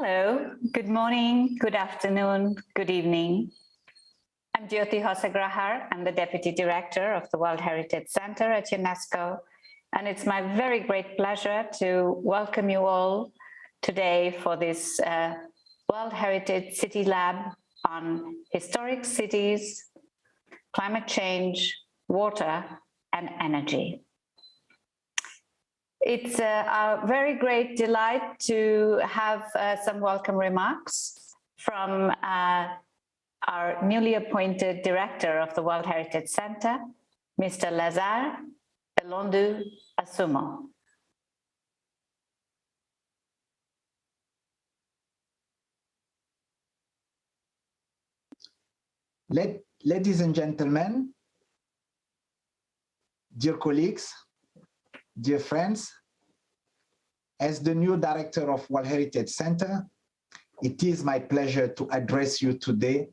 Hello, good morning, good afternoon, good evening. I'm Jyoti Hosagrahar. I'm the Deputy Director of the World Heritage Center at UNESCO, and it's my very great pleasure to welcome you all today for this World Heritage City Lab on historic cities, climate change, water, and energy. It's a very great delight to have some welcome remarks from our newly appointed director of the World Heritage Center, Mr. Lazare Elondou Asumo. Ladies and gentlemen, dear colleagues, dear friends, as the new director of World Heritage Center, it is my pleasure to address you today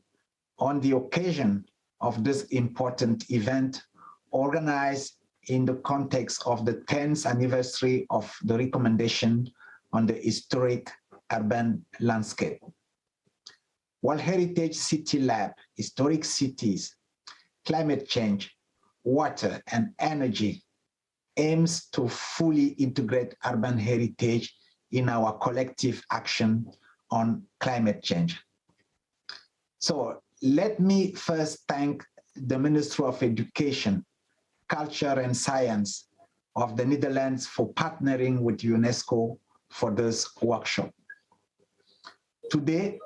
on the occasion of this important event organized in the context of the 10th anniversary of the recommendation on the historic urban landscape. World Heritage City Lab, historic cities, climate change, water and energy aims to fully integrate urban heritage in our collective action on climate change. So let me first thank the Ministry of Education, Culture and Science of the Netherlands for partnering with UNESCO for this workshop. Today,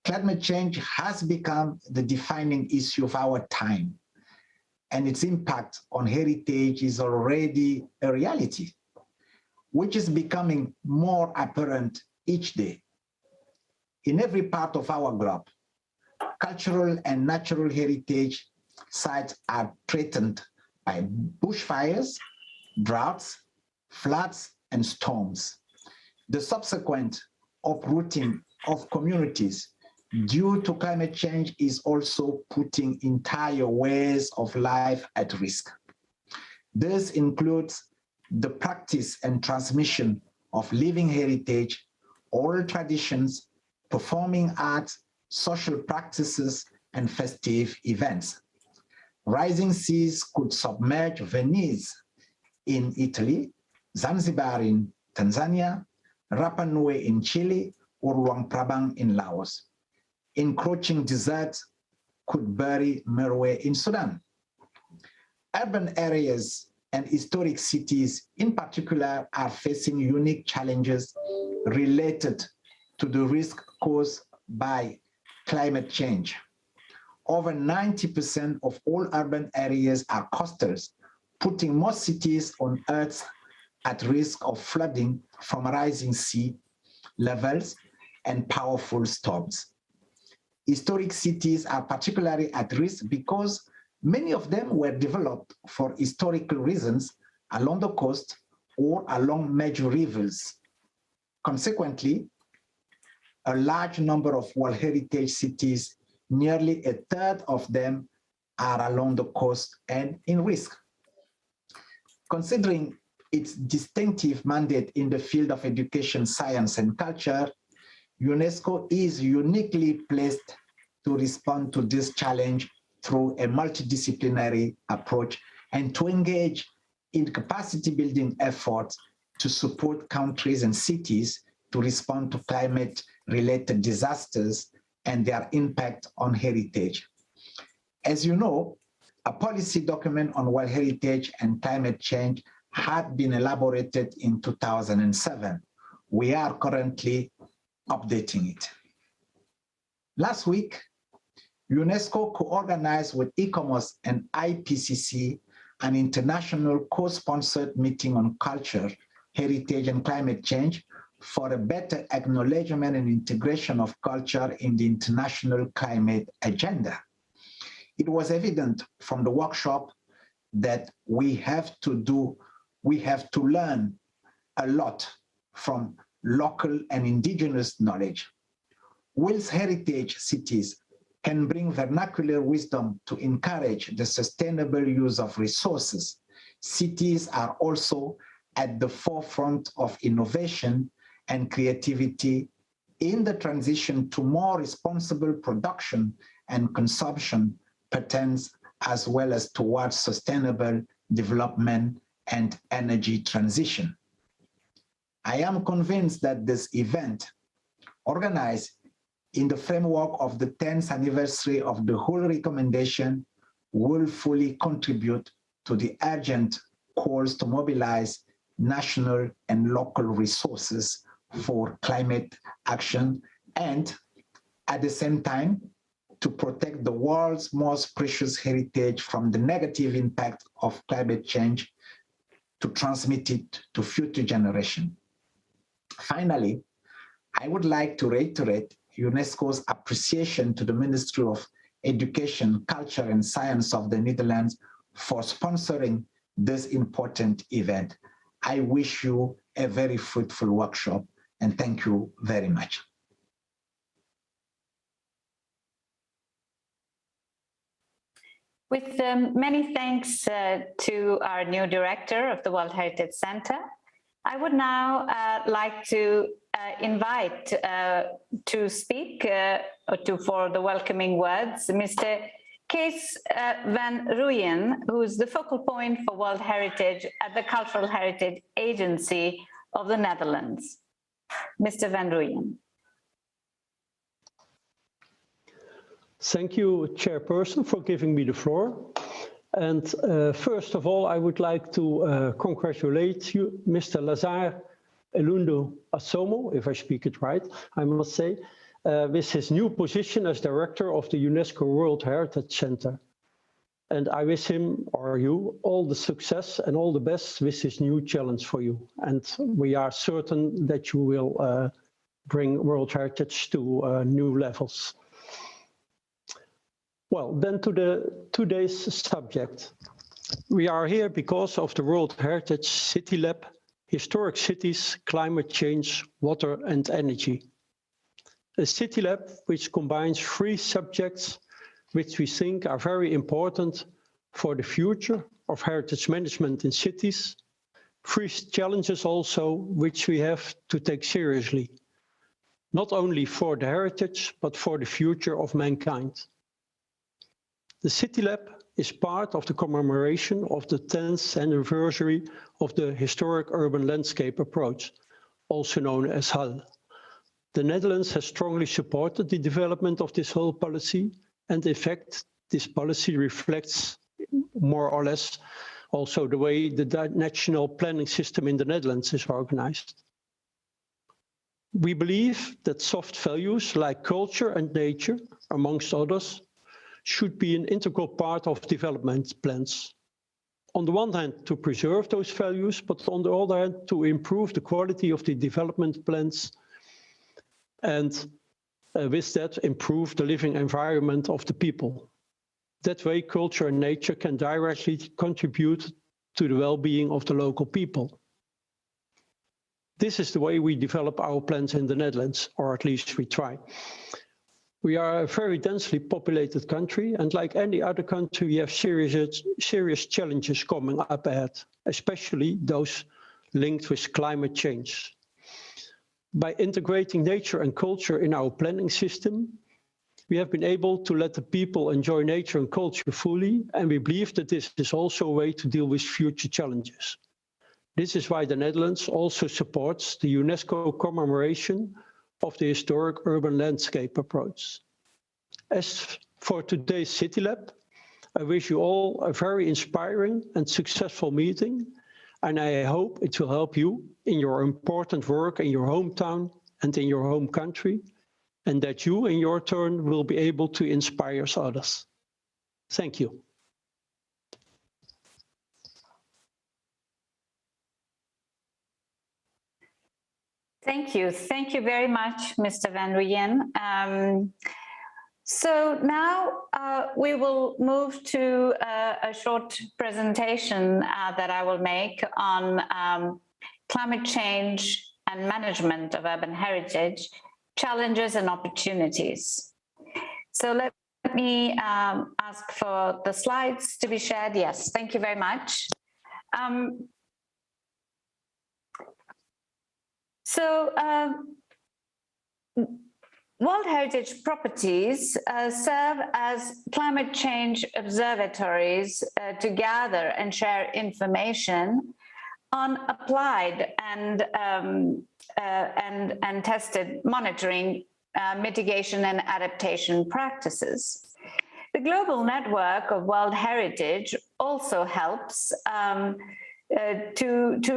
climate change has become the defining issue of our time, and its impact on heritage is already a reality, which is becoming more apparent each day. In every part of our globe, cultural and natural heritage sites are threatened by bushfires, droughts, floods, and storms. The subsequent uprooting of communities due to climate change is also putting entire ways of life at risk. This includes the practice and transmission of living heritage, oral traditions, performing arts, social practices, and festive events. Rising seas could submerge Venice in Italy, Zanzibar in Tanzania, Rapa Nui in Chile, or Luang Prabang in Laos. Encroaching deserts could bury Meroe in Sudan. Urban areas and historic cities in particular are facing unique challenges related to the risk caused by climate change. Over 90% of all urban areas are coastal, putting most cities on Earth at risk of flooding from rising sea levels and powerful storms. Historic cities are particularly at risk because many of them were developed for historical reasons along the coast or along major rivers. Consequently, a large number of World Heritage cities, nearly a third of them, are along the coast and in risk. Considering its distinctive mandate in the field of education, science, and culture, UNESCO is uniquely placed to respond to this challenge through a multidisciplinary approach and to engage in capacity building efforts to support countries and cities to respond to climate-related disasters and their impact on heritage. As you know, a policy document on World Heritage and climate change had been elaborated in 2007. We are currently updating it. Last week, UNESCO co-organized with ICOMOS and IPCC an international co-sponsored meeting on culture, heritage, and climate change for a better acknowledgement and integration of culture in the international climate agenda. It was evident from the workshop that we have to learn a lot from local and indigenous knowledge. Whilst heritage cities can bring vernacular wisdom to encourage the sustainable use of resources, cities are also at the forefront of innovation and creativity in the transition to more responsible production and consumption patterns, as well as towards sustainable development and energy transition. I am convinced that this event, organized in the framework of the 10th anniversary of the whole recommendation, will fully contribute to the urgent calls to mobilize national and local resources for climate action, and at the same time, to protect the world's most precious heritage from the negative impact of climate change, to transmit it to future generations. Finally, I would like to reiterate UNESCO's appreciation to the Ministry of Education, Culture and Science of the Netherlands for sponsoring this important event. I wish you a very fruitful workshop, and thank you very much. With many thanks to our new director of the World Heritage Center, I would now like to invite to speak for the welcoming words, Mr. Kees van Rooyen, who is the focal point for World Heritage at the Cultural Heritage Agency of the Netherlands. Mr. van Rooyen. Thank you, Chairperson, for giving me the floor. And first of all, I would like to congratulate you, Mr. Lazare Elundo Asomo, if I speak it right, I must say, with his new position as director of the UNESCO World Heritage Center. And I wish him, or you, all the success and all the best with this new challenge for you. And we are certain that you will bring World Heritage to new levels. Well, then to today's subject. We are here because of the World Heritage City Lab, Historic Cities, Climate Change, Water and Energy. A city lab which combines 3 subjects which we think are very important for the future of heritage management in cities. 3 challenges also which we have to take seriously, not only for the heritage, but for the future of mankind. The City Lab is part of the commemoration of the 10th anniversary of the Historic Urban Landscape Approach, also known as HUL. The Netherlands has strongly supported the development of this whole policy, and in fact, this policy reflects more or less also the way the national planning system in the Netherlands is organized. We believe that soft values like culture and nature, amongst others, should be an integral part of development plans. On the one hand, to preserve those values, but on the other hand, to improve the quality of the development plans, and with that, improve the living environment of the people. That way, culture and nature can directly contribute to the well-being of the local people. This is the way we develop our plans in the Netherlands, or at least we try. We are a very densely populated country, and like any other country, we have serious challenges coming up ahead, especially those linked with climate change. By integrating nature and culture in our planning system, we have been able to let the people enjoy nature and culture fully, and we believe that this is also a way to deal with future challenges. This is why the Netherlands also supports the UNESCO commemoration of the Historic Urban Landscape Approach. As for today's City Lab, I wish you all a very inspiring and successful meeting, and I hope it will help you in your important work in your hometown and in your home country, and that you in your turn will be able to inspire others. Thank you. Thank you. Thank you very much, Mr. van Rooyen. So now we will move to a short presentation that I will make on climate change and management of urban heritage, challenges and opportunities. So let me ask for the slides to be shared. Yes, thank you very much. World Heritage properties serve as climate change observatories to gather and share information on applied and tested monitoring, mitigation and adaptation practices. The global network of World Heritage also helps to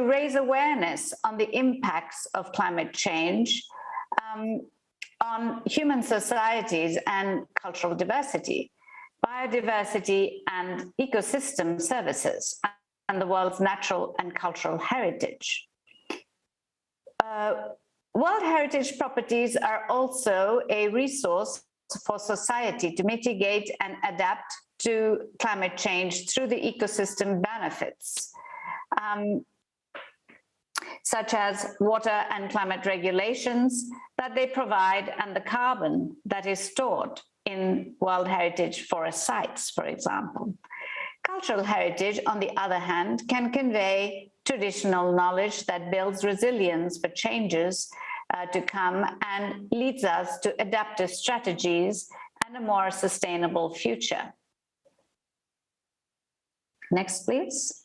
raise awareness on the impacts of climate change on human societies and cultural diversity, biodiversity and ecosystem services, and the world's natural and cultural heritage. World Heritage properties are also a resource for society to mitigate and adapt to climate change through the ecosystem benefits, such as water and climate regulations that they provide and the carbon that is stored in World Heritage forest sites, for example. Cultural heritage, on the other hand, can convey traditional knowledge that builds resilience for changes to come and leads us to adaptive strategies and a more sustainable future. Next, please.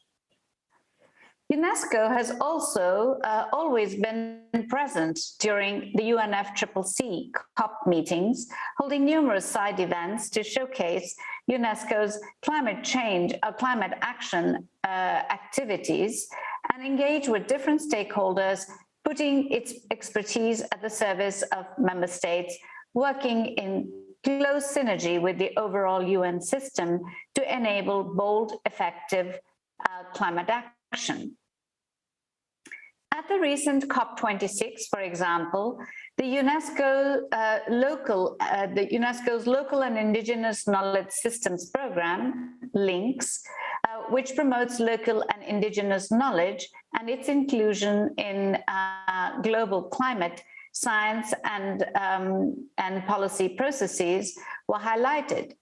UNESCO has also always been present during the UNFCCC COP meetings, holding numerous side events to showcase UNESCO's climate change or climate action activities and engage with different stakeholders, putting its expertise at the service of member states, working in close synergy with the overall UN system to enable bold, effective climate action. At the recent COP26, for example, the UNESCO's Local and Indigenous Knowledge Systems Program, LINKS, which promotes local and indigenous knowledge and its inclusion in global climate science and policy processes, were highlighted.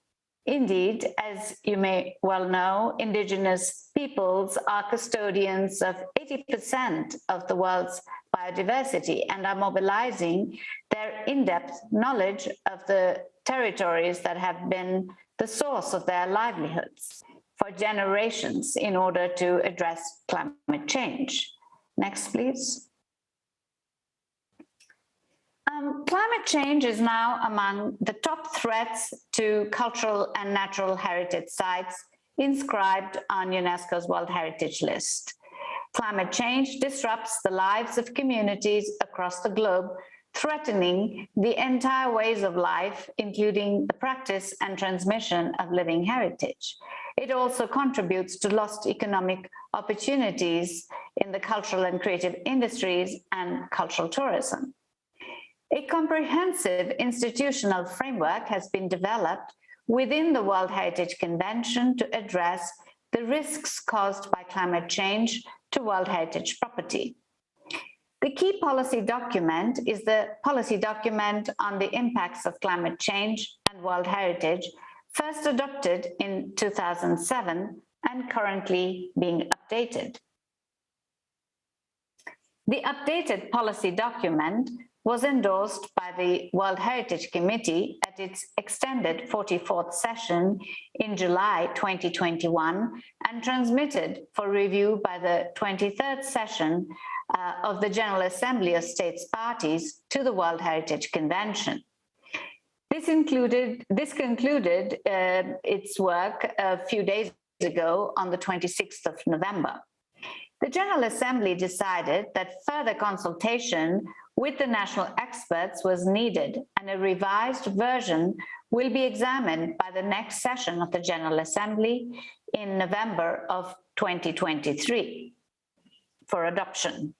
Indeed, as you may well know, indigenous peoples are custodians of 80% of the world's biodiversity and are mobilizing their in-depth knowledge of the territories that have been the source of their livelihoods for generations in order to address climate change. Next, please. Climate change is now among the top threats to cultural and natural heritage sites inscribed on UNESCO's World Heritage List. Climate change disrupts the lives of communities across the globe, threatening the entire ways of life, including the practice and transmission of living heritage. It also contributes to lost economic opportunities in the cultural and creative industries and cultural tourism. A comprehensive institutional framework has been developed within the World Heritage Convention to address the risks caused by climate change to World Heritage property. The key policy document is the policy document on the impacts of climate change and World Heritage, first adopted in 2007 and currently being updated. The updated policy document was endorsed by the World Heritage Committee at its extended 44th session in July 2021 and transmitted for review by the 23rd session of the General Assembly of States Parties to the World Heritage Convention. This concluded its work a few days ago on the 26th of November. The General Assembly decided that further consultation with the national experts was needed, and a revised version will be examined by the next session of the General Assembly in November of 2023 for adoption.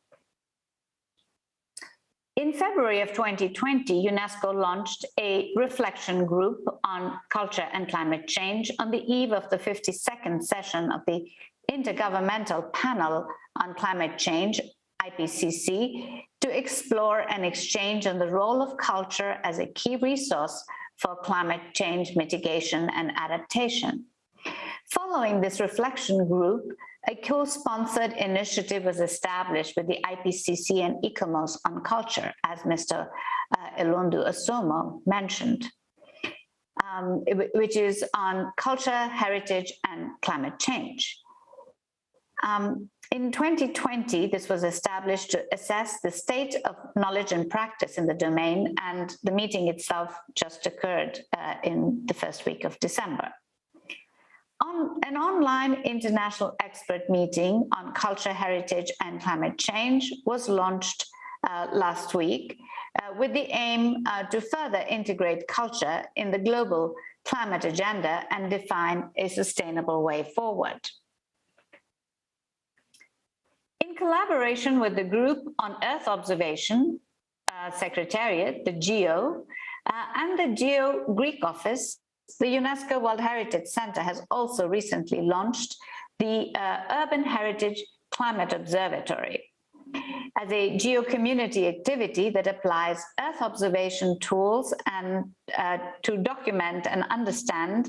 In February of 2020, UNESCO launched a reflection group on culture and climate change on the eve of the 52nd session of the Intergovernmental Panel on Climate Change, IPCC, to explore and exchange on the role of culture as a key resource for climate change mitigation and adaptation. Following this reflection group, a co-sponsored initiative was established with the IPCC and ICOMOS on culture, as Mr. Elondu Asomo mentioned, which is on culture, heritage, and climate change. In 2020, this was established to assess the state of knowledge and practice in the domain, and the meeting itself just occurred in the first week of December. An online international expert meeting on culture, heritage, and climate change was launched last week with the aim to further integrate culture in the global climate agenda and define a sustainable way forward. In collaboration with the Group on Earth Observation Secretariat, the GEO, and the GEO Greek office, the UNESCO World Heritage Center has also recently launched the Urban Heritage Climate Observatory as a geo-community activity that applies Earth observation tools and to document and understand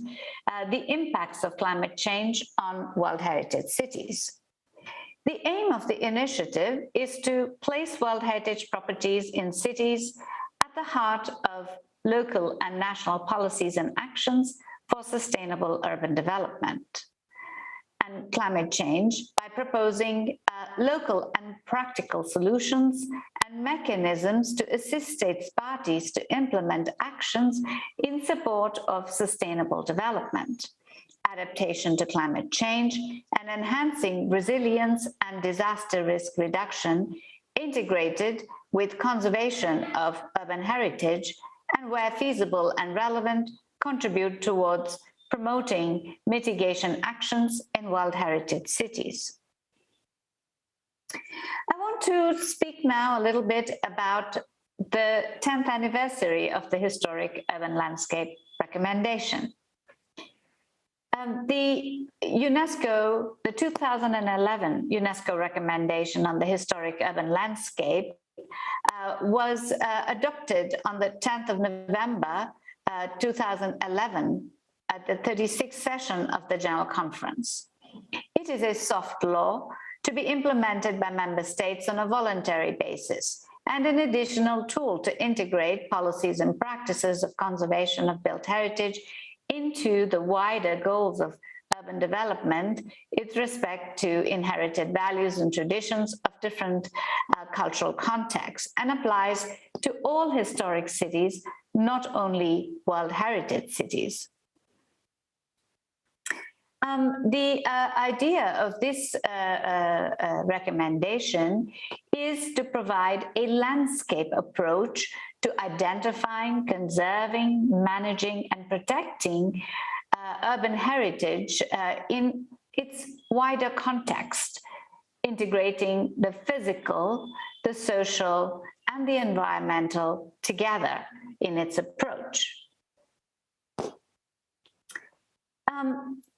the impacts of climate change on World Heritage cities. The aim of the initiative is to place World Heritage properties in cities at the heart of local and national policies and actions for sustainable urban development and climate change by proposing local and practical solutions and mechanisms to assist states parties to implement actions in support of sustainable development, adaptation to climate change, and enhancing resilience and disaster risk reduction integrated with conservation of urban heritage, and where feasible and relevant, contribute towards promoting mitigation actions in World Heritage cities. I want to speak now a little bit about the 10th anniversary of the Historic Urban Landscape Recommendation. The 2011 UNESCO recommendation on the historic urban landscape was adopted on the 10th of November 2011 at the 36th session of the General Conference. It is a soft law to be implemented by member states on a voluntary basis and an additional tool to integrate policies and practices of conservation of built heritage into the wider goals of urban development with respect to inherited values and traditions of different cultural contexts, and applies to all historic cities, not only World Heritage cities. The idea of this recommendation is to provide a landscape approach to identifying, conserving, managing, and protecting urban heritage in its wider context, integrating the physical, the social, and the environmental together in its approach.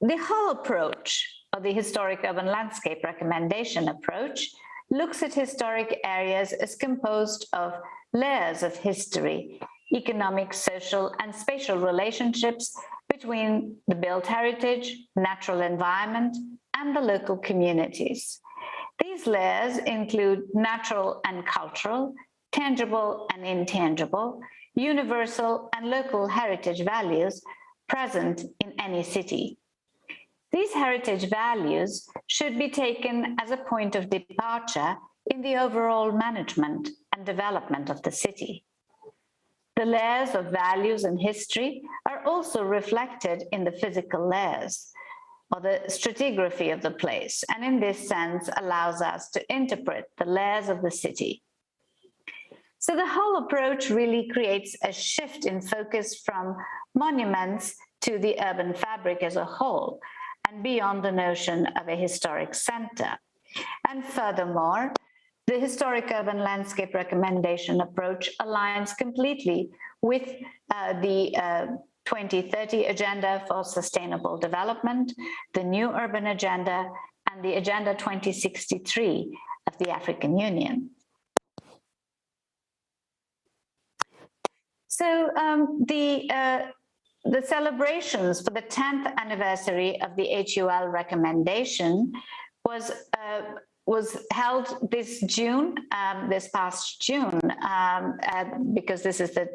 The whole approach of the Historic Urban Landscape Recommendation approach looks at historic areas as composed of layers of history, economic, social, and spatial relationships between the built heritage, natural environment, and the local communities. These layers include natural and cultural, tangible and intangible, universal and local heritage values present in any city. These heritage values should be taken as a point of departure in the overall management and development of the city. The layers of values and history are also reflected in the physical layers, or the stratigraphy of the place, and in this sense allows us to interpret the layers of the city. So the whole approach really creates a shift in focus from monuments to the urban fabric as a whole, and beyond the notion of a historic center. And furthermore, the Historic Urban Landscape Recommendation approach aligns completely with the 2030 Agenda for Sustainable Development, the New Urban Agenda, and the Agenda 2063 of the African Union. So the celebrations for the 10th anniversary of the HUL recommendation was held this June, this past June, because this is the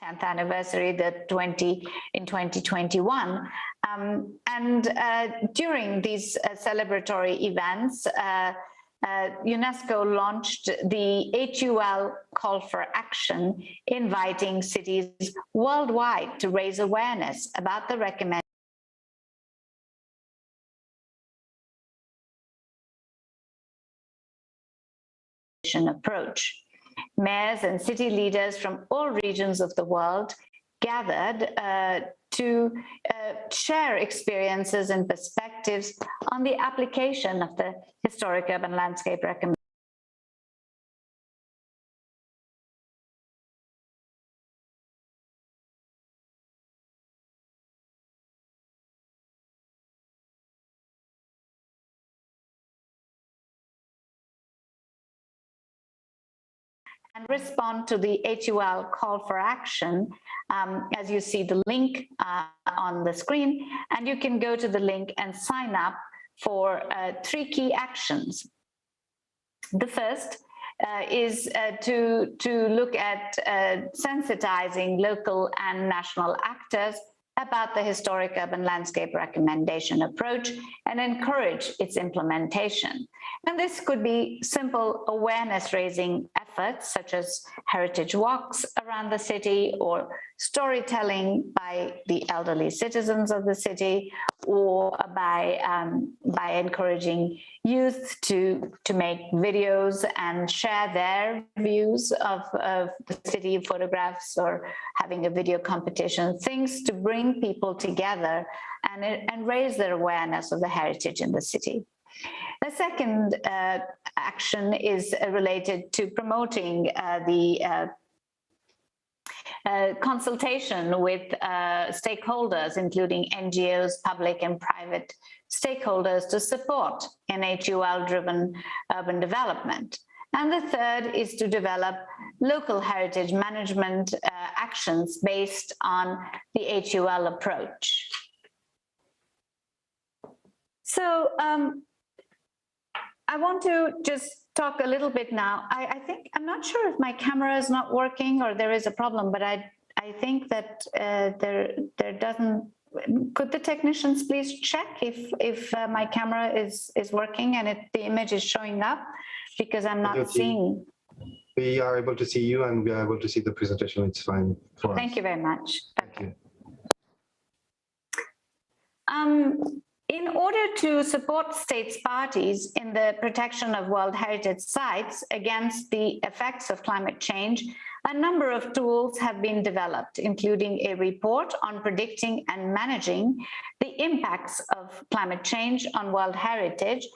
10th anniversary, in 2021. During these celebratory events, UNESCO launched the HUL call for action, inviting cities worldwide to raise awareness about the recommendation approach. Mayors and city leaders from all regions of the world gathered to share experiences and perspectives on the application of the historic urban landscape recommendation. And respond to the HUL call for action, as you see the link on the screen, and you can go to the link and sign up for 3 key actions. The first is to look at sensitizing local and national actors about the historic urban landscape recommendation approach and encourage its implementation. And this could be simple awareness raising efforts such as heritage walks around the city or storytelling by the elderly citizens of the city, or by encouraging youth to make videos and share their views of the city, photographs, or having a video competition, things to bring people together and raise their awareness of the heritage in the city. The second action is related to promoting the consultation with stakeholders, including NGOs, public and private stakeholders, to support an HUL-driven urban development. And the third is to develop local heritage management actions based on the HUL approach. So I want to just talk a little bit now. I think, I'm not sure if my camera is not working or there is a problem, but I think that there doesn't, could the technicians please check if my camera is working and the image is showing up, because I'm not seeing. We are able to see you and we are able to see the presentation. It's fine for us. Thank you very much. Thank you. In order to support states parties in the protection of World Heritage Sites against the effects of climate change, a number of tools have been developed, including a report on predicting and managing the impacts of climate change on World Heritage,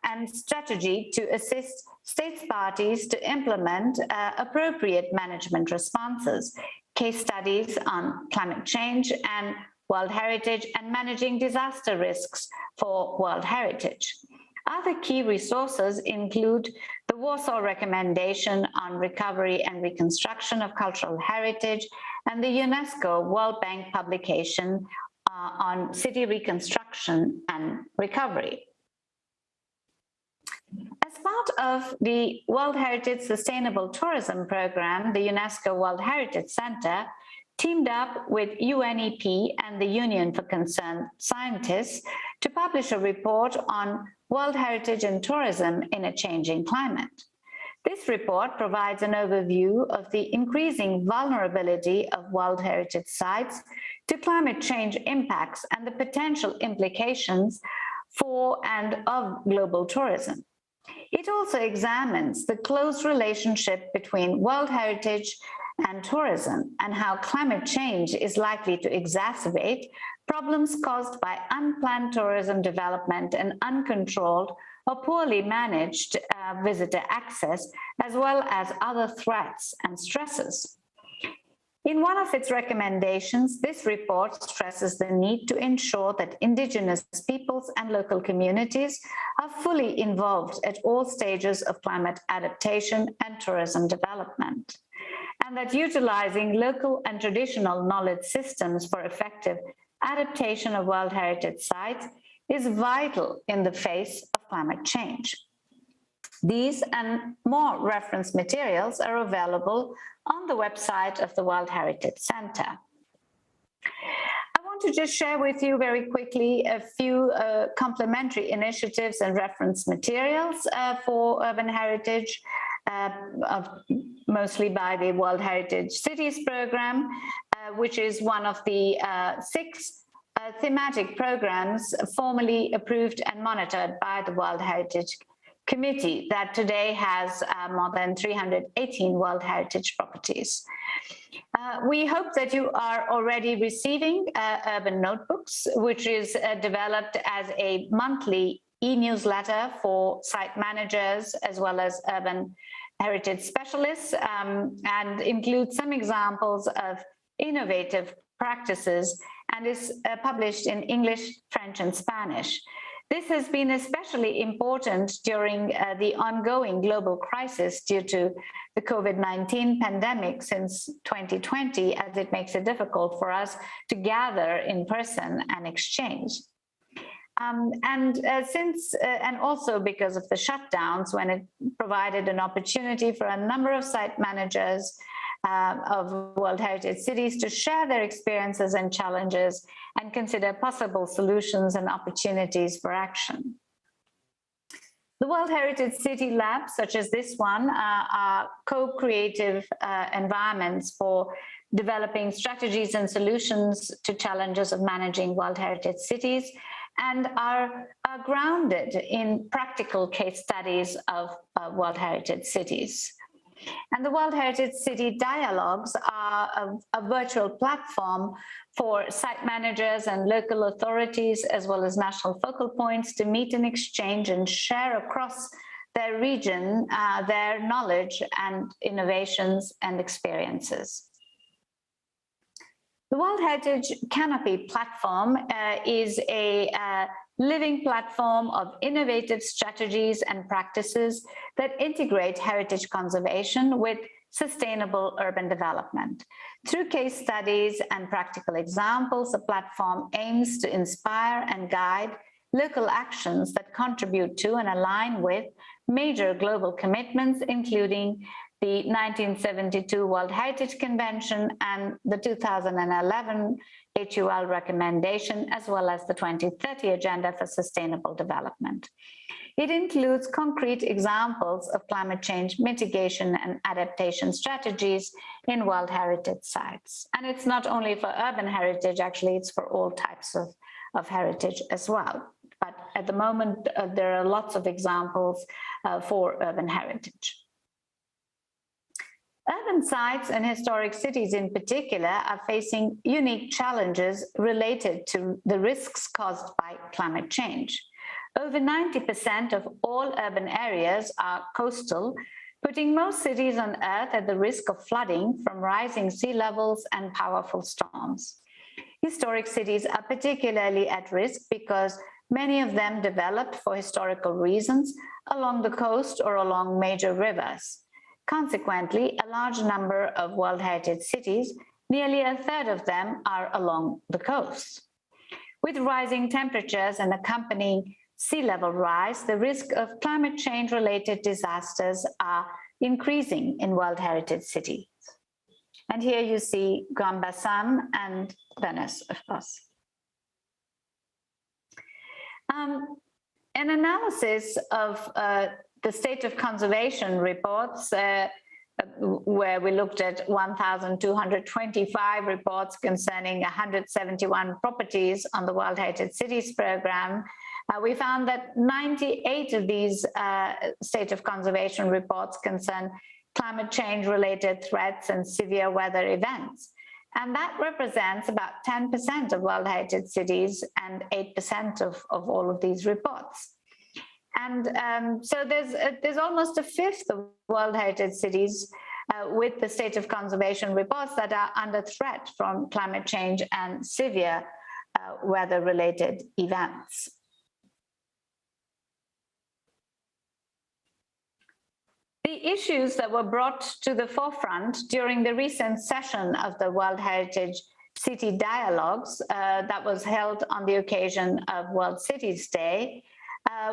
and strategy to assist states parties to implement appropriate management responses, case studies on climate change and World Heritage, and managing disaster risks for World Heritage. Other key resources include the Warsaw Recommendation on Recovery and Reconstruction of Cultural Heritage and the UNESCO World Bank publication on City Reconstruction and Recovery. As part of the World Heritage Sustainable Tourism Program, the UNESCO World Heritage Center teamed up with UNEP and the Union for Concerned Scientists to publish a report on World Heritage and tourism in a changing climate. This report provides an overview of the increasing vulnerability of World Heritage sites to climate change impacts and the potential implications for and of global tourism. It also examines the close relationship between World Heritage and tourism and how climate change is likely to exacerbate problems caused by unplanned tourism development and uncontrolled or poorly managed visitor access, as well as other threats and stresses. In one of its recommendations, this report stresses the need to ensure that Indigenous peoples and local communities are fully involved at all stages of climate adaptation and tourism development, and that utilizing local and traditional knowledge systems for effective adaptation of World Heritage sites is vital in the face of climate change. These and more reference materials are available on the website of the World Heritage Center. I want to just share with you very quickly a few complementary initiatives and reference materials for urban heritage, mostly by the World Heritage Cities program, which is one of the 6 thematic programs formally approved and monitored by the World Heritage Committee that today has more than 318 World Heritage properties. We hope that you are already receiving Urban Notebooks, which is developed as a monthly e-newsletter for site managers as well as urban heritage specialists, and includes some examples of innovative practices, and is published in English, French, and Spanish. This has been especially important during the ongoing global crisis due to the COVID-19 pandemic since 2020, as it makes it difficult for us to gather in person and exchange. And also because of the shutdowns, when it provided an opportunity for a number of site managers of World Heritage Cities to share their experiences and challenges and consider possible solutions and opportunities for action. The World Heritage City Labs, such as this one, are co-creative environments for developing strategies and solutions to challenges of managing World Heritage cities, and are grounded in practical case studies of World Heritage cities. And the World Heritage City Dialogues are a virtual platform for site managers and local authorities, as well as national focal points, to meet and exchange and share across their region their knowledge and innovations and experiences. The World Heritage Canopy platform is a living platform of innovative strategies and practices that integrate heritage conservation with sustainable urban development. Through case studies and practical examples, the platform aims to inspire and guide local actions that contribute to and align with major global commitments, including the 1972 World Heritage Convention and the 2011 HUL recommendation, as well as the 2030 Agenda for Sustainable Development. It includes concrete examples of climate change mitigation and adaptation strategies in World Heritage sites. And it's not only for urban heritage, actually, it's for all types of heritage as well. But at the moment, there are lots of examples for urban heritage. Urban sites and historic cities in particular are facing unique challenges related to the risks caused by climate change. Over 90% of all urban areas are coastal, putting most cities on Earth at the risk of flooding from rising sea levels and powerful storms. Historic cities are particularly at risk because many of them developed for historical reasons along the coast or along major rivers. Consequently, a large number of World Heritage cities, nearly a third of them, are along the coast. With rising temperatures and accompanying sea level rise, the risk of climate change-related disasters are increasing in World Heritage cities. And here you see Grand Bassam and Venice, of course. An analysis of the state of conservation reports, where we looked at 1,225 reports concerning 171 properties on the World Heritage Cities program, we found that 98 of these state of conservation reports concern climate change related threats and severe weather events. And that represents about 10% of World Heritage cities and 8% of all of these reports. And so there's almost a fifth of World Heritage cities with the state of conservation reports that are under threat from climate change and severe weather-related events. The issues that were brought to the forefront during the recent session of the World Heritage City Dialogues that was held on the occasion of World Cities Day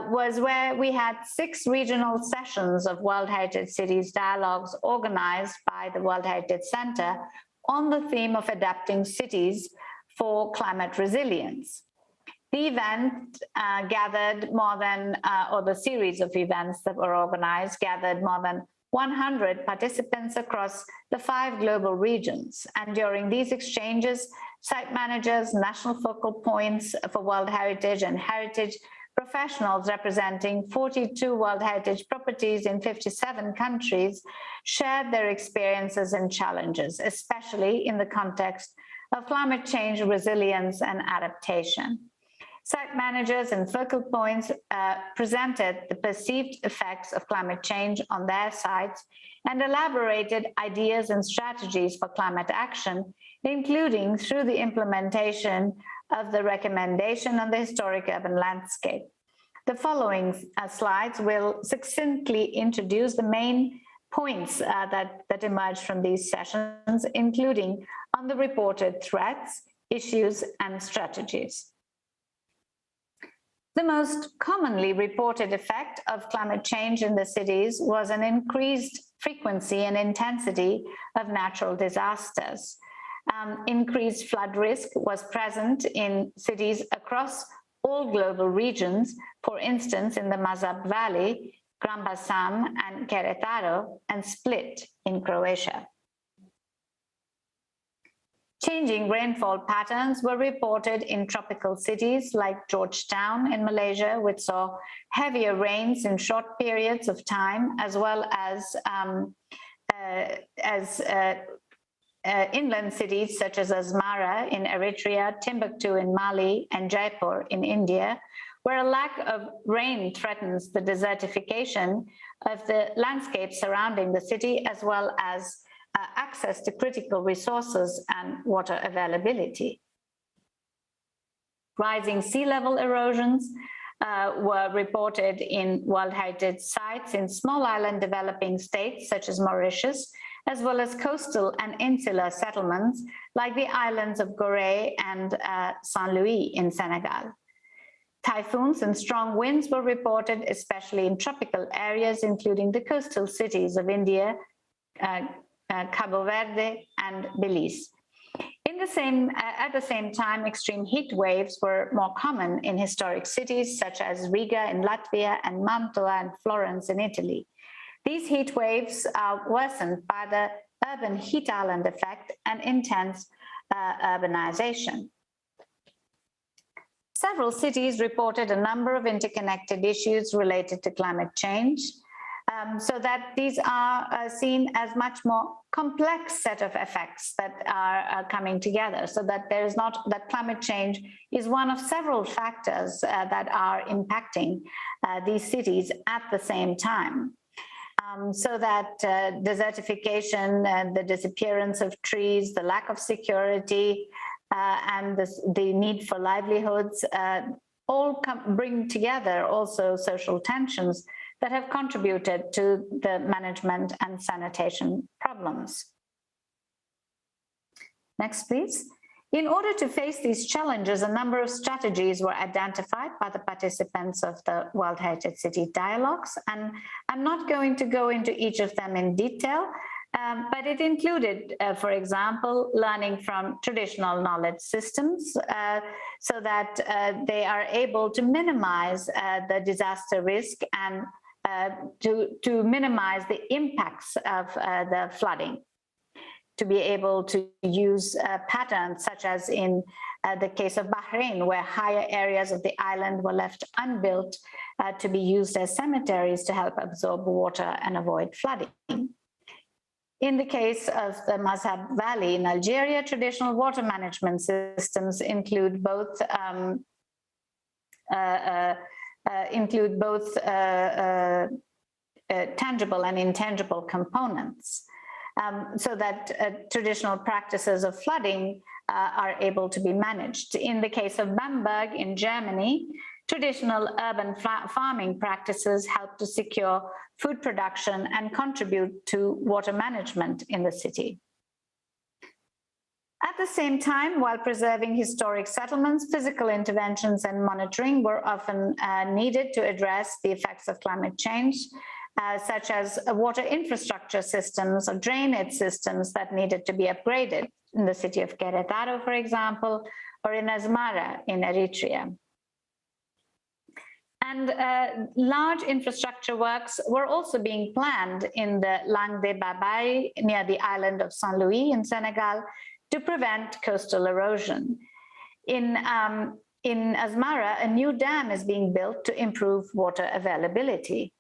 was where we had 6 regional sessions of World Heritage Cities dialogues organized by the World Heritage Center on the theme of adapting cities for climate resilience. The event gathered more than, or the series of events that were organized gathered more than 100 participants across the 5 global regions. And during these exchanges, site managers, national focal points for World Heritage and heritage professionals representing 42 World Heritage properties in 57 countries shared their experiences and challenges, especially in the context of climate change, resilience, and adaptation. Site managers and focal points presented the perceived effects of climate change on their sites and elaborated ideas and strategies for climate action, including through the implementation of the recommendation on the historic urban landscape. The following slides will succinctly introduce the main points that emerged from these sessions, including on the reported threats, issues, and strategies. The most commonly reported effect of climate change in the cities was an increased frequency and intensity of natural disasters. Increased flood risk was present in cities across all global regions, for instance, in the Mazab Valley, Gran Bassam, and Querétaro, and Split in Croatia. Changing rainfall patterns were reported in tropical cities like Georgetown in Malaysia, which saw heavier rains in short periods of time, as well as inland cities such as Asmara in Eritrea, Timbuktu in Mali, and Jaipur in India, where a lack of rain threatens the desertification of the landscape surrounding the city, as well as access to critical resources and water availability. Rising sea level erosions were reported in World Heritage sites in small island developing states such as Mauritius, as well as coastal and insular settlements like the islands of Gorée and Saint Louis in Senegal. Typhoons and strong winds were reported, especially in tropical areas, including the coastal cities of India, Cabo Verde, and Belize. At the same time, extreme heat waves were more common in historic cities such as Riga in Latvia and Mantua and Florence in Italy. These heat waves are worsened by the urban heat island effect and intense urbanization. Several cities reported a number of interconnected issues related to climate change, so that these are seen as much more complex set of effects that are coming together, so that there is not, that climate change is one of several factors that are impacting these cities at the same time. So that desertification and the disappearance of trees, the lack of security, and the need for livelihoods all bring together also social tensions that have contributed to the management and sanitation problems. Next, please. In order to face these challenges, a number of strategies were identified by the participants of the World Heritage City Dialogues, and I'm not going to go into each of them in detail, but it included, for example, learning from traditional knowledge systems so that they are able to minimize the disaster risk and to minimize the impacts of the flooding, to be able to use patterns such as in the case of Bahrain, where higher areas of the island were left unbuilt to be used as cemeteries to help absorb water and avoid flooding. In the case of the Mazab Valley in Algeria, traditional water management systems include both tangible and intangible components, so that traditional practices of flooding are able to be managed. In the case of Bamberg in Germany, traditional urban farming practices help to secure food production and contribute to water management in the city. At the same time, while preserving historic settlements, physical interventions and monitoring were often needed to address the effects of climate change, such as water infrastructure systems or drainage systems that needed to be upgraded in the city of Querétaro, for example, or in Asmara in Eritrea. And large infrastructure works were also being planned in the Langue de Babaye near the island of Saint Louis in Senegal to prevent coastal erosion. In Asmara, a new dam is being built to improve water availability.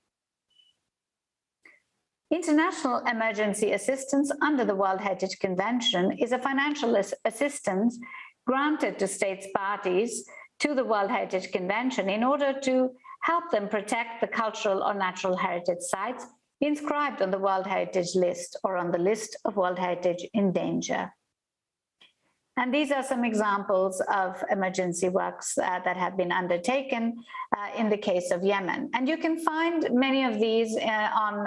International emergency assistance under the World Heritage Convention is a financial assistance granted to states parties to the World Heritage Convention in order to help them protect the cultural or natural heritage sites inscribed on the World Heritage List or on the list of World Heritage in danger. And these are some examples of emergency works that have been undertaken in the case of Yemen. And you can find many of these on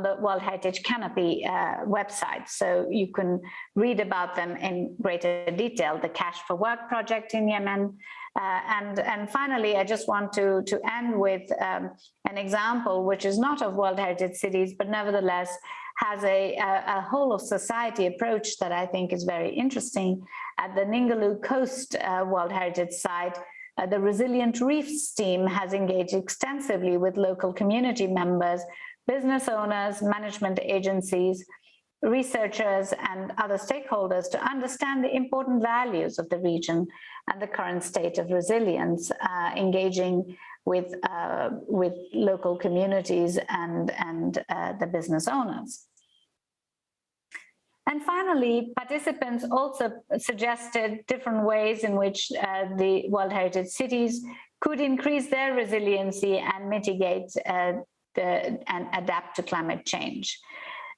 the World Heritage Canopy website. So you can read about them in greater detail, the Cash for Work project in Yemen. And finally, I just want to end with an example, which is not of World Heritage Cities, but nevertheless has a whole of society approach that I think is very interesting. At the Ningaloo Coast World Heritage Site, the Resilient Reefs team has engaged extensively with local community members, business owners, management agencies, researchers, and other stakeholders to understand the important values of the region and the current state of resilience, engaging with local communities and the business owners. And finally, participants also suggested different ways in which the World Heritage Cities could increase their resiliency and mitigate and adapt to climate change.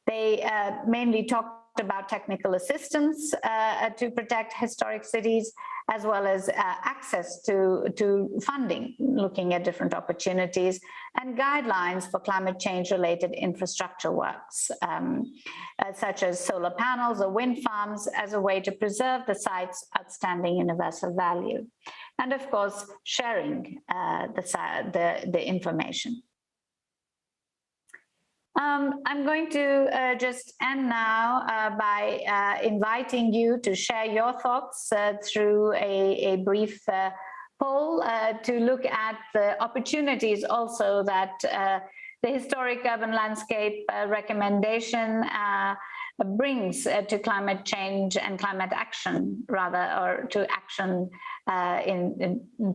They mainly talked about technical assistance to protect historic cities, as well as access to funding, looking at different opportunities, and guidelines for climate change related infrastructure works, such as solar panels or wind farms as a way to preserve the site's outstanding universal value. And of course, sharing the information. I'm going to just end now by inviting you to share your thoughts through a brief poll to look at the opportunities also that the historic urban landscape recommendation brings to climate change and climate action, rather, or to action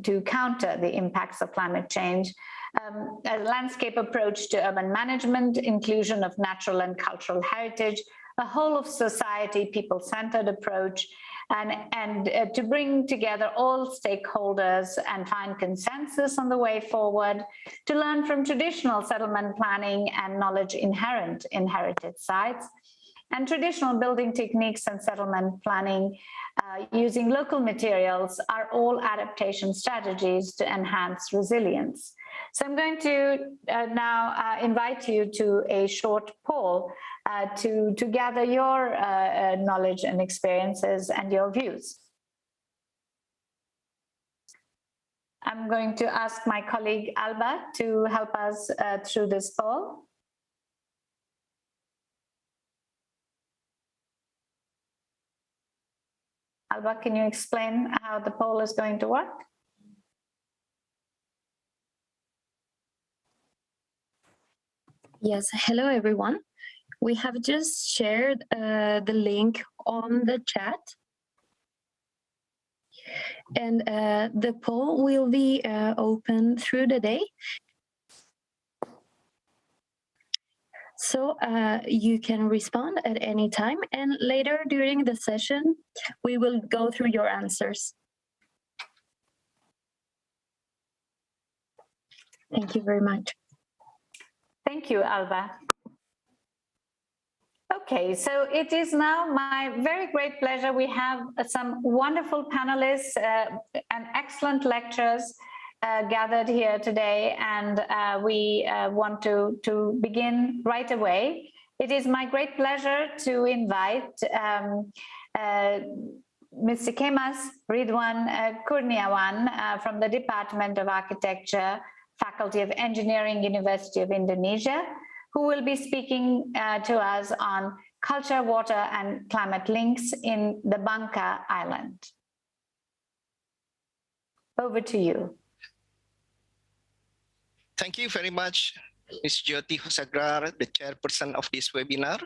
to counter the impacts of climate change. A landscape approach to urban management, inclusion of natural and cultural heritage, a whole of society, people-centered approach, and to bring together all stakeholders and find consensus on the way forward, to learn from traditional settlement planning and knowledge inherent in heritage sites, and traditional building techniques and settlement planning using local materials are all adaptation strategies to enhance resilience. So I'm going to now invite you to a short poll to gather your knowledge and experiences and your views. I'm going to ask my colleague Alba to help us through this poll. Alba, can you explain how the poll is going to work? Yes, hello everyone. We have just shared the link on the chat. And the poll will be open through the day. So you can respond at any time, and later during the session, we will go through your answers. Thank you very much. Thank you, Alba. Okay, so it is now my very great pleasure. We have some wonderful panelists and excellent lecturers gathered here today, and we want to begin right away. It is my great pleasure to invite Mr. Kemas Ridwan Kurniawan from the Department of Architecture, Faculty of Engineering, University of Indonesia, who will be speaking to us on culture, water, and climate links in the Bangka Island. Over to you. Thank you very much, Ms. Jyoti Hosagrar, the chairperson of this webinar.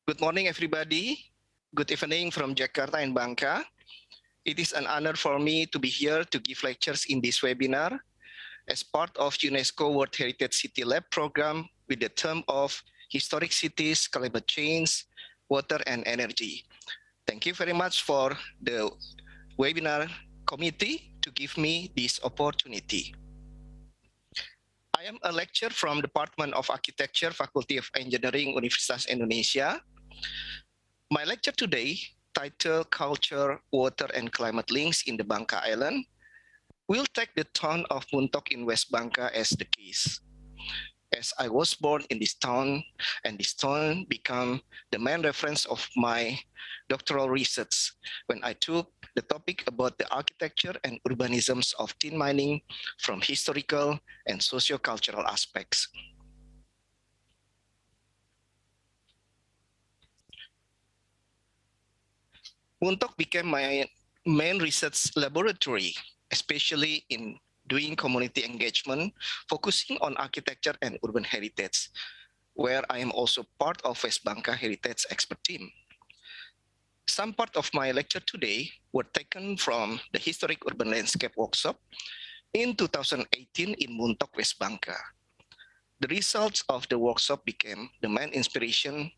Good morning, everybody. Good evening from Jakarta and Bangka. It is an honor for me to be here to give lectures in this webinar as part of UNESCO World Heritage City Lab program with the theme of Historic Cities, Climate Change, Water and Energy. Thank you very much for the webinar committee to give me this opportunity. I am a lecturer from Department of Architecture, Faculty of Engineering, Universitas Indonesia. My lecture today, titled Culture, Water and Climate Links in the Bangka Island, will take the town of Muntok in West Bangka as the case. As I was born in this town, and this town became the main reference of my doctoral research when I took the topic about the architecture and urbanisms of tin mining from historical and socio-cultural aspects. Muntok became my main research laboratory, especially in doing community engagement, focusing on architecture and urban heritage, where I am also part of West Bangka Heritage Expert Team. Some part of my lecture today were taken from the Historic Urban Landscape Workshop in 2018 in Muntok, West Bangka. The results of the workshop became the main inspiration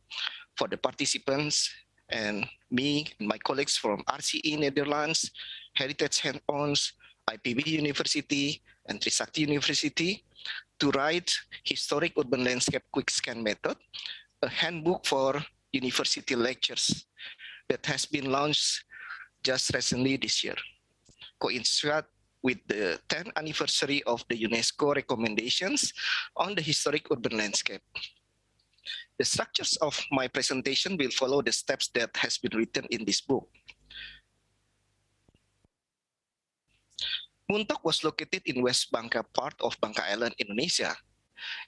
for the participants and me and my colleagues from RCE Netherlands, Heritage Hand-Ons, IPB University, and Trisakti University to write Historic Urban Landscape Quick Scan Method, a handbook for university lectures that has been launched just recently this year, coincided with the 10th anniversary of the UNESCO recommendations on the historic urban landscape. The structures of my presentation will follow the steps that has been written in this book. Muntok was located in West Bangka part of Bangka Island, Indonesia.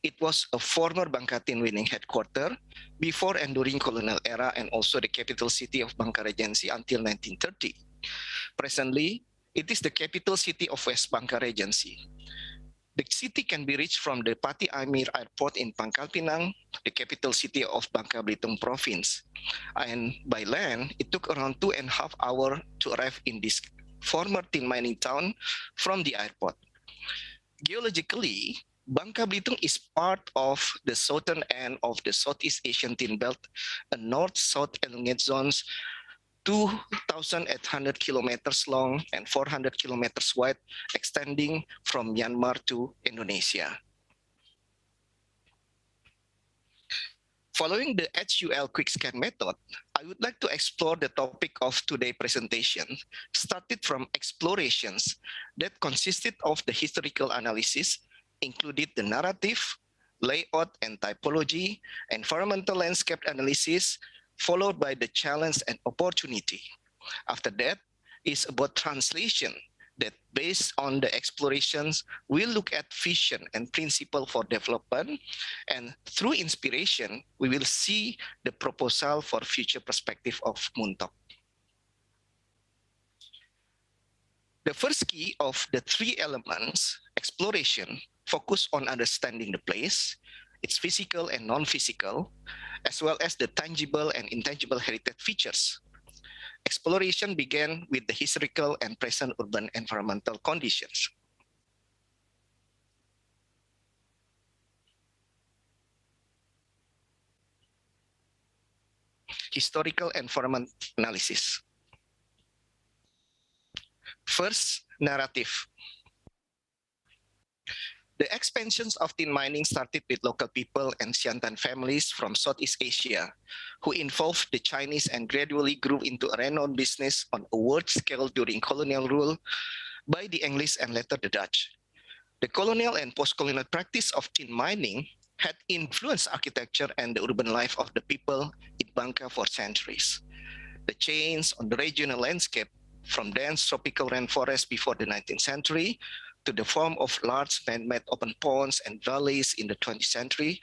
It was a former Bangka Tin Mining headquarters before and during colonial era and also the capital city of Bangka Regency until 1930. Presently, it is the capital city of West Bangka Regency. The city can be reached from the Pati Amir Airport in Pangkal Pinang, the capital city of Bangka Belitung province. And by land, it took around 2.5 hours to arrive in this former tin mining town from the airport. Geologically, Bangka Belitung is part of the southern end of the Southeast Asian Tin Belt, a north-south elongate zones 2,800 kilometers long and 400 kilometers wide, extending from Myanmar to Indonesia. Following the HUL quick scan method, I would like to explore the topic of today's presentation, started from explorations that consisted of the historical analysis, included the narrative, layout and typology, environmental landscape analysis, followed by the challenge and opportunity. After that is about translation that based on the explorations, we'll look at vision and principle for development. And through inspiration, we will see the proposal for future perspective of Muntok. The first key of the three elements, exploration, focus on understanding the place, its physical and non-physical, as well as the tangible and intangible heritage features. Exploration began with the historical and present urban environmental conditions. Historical environment analysis. First, narrative. The expansions of tin mining started with local people and Siantan families from Southeast Asia, who involved the Chinese and gradually grew into a renowned business on a world scale during colonial rule by the English and later the Dutch. The colonial and post-colonial practice of tin mining had influenced architecture and the urban life of the people in Bangka for centuries. The change on the regional landscape from dense tropical rainforest before the 19th century to the form of large man-made open ponds and valleys in the 20th century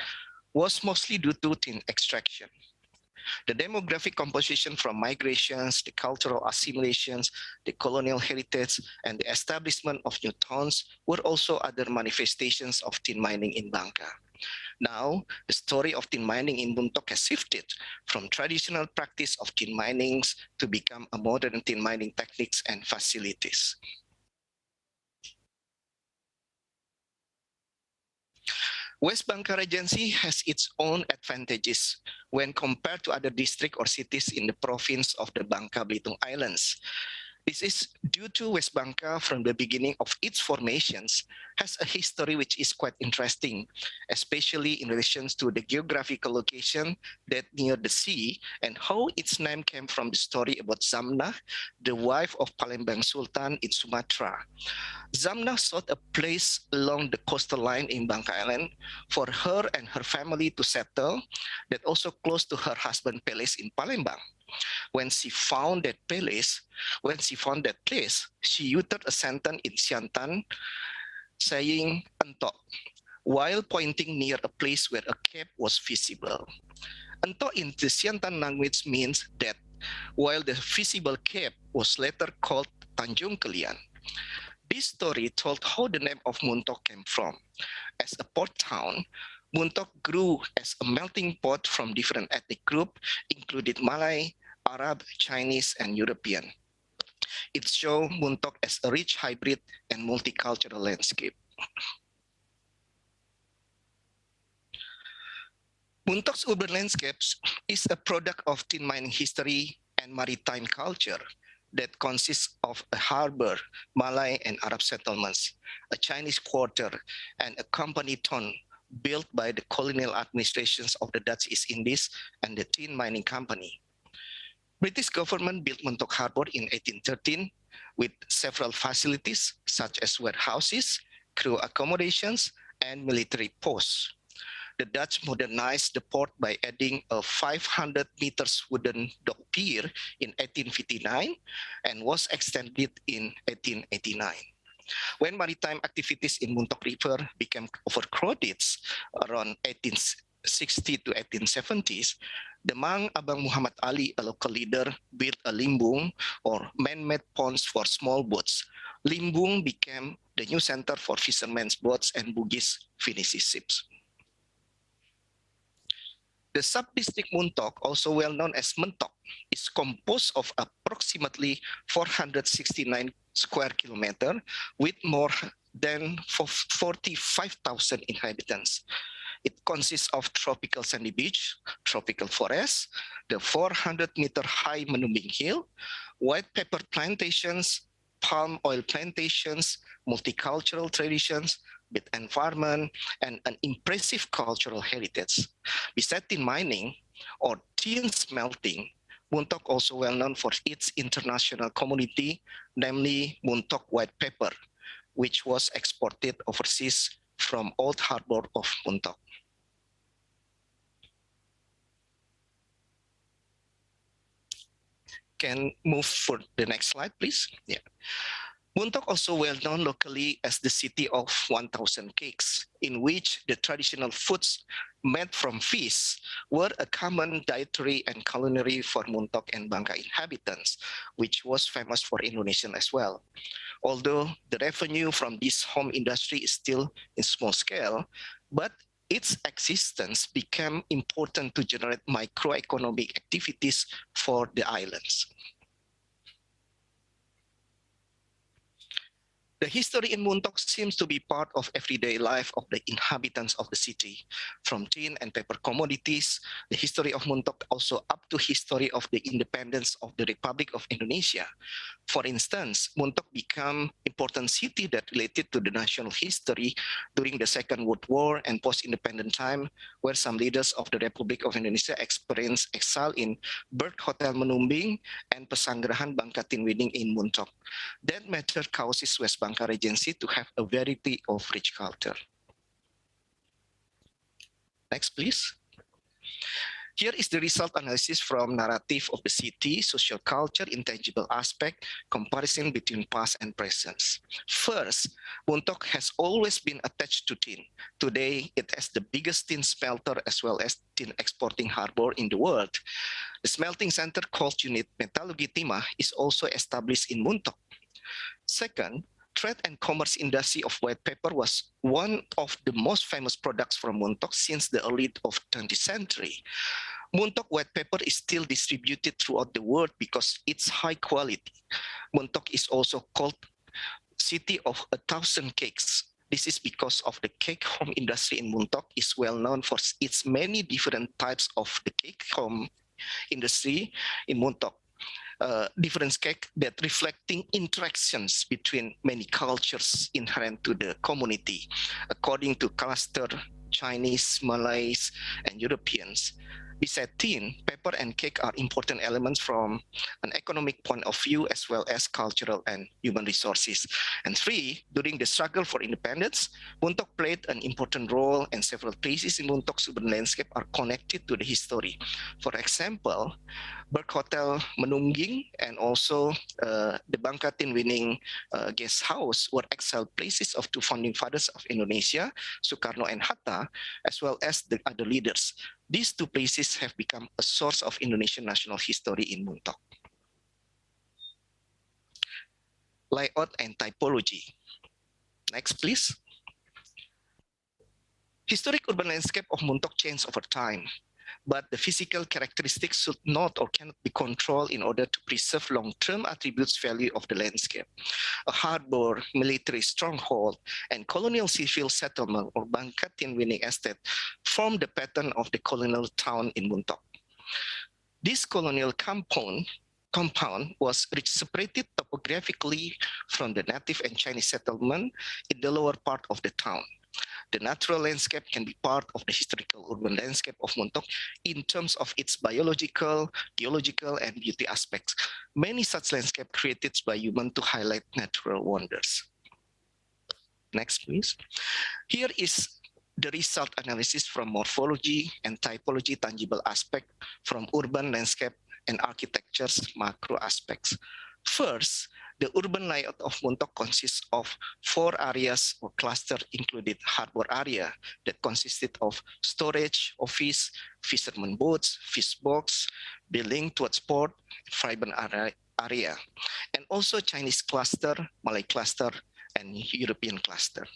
was mostly due to tin extraction. The demographic composition from migrations, the cultural assimilations, the colonial heritage, and the establishment of new towns were also other manifestations of tin mining in Bangka. Now, the story of tin mining in Buntok has shifted from traditional practice of tin minings to become a modern tin mining techniques and facilities. West Bangka Regency has its own advantages when compared to other districts or cities in the province of the Bangka Belitung Islands. This is due to West Bangka from the beginning of its formations has a history which is quite interesting, especially in relation to the geographical location that near the sea and how its name came from the story about Zamnah, the wife of Palembang Sultan in Sumatra. Zamnah sought a place along the coastal line in Bangka Island for her and her family to settle, that also close to her husband Peles in Palembang. When she found that place, she uttered a sentence in Siantan saying "entok," while pointing near a place where a cave was visible. "Entok" in the Siantan language means that, while the visible cave was later called Tanjung Kelian. This story told how the name of Buntok came from. As a port town, Buntok grew as a melting pot from different ethnic groups, including Malay, Arab, Chinese, and European. It shows Buntok as a rich hybrid and multicultural landscape. Buntok's urban landscapes is a product of tin mining history and maritime culture that consists of a harbor, Malay and Arab settlements, a Chinese quarter, and a company town built by the colonial administrations of the Dutch East Indies and the Tin Mining Company. British government built Buntok Harbor in 1813 with several facilities such as warehouses, crew accommodations, and military posts. The Dutch modernized the port by adding a 500 meters wooden dock pier in 1859 and was extended in 1889. When maritime activities in Buntok River became overcrowded around 1860 to 1870s, the Mang Abang Muhammad Ali, a local leader, built a limbung or man-made ponds for small boats. Limbung became the new center for fishermen's boats and Bugis Finnish ships. The sub-district Buntok, also well known as Mentok, is composed of approximately 469 square kilometers with more than 45,000 inhabitants. It consists of tropical sandy beach, tropical forest, the 400-meter high Menumbing Hill, white pepper plantations, palm oil plantations, multicultural traditions, with environment, and an impressive cultural heritage. Besides tin mining or tin smelting, Buntok also well known for its international community, namely Buntok white pepper, which was exported overseas from Old Harbor of Buntok. Can move for the next slide, please. Yeah. Buntok also well known locally as the city of 1,000 cakes, in which the traditional foods made from fish were a common dietary and culinary for Buntok and Bangka inhabitants, which was famous for Indonesian as well. Although the revenue from this home industry is still in small scale, but its existence became important to generate microeconomic activities for the islands. The history in Buntok seems to be part of everyday life of the inhabitants of the city. From tin and paper commodities, the history of Buntok also up to history of the independence of the Republic of Indonesia. For instance, Buntok became important city that related to the national history during the Second World War and post-independent time, where some leaders of the Republic of Indonesia experienced exile in Berg Hotel Menumbing and Pesanggerahan Bangka Tin Mining in Buntok. That matter causes West Bangka Regency to have a variety of rich culture. Next, please. Here is the result analysis from narrative of the city, social culture, intangible aspect, comparison between past and present. First, Buntok has always been attached to tin. Today, it has the biggest tin smelter as well as tin exporting harbor in the world. The smelting center called Unit Metallurgy Timah is also established in Buntok. Second, trade and commerce industry of white paper was one of the most famous products from Buntok since the early of 20th century. Buntok white paper is still distributed throughout the world because it's high quality. Buntok is also called City of 1,000 Cakes. This is because of the cake home industry in Buntok is well known for its many different types of the cake home industry in Buntok. Different cake that reflecting interactions between many cultures inherent to the community, according to cluster Chinese, Malays, and Europeans. Besides tin, paper and cake are important elements from an economic point of view as well as cultural and human resources. And three, during the struggle for independence, Buntok played an important role and several places in Buntok's urban landscape are connected to the history. For example, Berg Hotel Menungging and also the Bangka Tin Winning Guest House were exiled places of two founding fathers of Indonesia, Sukarno and Hatta, as well as the other leaders. These two places have become a source of Indonesian national history in Buntok. Layout and typology. Next, please. Historic urban landscape of Buntok changed over time, but the physical characteristics should not or cannot be controlled in order to preserve long-term attributes value of the landscape. A harbor, military stronghold, and colonial civil settlement or Bangka Tin Winning Estate form the pattern of the colonial town in Buntok. This colonial compound was separated topographically from the native and Chinese settlement in the lower part of the town. The natural landscape can be part of the historical urban landscape of Buntok in terms of its biological, geological, and beauty aspects. Many such landscapes created by humans to highlight natural wonders. Next, please. Here is the result analysis from morphology and typology tangible aspect from urban landscape and architecture's macro aspects. First, the urban layout of Buntok consists of 4 areas or clusters, included harbor area that consisted of storage, office, fishermen boats, fish box, building towards port, Freyben area, and also Chinese cluster, Malay cluster, and European cluster.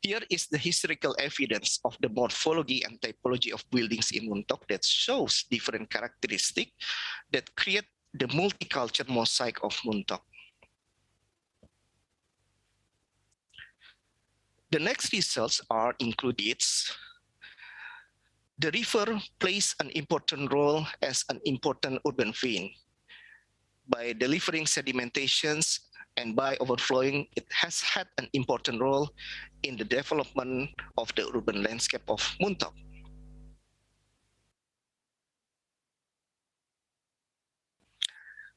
Here is the historical evidence of the morphology and typology of buildings in Buntok that shows different characteristics that create the multicultural mosaic of Buntok. The next results are included. The river plays an important role as an important urban vein. By delivering sedimentations and by overflowing, it has had an important role in the development of the urban landscape of Buntok.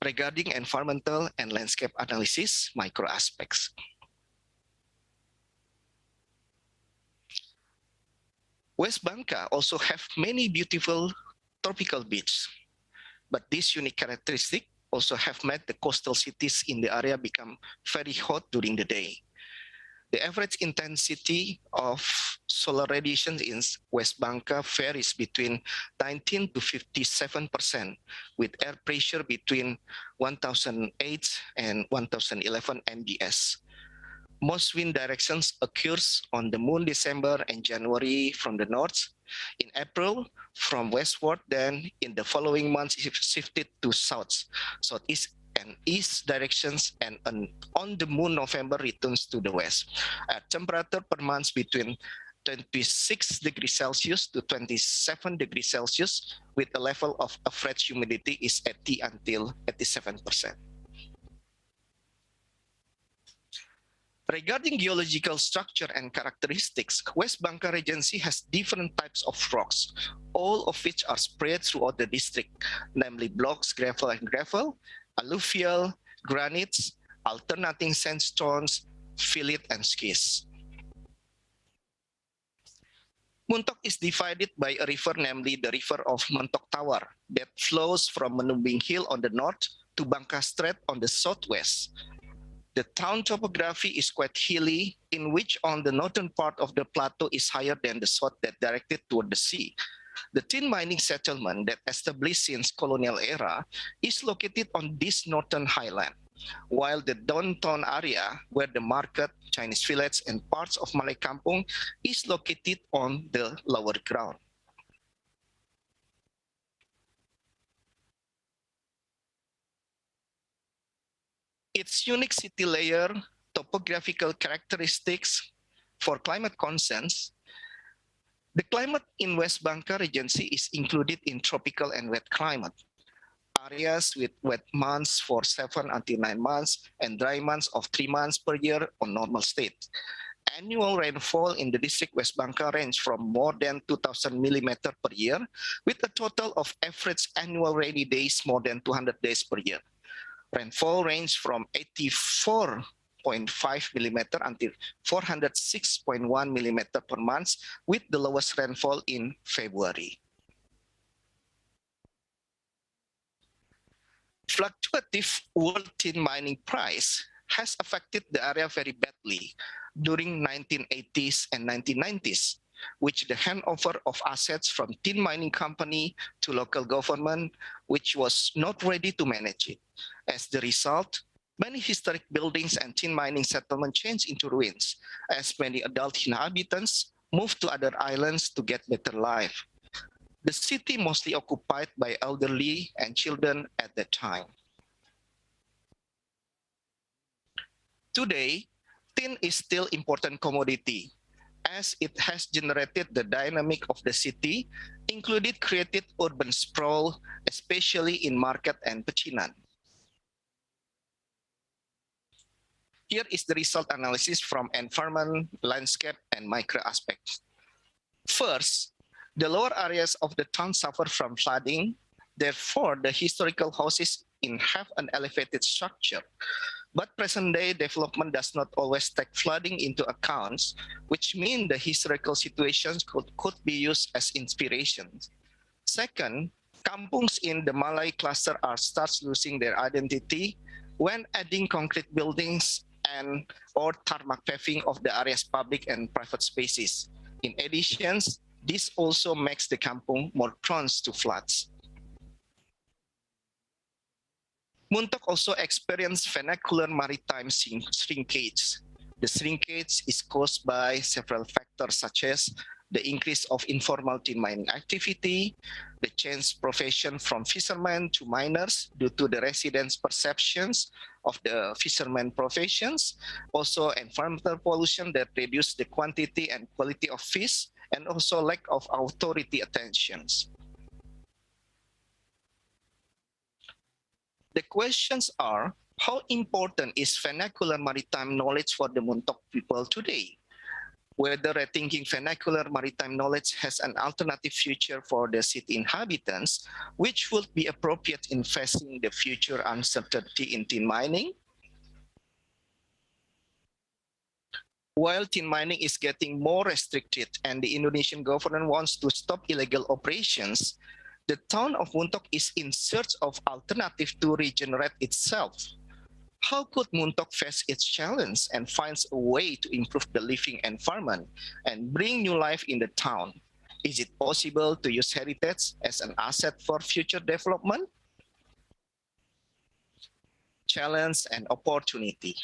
Regarding environmental and landscape analysis, micro aspects. West Bangka also have many beautiful tropical beaches, but this unique characteristic also have made the coastal cities in the area become very hot during the day. The average intensity of solar radiation in West Bangka varies between 19 to 57%, with air pressure between 1008 and 1011 MDS. Most wind directions occurs on the moon December and January from the north, in April from westward, then in the following months it shifted to south, southeast and east directions, and on the moon November returns to the west. At temperature per month between 26 degrees Celsius to 27 degrees Celsius, with a level of average humidity is 80 until 87%. Regarding geological structure and characteristics, West Bangka Regency has different types of rocks, all of which are spread throughout the district, namely blocks, gravel and gravel, alluvial, granites, alternating sandstones, phyllite, and schist. Muntok is divided by a river, namely the river of Muntok Tawar, that flows from Menumbing Hill on the north to Bangka Strait on the southwest. The town topography is quite hilly, in which on the northern part of the plateau is higher than the south that directed toward the sea. The tin mining settlement that established since colonial era is located on this northern highland, while the downtown area where the market, Chinese village, and parts of Malay Kampung is located on the lower ground. Its unique city layer, topographical characteristics for climate concerns. The climate in West Bangka Regency is included in tropical and wet climate. Areas with wet months for 7 until 9 months and dry months of 3 months per year on normal state. Annual rainfall in the district West Bangka range from more than 2,000 millimeter per year, with a total of average annual rainy days more than 200 days per year. Rainfall range from 84.5 millimeter until 406.1 millimeter per month, with the lowest rainfall in February. Fluctuative world tin mining price has affected the area very badly during 1980s and 1990s, which the handover of assets from tin mining company to local government, which was not ready to manage it. As the result, many historic buildings and tin mining settlement changed into ruins, as many adult inhabitants moved to other islands to get better life. The city mostly occupied by elderly and children at that time. Today, tin is still important commodity, as it has generated the dynamic of the city, included created urban sprawl, especially in market and pecinan. Here is the result analysis from environment, landscape, and micro aspects. First, the lower areas of the town suffer from flooding. Therefore, the historical houses have an elevated structure. But present-day development does not always take flooding into account, which means the historical situations could be used as inspiration. Second, kampungs in the Malay cluster starts losing their identity when adding concrete buildings and or tarmac paving of the area's public and private spaces. In addition, this also makes the kampung more prone to floods. Muntok also experienced vernacular maritime shrinkage. The shrinkage is caused by several factors such as the increase of informal tin mining activity, the change profession from fishermen to miners due to the residents' perceptions of the fishermen professions, also environmental pollution that reduce the quantity and quality of fish, and also lack of authority attentions. The questions are, how important is vernacular maritime knowledge for the Muntok people today? Whether rethinking vernacular maritime knowledge has an alternative future for the city inhabitants, which would be appropriate in facing the future uncertainty in tin mining. While tin mining is getting more restricted and the Indonesian government wants to stop illegal operations, the town of Muntok is in search of alternative to regenerate itself. How could Muntok face its challenge and finds a way to improve the living environment and bring new life in the town? Is it possible to use heritage as an asset for future development? Challenge and opportunity.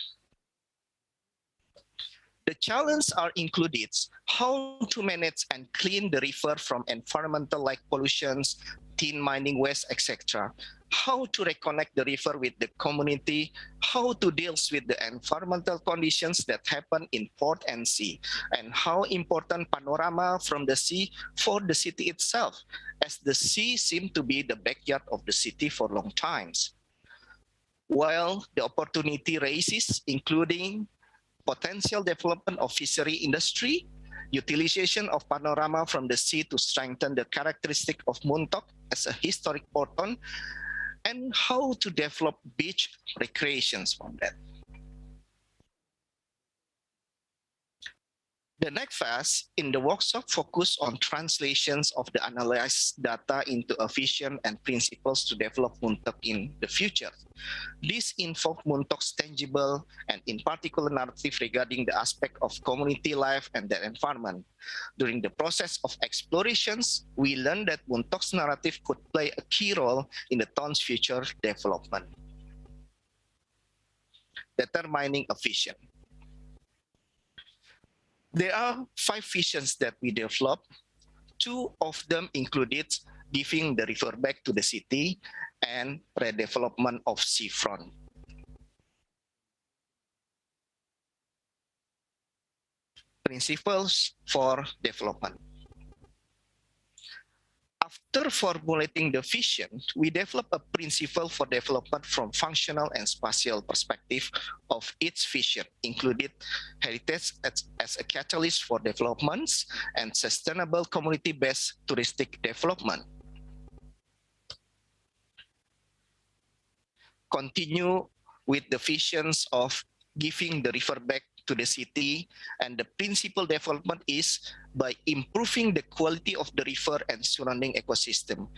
The challenges are included how to manage and clean the river from environmental like pollutions, tin mining waste, etc. How to reconnect the river with the community, how to deal with the environmental conditions that happen in port and sea, and how important panorama from the sea for the city itself, as the sea seemed to be the backyard of the city for long times. While the opportunity raises, including potential development of fishery industry, utilization of panorama from the sea to strengthen the characteristic of Muntok as a historic porton, and how to develop beach recreations from that. The next phase in the workshop focused on translations of the analyzed data into a vision and principles to develop Muntok in the future. This involved Muntok's tangible and in particular narrative regarding the aspect of community life and their environment. During the process of explorations, we learned that Muntok's narrative could play a key role in the town's future development. Determining a vision. There are 5 visions that we developed. 2 of them included giving the river back to the city and redevelopment of seafront. Principles for development. After formulating the vision, we develop a principle for development from functional and spatial perspective of each vision, including heritage as a catalyst for developments and sustainable community-based touristic development. Continue with the visions of giving the river back to the city, and the principal development is by improving the quality of the river and surrounding ecosystem,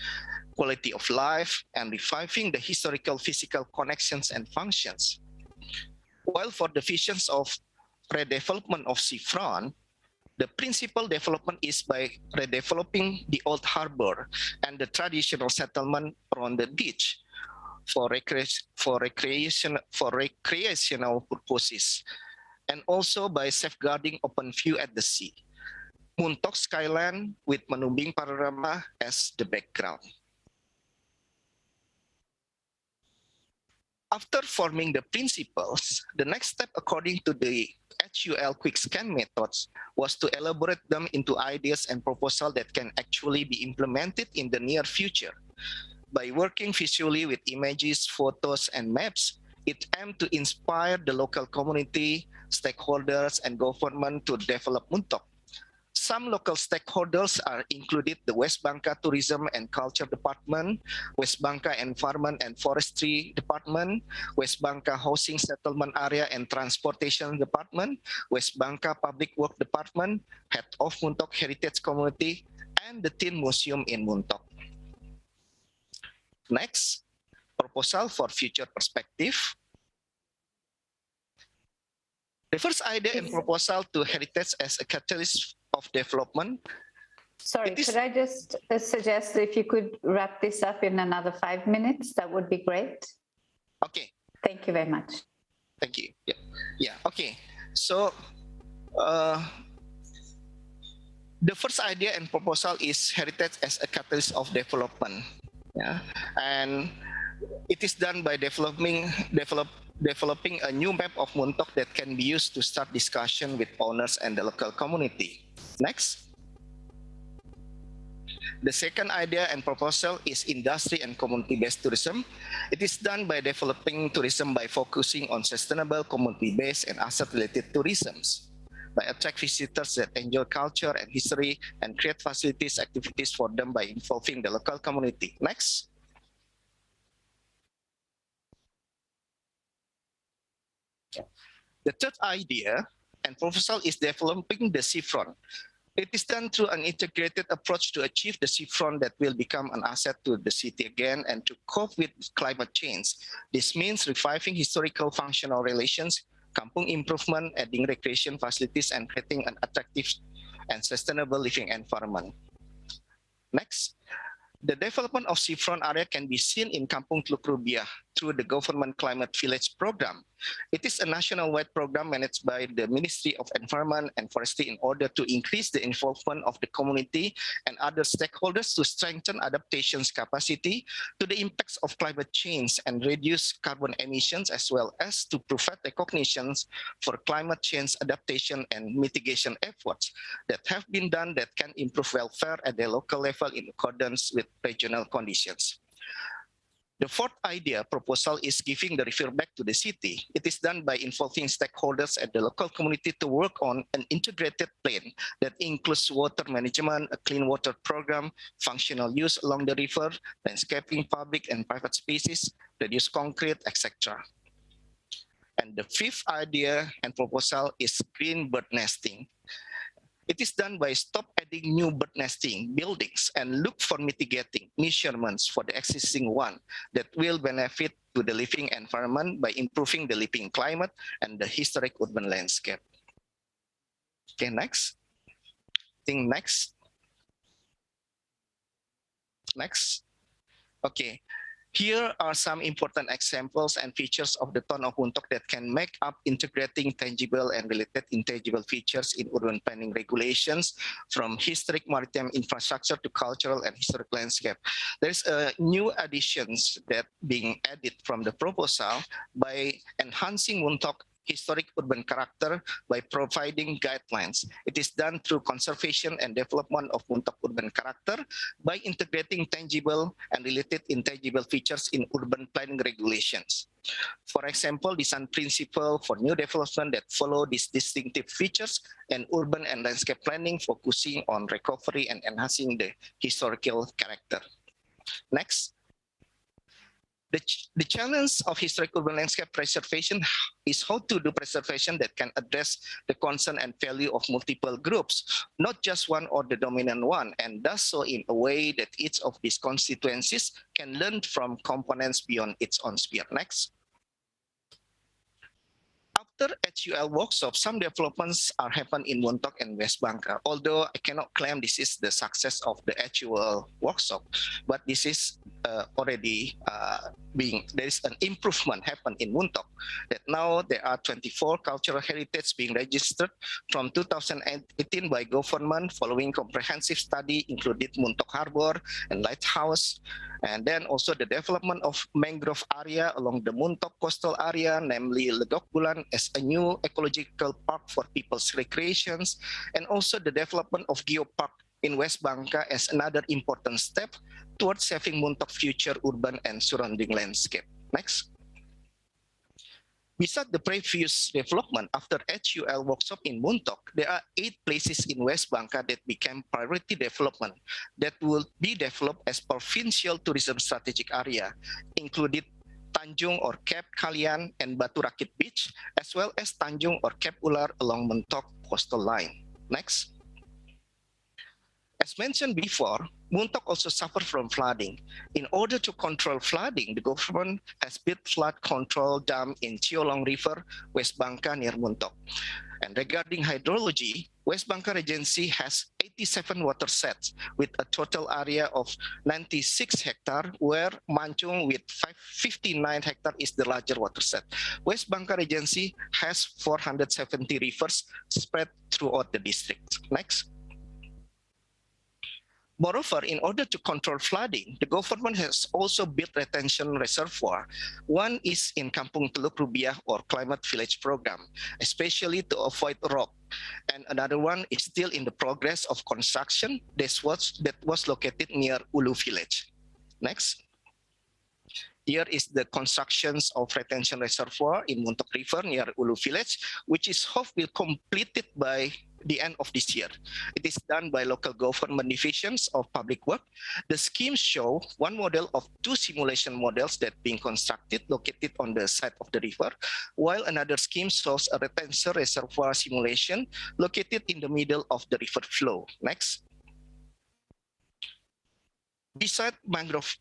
quality of life, and reviving the historical physical connections and functions. While for the visions of redevelopment of seafront, the principal development is by redeveloping the old harbor and the traditional settlement around the beach for recreational purposes, and also by safeguarding open view at the sea. Muntok skyline with Manumbing panorama as the background. After forming the principles, the next step according to the HUL quick scan methods was to elaborate them into ideas and proposals that can actually be implemented in the near future. By working visually with images, photos, and maps, it aimed to inspire the local community, stakeholders, and government to develop Muntok. Some local stakeholders are included the West Bangka Tourism and Culture Department, West Bangka Environment and Forestry Department, West Bangka Housing Settlement Area and Transportation Department, West Bangka Public Works Department, Head of Muntok Heritage Community, and the Tin Museum in Muntok. Next, proposal for future perspective. The first idea and proposal to heritage as a catalyst of development. Sorry, could I just suggest if you could wrap this up in another 5 minutes, that would be great. Okay. Thank you very much. Thank you. Yeah. Okay. So the first idea and proposal is heritage as a catalyst of development. Yeah, and it is done by developing a new map of Muntok that can be used to start discussion with owners and the local community. Next. The second idea and proposal is industry and community-based tourism. It is done by developing tourism by focusing on sustainable community-based and asset-related tourisms, by attract visitors that enjoy culture and history and create facilities activities for them by involving the local community. Next. The third idea and proposal is developing the seafront. It is done through an integrated approach to achieve the seafront that will become an asset to the city again and to cope with climate change. This means reviving historical functional relations, kampung improvement, adding recreation facilities, and creating an attractive and sustainable living environment. Next. The development of seafront area can be seen in Kampung Teluk Rubiah through the Government Climate Village Program. It is a national-wide program managed by the Ministry of Environment and Forestry in order to increase the involvement of the community and other stakeholders to strengthen adaptation's capacity to the impacts of climate change and reduce carbon emissions, as well as to provide recognition for climate change adaptation and mitigation efforts that have been done that can improve welfare at the local level in accordance with regional conditions. The fourth idea proposal is giving the river back to the city. It is done by involving stakeholders at the local community to work on an integrated plan that includes water management, a clean water program, functional use along the river, landscaping, public and private spaces, reduce concrete, etc. And the fifth idea and proposal is green bird nesting. It is done by stop adding new bird nesting buildings and look for mitigating measurements for the existing one that will benefit to the living environment by improving the living climate and the historic urban landscape. Okay, next. Next. Okay. Here are some important examples and features of the Town of Muntok that can make up integrating tangible and related intangible features in urban planning regulations, from historic maritime infrastructure to cultural and historic landscape. There's new additions that being added from the proposal by enhancing Muntok historic urban character by providing guidelines. It is done through conservation and development of Muntok urban character by integrating tangible and related intangible features in urban planning regulations. For example, design principle for new development that follow these distinctive features, and urban and landscape planning focusing on recovery and enhancing the historical character. Next. The challenge of historic urban landscape preservation is how to do preservation that can address the concern and value of multiple groups, not just one or the dominant one, and does so in a way that each of these constituencies can learn from components beyond its own sphere. Next. After HUL workshop, some developments are happening in Muntok and West Bangka. Although I cannot claim this is the success of the HUL workshop, but this is already there is an improvement happen in Muntok. That now there are 24 cultural heritage being registered from 2018 by government following comprehensive study included Muntok Harbor and Lighthouse. And then also the development of mangrove area along the Muntok coastal area, namely Ledok Bulan, as a new ecological park for people's recreations, and also the development of geopark in West Bangka as another important step towards saving Muntok future urban and surrounding landscape. Next. Besides the previous development, after HUL workshop in Muntok, there are 8 places in West Bangka that became priority development that will be developed as provincial tourism strategic area, including Tanjung or Cape Kalian and Batu Rakit Beach, as well as Tanjung or Cape Ular along Muntok coastal line. Next. As mentioned before, Muntok also suffered from flooding. In order to control flooding, the government has built flood control dam in Ciolong River, West Bangka near Muntok. And regarding hydrology, West Bangka Regency has 87 water sets with a total area of 96 hectares, where Mancung with 59 hectares is the larger water set. West Bangka Regency has 470 rivers spread throughout the district. Next. Moreover, in order to control flooding, the government has also built retention reservoir. One is in Kampung Teluk Rubiah or Climate Village Program, especially to avoid rock. And another one is still in the progress of construction that was located near Ulu Village. Next. Here is the constructions of retention reservoir in Muntok River near Ulu Village, which is hoped will completed by the end of this year. It is done by local government divisions of public work. The schemes show one model of 2 simulation models that being constructed located on the side of the river, while another scheme shows a retention reservoir simulation located in the middle of the river flow. Next. Besides mangrove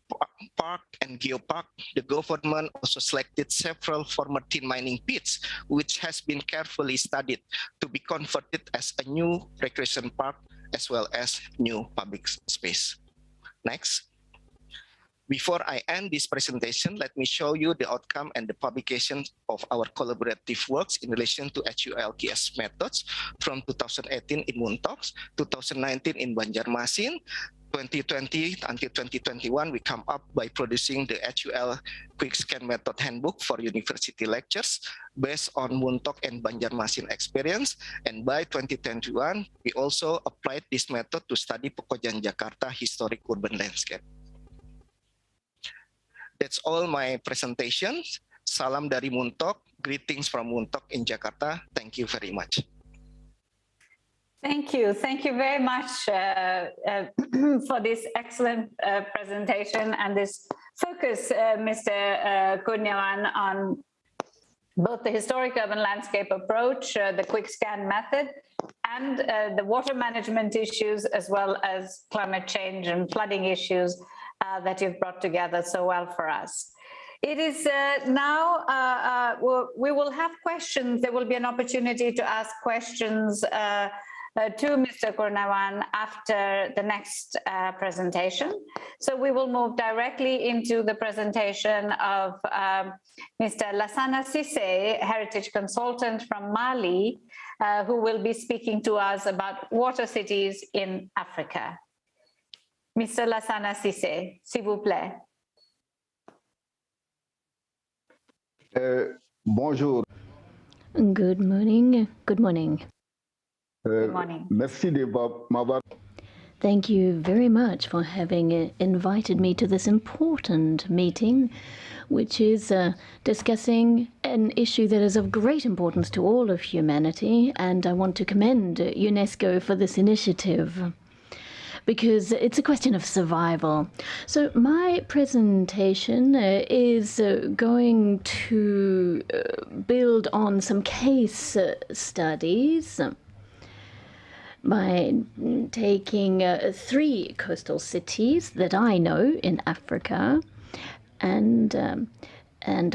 park and geopark, the government also selected several former tin mining pits, which has been carefully studied to be converted as a new recreation park as well as new public space. Next. Before I end this presentation, let me show you the outcome and the publication of our collaborative works in relation to HULKS methods from 2018 in Muntok, 2019 in Banjarmasin, 2020 until 2021, we come up by producing the HUL Quick Scan Method Handbook for University Lectures based on Muntok and Banjarmasin experience. And by 2021, we also applied this method to study Pekojan Jakarta historic urban landscape. That's all my presentation. Salam dari Muntok, greetings from Muntok in Jakarta. Thank you very much. Thank you. Thank you very much for this excellent presentation and this focus, Mr. Kurniawan, on both the historic urban landscape approach, the quick scan method, and the water management issues, as well as climate change and flooding issues that you've brought together so well for us. It is now, we will have questions. There will be an opportunity to ask questions to Mr. Kurniawan after the next presentation. So we will move directly into the presentation of Mr. Lassana Cissé, Heritage Consultant from Mali, who will be speaking to us about water cities in Africa. Mr. Lassana Cissé, s'il vous plaît. Bonjour. Good morning. Good morning. Good morning. Merci de m'avoir. Thank you very much for having invited me to this important meeting, which is discussing an issue that is of great importance to all of humanity. And I want to commend UNESCO for this initiative, because it's a question of survival. So my presentation is going to build on some case studies by taking 3 coastal cities that I know in Africa, and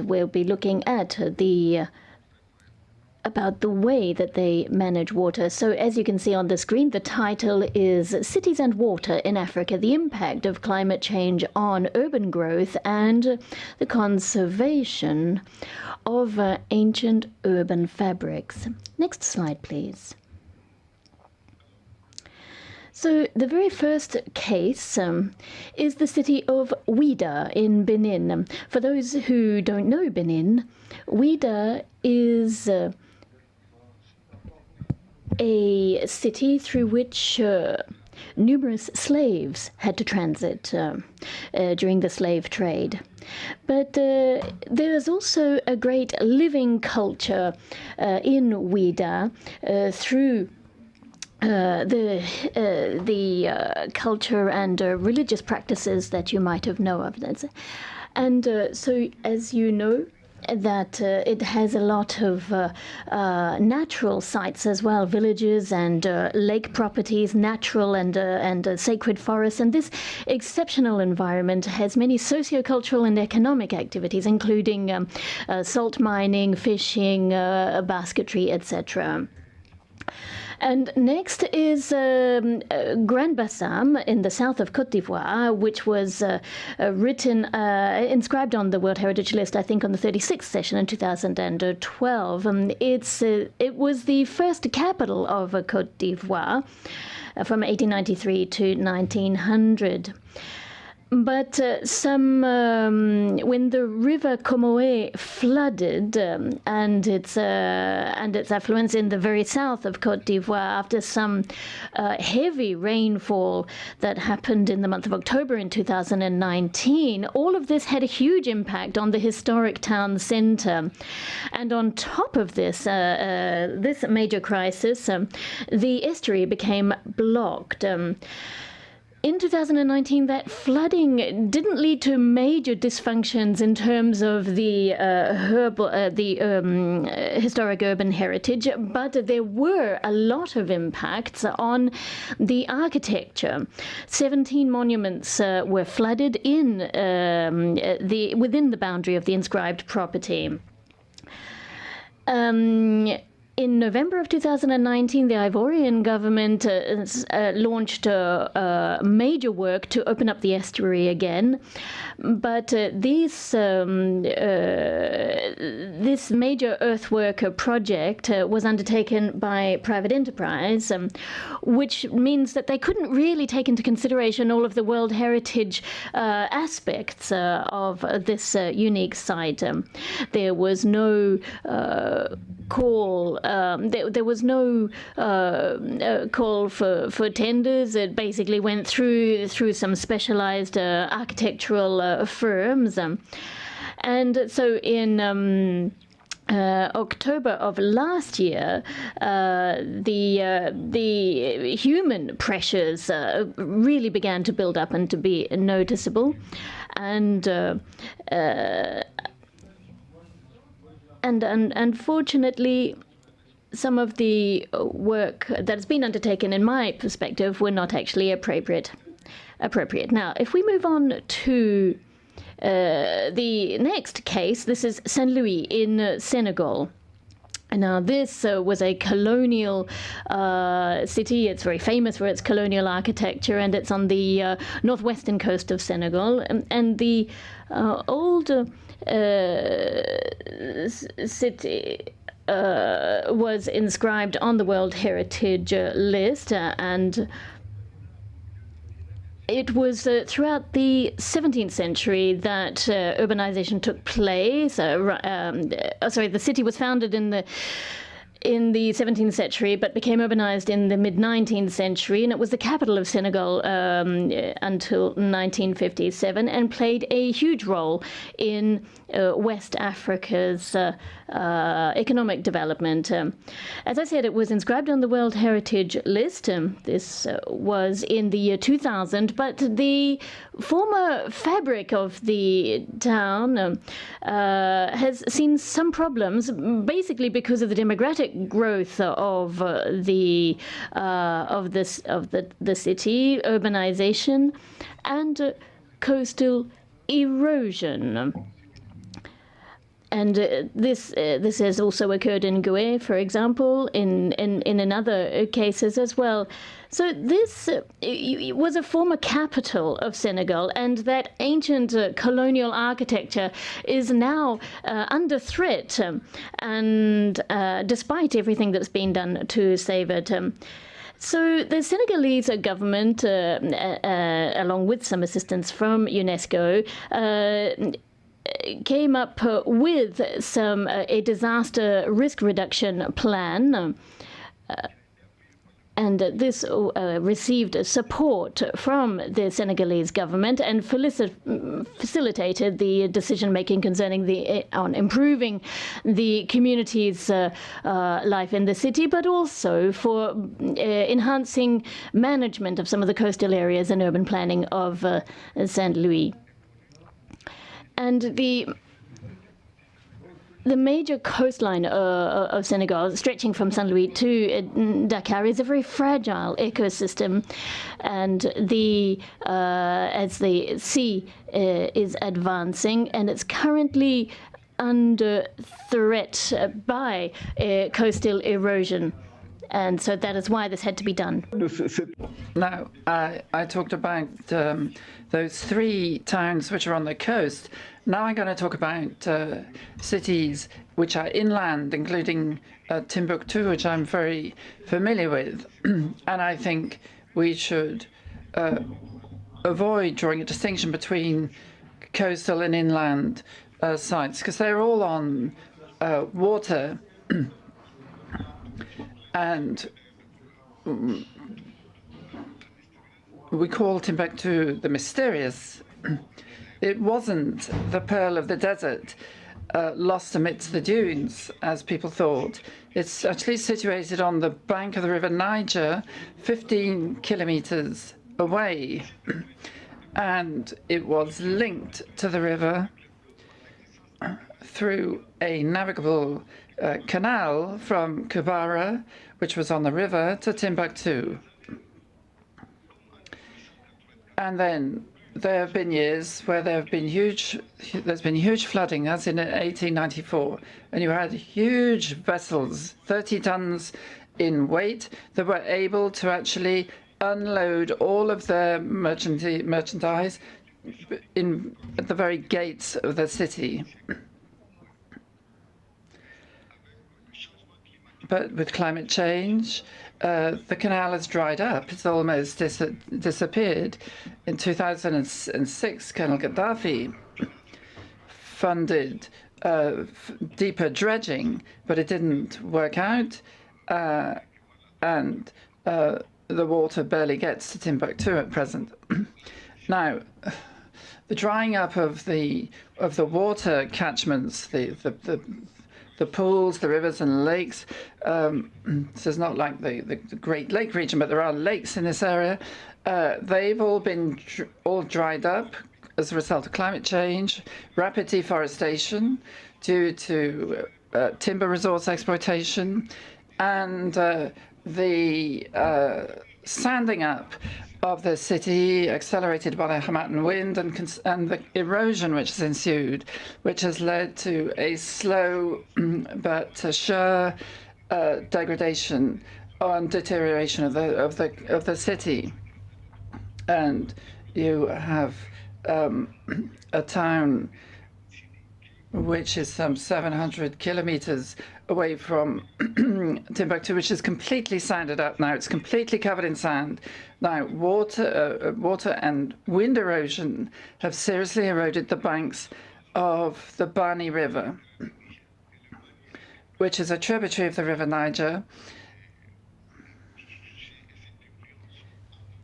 we'll be looking at about the way that they manage water. So as you can see on the screen, the title is Cities and Water in Africa, the Impact of Climate Change on Urban Growth and the Conservation of Ancient Urban Fabrics. Next slide, please. So the very first case is the city of Ouidah in Benin. For those who don't know Benin, Ouidah is a city through which numerous slaves had to transit during the slave trade. But there's also a great living culture in Ouidah through the culture and religious practices that you might have known of. And so, as you know, that it has a lot of natural sites as well, villages and lake properties, natural and sacred forests. And this exceptional environment has many sociocultural and economic activities, including salt mining, fishing, basketry, etc. And next is Grand Bassam in the south of Côte d'Ivoire, which was inscribed on the World Heritage List, I think, on the 36th session in 2012. It was the first capital of Côte d'Ivoire from 1893 to 1900. But when the river Comoé flooded and its affluents in the very south of Côte d'Ivoire, after some heavy rainfall that happened in the month of October in 2019, all of this had a huge impact on the historic town centre. And on top of this, this major crisis, the estuary became blocked. In 2019, that flooding didn't lead to major dysfunctions in terms of the historic urban heritage, but there were a lot of impacts on the architecture. 17 monuments were flooded within the boundary of the inscribed property. In November of 2019, the Ivorian government launched major work to open up the estuary again. But this major earthwork project was undertaken by private enterprise, which means that they couldn't really take into consideration all of the World Heritage aspects of this unique site. There was no call. There was no call for tenders. It basically went through some specialized architectural firms, and so in October of last year, the human pressures really began to build up and to be noticeable, and unfortunately, some of the work that has been undertaken, in my perspective, were not actually appropriate. Now, if we move on to the next case, this is Saint Louis in Senegal. Now, this was a colonial city. It's very famous for its colonial architecture, and it's on the northwestern coast of Senegal. And the old city was inscribed on the World Heritage List, and it was throughout the 17th century that urbanization took place. The city was founded in the 17th century, but became urbanized in the mid-19th century, and it was the capital of Senegal until 1957, and played a huge role in West Africa's economic development. As I said, it was inscribed on the World Heritage List. This was in the year 2000, but the former fabric of the town has seen some problems, basically because of the demographic growth of the city, urbanization, and coastal erosion. And this has also occurred in Goué, for example, in other cases as well. So this was a former capital of Senegal, and that ancient colonial architecture is now under threat, and despite everything that's been done to save it. So the Senegalese government, along with some assistance from UNESCO, came up with a disaster risk reduction plan, and this received support from the Senegalese government and facilitated the decision-making concerning on improving the community's life in the city, but also for enhancing management of some of the coastal areas and urban planning of Saint Louis. And the major coastline of Senegal, stretching from Saint Louis to Dakar, is a very fragile ecosystem, and as the sea is advancing, and it's currently under threat by coastal erosion. And so that is why this had to be done. Now, I talked about those three towns which are on the coast. Now I'm going to talk about cities which are inland, including Timbuktu, which I'm very familiar with. And I think we should avoid drawing a distinction between coastal and inland sites, because they're all on water. And we call Timbuktu the mysterious. It wasn't the pearl of the desert lost amidst the dunes, as people thought. It's actually situated on the bank of the River Niger, 15 kilometers away. And it was linked to the river through a navigable canal from Kubara, which was on the river, to Timbuktu. And then there have been years where there's been huge flooding, as in 1894, and you had huge vessels, 30 tons in weight, that were able to actually unload all of their merchandise at the very gates of the city. But with climate change, the canal has dried up. It's almost disappeared. In 2006, Colonel Gaddafi funded deeper dredging, but it didn't work out, and the water barely gets to Timbuktu at present. Now, the drying up of the water catchments, the pools, the rivers and lakes. This is not like the Great Lake region, but there are lakes in this area. They've all been all dried up as a result of climate change, rapid deforestation due to timber resource exploitation, and the sanding up of the city, accelerated by the Hamatan wind and the erosion which has ensued, which has led to a slow but sure degradation and deterioration of the city. And you have a town which is some 700 kilometers away from Timbuktu, which is completely sanded up now. It's completely covered in sand. Now, water and wind erosion have seriously eroded the banks of the Bani River, which is a tributary of the River Niger.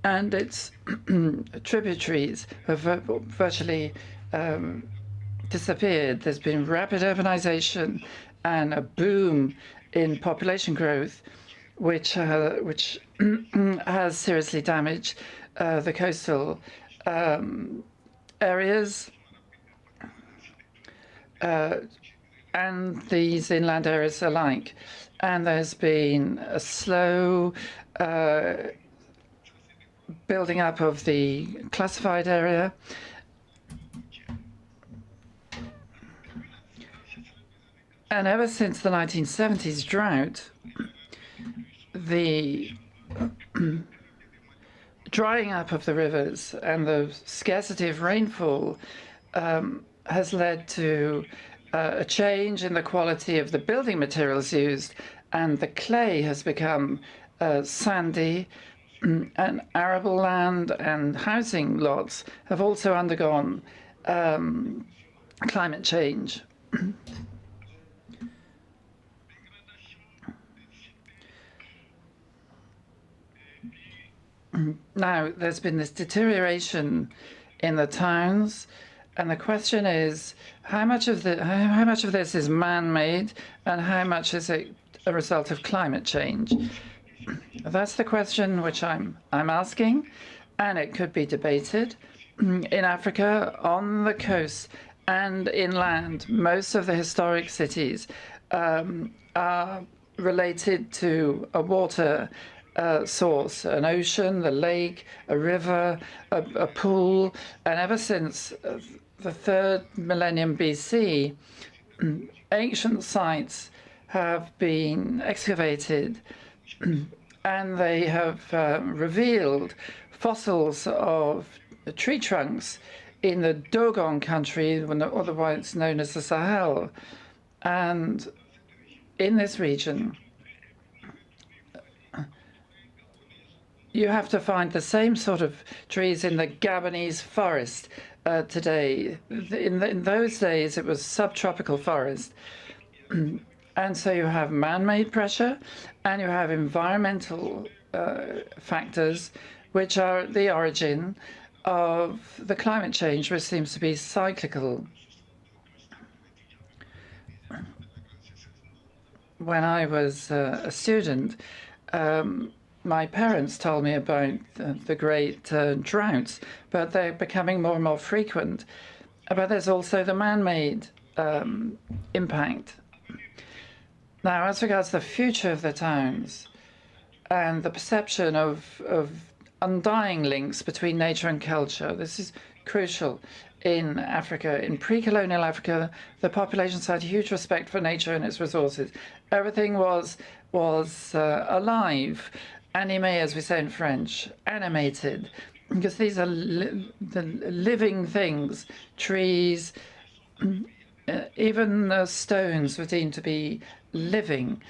And its tributaries have virtually disappeared. There's been rapid urbanization and a boom in population growth, which has seriously damaged the coastal areas and these inland areas alike. And there's been a slow building up of the classified area. And ever since the 1970s drought, the drying up of the rivers and the scarcity of rainfall has led to a change in the quality of the building materials used, and the clay has become sandy, and arable land and housing lots have also undergone climate change. Now, there's been this deterioration in the towns, and the question is how much of this is man-made and how much is it a result of climate change? That's the question which I'm asking, and it could be debated. In Africa, on the coast and inland, most of the historic cities are related to a water source, an ocean, the lake, a river, a pool, and ever since the 3rd millennium BC, ancient sites have been excavated and they have revealed fossils of tree trunks in the Dogon country, otherwise known as the Sahel. And in this region, you have to find the same sort of trees in the Gabonese forest today. In those days, it was subtropical forest. And so you have man-made pressure and you have environmental factors which are the origin of the climate change, which seems to be cyclical. When I was a student, my parents told me about the great droughts, but they're becoming more and more frequent. But there's also the man-made impact. Now, as regards the future of the towns and the perception of undying links between nature and culture, this is crucial in Africa. In pre-colonial Africa, the populations had huge respect for nature and its resources. Everything was alive, animé, as we say in French, animated, because these are the living things, trees, even stones were deemed to be living.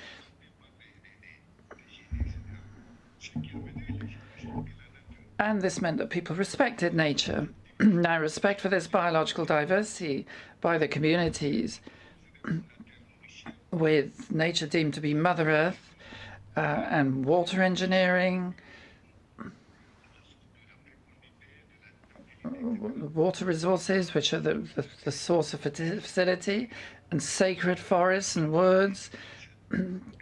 And this meant that people respected nature. Now, respect for this biological diversity by the communities, with nature deemed to be Mother Earth, and water engineering, water resources, which are the source of fertility, and sacred forests and woods,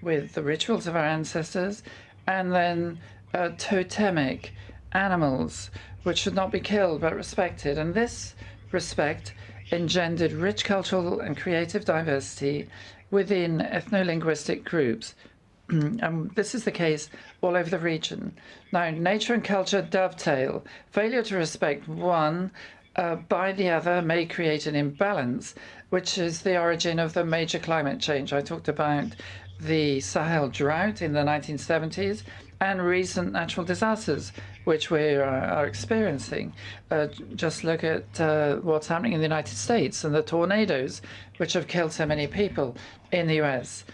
with the rituals of our ancestors, and then totemic animals, which should not be killed but respected. And this respect engendered rich cultural and creative diversity within ethno-linguistic groups. And this is the case all over the region. Now, nature and culture dovetail. Failure to respect one by the other may create an imbalance, which is the origin of the major climate change. I talked about the Sahel drought in the 1970s and recent natural disasters, which we are experiencing. Just look at what's happening in the United States and the tornadoes, which have killed so many people in the US.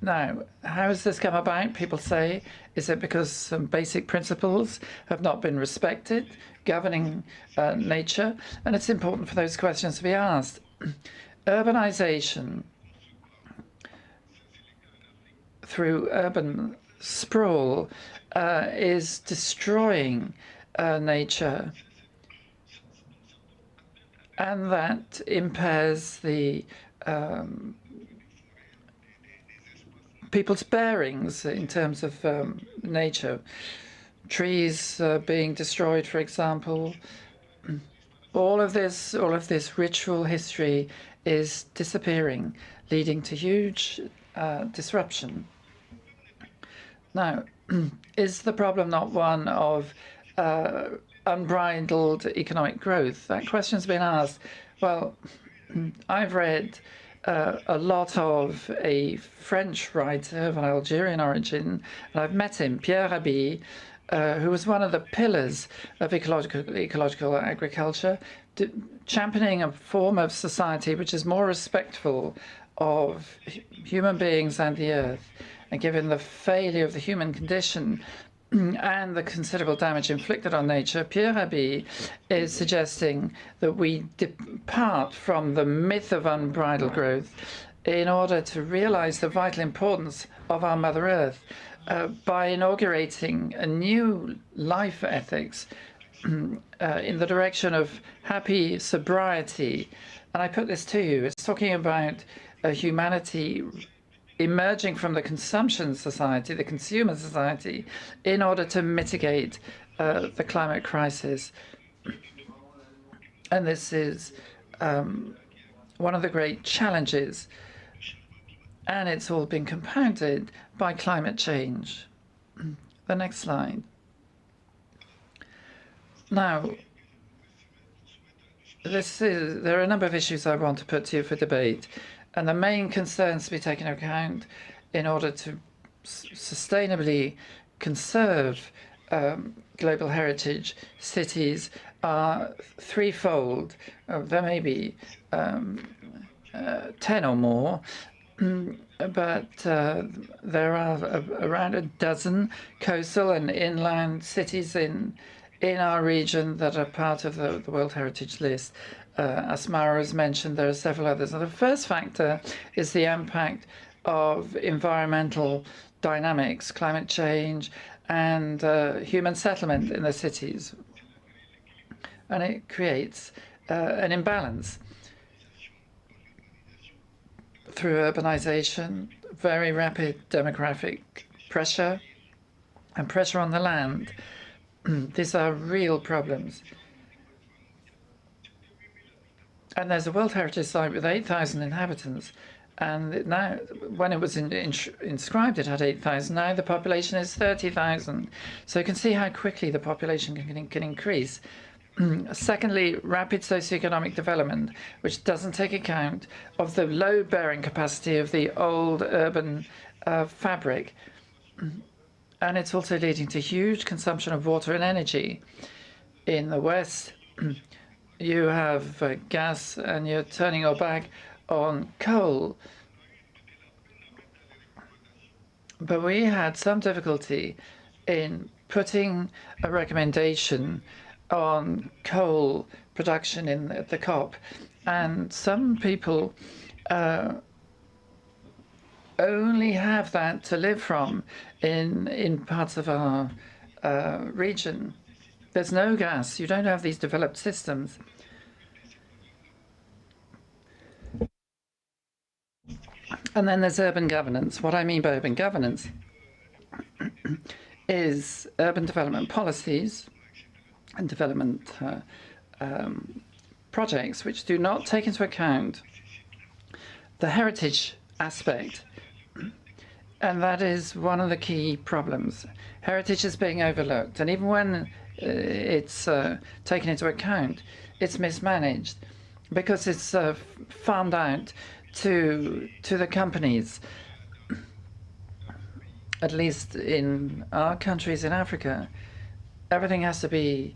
Now, how has this come about? People say, is it because some basic principles have not been respected governing nature? And it's important for those questions to be asked. Urbanization through urban sprawl is destroying nature, and that impairs the people's bearings in terms of nature. Trees being destroyed, for example. All of this ritual history is disappearing, leading to huge disruption. Now, is the problem not one of unbridled economic growth? That question's been asked. Well, I've read a lot of a French writer of an Algerian origin, and I've met him, Pierre Rabhi, who was one of the pillars of ecological agriculture, championing a form of society which is more respectful of human beings and the earth. And given the failure of the human condition and the considerable damage inflicted on nature, Pierre Rabhi is suggesting that we depart from the myth of unbridled growth in order to realize the vital importance of our Mother Earth by inaugurating a new life ethics in the direction of happy sobriety. And I put this to you. It's talking about humanity emerging from the consumption society, the consumer society, in order to mitigate the climate crisis. And this is one of the great challenges. And it's all been compounded by climate change. The next slide. Now, there are a number of issues I want to put to you for debate. And the main concerns to be taken into account in order to sustainably conserve global heritage cities are threefold. There may be 10 or more, but there are around a dozen coastal and inland cities in our region that are part of the World Heritage List. Asmara has mentioned there are several others. And the first factor is the impact of environmental dynamics, climate change, and human settlement in the cities. And it creates an imbalance through urbanization, very rapid demographic pressure, and pressure on the land. These are real problems. And there's a World Heritage Site with 8,000 inhabitants. And now, when it was inscribed, it had 8,000. Now the population is 30,000. So you can see how quickly the population can increase. Secondly, rapid socioeconomic development, which doesn't take account of the low bearing capacity of the old urban fabric. And it's also leading to huge consumption of water and energy. In the West, you have gas and you're turning your back on coal. But we had some difficulty in putting a recommendation on coal production in the COP. And some people only have that to live from in parts of our region. There's no gas. You don't have these developed systems. And then there's urban governance. What I mean by urban governance is urban development policies and development projects which do not take into account the heritage aspect And that is one of the key problems. Heritage is being overlooked, and even when it's taken into account, it's mismanaged because it's farmed out to the companies. At least in our countries in Africa, everything has to be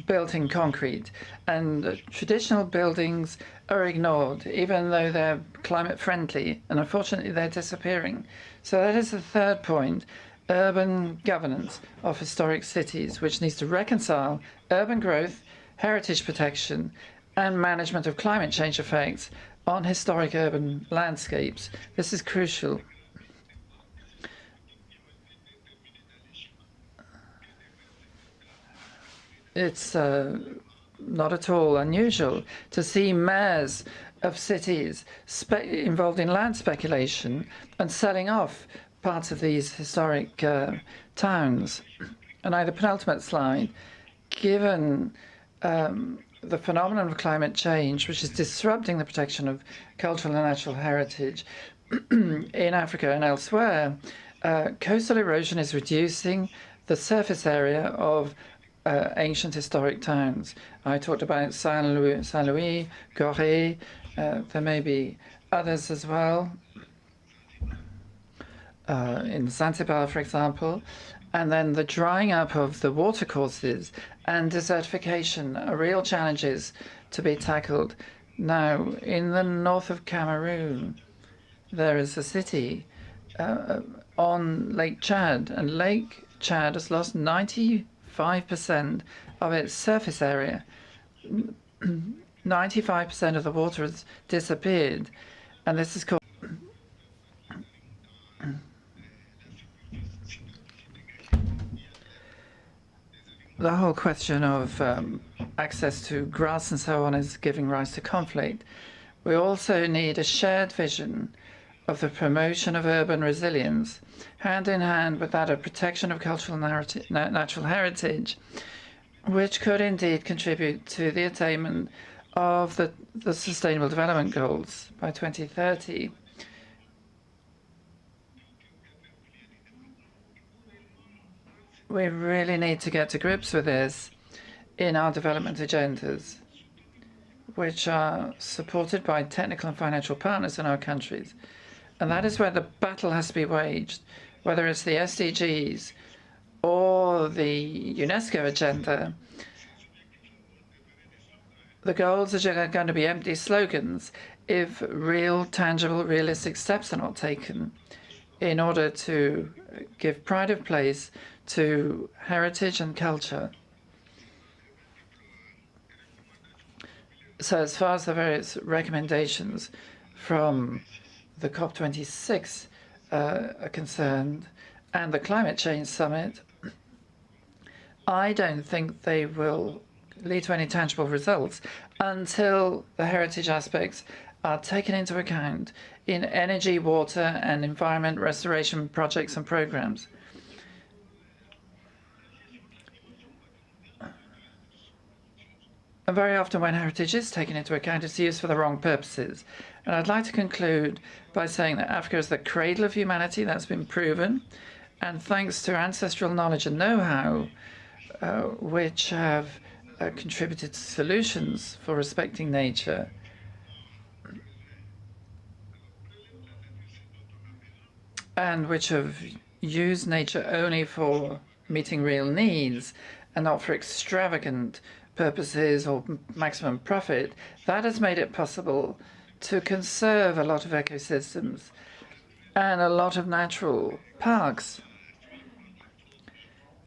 built in concrete, and traditional buildings are ignored, even though they're climate friendly, and unfortunately they're disappearing. So that is the third point, urban governance of historic cities, which needs to reconcile urban growth, heritage protection, and management of climate change effects on historic urban landscapes. This is crucial. It's not at all unusual to see mayors of cities involved in land speculation and selling off parts of these historic towns. And the penultimate slide, given the phenomenon of climate change, which is disrupting the protection of cultural and natural heritage in Africa and elsewhere, coastal erosion is reducing the surface area of ancient historic towns. I talked about Saint-Louis, Gorée, there may be others as well, in Zanzibar, for example. And then the drying up of the watercourses and desertification are real challenges to be tackled. Now, in the north of Cameroon, there is a city on Lake Chad, and Lake Chad has lost 95% of its surface area. 95% of the water has disappeared, and this is called the whole question of access to grass and so on is giving rise to conflict. We also need a shared vision of the promotion of urban resilience, hand in hand with that of protection of cultural natural heritage, which could indeed contribute to the attainment of the Sustainable Development Goals by 2030. We really need to get to grips with this in our development agendas, which are supported by technical and financial partners in our countries. And that is where the battle has to be waged, whether it's the SDGs or the UNESCO agenda. The goals are going to be empty slogans if real, tangible, realistic steps are not taken in order to give pride of place to heritage and culture. So as far as the various recommendations from the COP26 are concerned, and the Climate Change Summit, I don't think they will lead to any tangible results until the heritage aspects are taken into account in energy, water, and environment restoration projects and programs. And very often when heritage is taken into account, it's used for the wrong purposes. And I'd like to conclude by saying that Africa is the cradle of humanity. That's been proven. And thanks to ancestral knowledge and know-how, which have contributed to solutions for respecting nature, and which have used nature only for meeting real needs and not for extravagant purposes or maximum profit, that has made it possible to conserve a lot of ecosystems and a lot of natural parks,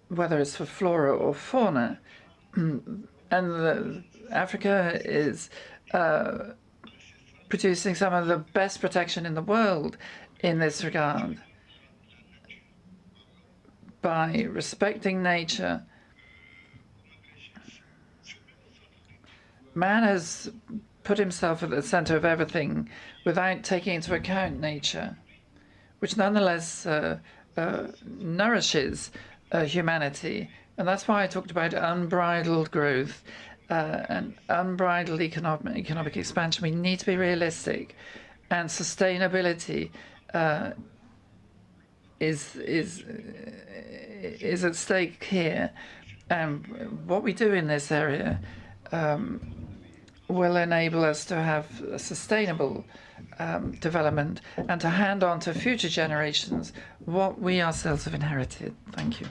whether it's for flora or fauna. And Africa is producing some of the best protection in the world in this regard by respecting nature. Man has put himself at the center of everything without taking into account nature, which nonetheless nourishes humanity. And that's why I talked about unbridled growth and unbridled economic expansion. We need to be realistic and sustainability is at stake here. And what we do in this area will enable us to have a sustainable development and to hand on to future generations what we ourselves have inherited. Thank you.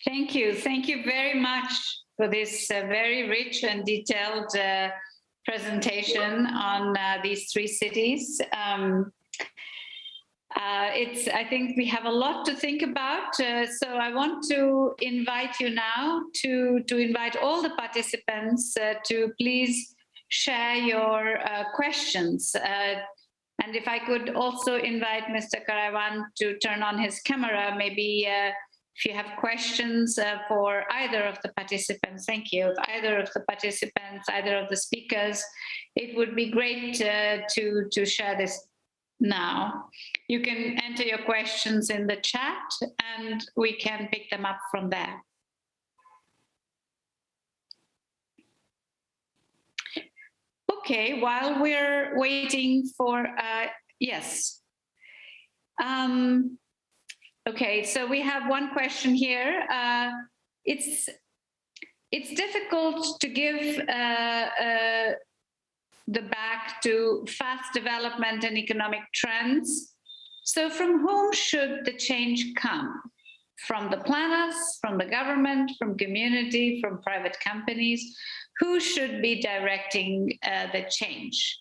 Thank you. Thank you very much for this very rich and detailed presentation on these three cities. I think we have a lot to think about. So I want to invite you now to invite all the participants to please share your questions. And if I could also invite Mr. Karawan to turn on his camera, maybe if you have questions for either of the participants, thank you, either of the participants, either of the speakers, it would be great to share this now. You can enter your questions in the chat and we can pick them up from there. Okay, while we're waiting for, yes. Okay, so we have one question here. It's difficult to give the back to fast development and economic trends. So from whom should the change come? From the planners, from the government, from community, from private companies? Who should be directing the change?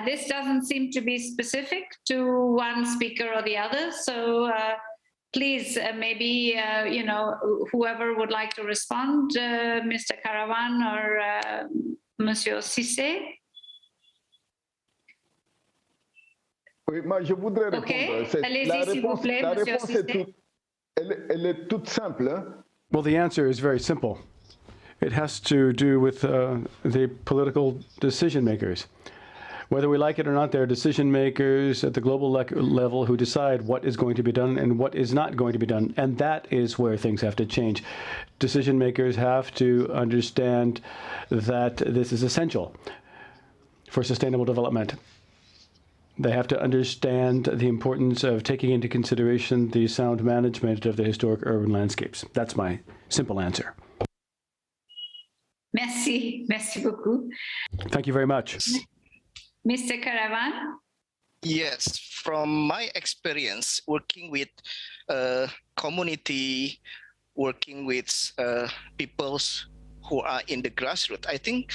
This doesn't seem to be specific to one speaker or the other. So please, maybe, you know, whoever would like to respond, Mr. Karawan or Monsieur Cissé. Oui, moi je voudrais répondre. Okay. Allez-y, s'il vous plaît, la Monsieur réponse Cissé. elle est toute simple. Well, the answer is very simple. It has to do with the political decision makers. Whether we like it or not, there are decision makers at the global level who decide what is going to be done and what is not going to be done. And that is where things have to change. Decision makers have to understand that this is essential for sustainable development. They have to understand the importance of taking into consideration the sound management of the historic urban landscapes. That's my simple answer. Merci. Merci beaucoup. Thank you very much. Mr. Karawan? Yes, from my experience working with community, working with peoples who are in the grassroots, I think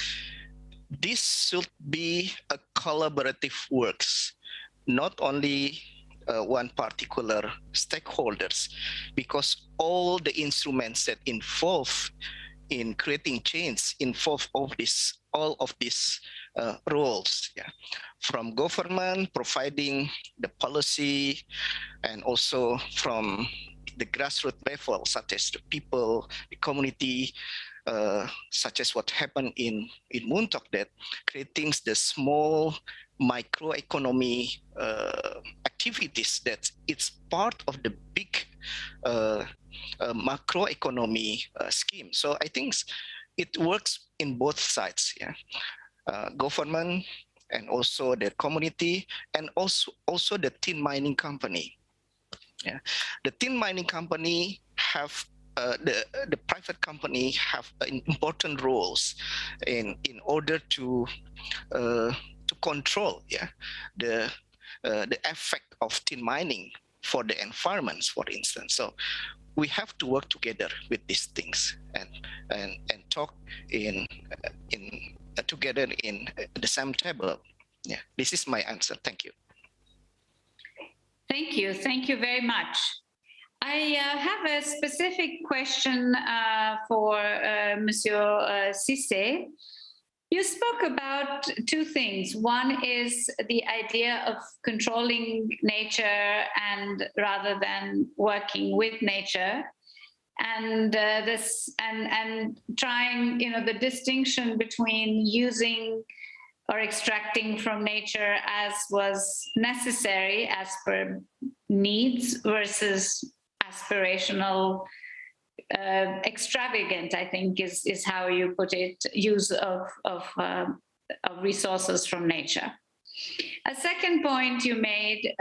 this should be a collaborative works, not only one particular stakeholders, because all the instruments that involve in creating change involve all of these roles, yeah, from government providing the policy, and also from the grassroots level, such as the people, the community, such as what happened in Muntok, that creating the small microeconomy activities that it's part of the big macroeconomy scheme. So I think it works in both sides, yeah. Government and also the community, and also the tin mining company. Yeah, the tin mining company have the private company have important roles in order to control, yeah, the effect of tin mining for the environments, for instance. So we have to work together with these things and talk together in the same table. Yeah, this is my answer. Thank you. Thank you. Thank you very much. I have a specific question for Monsieur Cissé. You spoke about two things. One is the idea of controlling nature and rather than working with nature, and and trying, you know, the distinction between using or extracting from nature as was necessary as per needs versus aspirational extravagant, I think is how you put it, use of resources from nature. A second point you made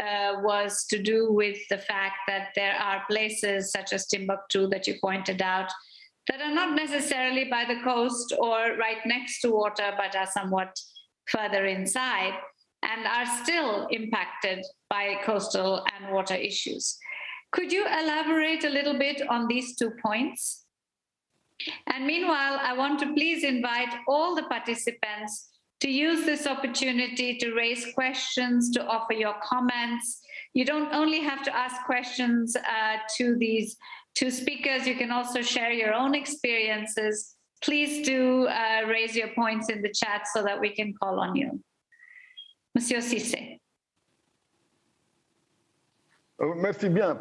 was to do with the fact that there are places such as Timbuktu that you pointed out that are not necessarily by the coast or right next to water, but are somewhat further inside and are still impacted by coastal and water issues. Could you elaborate a little bit on these 2 points? And meanwhile, I want to please invite all the participants to use this opportunity to raise questions, to offer your comments. You don't only have to ask questions to these 2 speakers, you can also share your own experiences. Please do raise your points in the chat so that we can call on you. Monsieur Cissé. Merci bien.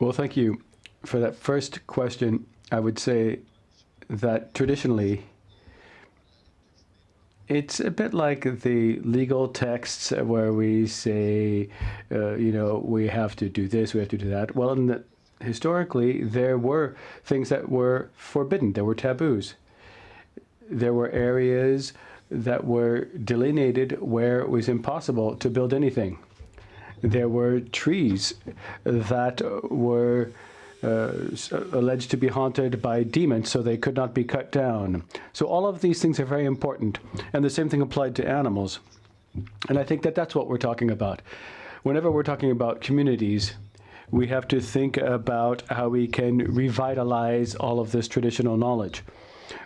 Well, thank you. For that first question, I would say that traditionally, it's a bit like the legal texts where we say, we have to do this, we have to do that. Well, historically, there were things that were forbidden. There were taboos. There were areas that were delineated where it was impossible to build anything. There were trees that were alleged to be haunted by demons, so they could not be cut down. So all of these things are very important, and the same thing applied to animals. And I think that that's what we're talking about. Whenever we're talking about communities, we have to think about how we can revitalize all of this traditional knowledge,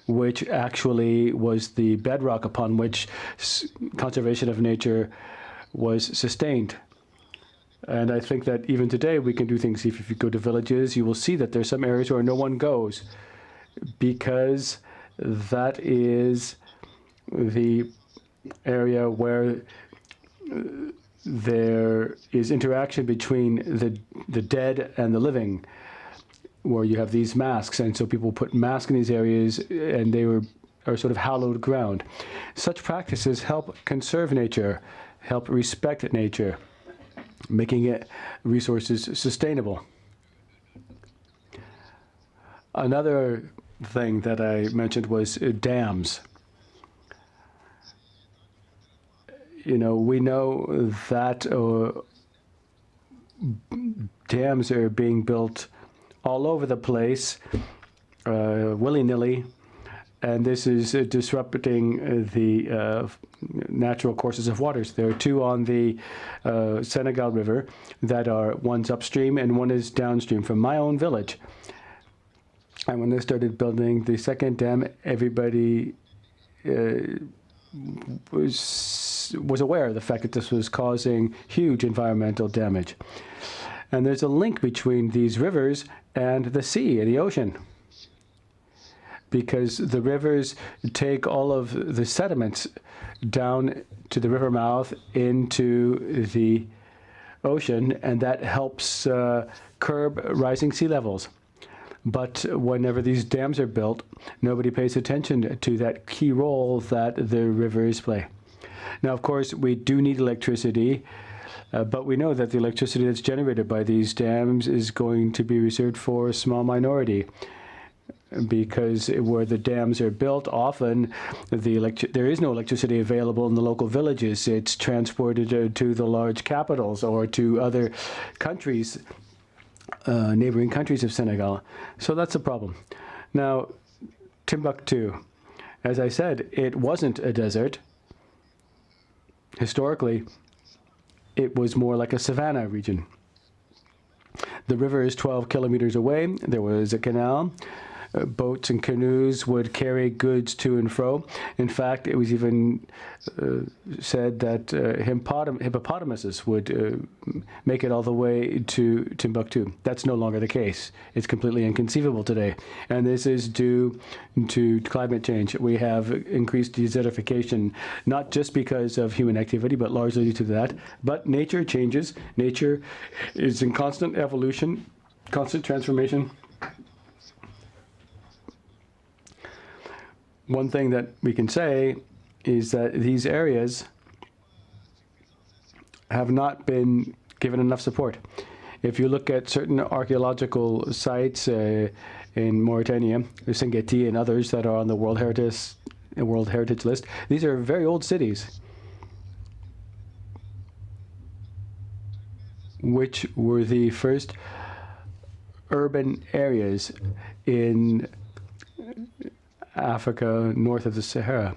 which actually was the bedrock upon which conservation of nature was sustained. And I think that even today we can do things. If you go to villages, you will see that there's some areas where no one goes because that is the area where there is interaction between the dead and the living, where you have these masks. And so people put masks in these areas and they are sort of hallowed ground. Such practices help conserve nature, help respect nature, making it resources sustainable. Another thing that I mentioned was dams. We know that dams are being built all over the place, willy-nilly, and this is disrupting the natural courses of waters. There are 2 on the Senegal River that are, one's upstream and one is downstream from my own village. And when they started building the second dam, everybody was aware of the fact that this was causing huge environmental damage. And there's a link between these rivers and the sea and the ocean, because the rivers take all of the sediments down to the river mouth into the ocean, and that helps curb rising sea levels. But whenever these dams are built, nobody pays attention to that key role that the rivers play. Now, of course, we do need electricity, but we know that the electricity that's generated by these dams is going to be reserved for a small minority, because where the dams are built, often there is no electricity available in the local villages. It's transported to the large capitals or to other countries, neighboring countries of Senegal. So that's a problem. Now, Timbuktu, as I said, it wasn't a desert. Historically, it was more like a savanna region. The river is 12 kilometers away. There was a canal. Boats and canoes would carry goods to and fro. In fact, it was even said that hippopotamuses would make it all the way to Timbuktu. That's no longer the case. It's completely inconceivable today. And this is due to climate change. We have increased desertification, not just because of human activity, but largely due to that. But nature changes. Nature is in constant evolution, constant transformation. One thing that we can say is that these areas have not been given enough support. If you look at certain archaeological sites in Mauritania, the Serengeti and others that are on the World Heritage list. These are very old cities, which were the first urban areas in Africa north of the Sahara.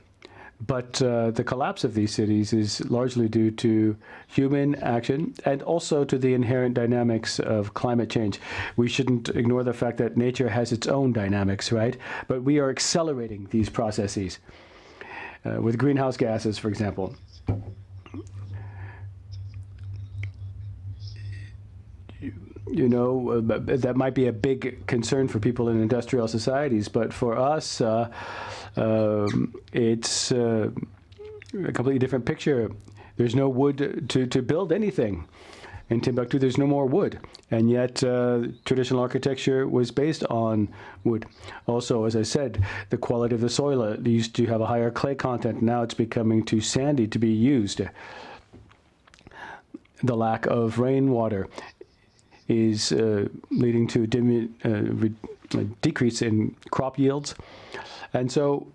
But the collapse of these cities is largely due to human action and also to the inherent dynamics of climate change. We shouldn't ignore the fact that nature has its own dynamics, right? But we are accelerating these processes with greenhouse gases, for example. You know, that might be a big concern for people in industrial societies, but for us, it's a completely different picture. There's no wood to build anything. In Timbuktu, there's no more wood, and yet traditional architecture was based on wood. Also, as I said, the quality of the soil used to have a higher clay content. Now it's becoming too sandy to be used. The lack of rainwater is leading to a decrease in crop yields. And so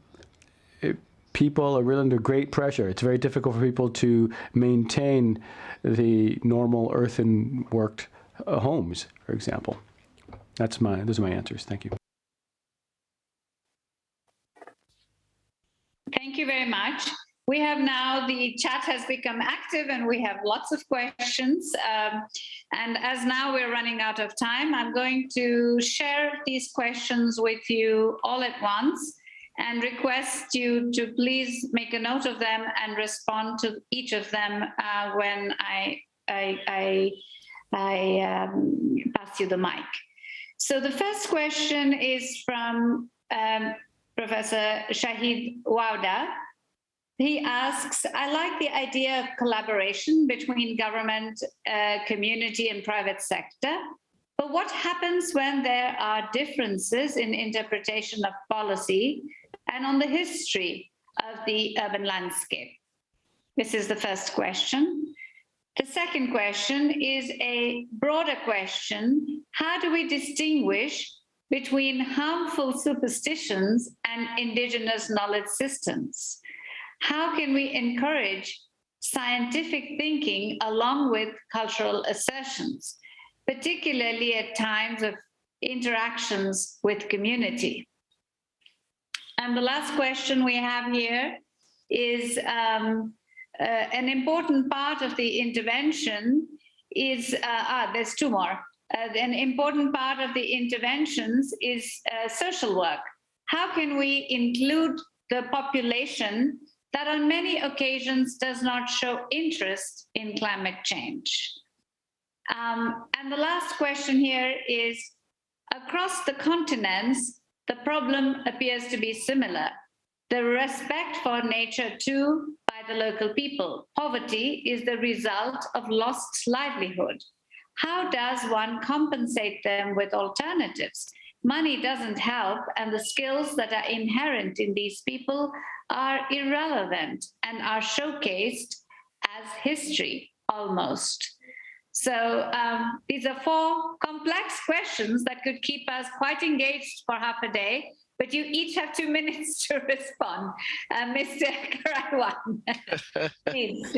people are really under great pressure. It's very difficult for people to maintain the normal earthen-worked homes, for example. Those are my answers. Thank you. Thank you very much. We have now, the chat has become active and we have lots of questions. And as now we're running out of time, I'm going to share these questions with you all at once and request you to please make a note of them and respond to each of them when I pass you the mic. So the first question is from Professor Shahid Wauda. He asks, I like the idea of collaboration between government, community and private sector, but what happens when there are differences in interpretation of policy and on the history of the urban landscape? This is the first question. The second question is a broader question. How do we distinguish between harmful superstitions and indigenous knowledge systems? How can we encourage scientific thinking along with cultural assertions, particularly at times of interactions with community? And the last question we have here is an important part of the intervention is, there's two more. An important part of the interventions is social work. How can we include the population that on many occasions does not show interest in climate change? And the last question here is, across the continents, the problem appears to be similar. The respect for nature too by the local people. Poverty is the result of lost livelihood. How does one compensate them with alternatives? Money doesn't help, and the skills that are inherent in these people are irrelevant and are showcased as history almost. So these are four complex questions that could keep us quite engaged for half a day, but you each have 2 minutes to respond. Mr. Karawan, please.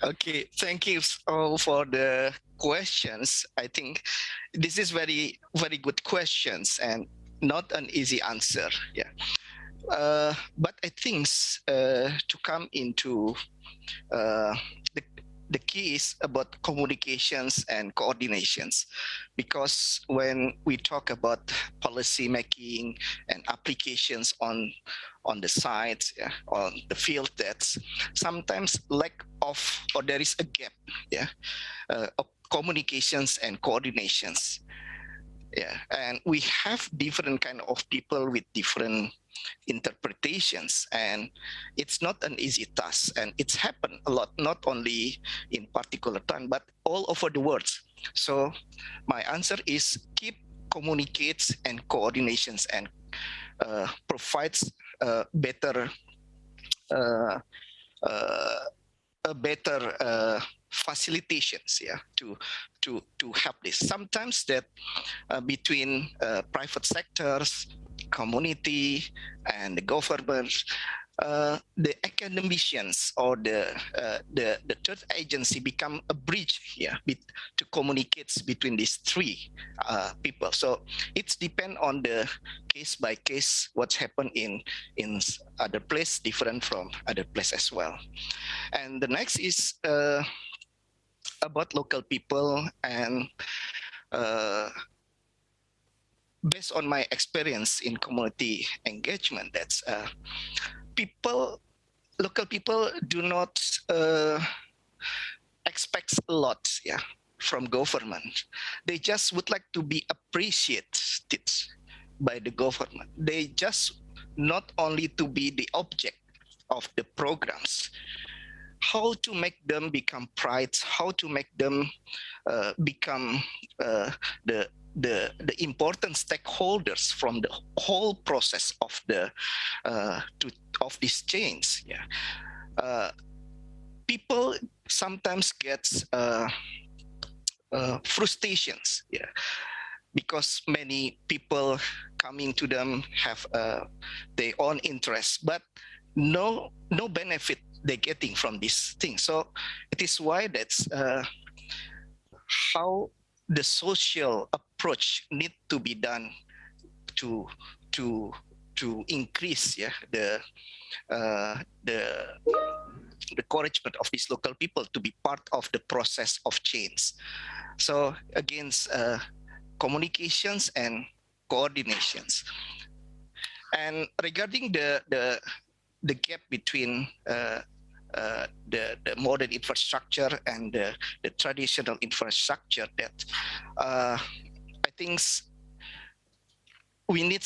Okay, thank you all for the questions. I think this is very, very good questions and not an easy answer. Yeah, but I think to come into the key is about communications and coordinations, because when we talk about policy making and applications on the sites, on the field, that's sometimes lack of, or there is a gap, of communications and coordinations. Yeah, and we have different kind of people with different interpretations, and it's not an easy task, and it's happened a lot, not only in particular time, but all over the world. So my answer is keep communicates and coordinations and provides a better facilitations, to help this. Sometimes that between private sectors, community, and the government, the academicians or the third agency become a bridge to communicate between these three people. So it's depend on the case by case what's happened in other place, different from other place as well. And the next is about local people, and based on my experience in community engagement, that's local people do not expect a lot from government. They just would like to be appreciated by the government. They just not only to be the object of the programs, how to make them become pride, how to make them become the important stakeholders from the whole process of the of this change. People sometimes get frustrations, because many people coming to them have their own interests, but no benefit they're getting from this thing. So it is why that's how the social approach need to be done to increase the encouragement of these local people to be part of the process of change. So again, communications and coordinations. And regarding the gap between the modern infrastructure and the traditional infrastructure, that I think we need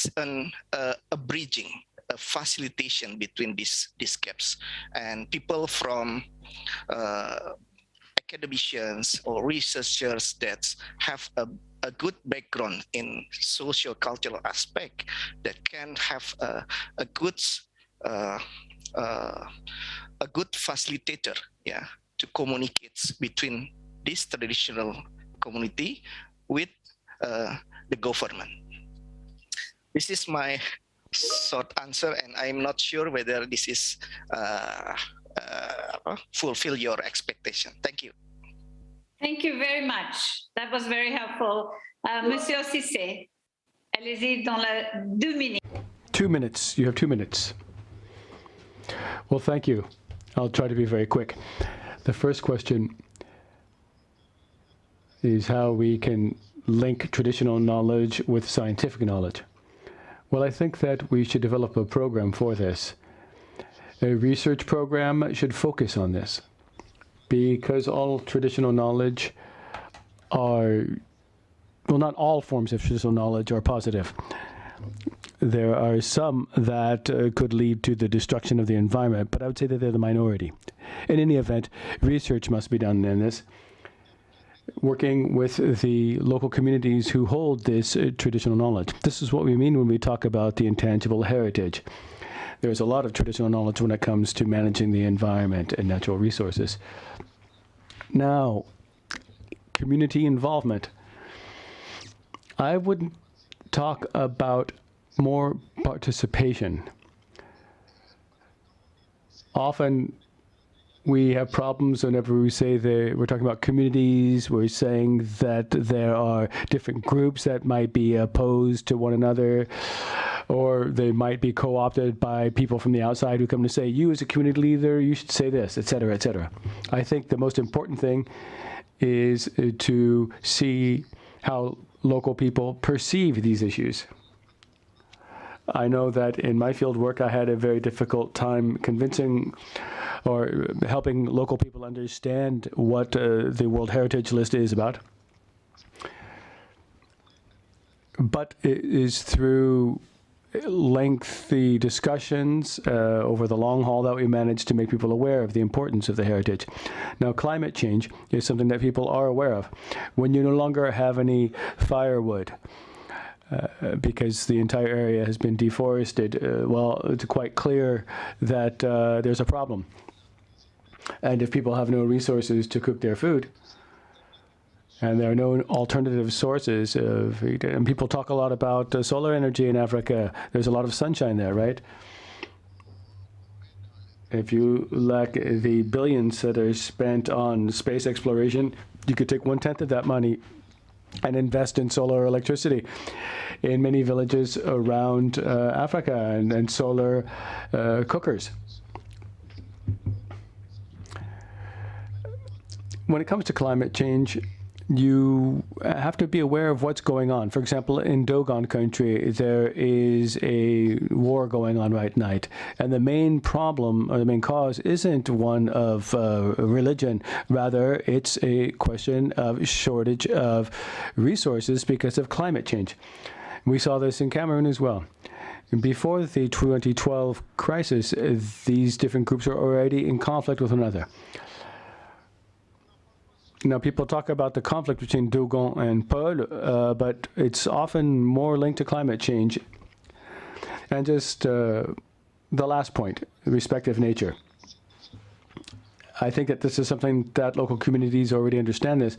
a bridging, a facilitation between these gaps, and people from academicians or researchers that have a good background in social cultural aspect that can have a good facilitator, to communicate between this traditional community with the government. This is my short answer, and I'm not sure whether this is fulfill your expectation. Thank you. Thank you very much. That was very helpful. Monsieur Cissé, allez-y dans la 2 minutes. 2 minutes. You have 2 minutes. Well, thank you. I'll try to be very quick. The first question is how we can link traditional knowledge with scientific knowledge. Well, I think that we should develop a program for this. A research program should focus on this, because all traditional knowledge are, well, not all forms of traditional knowledge are positive. There are some that could lead to the destruction of the environment, but I would say that they're the minority. In any event, research must be done in this, working with the local communities who hold this traditional knowledge. This is what we mean when we talk about the intangible heritage. There's a lot of traditional knowledge when it comes to managing the environment and natural resources. Now, community involvement. I would talk about more participation. Often we have problems whenever we say that we're talking about communities. We're saying that there are different groups that might be opposed to one another, or they might be co-opted by people from the outside who come to say, you as a community leader, you should say this, etc., etc. I think the most important thing is to see how local people perceive these issues. I know that in my field work, I had a very difficult time convincing or helping local people understand what the World Heritage List is about. But it is through lengthy discussions over the long haul that we managed to make people aware of the importance of the heritage. Now, climate change is something that people are aware of. When you no longer have any firewood, because the entire area has been deforested, well, it's quite clear that there's a problem. And if people have no resources to cook their food, and there are no alternative sources of heat, and people talk a lot about solar energy in Africa. There's a lot of sunshine there, right? If you lack the billions that are spent on space exploration, you could take 1/10 of that money and invest in solar electricity in many villages around Africa, and solar cookers. When it comes to climate change, you have to be aware of what's going on. For example, in Dogon country, there is a war going on right now, and the main problem, or the main cause, isn't one of religion. Rather, it's a question of shortage of resources because of climate change. We saw this in Cameroon as well. Before the 2012 crisis, these different groups were already in conflict with one another. Now, people talk about the conflict between Dogon and Peul, but it's often more linked to climate change. And just the last point, respect of nature. I think that this is something that local communities already understand this,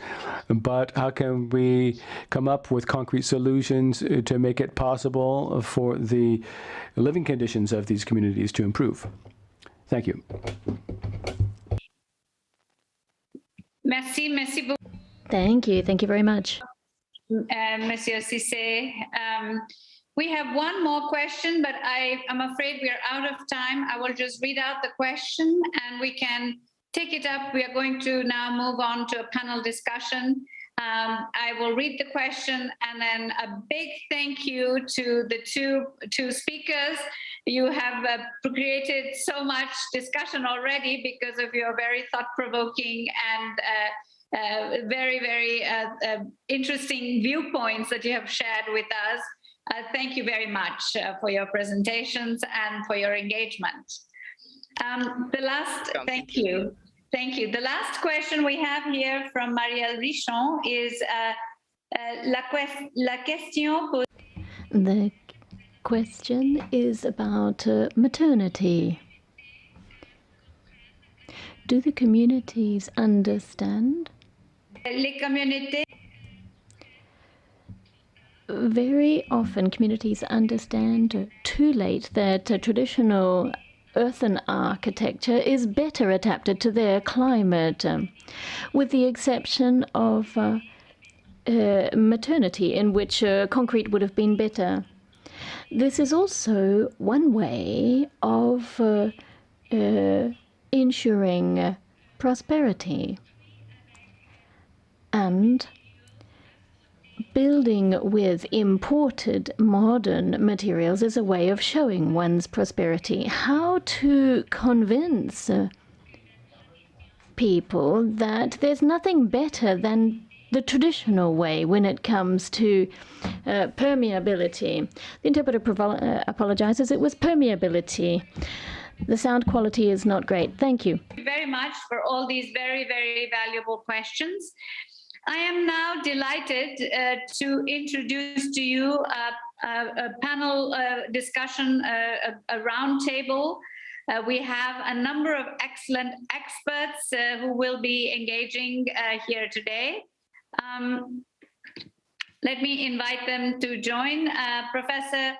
but how can we come up with concrete solutions to make it possible for the living conditions of these communities to improve? Thank you. Merci beaucoup. Thank you very much. Monsieur Cissé. We have one more question, but I'm afraid we are out of time. I will just read out the question and we can take it up. We are going to now move on to a panel discussion. I will read the question and then a big thank you to the two speakers. You have created so much discussion already because of your very thought-provoking and very interesting viewpoints that you have shared with us. Thank you very much for your presentations and for your engagement. Thank you. Thank you. The last question we have here from Marielle Richon is la question. The question is about maternity. Do the communities understand? Les communautés. Very often communities understand too late that traditional earthen architecture is better adapted to their climate, with the exception of maternity, in which concrete would have been better. This is also one way of ensuring prosperity, and building with imported modern materials is a way of showing one's prosperity. How to convince people that there's nothing better than the traditional way when it comes to permeability. The interpreter apologizes. It was permeability. The sound quality is not great. Thank you. Thank you very much for all these very valuable questions. I am now delighted to introduce to you a panel discussion, a round table. We have a number of excellent experts who will be engaging here today. Let me invite them to join. Professor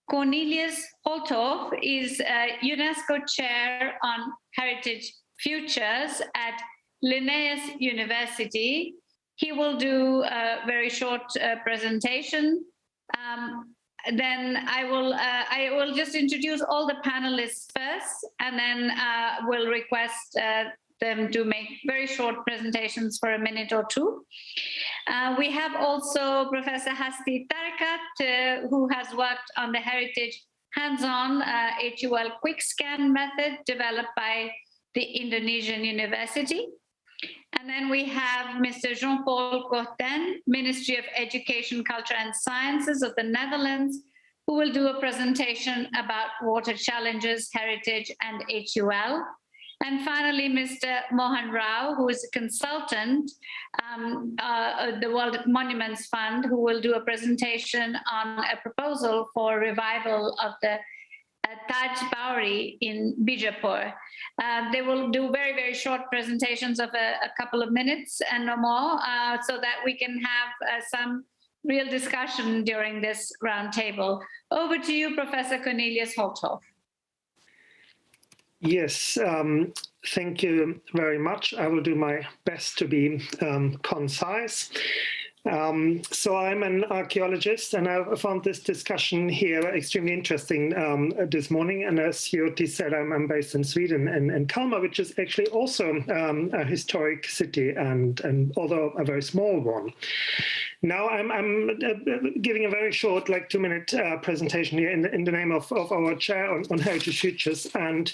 Cornelius Holthoff is UNESCO Chair on Heritage Futures at Linnaeus University. He will do a very short presentation. Then I will just introduce all the panelists first, and then we'll request them to make very short presentations for a minute or two. We have also Professor Hasti Tarakat, who has worked on the heritage hands-on HUL quick scan method developed by the Indonesian University. And then we have Mr. Jean-Paul Courten, Ministry of Education, Culture and Sciences of the Netherlands, who will do a presentation about water challenges, heritage and HUL. And finally, Mr. Mohan Rao, who is a consultant of the World Monuments Fund, who will do a presentation on a proposal for revival of the Taj Bauri in Bijapur. They will do very, very short presentations of a couple of minutes and no more, so that we can have some real discussion during this roundtable. Over to you, Professor Cornelius Holthoff. Yes, thank you very much. I will do my best to be concise. So I'm an archaeologist, and I found this discussion here extremely interesting this morning. And as Jyoti said, I'm based in Sweden, and Kalmar, which is actually also a historic city, and although a very small one. Now I'm giving a very short, like 2-minute presentation here in the name of our chair on heritage futures, and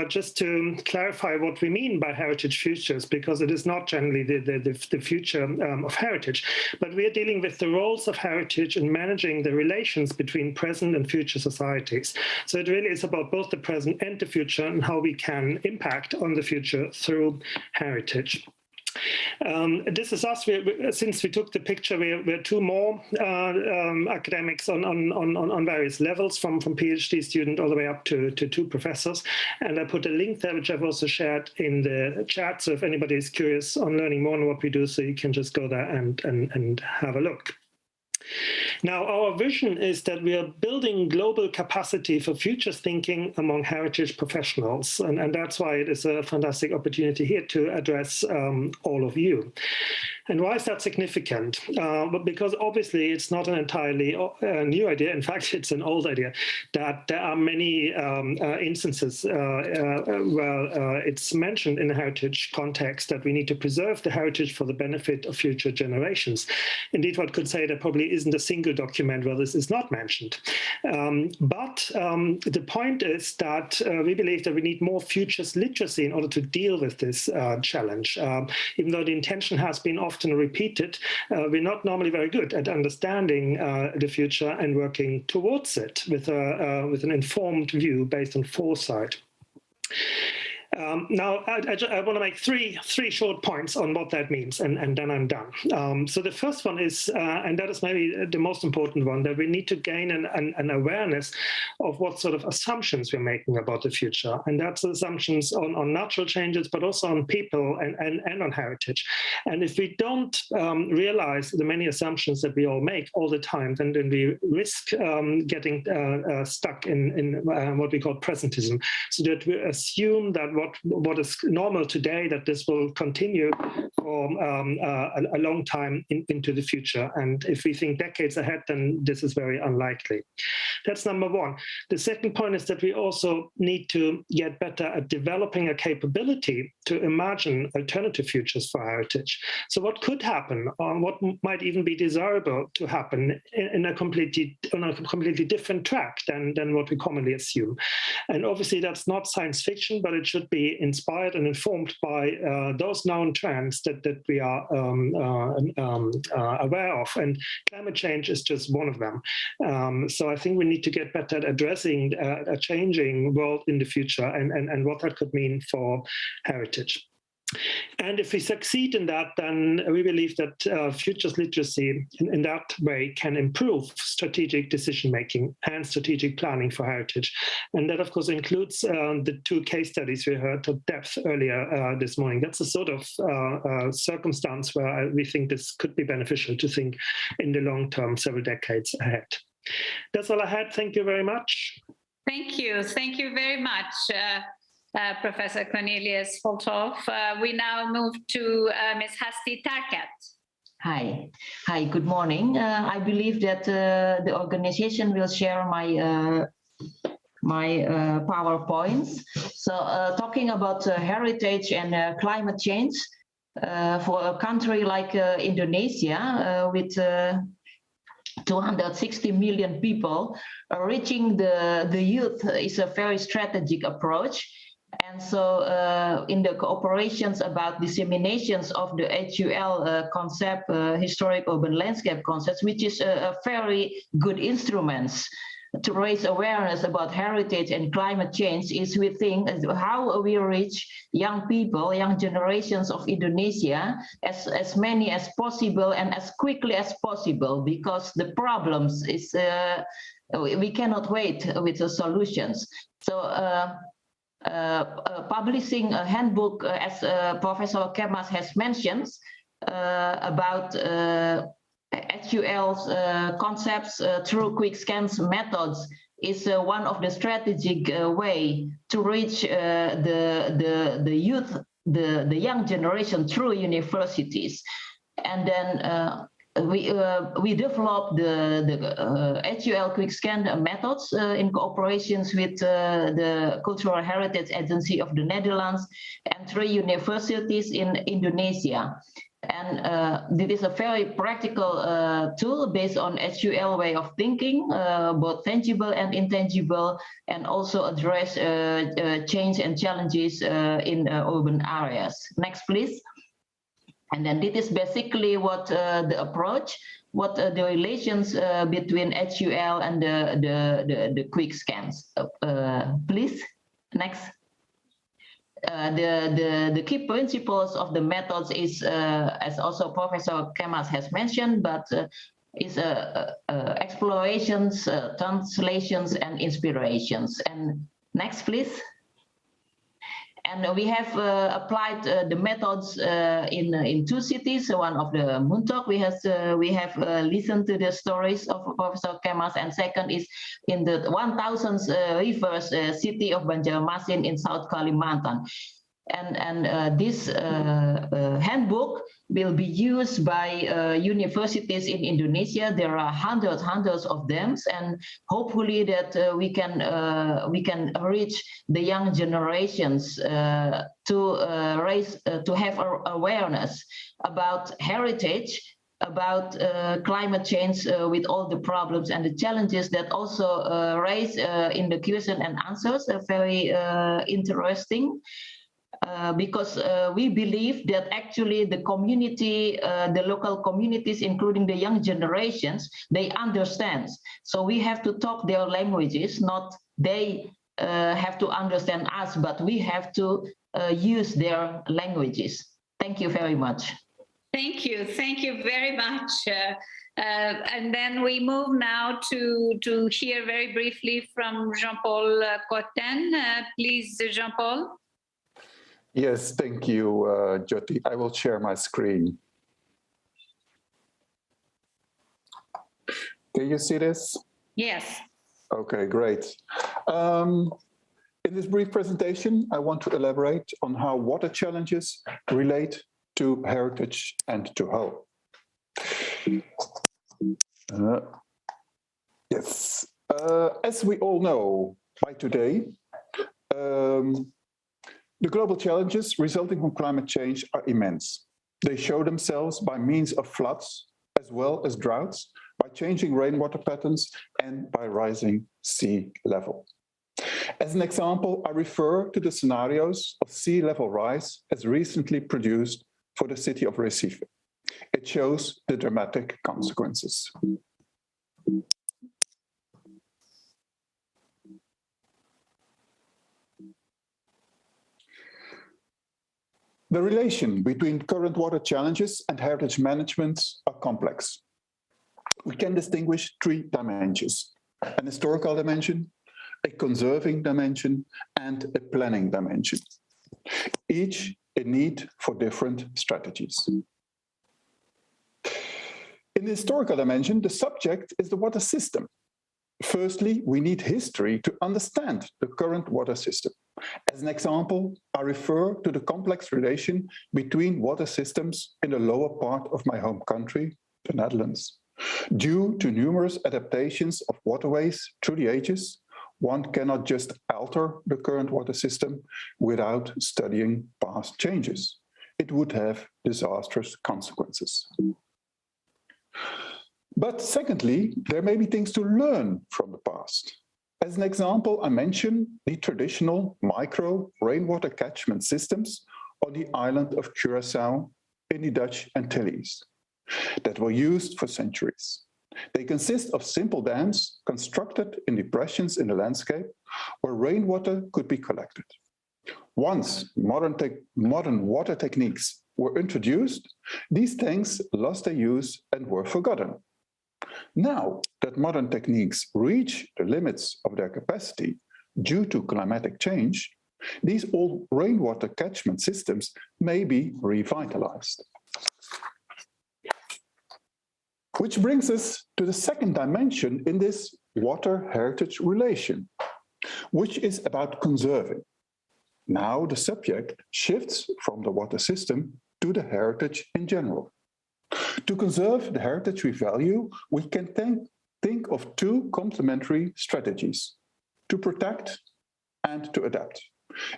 just to clarify what we mean by heritage futures, because it is not generally the future of heritage, but we are dealing with the roles of heritage in managing the relations between present and future societies. So it really is about both the present and the future, and how we can impact on the future through heritage. This is us. Since we took the picture, we're two more academics on various levels, from PhD student all the way up to 2 professors. And I put a link there, which I've also shared in the chat. So if anybody is curious on learning more on what we do, so you can just go there and have a look. Now, our vision is that we are building global capacity for futures thinking among heritage professionals. And that's why it is a fantastic opportunity here to address all of you. And why is that significant? But because obviously it's not an entirely new idea. In fact, it's an old idea that there are many instances where it's mentioned in a heritage context that we need to preserve the heritage for the benefit of future generations. Indeed, one could say there probably isn't a single document where this is not mentioned. But the point is that we believe that we need more futures literacy in order to deal with this challenge. Even though the intention has been often repeated, we're not normally very good at understanding the future and working towards it with an informed view based on foresight. Now, I want to make three short points on what that means, and then I'm done. So the first one is, and that is maybe the most important one, that we need to gain an awareness of what sort of assumptions we're making about the future. And that's assumptions on natural changes, but also on people and on heritage. And if we don't realize the many assumptions that we all make all the time, then we risk getting stuck in what we call presentism, so that we assume that what is normal today, that this will continue for a long time into the future. And if we think decades ahead, then this is very unlikely. That's number one. The second point is that we also need to get better at developing a capability to imagine alternative futures for heritage. So what could happen, or what might even be desirable to happen on a completely different track than what we commonly assume. And obviously that's not science fiction, but it should be inspired and informed by those known trends that we are aware of. And climate change is just one of them. So I think we need to get better at addressing a changing world in the future and what that could mean for heritage. And if we succeed in that, then we believe that futures literacy in that way can improve strategic decision-making and strategic planning for heritage. And that, of course, includes the 2 case studies we heard of depth earlier this morning. That's a sort of circumstance where we think this could be beneficial to think in the long term, several decades ahead. That's all I had. Thank you very much. Thank you. Thank you very much. Professor Cornelius Holthoff. We now move to Ms. Hasti Tarkat. Hi, good morning. I believe that the organization will share my PowerPoints. So talking about heritage and climate change for a country like Indonesia with 260 million people, reaching the youth is a very strategic approach. And so in the cooperations about disseminations of the HUL concept, historic urban landscape concepts, which is a very good instruments to raise awareness about heritage and climate change, is we think how we reach young people, young generations of Indonesia as many as possible and as quickly as possible, because the problems is we cannot wait with the solutions. So publishing a handbook, as Professor Kemas has mentioned, about HUL's concepts through quick scans methods is one of the strategic way to reach the youth, the young generation through universities. And then we developed the HUL quick scan methods in cooperations with the Cultural Heritage Agency of the Netherlands and 3 universities in Indonesia. And this is a very practical tool based on HUL way of thinking, both tangible and intangible, and also address change and challenges in urban areas. Next, please. And then this is basically what the approach, what the relations between HUL and the quick scans. Please, next. The key principles of the methods is, as also Professor Kemas has mentioned, but is explorations, translations, and inspirations. And next, please. And we have applied the methods in 2 cities. So one of the Muntok, we have listened to the stories of Professor Kemas, and second is in the 1000 rivers city of Banjarmasin in South Kalimantan. And this handbook will be used by universities in Indonesia. There are hundreds of them, and hopefully that we can reach the young generations to have awareness about heritage, about climate change, with all the problems and the challenges that also raised in the question and answers. Very interesting. Because we believe that actually the community, the local communities, including the young generations, they understand. So we have to talk their languages, not they have to understand us, but we have to use their languages. Thank you very much. Thank you very much. And then we move now to hear very briefly from Jean-Paul Cotten. Please, Jean-Paul. Yes, thank you, Jyoti. I will share my screen. Can you see this? Yes. Okay, great. In this brief presentation, I want to elaborate on how water challenges relate to heritage and to HUL. Yes, as we all know by today, the global challenges resulting from climate change are immense. They show themselves by means of floods, as well as droughts, by changing rainwater patterns, and by rising sea level. As an example, I refer to the scenarios of sea level rise as recently produced for the city of Recife. It shows the dramatic consequences. The relation between current water challenges and heritage management are complex. We can distinguish 3 dimensions: an historical dimension, a conserving dimension, and a planning dimension, each in need for different strategies. In the historical dimension, the subject is the water system. Firstly, we need history to understand the current water system. As an example, I refer to the complex relation between water systems in the lower part of my home country, the Netherlands. Due to numerous adaptations of waterways through the ages, one cannot just alter the current water system without studying past changes. It would have disastrous consequences. But secondly, there may be things to learn from the past. As an example, I mention the traditional micro rainwater catchment systems on the island of Curaçao in the Dutch Antilles that were used for centuries. They consist of simple dams constructed in depressions in the landscape where rainwater could be collected. Once modern water techniques were introduced, these tanks lost their use and were forgotten. Now that modern techniques reach the limits of their capacity due to climatic change, these old rainwater catchment systems may be revitalized. Which brings us to the second dimension in this water-heritage relation, which is about conserving. Now the subject shifts from the water system to the heritage in general. To conserve the heritage we value, we can think of two complementary strategies: to protect and to adapt.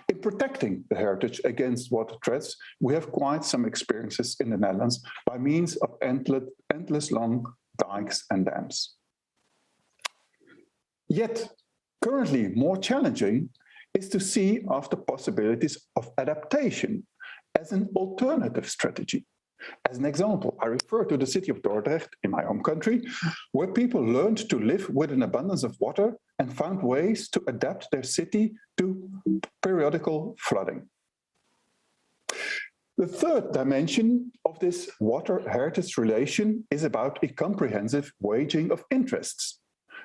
In protecting the heritage against water threats, we have quite some experiences in the Netherlands by means of endless long dikes and dams. Yet, currently more challenging is to see after possibilities of adaptation as an alternative strategy. As an example, I refer to the city of Dordrecht in my home country, where people learned to live with an abundance of water and found ways to adapt their city to periodical flooding. The third dimension of this water-heritage relation is about a comprehensive weighting of interests.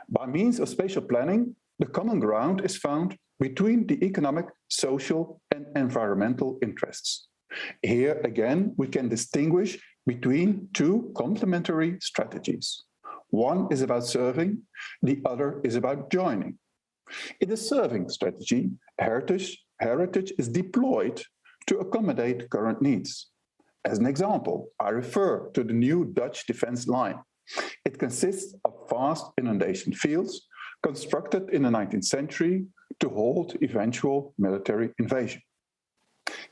By means of spatial planning, the common ground is found between the economic, social, and environmental interests. Here again, we can distinguish between two complementary strategies. One is about serving, the other is about joining. In the serving strategy, heritage is deployed to accommodate current needs. As an example, I refer to the new Dutch defense line. It consists of vast inundation fields constructed in the 19th century to hold eventual military invasion.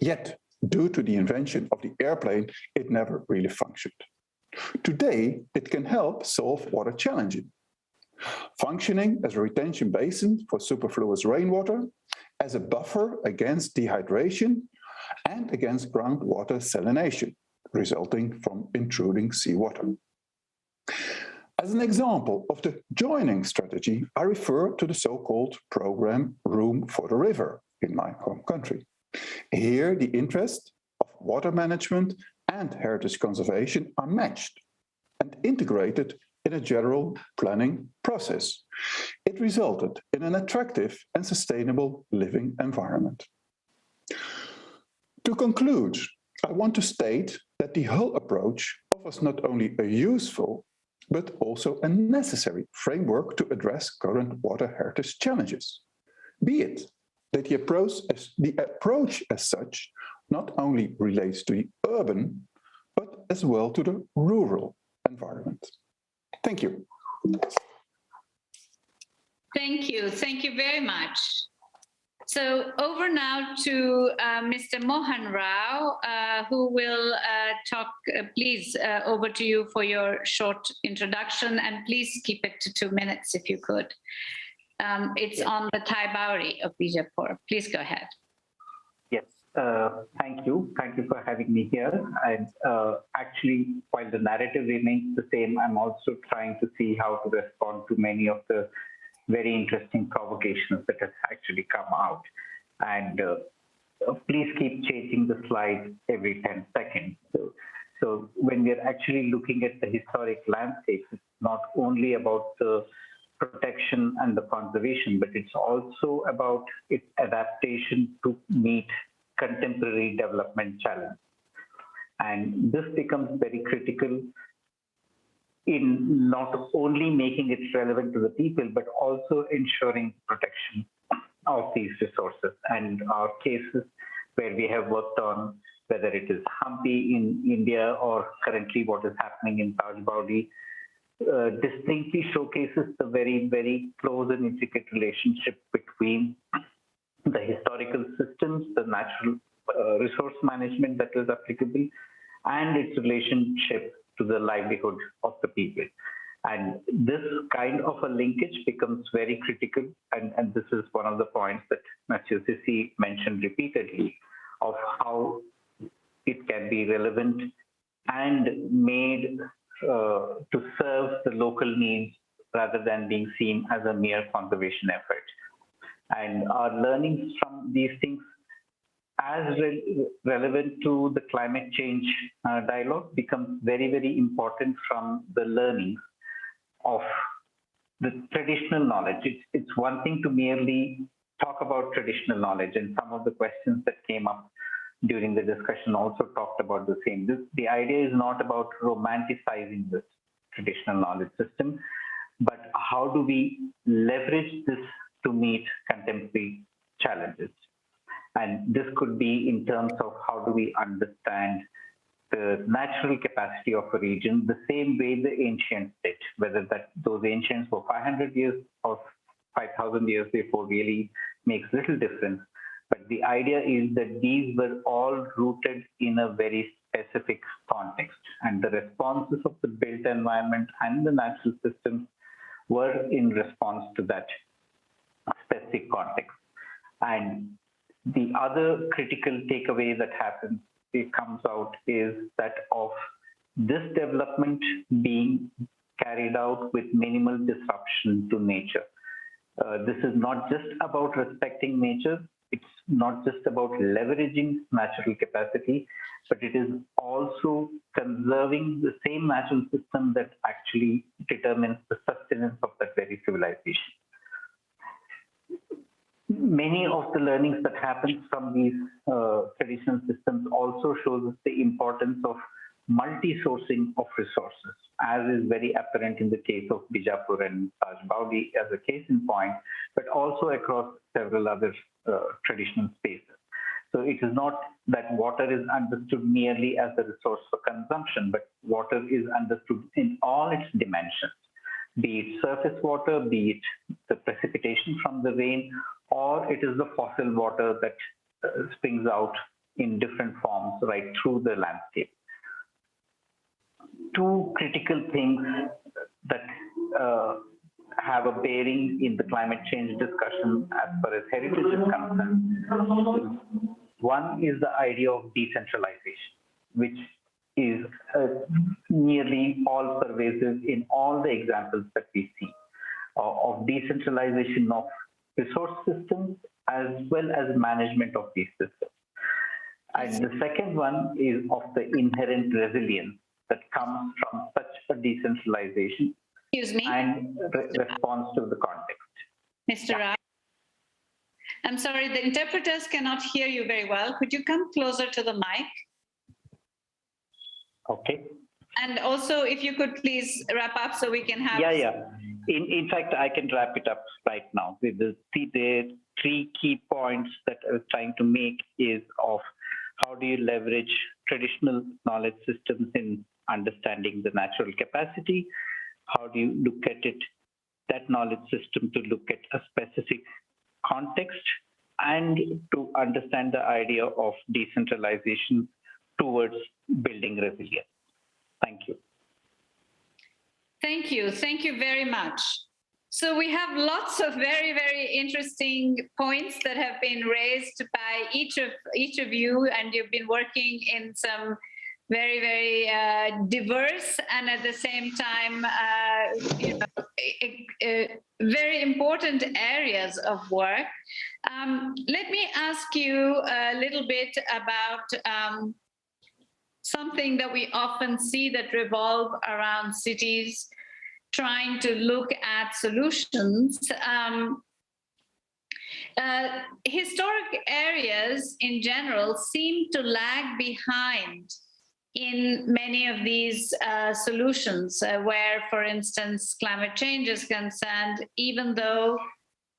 Yet, due to the invention of the airplane, it never really functioned. Today, it can help solve water challenges, functioning as a retention basin for superfluous rainwater, as a buffer against dehydration, and against groundwater salination, resulting from intruding seawater. As an example of the joining strategy, I refer to the so-called program Room for the River in my home country. Here, the interests of water management and heritage conservation are matched and integrated in a general planning process. It resulted in an attractive and sustainable living environment. To conclude, I want to state that the whole approach offers not only a useful, but also a necessary framework to address current water heritage challenges. Be it that the approach as such not only relates to the urban, but as well to the rural environment. Thank you. Thank you. Thank you very much. So over now to Mr. Mohan Rao, who will talk, please, over to you for your short introduction, and please keep it to 2 minutes if you could. It's on the Thai Bauri of Bijapur. Please go ahead. Yes, thank you. Thank you for having me here. And actually, while the narrative remains the same, I'm also trying to see how to respond to many of the very interesting provocations that have actually come out. And please keep changing the slide every 10 seconds. So when we're actually looking at the historic landscape, it's not only about the protection and the conservation, but it's also about its adaptation to meet contemporary development challenges. And this becomes very critical in not only making it relevant to the people, but also ensuring protection of these resources. And our cases where we have worked on, whether it is Hampi in India or currently what is happening in Taj Baudi, distinctly showcases the very, very close and intricate relationship between the historical systems, the natural resource management that is applicable, and its relationship to the livelihood of the people. And this kind of a linkage becomes very critical, and this is one of the points that Mathieu Sissi mentioned repeatedly, of how it can be relevant and made to serve the local needs rather than being seen as a mere conservation effort. And our learnings from these things as relevant to the climate change dialogue becomes very, very important from the learnings of the traditional knowledge. It's one thing to merely talk about traditional knowledge, and some of the questions that came up during the discussion also talked about the same. The idea is not about romanticizing this traditional knowledge system, but how do we leverage this to meet contemporary challenges? And this could be in terms of how do we understand the natural capacity of a region the same way the ancients did, whether those ancients were 500 years or 5,000 years before really makes little difference. But the idea is that these were all rooted in a very specific context, and the responses of the built environment and the natural systems were in response to that specific context. And the other critical takeaway that happens, it comes out, is that of this development being carried out with minimal disruption to nature. This is not just about respecting nature, it's not just about leveraging natural capacity, but it is also conserving the same natural system that actually determines the sustenance of that very civilization. Many of the learnings that happen from these traditional systems also shows us the importance of multi-sourcing of resources, as is very apparent in the case of Bijapur and Rajbaudi as a case in point, but also across several other traditional spaces. So it is not that water is understood merely as a resource for consumption, but water is understood in all its dimensions, be it surface water, be it the precipitation from the rain, or it is the fossil water that springs out in different forms right through the landscape. Two critical things that have a bearing in the climate change discussion as far as heritage is concerned. One is the idea of decentralization, which is nearly all pervasive in all the examples that we see of decentralization of resource systems as well as management of these systems. And the second one is of the inherent resilience that comes from such a decentralization. Excuse me. And response to the context. Mr. Raj, I'm sorry, the interpreters cannot hear you very well. Could you come closer to the mic? Okay. And also, if you could please wrap up so we can have... Yeah. In fact, I can wrap it up right now with the three key points that I was trying to make is of how do you leverage traditional knowledge systems in understanding the natural capacity? How do you look at it, that knowledge system, to look at a specific context and to understand the idea of decentralization towards building resilience? Thank you. Thank you. Thank you very much. So we have lots of very, very interesting points that have been raised by each of you, and you've been working in some very, very diverse and at the same time very important areas of work. Let me ask you a little bit about something that we often see that revolve around cities trying to look at solutions. Historic areas in general seem to lag behind in many of these solutions where, for instance, climate change is concerned, even though,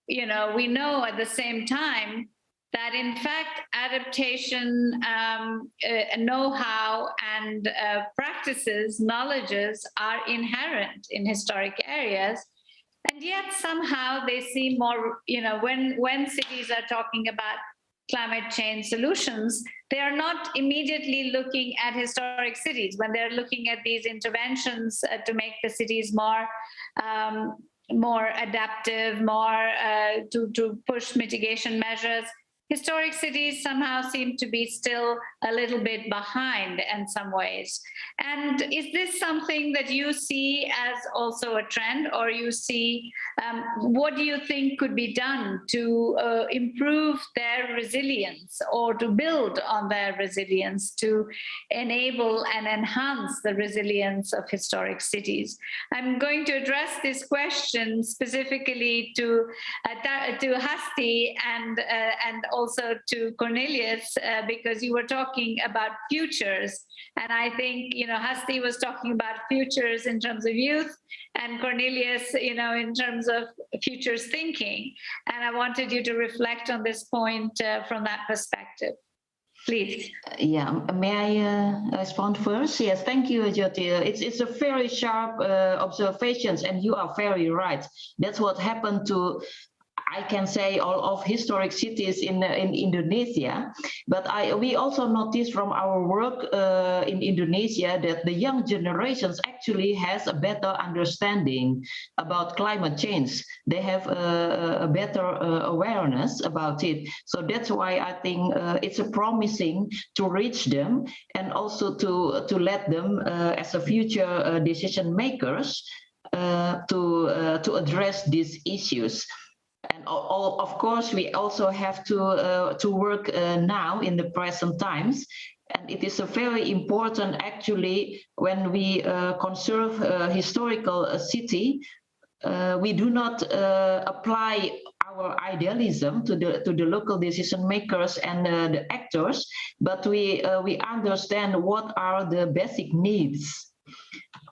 we know at the same time that in fact adaptation, know-how and practices, knowledges are inherent in historic areas. And yet somehow they seem more, when cities are talking about climate change solutions, they are not immediately looking at historic cities. When they're looking at these interventions to make the cities more adaptive, more to push mitigation measures, historic cities somehow seem to be still a little bit behind in some ways. And is this something that you see as also a trend, or you see, what do you think could be done to improve their resilience or to build on their resilience to enable and enhance the resilience of historic cities? I'm going to address this question specifically to Hasti and also to Cornelius, because you were talking about futures. And I think, Hasti was talking about futures in terms of youth, and Cornelius, in terms of futures thinking. And I wanted you to reflect on this point from that perspective. Please. Yeah, may I respond first? Yes, thank you, Jyoti. It's a very sharp observations, and you are very right. That's what happened to, I can say, all of historic cities in Indonesia. But we also noticed from our work in Indonesia that the young generations actually has a better understanding about climate change. They have a better awareness about it. So that's why I think it's a promising to reach them, and also to let them as a future decision makers to address these issues. And of course, we also have to work now in the present times. And it is a very important, actually, when we conserve a historical city, we do not apply our idealism to the local decision makers and the actors, but we understand what are the basic needs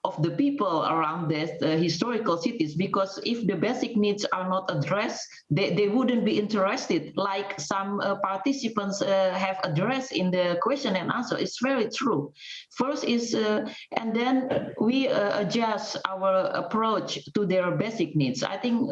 of the people around these historical cities, because if the basic needs are not addressed, they wouldn't be interested, like some participants have addressed in the question and answer. It's very true. First is, and then we adjust our approach to their basic needs. I think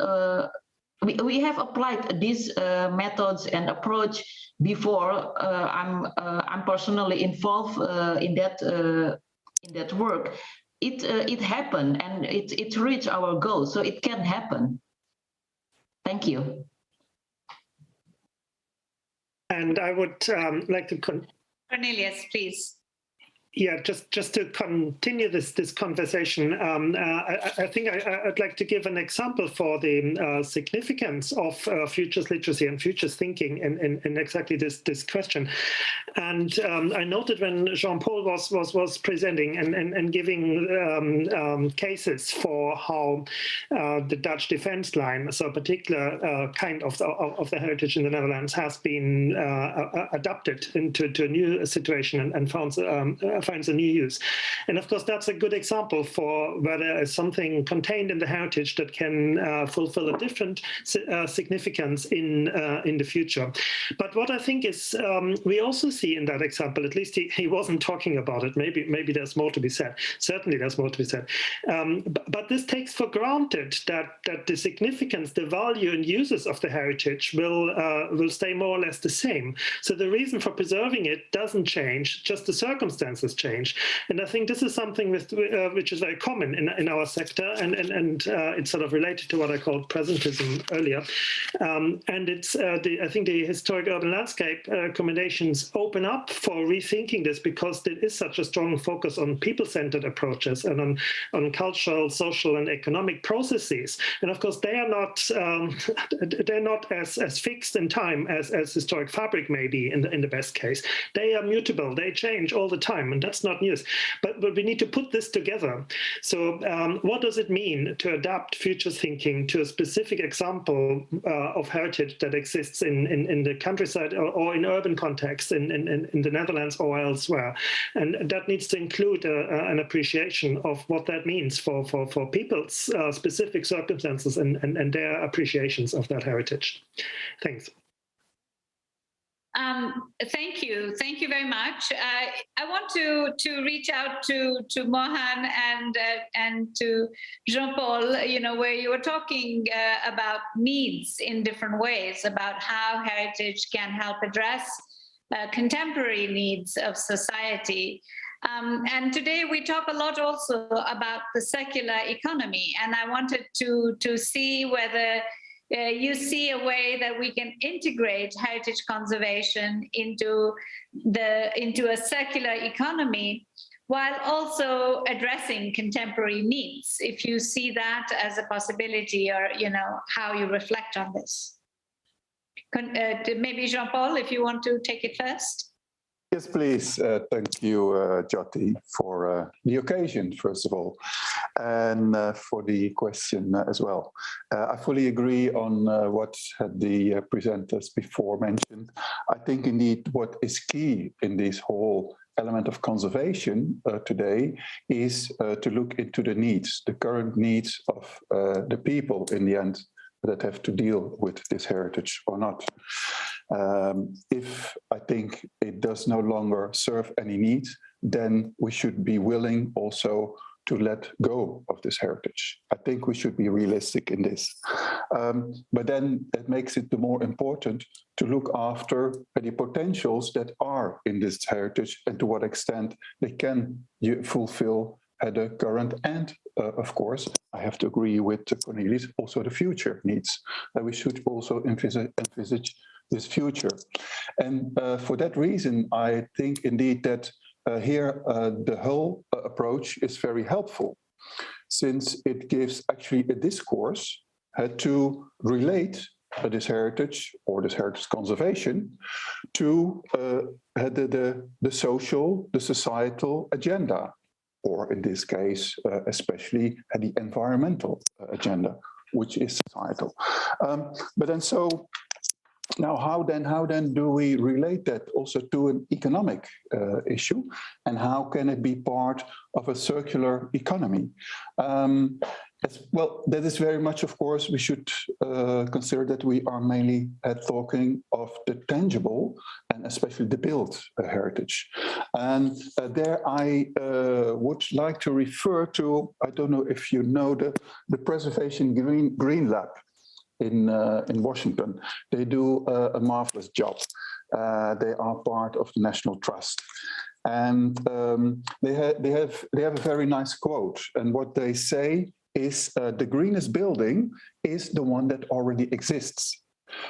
we have applied these methods and approach before. I'm personally involved in that work. It happened, and it reached our goal, so it can happen. Thank you. And I would like to Cornelius, please. Yeah, just to continue this conversation, I think I'd like to give an example for the significance of futures literacy and futures thinking in exactly this question. And I noted when Jean-Paul was presenting and giving cases for how the Dutch defense line, so a particular kind of the heritage in the Netherlands, has been adapted into a new situation and finds a new use. And of course, that's a good example for where there is something contained in the heritage that can fulfill a different significance in the future. But what I think is we also see in that example, at least he wasn't talking about it. Maybe there's more to be said. Certainly there's more to be said. But this takes for granted that the significance, the value and uses of the heritage will stay more or less the same. So the reason for preserving it doesn't change, just the circumstances change. And I think this is something which is very common in our sector, and it's sort of related to what I called presentism earlier. And it's I think the historic urban landscape recommendations open up for rethinking this, because there is such a strong focus on people-centered approaches and on cultural, social, and economic processes. And of course, they are not they're not as fixed in time as historic fabric may be in the best case. They are mutable. They change all the time, and that's not news. But we need to put this together. So what does it mean to adapt futures thinking to a specific example of heritage that exists in the countryside or in urban context in the Netherlands or elsewhere? And that needs to include an appreciation of what that means for people's specific circumstances and their appreciations of that heritage. Thanks. Thank you very much. I want to reach out to Mohan and to Jean-Paul, where you were talking about needs in different ways, about how heritage can help address contemporary needs of society. And today we talk a lot also about the circular economy, and I wanted to see whether you see a way that we can integrate heritage conservation into a circular economy while also addressing contemporary needs. If you see that as a possibility, or how you reflect on this. Maybe Jean-Paul, if you want to take it first. Yes, please. Thank you, Jyoti, for the occasion, first of all, and for the question as well. I fully agree on what the presenters before mentioned. I think indeed what is key in this whole element of conservation today is to look into the needs, the current needs of the people in the end that have to deal with this heritage or not. If I think it does no longer serve any need, then we should be willing also to let go of this heritage. I think we should be realistic in this. But then it makes it the more important to look after the potentials that are in this heritage and to what extent they can fulfill the current and, of course, I have to agree with Cornelis, also the future needs. We should also envisage this future. And for that reason, I think indeed that here the whole approach is very helpful, since it gives actually a discourse to relate this heritage or this heritage conservation to the social, the societal agenda, or in this case, especially the environmental agenda, which is societal. But then so now how then do we relate that also to an economic issue, and how can it be part of a circular economy? Well, that is very much, of course, we should consider that we are mainly talking of the tangible and especially the built heritage. And there I would like to refer to, I don't know if you know the Preservation Green Lab in Washington. They do a marvelous job. They are part of the National Trust. And they have a very nice quote. And what they say is the greenest building is the one that already exists.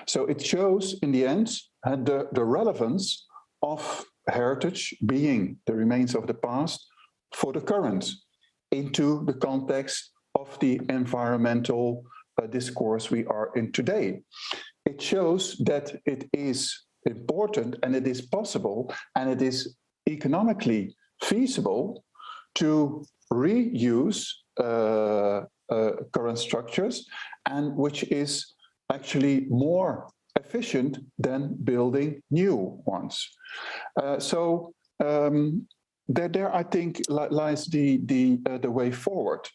So it shows in the end the relevance of heritage being the remains of the past for the current into the context of the environmental discourse we are in today. It shows that it is important and it is possible and it is economically feasible to reuse current structures, and which is actually more efficient than building new ones. So there I think lies the way forward,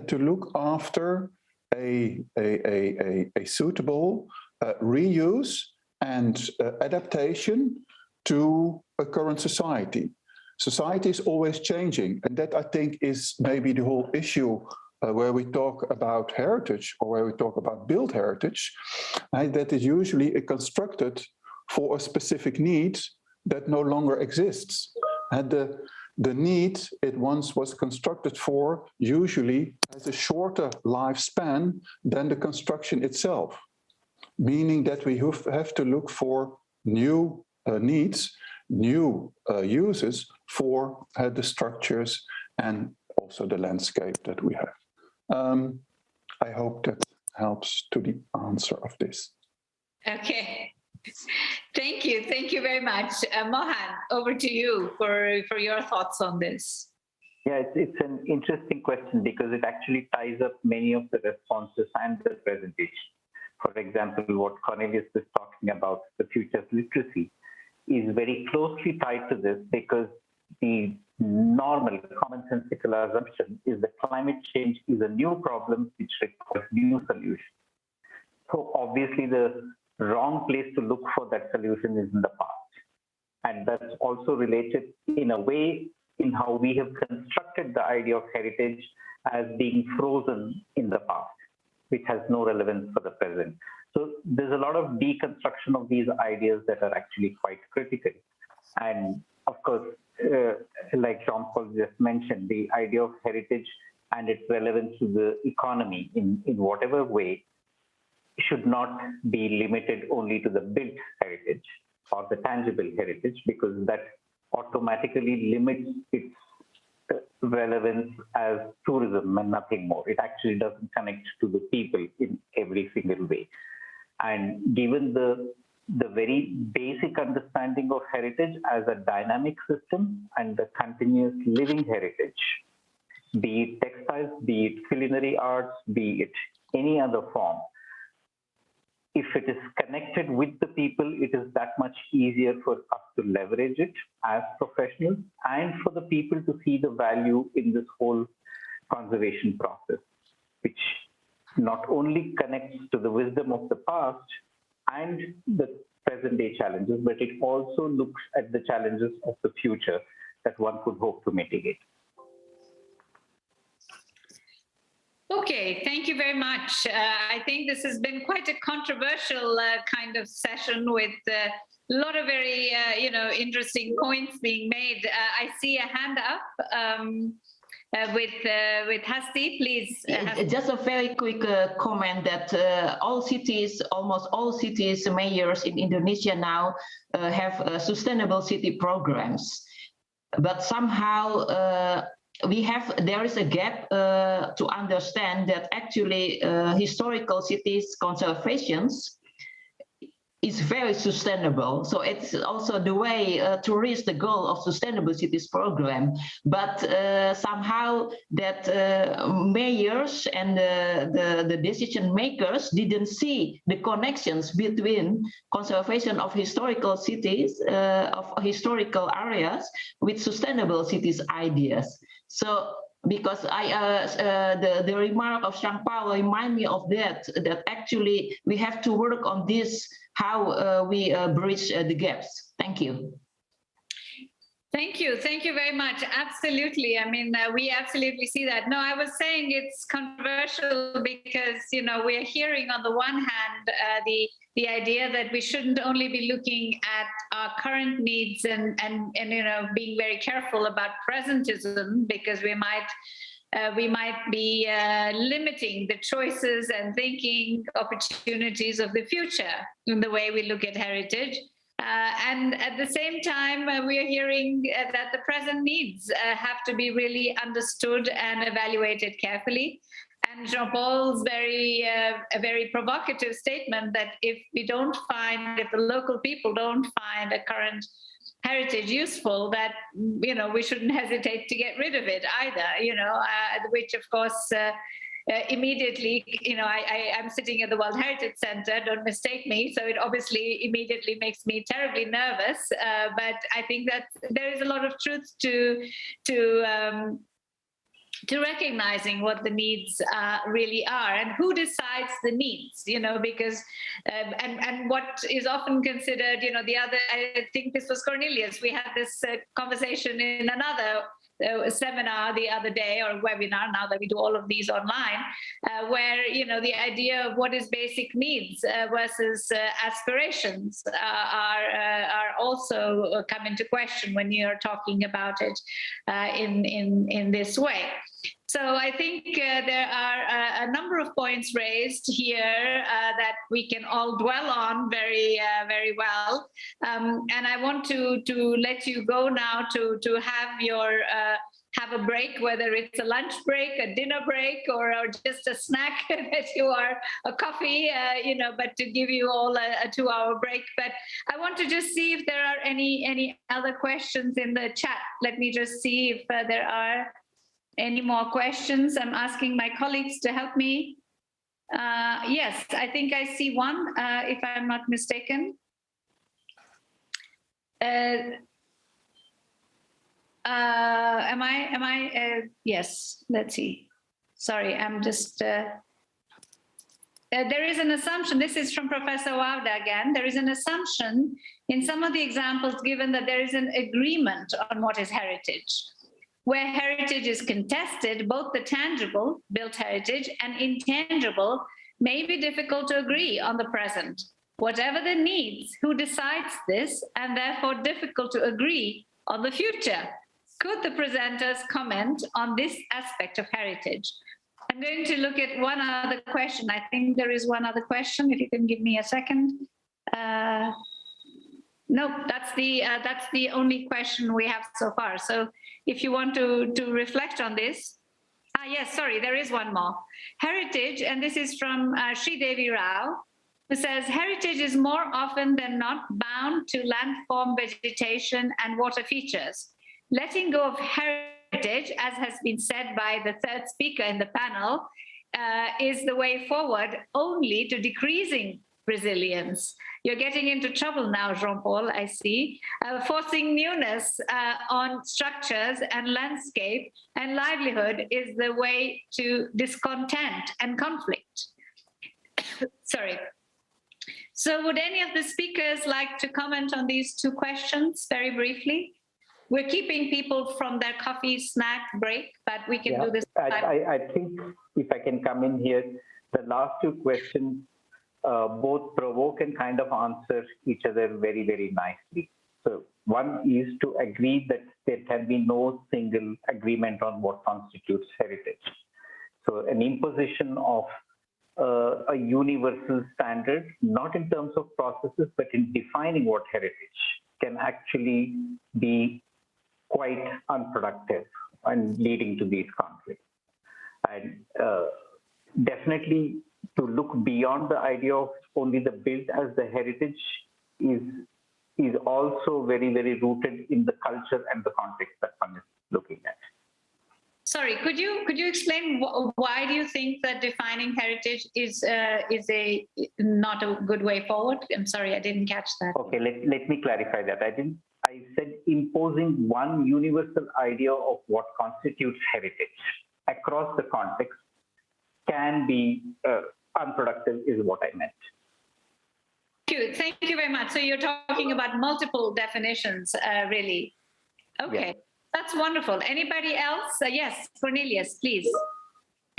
to look after a suitable reuse and adaptation to a current society. Society is always changing, and that I think is maybe the whole issue where we talk about heritage or where we talk about built heritage, that is usually constructed for a specific need that no longer exists. And the need it once was constructed for usually has a shorter lifespan than the construction itself, meaning that we have to look for new needs, new uses for the structures and also the landscape that we have. I hope that helps to the answer of this. Okay. Thank you very much. Mohan, over to you for your thoughts on this. Yeah, it's an interesting question because it actually ties up many of the responses and the presentation. For example, what Cornelius is talking about, the futures literacy, is very closely tied to this because the normal commonsensical assumption is that climate change is a new problem which requires new solutions. So obviously the wrong place to look for that solution is in the past. And that's also related in a way in how we have constructed the idea of heritage as being frozen in the past, which has no relevance for the present. So there's a lot of deconstruction of these ideas that are actually quite critical. And of course, like Jean-Paul just mentioned, the idea of heritage and its relevance to the economy in whatever way should not be limited only to the built heritage or the tangible heritage, because that automatically limits its relevance as tourism and nothing more. It actually doesn't connect to the people in every single way. And given the very basic understanding of heritage as a dynamic system and the continuous living heritage, be it textiles, be it culinary arts, be it any other form, if it is connected with the people, it is that much easier for us to leverage it as professionals and for the people to see the value in this whole conservation process, which not only connects to the wisdom of the past and the present day challenges, but it also looks at the challenges of the future that one could hope to mitigate. Okay, thank you very much. I think this has been quite a controversial kind of session with a lot of very, interesting points being made. I see a hand up with Hasti, please. Just a very quick comment that almost all cities, mayors in Indonesia now have sustainable city programs, but somehow there is a gap to understand that actually historical cities conservations is very sustainable. So it's also the way to reach the goal of sustainable cities program. But somehow that mayors and the decision makers didn't see the connections between conservation of historical cities, of historical areas with sustainable cities ideas. So because the remark of Jean-Paul remind me of that actually we have to work on this, how we bridge the gaps. Thank you. Thank you very much. Absolutely. I mean, we absolutely see that. No, I was saying it's controversial because, we're hearing on the one hand, the idea that we shouldn't only be looking at our current needs and being very careful about presentism, because we might be limiting the choices and thinking opportunities of the future in the way we look at heritage. And at the same time, we are hearing that the present needs have to be really understood and evaluated carefully. And Jean-Paul's a very provocative statement that if the local people don't find a current heritage useful, that we shouldn't hesitate to get rid of it either. Which of course immediately, I'm sitting at the World Heritage Center, don't mistake me, so it obviously immediately makes me terribly nervous, but I think that there is a lot of truth to recognizing what the needs really are and who decides the needs, because and what is often considered, I think this was Cornelius, we had this conversation in another seminar the other day, or webinar, now that we do all of these online, where the idea of what is basic needs versus aspirations are also come into question when you're talking about it in this way. So I think there are a number of points raised here that we can all dwell on very well. And I want to let you go now to have a break, whether it's a lunch break, a dinner break, or just a snack that you are a coffee, but to give you all a 2-hour break. But I want to just see if there are any other questions in the chat. Let me just see if there are any more questions. I'm asking my colleagues to help me. Yes, I think I see one, if I'm not mistaken. Am I? Yes, let's see. Sorry, I'm just... there is an assumption, this is from Professor Wauda again, there is an assumption in some of the examples given that there is an agreement on what is heritage. Where heritage is contested, both the tangible, built heritage, and intangible may be difficult to agree on the present. Whatever the needs, who decides this, and therefore difficult to agree on the future? Could the presenters comment on this aspect of heritage? I'm going to look at one other question. I think there is one other question. If you can give me a second. No, that's the only question we have so far. So if you want to reflect on this. Yes, sorry, there is one more. Heritage, and this is from Sridevi Rao, who says, heritage is more often than not bound to landform vegetation and water features. Letting go of heritage, as has been said by the third speaker in the panel, is the way forward only to decreasing resilience. You're getting into trouble now, Jean-Paul, I see. Forcing newness on structures and landscape and livelihood is the way to discontent and conflict. Sorry. So would any of the speakers like to comment on these two questions very briefly? We're keeping people from their coffee snack break, but we can do this. I think if I can come in here, the last two questions both provoke and kind of answer each other very, very nicely. So one is to agree that there can be no single agreement on what constitutes heritage. So an imposition of a universal standard, not in terms of processes, but in defining what heritage can actually be quite unproductive and leading to these conflicts. And definitely to look beyond the idea of only the built as the heritage is also very, very rooted in the culture and the context that one is looking at. Sorry, could you explain why do you think that defining heritage is not a good way forward? I'm sorry, I didn't catch that. Okay, let me clarify that. I said imposing one universal idea of what constitutes heritage across the context can be unproductive, is what I meant. Thank you very much. So you're talking about multiple definitions, really. Okay. Yes. That's wonderful. Anybody else? Yes, Cornelius, please.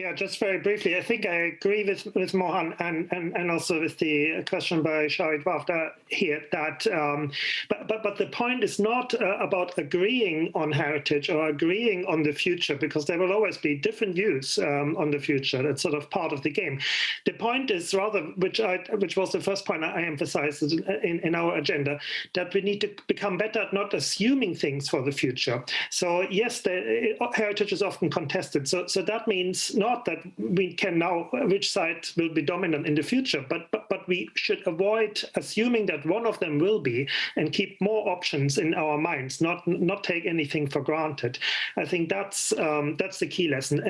Yeah, just very briefly, I think I agree with Mohan and also with the question by Shahid Wafda here that, but the point is not about agreeing on heritage or agreeing on the future, because there will always be different views on the future. That's sort of part of the game. The point is rather, which was the first point I emphasized in our agenda, that we need to become better at not assuming things for the future. So yes, the heritage is often contested. So that means not that we can now which side will be dominant in the future, but we should avoid assuming that one of them will be, and keep more options in our minds, not take anything for granted. I think that's the key lesson.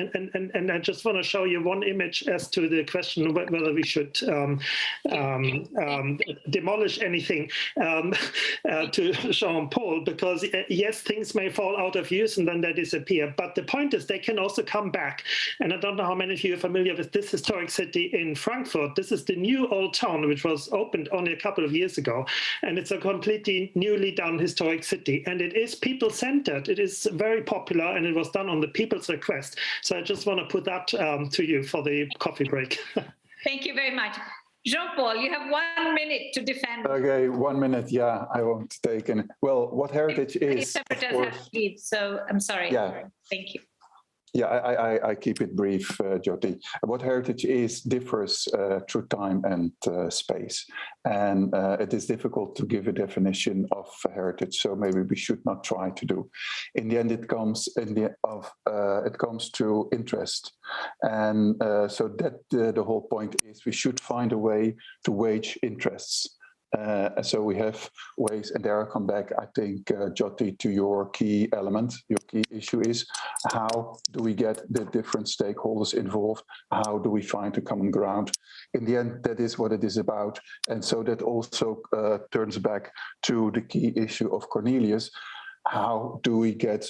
And I just want to show you one image as to the question whether we should demolish anything to Jean-Paul, because yes, things may fall out of use and then they disappear, but the point is they can also come back. And I don't know how many of you are familiar with this historic city in Frankfurt. This is the new old town, which was opened only a couple of years ago. And it's a completely newly done historic city. And it is people-centered. It is very popular, and it was done on the people's request. So I just want to put that to you for the coffee break. Thank you very much. Jean-Paul, you have 1 minute to defend. Okay, 1 minute. Yeah, I won't take it. Well, what heritage is, of course, have to leave, so I'm sorry. Yeah. Thank you. Yeah, I keep it brief, Jyoti. What heritage is differs through time and space, and it is difficult to give a definition of heritage. So maybe we should not try to do. In the end, it comes to interest, and so that the whole point is we should find a way to wage interests. So we have ways, and there I come back, I think, Jyoti, to your key element. Your key issue is how do we get the different stakeholders involved? How do we find a common ground? In the end, that is what it is about. And so that also turns back to the key issue of Cornelius. How do we get,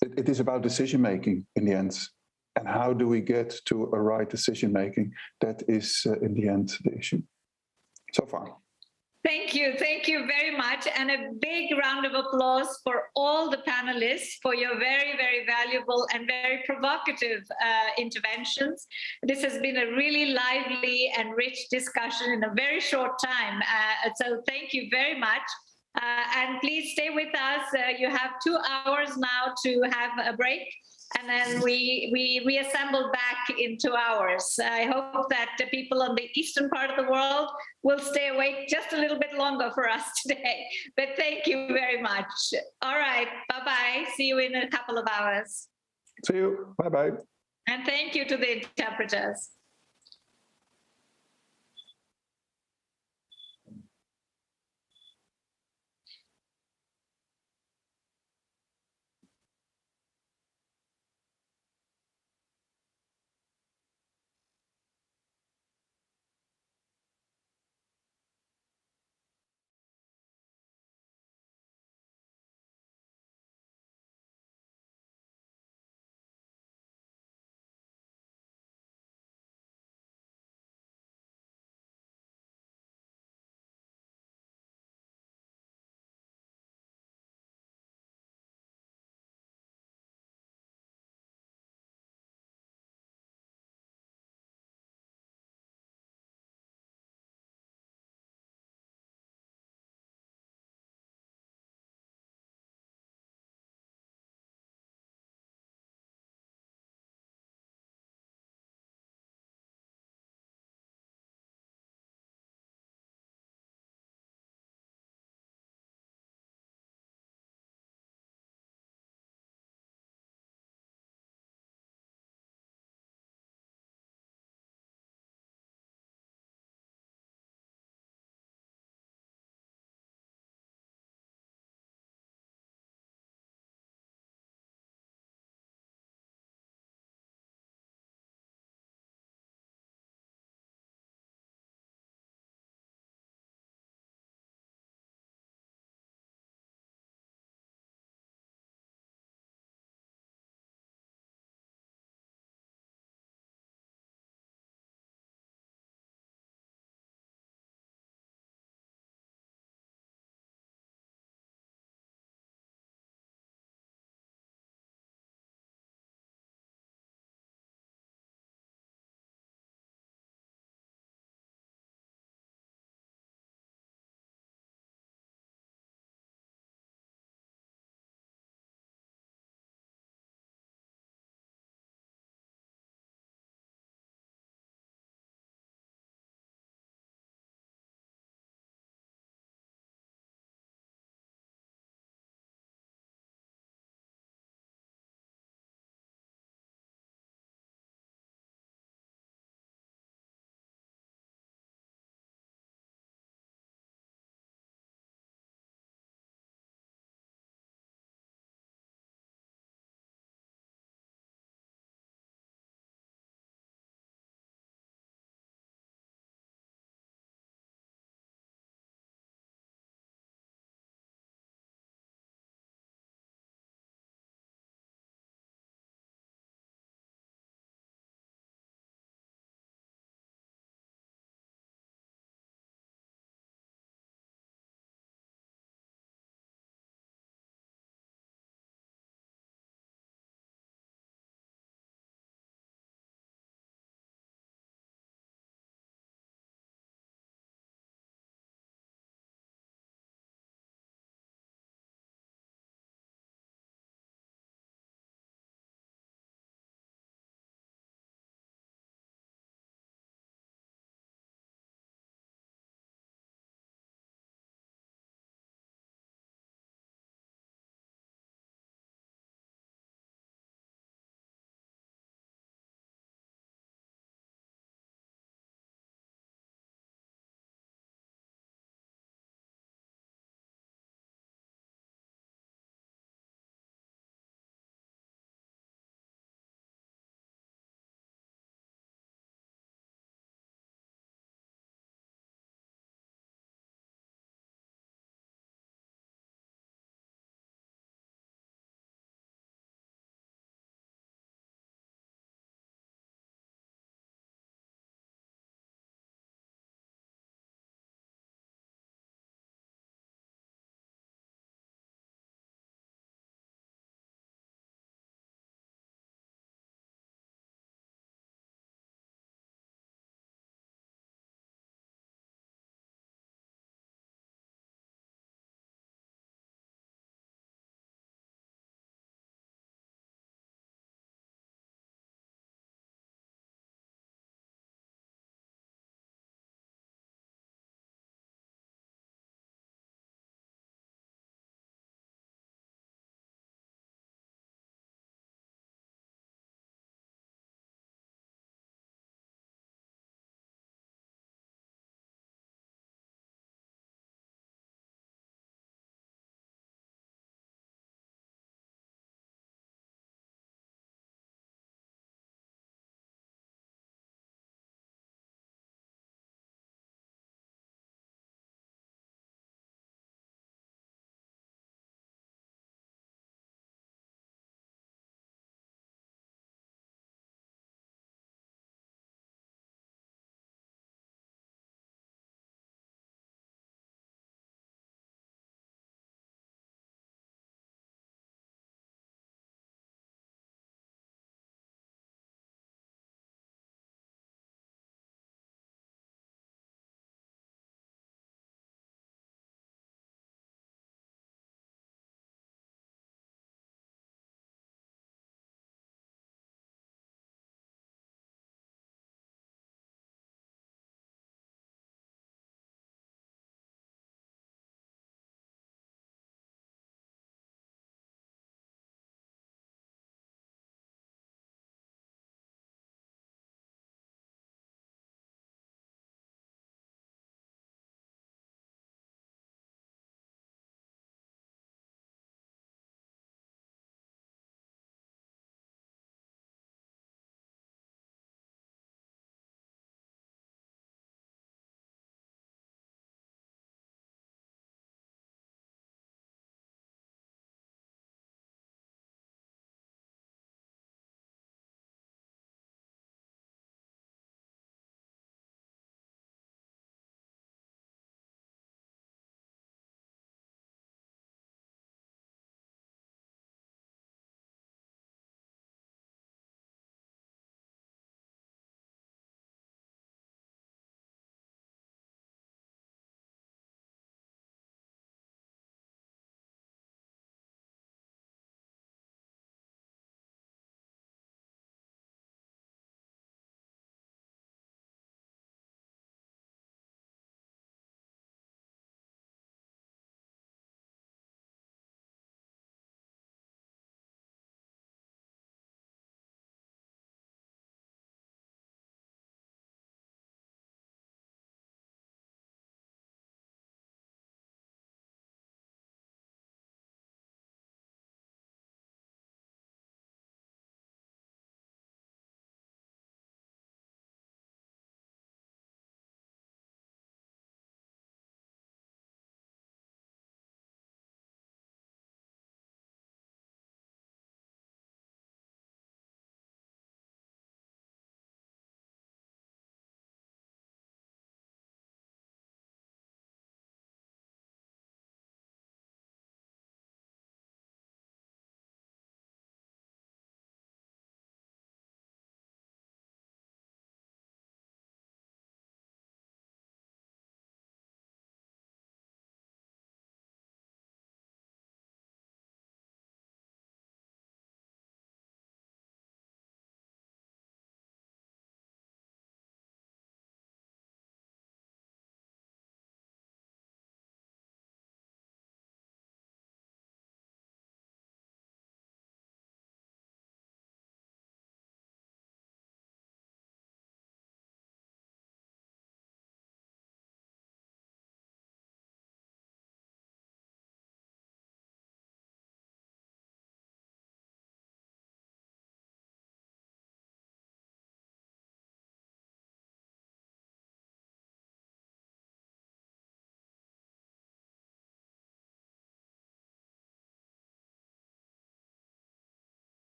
it is about decision-making in the end. And how do we get to a right decision-making? That is, in the end, the issue so far. Thank you very much, and a big round of applause for all the panelists for your very, very valuable and very provocative interventions. This has been a really lively and rich discussion in a very short time, so thank you very much. And please stay with us. You have 2 hours now to have a break. And then we reassemble back in 2 hours. I hope that the people on the eastern part of the world will stay awake just a little bit longer for us today. But thank you very much. All right, bye-bye. See you in a couple of hours. See you. Bye-bye. And thank you to the interpreters.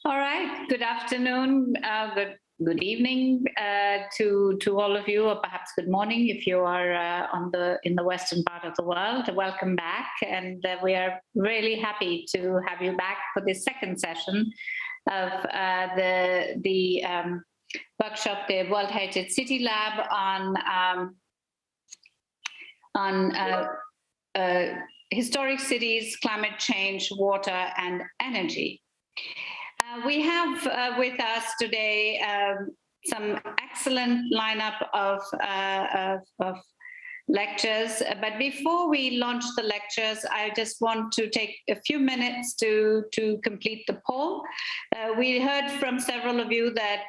All right. Good afternoon. Good evening to all of you, or perhaps good morning if you are in the western part of the world. Welcome back, and we are really happy to have you back for this second session of the workshop, the World Heritage City Lab on historic cities, climate change, water, and energy. We have with us today some excellent lineup of lectures, but before we launch the lectures, I just want to take a few minutes to complete the poll. We heard from several of you that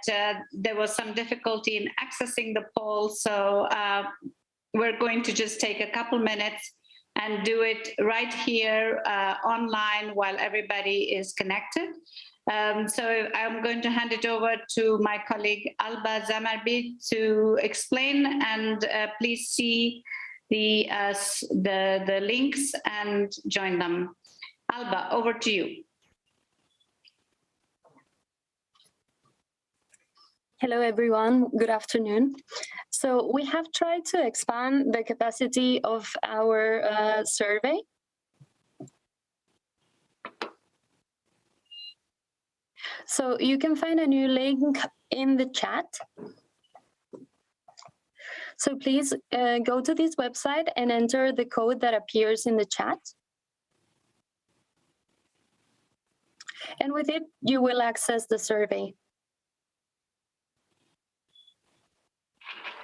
there was some difficulty in accessing the poll, so we're going to just take a couple minutes and do it right here online while everybody is connected. So I'm going to hand it over to my colleague Alba Zamarbi to explain, and please see the links and join them. Alba, over to you. Hello, everyone. Good afternoon. So we have tried to expand the capacity of our survey. So you can find a new link in the chat. So please go to this website and enter the code that appears in the chat. And with it, you will access the survey.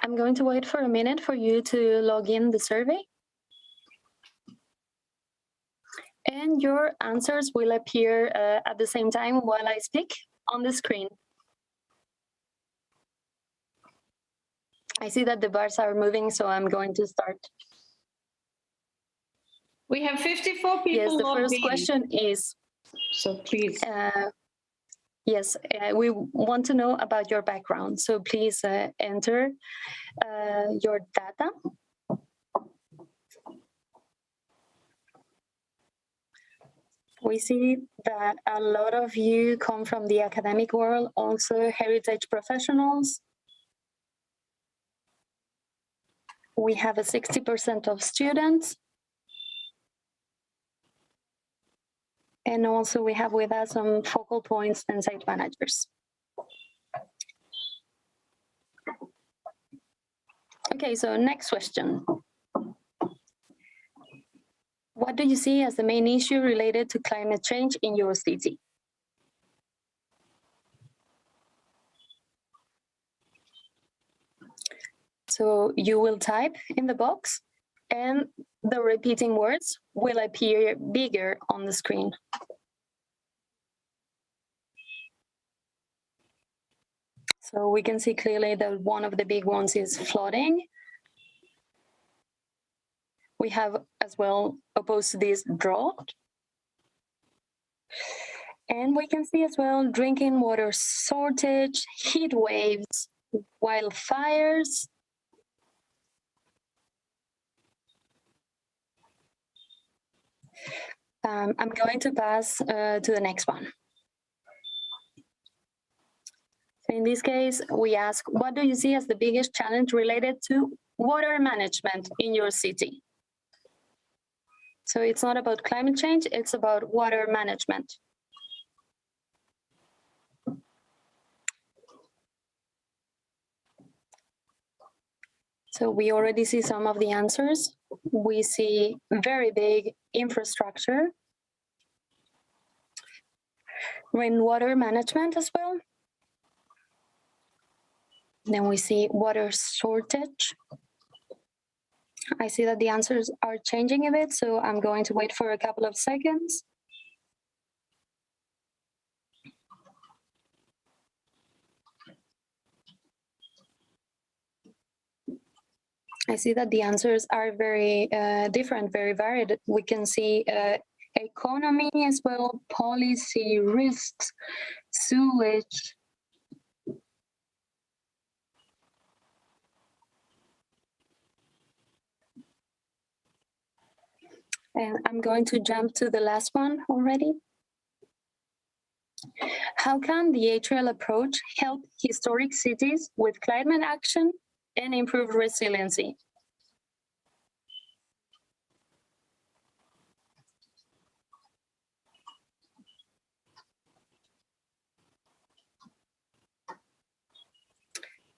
I'm going to wait for a minute for you to log in the survey. And your answers will appear at the same time while I speak on the screen. I see that the bars are moving, so I'm going to start. We have 54 people. Yes, the first question is. So please. Yes, we want to know about your background. So please enter your data. We see that a lot of you come from the academic world, also heritage professionals. We have a 60% of students. And also we have with us some focal points and site managers. Okay, so next question. What do you see as the main issue related to climate change in your city? So you will type in the box and the repeating words will appear bigger on the screen. So we can see clearly that one of the big ones is flooding. We have as well, opposed to this, drought. And we can see as well drinking water shortage, heat waves, wildfires. I'm going to pass to the next one. So in this case, we ask, what do you see as the biggest challenge related to water management in your city? So it's not about climate change, it's about water management. So we already see some of the answers. We see very big infrastructure, rainwater management as well. Then we see water shortage. I see that the answers are changing a bit, so I'm going to wait for a couple of seconds. I see that the answers are very different, very varied. We can see economy as well, policy, risks, sewage. And I'm going to jump to the last one already. how can the HL approach help historic cities with climate action and improve resiliency?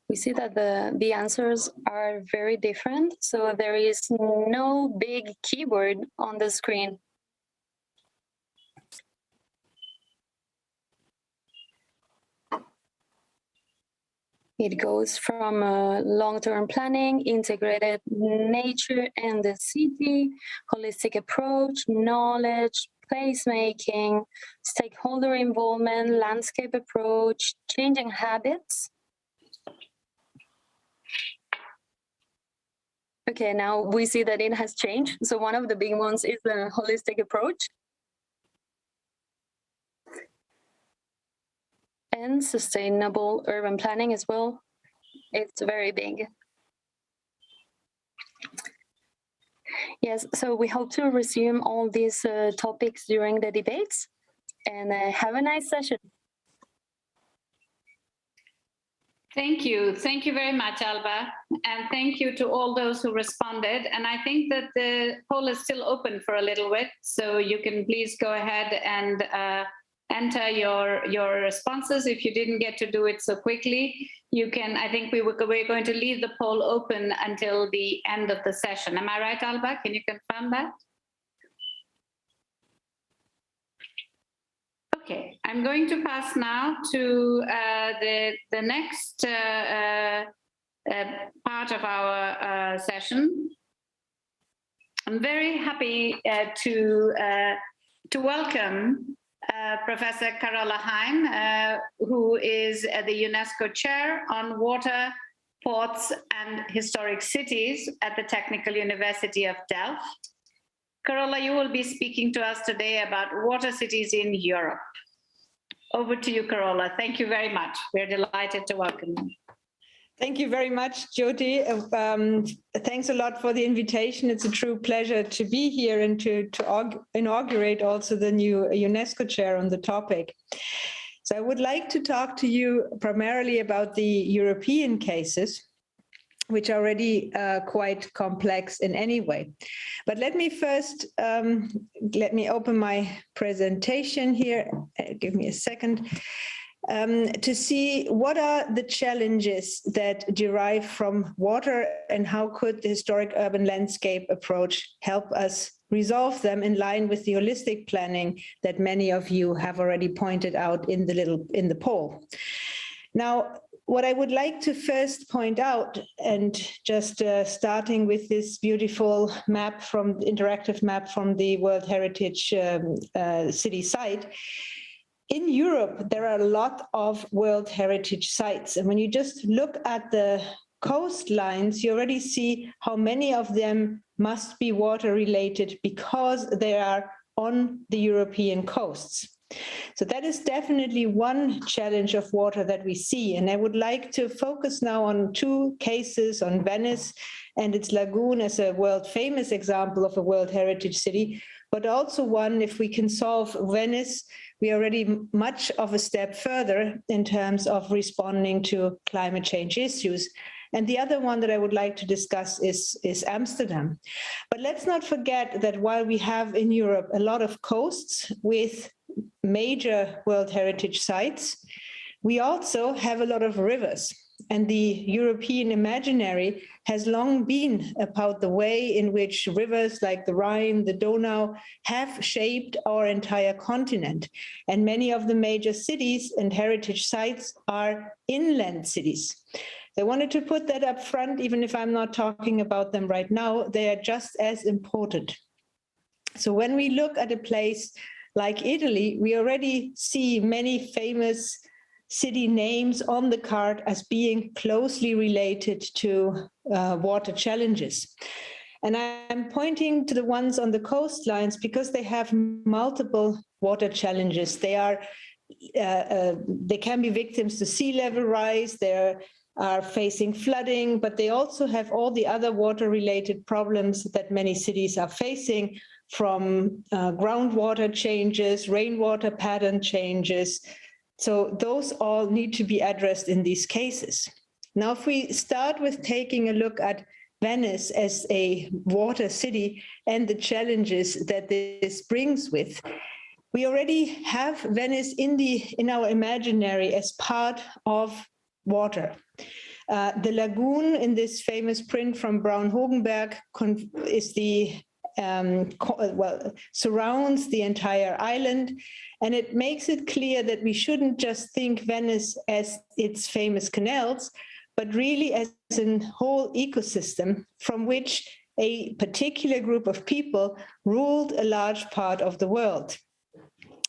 We see that the answers are very different. So there is no big keyword on the screen. It goes from long-term planning, integrated nature and the city, holistic approach, knowledge, placemaking, stakeholder involvement, landscape approach, changing habits. Okay, now we see that it has changed. So one of the big ones is the holistic approach. And sustainable urban planning as well. It's very big. Yes, so we hope to resume all these topics during the debates, and have a nice session. Thank you. Thank you very much, Alba. And thank you to all those who responded. And I think that the poll is still open for a little bit, so you can please go ahead and enter your responses. If you didn't get to do it so quickly, you can, I think we're going to leave the poll open until the end of the session. Am I right, Alba? Can you confirm that? Okay, I'm going to pass now to the next part of our session. I'm very happy to welcome Professor Carola Heim, who is the UNESCO Chair on Water, Ports and Historic Cities at the Technical University of Delft. Carola, you will be speaking to us today about water cities in Europe. Over to you, Carola. Thank you very much. We're delighted to welcome you. Thank you very much, Jyoti. Thanks a lot for the invitation. It's a true pleasure to be here and to inaugurate also the new UNESCO chair on the topic. So I would like to talk to you primarily about the European cases, which are already quite complex in any way. But let me first, let me open my presentation here. Give me a second. To see what are the challenges that derive from water and how could the historic urban landscape approach help us resolve them in line with the holistic planning that many of you have already pointed out in the poll. Now, what I would like to first point out, and just starting with this beautiful map interactive map from the World Heritage City site, in Europe, there are a lot of World Heritage sites. And when you just look at the coastlines, you already see how many of them must be water related because they are on the European coasts. So that is definitely one challenge of water that we see. And I would like to focus now on two cases, on Venice and its lagoon as a world famous example of a World Heritage City, but also one, if we can solve Venice, we are already much of a step further in terms of responding to climate change issues. And the other one that I would like to discuss is Amsterdam. But let's not forget that while we have in Europe a lot of coasts with major World Heritage sites, we also have a lot of rivers. And the European imaginary has long been about the way in which rivers like the Rhine, the Donau have shaped our entire continent. And many of the major cities and heritage sites are inland cities. I wanted to put that up front, even if I'm not talking about them right now, they are just as important. So when we look at a place like Italy, we already see many famous city names on the card as being closely related to water challenges. And I'm pointing to the ones on the coastlines because they have multiple water challenges. They can be victims to sea level rise, they are facing flooding, but they also have all the other water-related problems that many cities are facing, from groundwater changes, rainwater pattern changes, So those all need to be addressed in these cases. Now, if we start with taking a look at Venice as a water city and the challenges that this brings with, we already have Venice in our imaginary as part of water. The lagoon in this famous print from Braun-Hogenberg is surrounds the entire island, and it makes it clear that we shouldn't just think Venice as its famous canals, but really as a whole ecosystem from which a particular group of people ruled a large part of the world.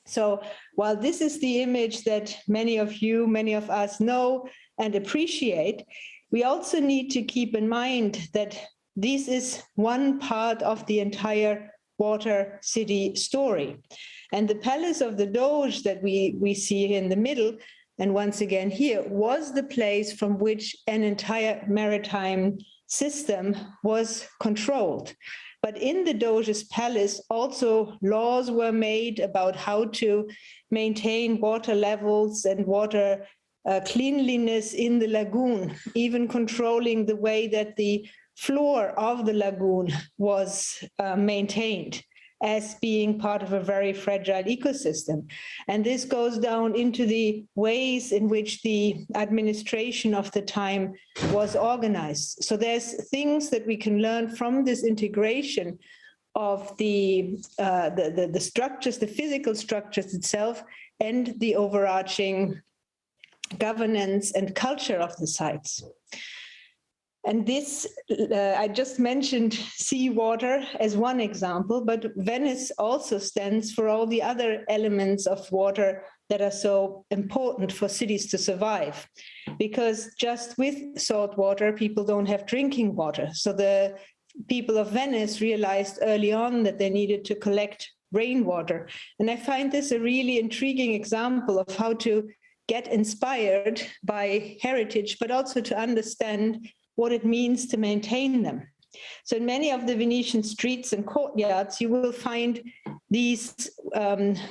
So while this is the image that many of us know and appreciate, we also need to keep in mind that this is one part of the entire water city story. And the Palace of the Doge that we see in the middle, and once again here, was the place from which an entire maritime system was controlled. But in the Doge's palace, also laws were made about how to maintain water levels and water cleanliness in the lagoon, even controlling the way that the floor of the lagoon was maintained as being part of a very fragile ecosystem. And this goes down into the ways in which the administration of the time was organized. So there's things that we can learn from this integration of the structures, the physical structures itself, and the overarching governance and culture of the sites. And this, I just mentioned seawater as one example, but Venice also stands for all the other elements of water that are so important for cities to survive. Because just with salt water, people don't have drinking water. So the people of Venice realized early on that they needed to collect rainwater. And I find this a really intriguing example of how to get inspired by heritage, but also to understand what it means to maintain them. So in many of the Venetian streets and courtyards, you will find these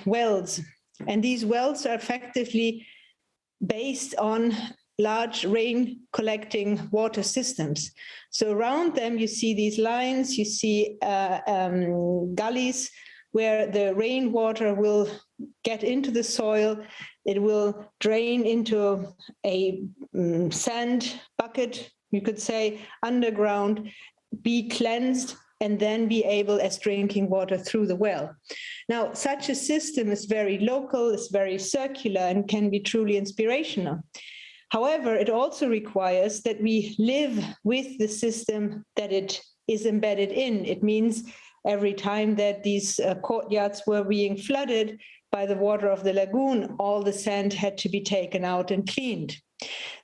wells. And these wells are effectively based on large rain collecting water systems. So around them, you see these lines, you see gullies where the rainwater will get into the soil. It will drain into a sand bucket, you could say, underground, be cleansed, and then be able as drinking water through the well. Now, such a system is very local, it's very circular, and can be truly inspirational. However, it also requires that we live with the system that it is embedded in. It means every time that these courtyards were being flooded by the water of the lagoon, all the sand had to be taken out and cleaned.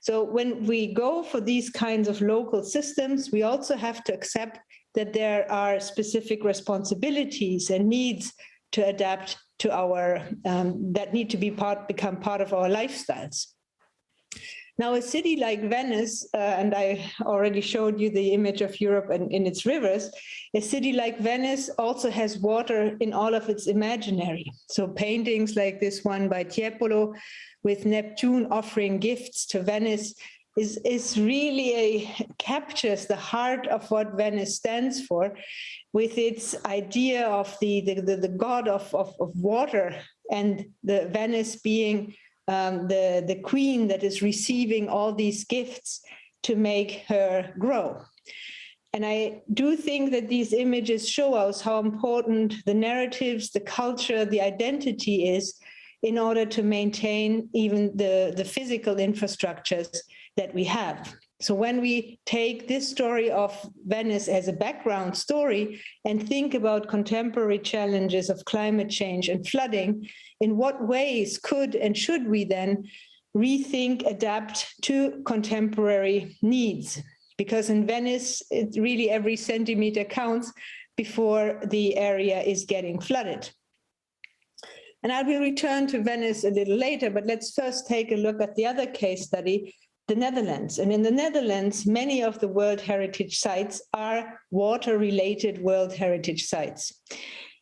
So when we go for these kinds of local systems, we also have to accept that there are specific responsibilities and needs to adapt to our, that need to become part of our lifestyles. Now, a city like Venice, and I already showed you the image of Europe and in its rivers, a city like Venice also has water in all of its imaginary. So paintings like this one by Tiepolo with Neptune offering gifts to Venice is really captures the heart of what Venice stands for, with its idea of the god of water, and the Venice being the queen that is receiving all these gifts to make her grow. And I do think that these images show us how important the narratives, the culture, the identity is in order to maintain even the physical infrastructures that we have. So when we take this story of Venice as a background story and think about contemporary challenges of climate change and flooding, in what ways could and should we then rethink, adapt to contemporary needs? Because in Venice, it really every centimeter counts before the area is getting flooded. And I will return to Venice a little later, but let's first take a look at the other case study, the Netherlands. And in the Netherlands, many of the World Heritage Sites are water-related World Heritage Sites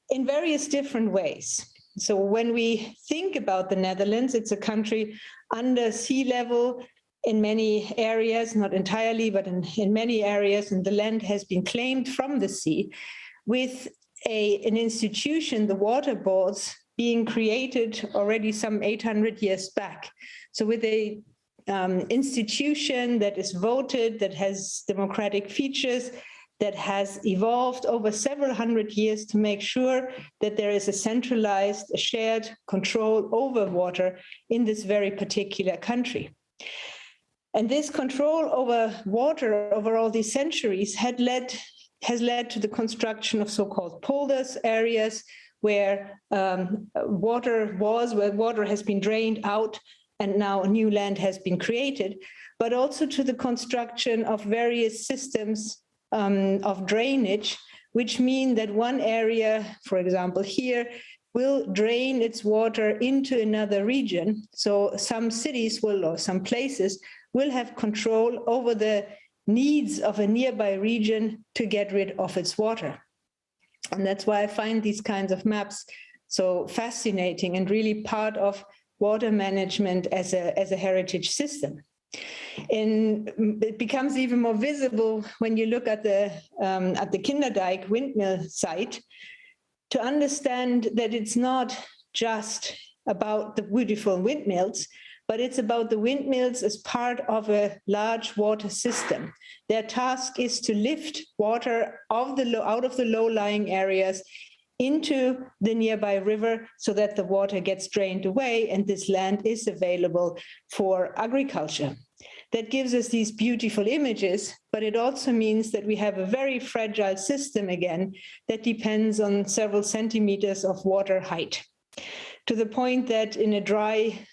in various different ways. So when we think about the Netherlands, it's a country under sea level in many areas, not entirely, but in many areas, and the land has been claimed from the sea with an institution, the water boards, being created already some 800 years back. So with a institution that is voted, that has democratic features, that has evolved over several hundred years to make sure that there is a centralized, shared control over water in this very particular country. And this control over water over all these centuries has led to the construction of so-called polders, areas where water has been drained out and now new land has been created, but also to the construction of various systems of drainage, which mean that one area, for example here, will drain its water into another region. So some cities will, or some places, will have control over the needs of a nearby region to get rid of its water. And that's why I find these kinds of maps so fascinating and really part of water management as a heritage system. And it becomes even more visible when you look at the Kinderdijk windmill site, to understand that it's not just about the beautiful windmills, but it's about the windmills as part of a large water system. Their task is to lift water out of the low-lying areas into the nearby river so that the water gets drained away and this land is available for agriculture. That gives us these beautiful images, but it also means that we have a very fragile system again that depends on several centimeters of water height, to the point that in a dry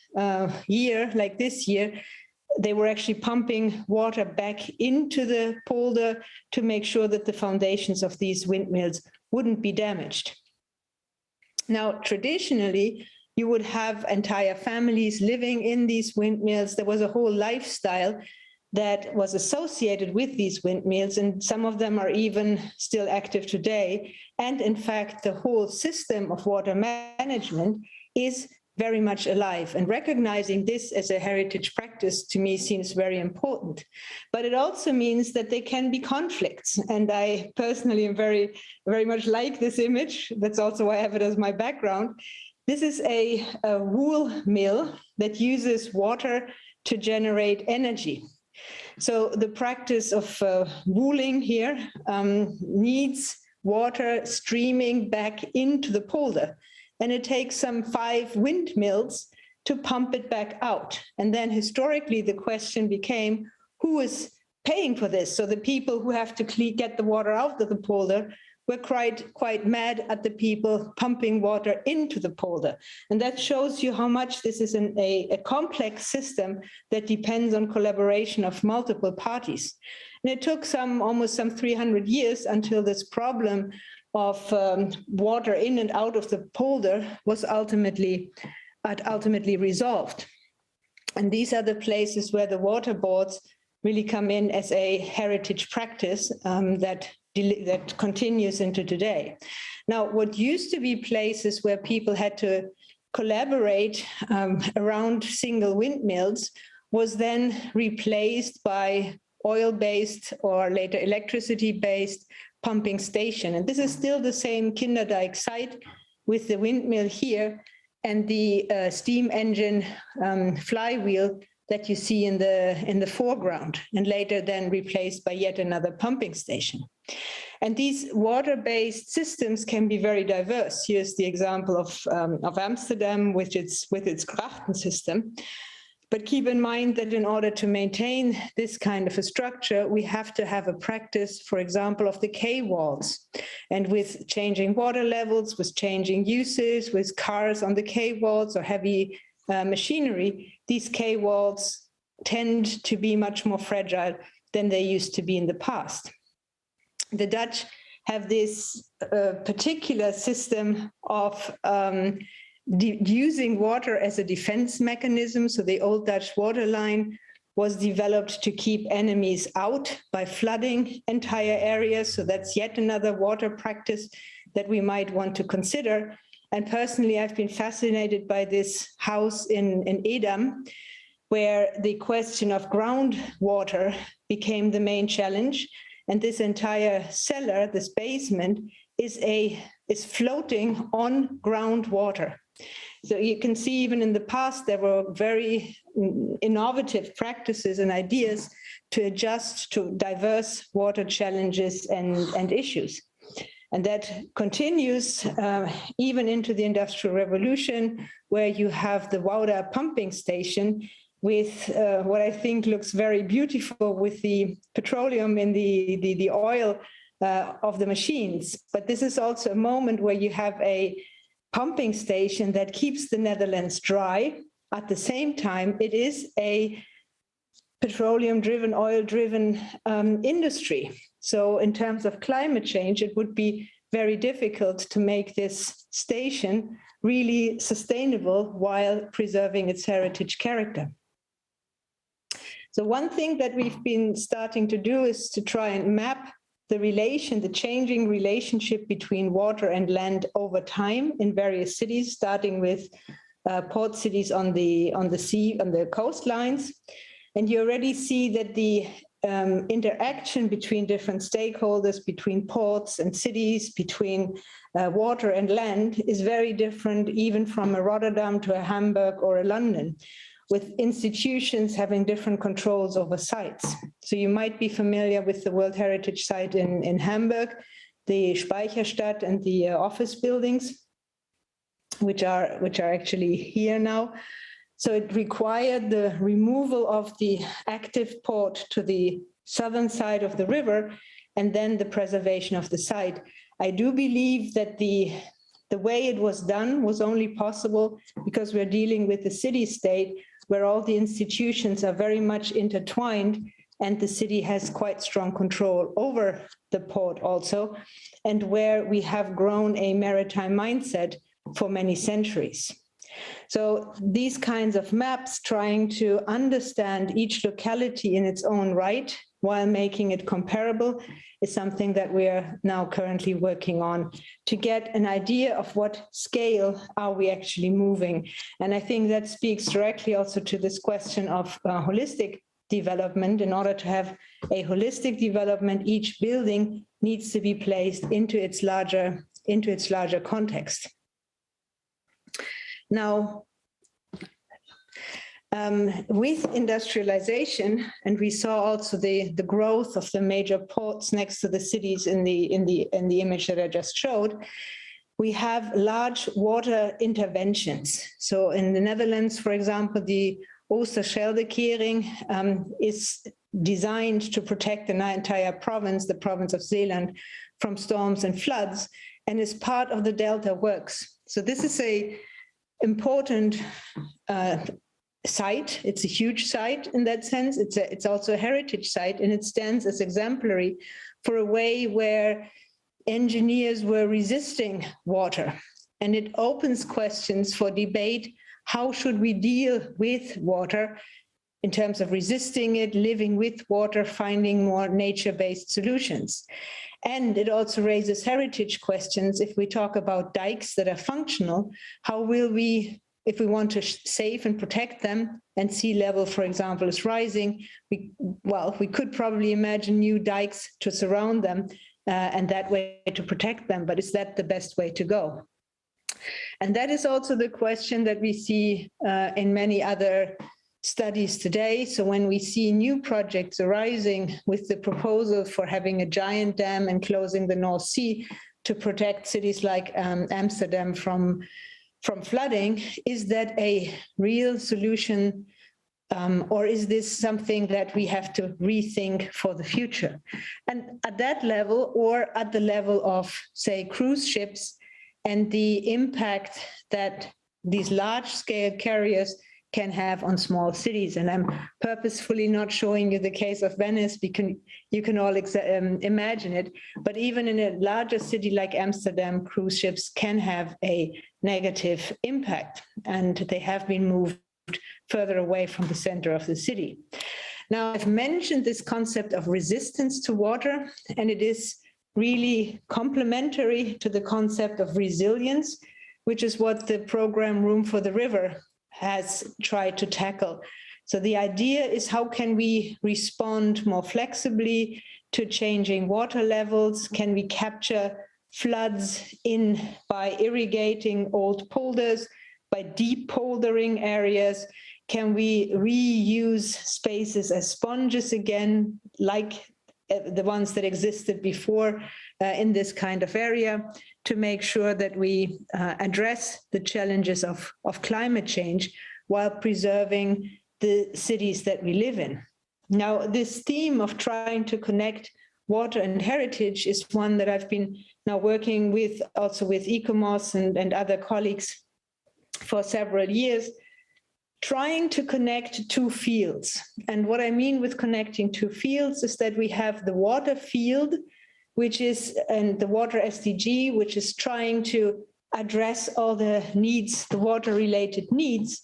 year like this year, they were actually pumping water back into the polder to make sure that the foundations of these windmills wouldn't be damaged. Now, traditionally, you would have entire families living in these windmills. There was a whole lifestyle that was associated with these windmills, and some of them are even still active today. And in fact, the whole system of water management is very much alive, and recognizing this as a heritage practice to me seems very important. But it also means that there can be conflicts, and I personally am very much like this image. That's also why I have it as my background. This is a wool mill that uses water to generate energy. So the practice of wooling here needs water streaming back into the polder. And it takes some 5 windmills to pump it back out. And then historically, the question became, who is paying for this? So the people who have to get the water out of the polder were quite mad at the people pumping water into the polder. And that shows you how much this is a complex system that depends on collaboration of multiple parties. And it took almost some 300 years until this problem of water in and out of the polder was ultimately resolved. And these are the places where the water boards really come in as a heritage practice that continues into today. Now, what used to be places where people had to collaborate around single windmills was then replaced by oil-based or later electricity-based pumping station. And this is still the same Kinderdijk site with the windmill here and the steam engine flywheel that you see in the foreground, and later then replaced by yet another pumping station. And these water-based systems can be very diverse. Here's the example of Amsterdam with its grachten system. But keep in mind that in order to maintain this kind of a structure, we have to have a practice, for example, of the quay walls. And with changing water levels, with changing uses, with cars on the quay walls or heavy machinery, these quay walls tend to be much more fragile than they used to be in the past. The Dutch have this particular system of using water as a defense mechanism. So the old Dutch water line was developed to keep enemies out by flooding entire areas. So that's yet another water practice that we might want to consider. And personally, I've been fascinated by this house in Edam, where the question of groundwater became the main challenge. And this entire cellar, this basement, is floating on groundwater. So you can see even in the past, there were very innovative practices and ideas to adjust to diverse water challenges and issues. And that continues even into the Industrial Revolution, where you have the Wouda pumping station with what I think looks very beautiful with the petroleum in the oil of the machines. But this is also a moment where you have a pumping station that keeps the Netherlands dry. At the same time, it is a petroleum-driven, oil-driven industry. So in terms of climate change, it would be very difficult to make this station really sustainable while preserving its heritage character. So one thing that we've been starting to do is to try and map the changing relationship between water and land over time in various cities, starting with port cities on the sea, on the coastlines. And you already see that the interaction between different stakeholders, between ports and cities, between water and land is very different, even from a Rotterdam to a Hamburg or a London, with institutions having different controls over sites. So you might be familiar with the World Heritage Site in Hamburg, the Speicherstadt and the office buildings, which are actually here now. So it required the removal of the active port to the southern side of the river and then the preservation of the site. I do believe that the way it was done was only possible because we're dealing with the city-state where all the institutions are very much intertwined and the city has quite strong control over the port also, and where we have grown a maritime mindset for many centuries. So these kinds of maps, trying to understand each locality in its own right while making it comparable, is something that we are now currently working on to get an idea of what scale are we actually moving. And I think that speaks directly also to this question of holistic development. In order to have a holistic development, each building needs to be placed into its larger context. Now, with industrialization, and we saw also the growth of the major ports next to the cities in the image that I just showed, we have large water interventions. So in the Netherlands, for example, the Oosterscheldekering is designed to protect the entire province, the province of Zeeland, from storms and floods, and is part of the Delta Works. So this is an important site. It's a huge site in that sense. It's also a heritage site, and it stands as exemplary for a way where engineers were resisting water. And it opens questions for debate. How should we deal with water in terms of resisting it, living with water, finding more nature-based solutions? And it also raises heritage questions. If we talk about dikes that are functional, how will we, if we want to save and protect them, and sea level, for example, is rising, we could probably imagine new dikes to surround them and that way to protect them, but is that the best way to go? And that is also the question that we see in many other studies today. So when we see new projects arising with the proposal for having a giant dam and closing the North Sea to protect cities like Amsterdam from flooding, is that a real solution, or is this something that we have to rethink for the future? And at that level, or at the level of, say, cruise ships and the impact that these large-scale carriers can have on small cities. And I'm purposefully not showing you the case of Venice because you can all imagine it. But even in a larger city like Amsterdam, cruise ships can have a negative impact, and they have been moved further away from the center of the city. Now, I've mentioned this concept of resistance to water, and it is really complementary to the concept of resilience, which is what the program Room for the River has tried to tackle. So the idea is, how can we respond more flexibly to changing water levels? Can we capture floods by irrigating old polders, by deep poldering areas? Can we reuse spaces as sponges again, like the ones that existed before in this kind of area, to make sure that we address the challenges of climate change while preserving the cities that we live in? Now, this theme of trying to connect water and heritage is one that I've been now working with, also with ECOMOS and other colleagues for several years, trying to connect two fields. And what I mean with connecting two fields is that we have the water field, and the water SDG, which is trying to address all the needs, the water-related needs,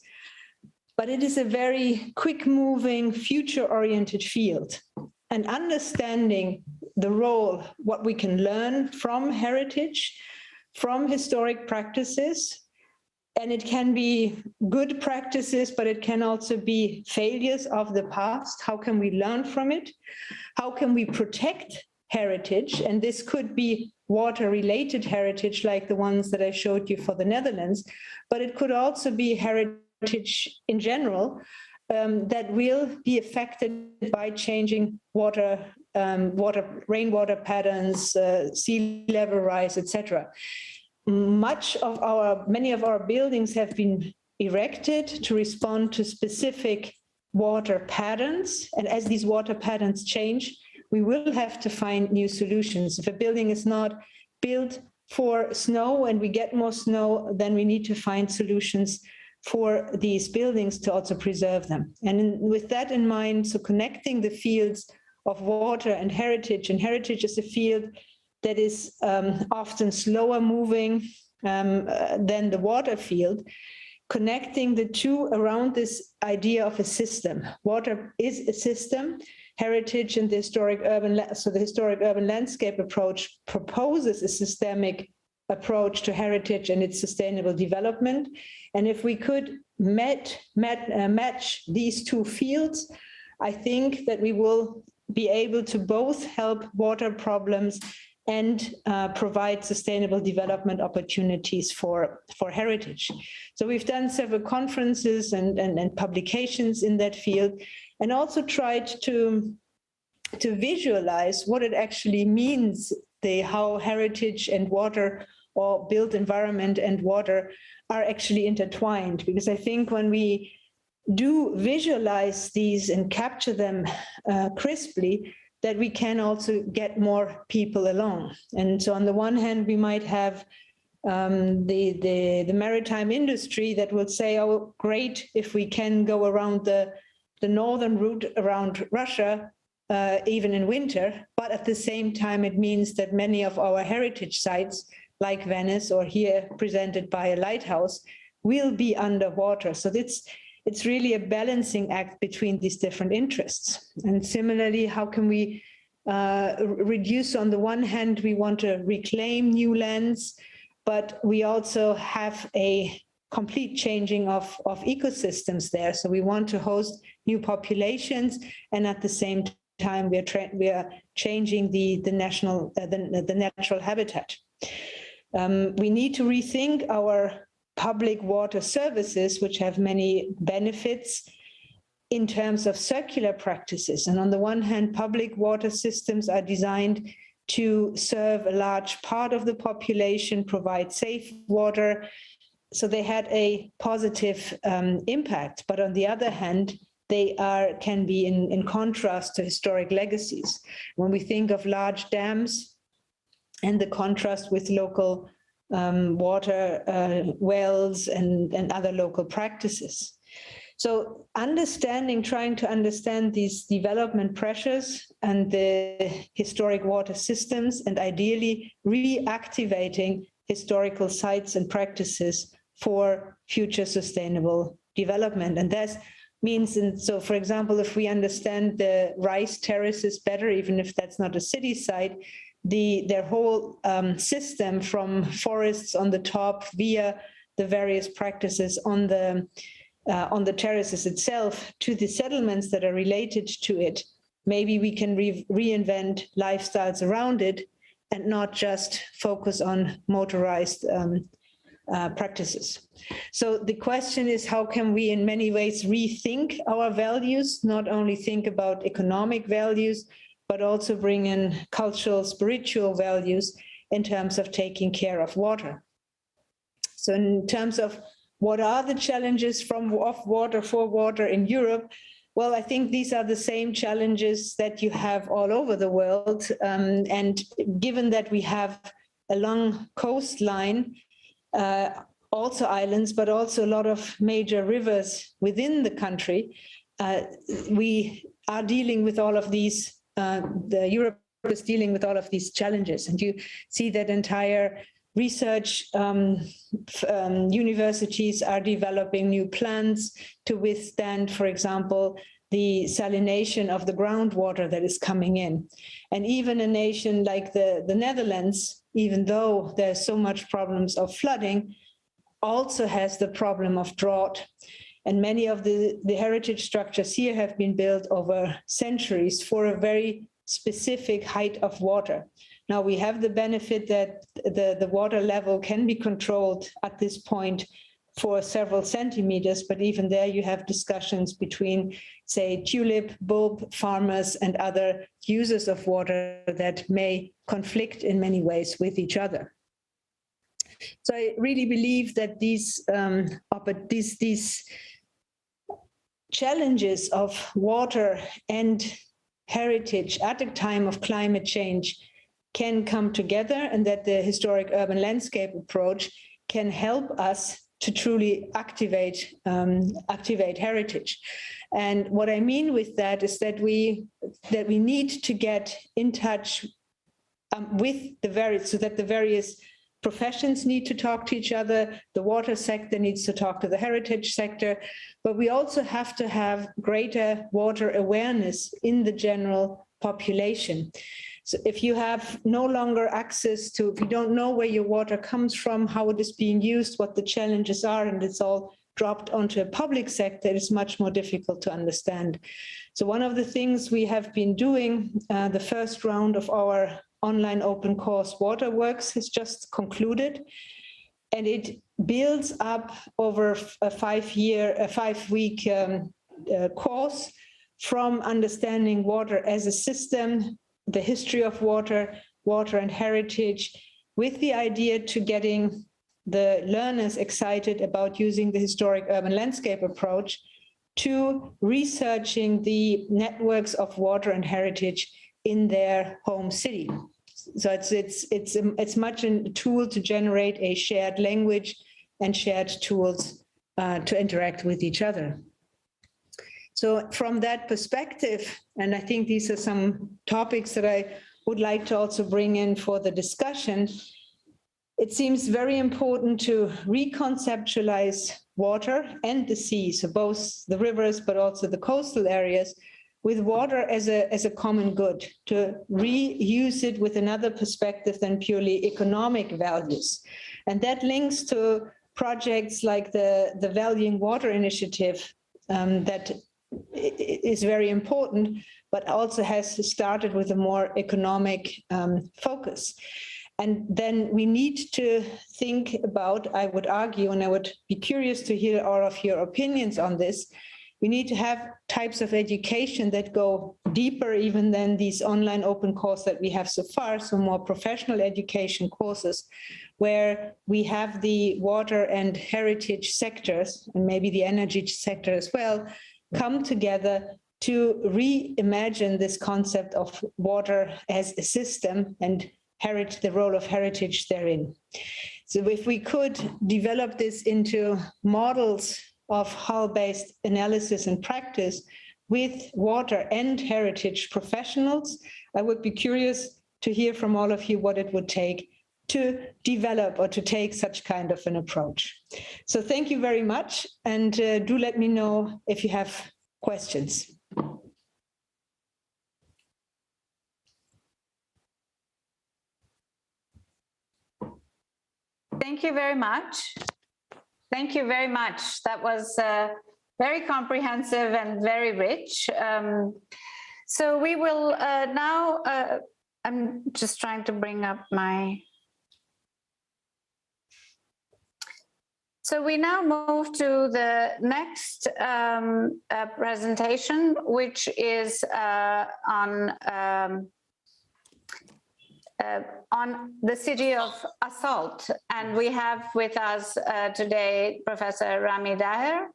but it is a very quick-moving, future-oriented field. And understanding the role, what we can learn from heritage, from historic practices, and it can be good practices, but it can also be failures of the past. How can we learn from it? How can we protect heritage? And this could be water-related heritage, like the ones that I showed you for the Netherlands, but it could also be heritage in general that will be affected by changing rainwater patterns, sea level rise, etc. Many of our buildings have been erected to respond to specific water patterns, and as these water patterns change, we will have to find new solutions. If a building is not built for snow and we get more snow, then we need to find solutions for these buildings to also preserve them. And with that in mind, so connecting the fields of water and heritage is a field that is often slower moving than the water field, connecting the two around this idea of a system. Water is a system. Heritage and the historic urban landscape approach proposes a systemic approach to heritage and its sustainable development. And if we could match these two fields, I think that we will be able to both help water problems and provide sustainable development opportunities for heritage. So we've done several conferences and publications in that field, and also tried to visualize what it actually means, how heritage and water, or built environment and water, are actually intertwined. Because I think when we do visualize these and capture them crisply, that we can also get more people along. And so on the one hand, we might have the maritime industry that will say, oh, great, if we can go around the northern route around Russia, even in winter. But at the same time, it means that many of our heritage sites, like Venice, or here presented by a lighthouse, will be underwater. So it's really a balancing act between these different interests. And similarly, how can we reduce? On the one hand, we want to reclaim new lands, but we also have a complete changing of ecosystems there. So we want to host new populations, and at the same time, we are changing the natural habitat. We need to rethink our public water services, which have many benefits in terms of circular practices. And on the one hand, public water systems are designed to serve a large part of the population, provide safe water. So they had a positive impact. But on the other hand, they can be in contrast to historic legacies. When we think of large dams and the contrast with local water wells and other local practices. So trying to understand these development pressures and the historic water systems, and ideally reactivating historical sites and practices for future sustainable development. And that means, so for example, if we understand the rice terraces better, even if that's not a city site, their whole system from forests on the top via the various practices on the terraces itself to the settlements that are related to it, maybe we can reinvent lifestyles around it and not just focus on motorized practices. So the question is, how can we in many ways rethink our values, not only think about economic values, but also bring in cultural, spiritual values in terms of taking care of water. So in terms of what are the challenges of water for water in Europe? Well, I think these are the same challenges that you have all over the world. And given that we have a long coastline, also islands, but also a lot of major rivers within the country, we are dealing with all of these, Europe is dealing with all of these challenges. And you see that entire research universities are developing new plans to withstand, for example, the salination of the groundwater that is coming in. And even a nation like the Netherlands, even though there's so much problems of flooding, also has the problem of drought. And many of the heritage structures here have been built over centuries for a very specific height of water. Now we have the benefit that the water level can be controlled at this point for several centimeters, but even there you have discussions between, say, tulip bulb farmers and other users of water that may conflict in many ways with each other. So I really believe that these challenges of water and heritage at a time of climate change can come together, and that the historic urban landscape approach can help us to truly activate heritage. And what I mean with that is that we need to get in touch with the various professions need to talk to each other. The water sector needs to talk to the heritage sector, but we also have to have greater water awareness in the general population. So if you have no longer access to, if you don't know where your water comes from, how it is being used, what the challenges are, and it's all dropped onto a public sector, it's much more difficult to understand. So one of the things we have been doing, the first round of our online open course Waterworks has just concluded, and it builds up over a 5-week course from understanding water as a system, the history of water, water and heritage, with the idea to getting the learners excited about using the historic urban landscape approach to researching the networks of water and heritage in their home city. So it's much a tool to generate a shared language and shared tools to interact with each other. So from that perspective, and I think these are some topics that I would like to also bring in for the discussion, it seems very important to reconceptualize water and the sea, so both the rivers, but also the coastal areas, with water as a common good, to reuse it with another perspective than purely economic values. And that links to projects like the Valuing Water initiative that is very important, but also has started with a more economic focus. And then we need to think about, I would argue, and I would be curious to hear all of your opinions on this, we need to have types of education that go deeper even than these online open courses that we have so far, so more professional education courses, where we have the water and heritage sectors, and maybe the energy sector as well, come together to reimagine this concept of water as a system and the role of heritage therein. So if we could develop this into models of hull-based analysis and practice with water and heritage professionals, I would be curious to hear from all of you what it would take to develop or to take such kind of an approach. So thank you very much, and do let me know if you have questions. Thank you very much. Thank you very much. That was very comprehensive and very rich. So we will now, I'm just trying to bring up my... So we now move to the next presentation, which is on the city of Assault. And we have with us today Professor Rami Daher,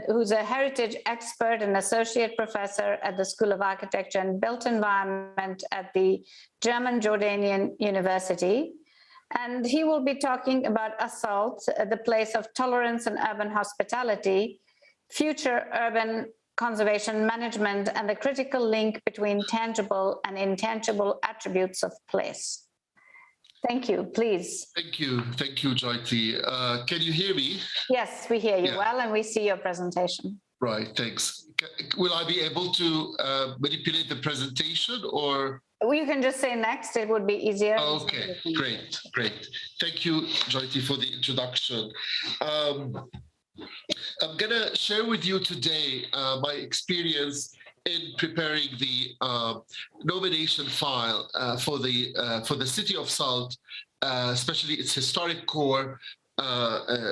who's a heritage expert and associate professor at the School of Architecture and Built Environment at the German Jordanian University. And he will be talking about Assault, the place of tolerance and urban hospitality, future urban conservation management, and the critical link between tangible and intangible attributes of place. Thank you, please. Thank you, Jyoti. Can you hear me? Yes, we hear you well, and we see your presentation. Right, thanks. Will I be able to manipulate the presentation, or? Well, you can just say next, it would be easier. Okay, great. Thank you, Jyoti, for the introduction. I'm gonna share with you today my experience in preparing the nomination file for the city of Salt, especially its historic core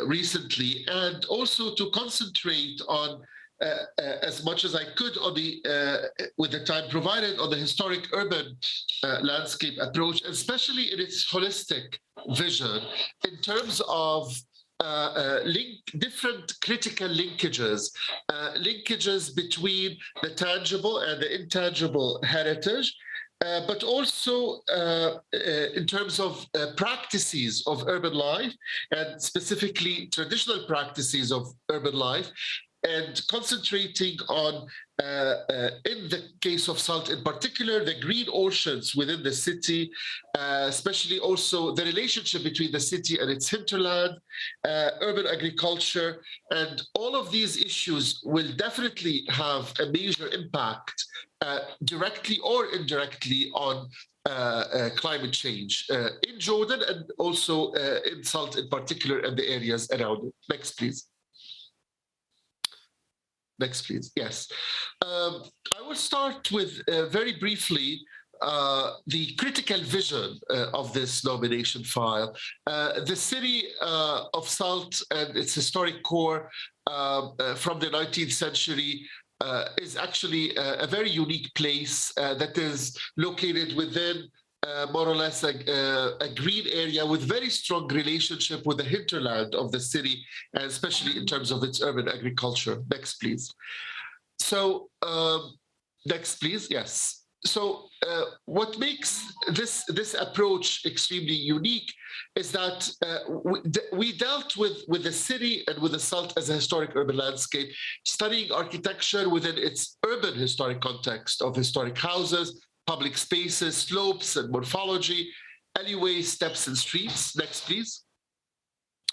recently, and also to concentrate on as much as I could on with the time provided, on the historic urban landscape approach, especially in its holistic vision in terms of different critical linkages between the tangible and the intangible heritage, but also in terms of practices of urban life, and specifically traditional practices of urban life, and concentrating on, in the case of Salt in particular, the green oceans within the city, especially also the relationship between the city and its hinterland, urban agriculture, and all of these issues will definitely have a major impact, directly or indirectly, on climate change in Jordan, and also in Salt in particular, and the areas around it. Next, please. Next, please. Yes. I will start with very briefly the critical vision of this nomination file. The city of Salt and its historic core from the 19th century is actually a very unique place that is located within more or less a green area with very strong relationship with the hinterland of the city, and especially in terms of its urban agriculture. Next, please. So, next, please. Yes. So, what makes this approach extremely unique is that we dealt with the city and with the Salt as a historic urban landscape, studying architecture within its urban historic context of historic houses, public spaces, slopes and morphology, alleyways, steps and streets. Next, please.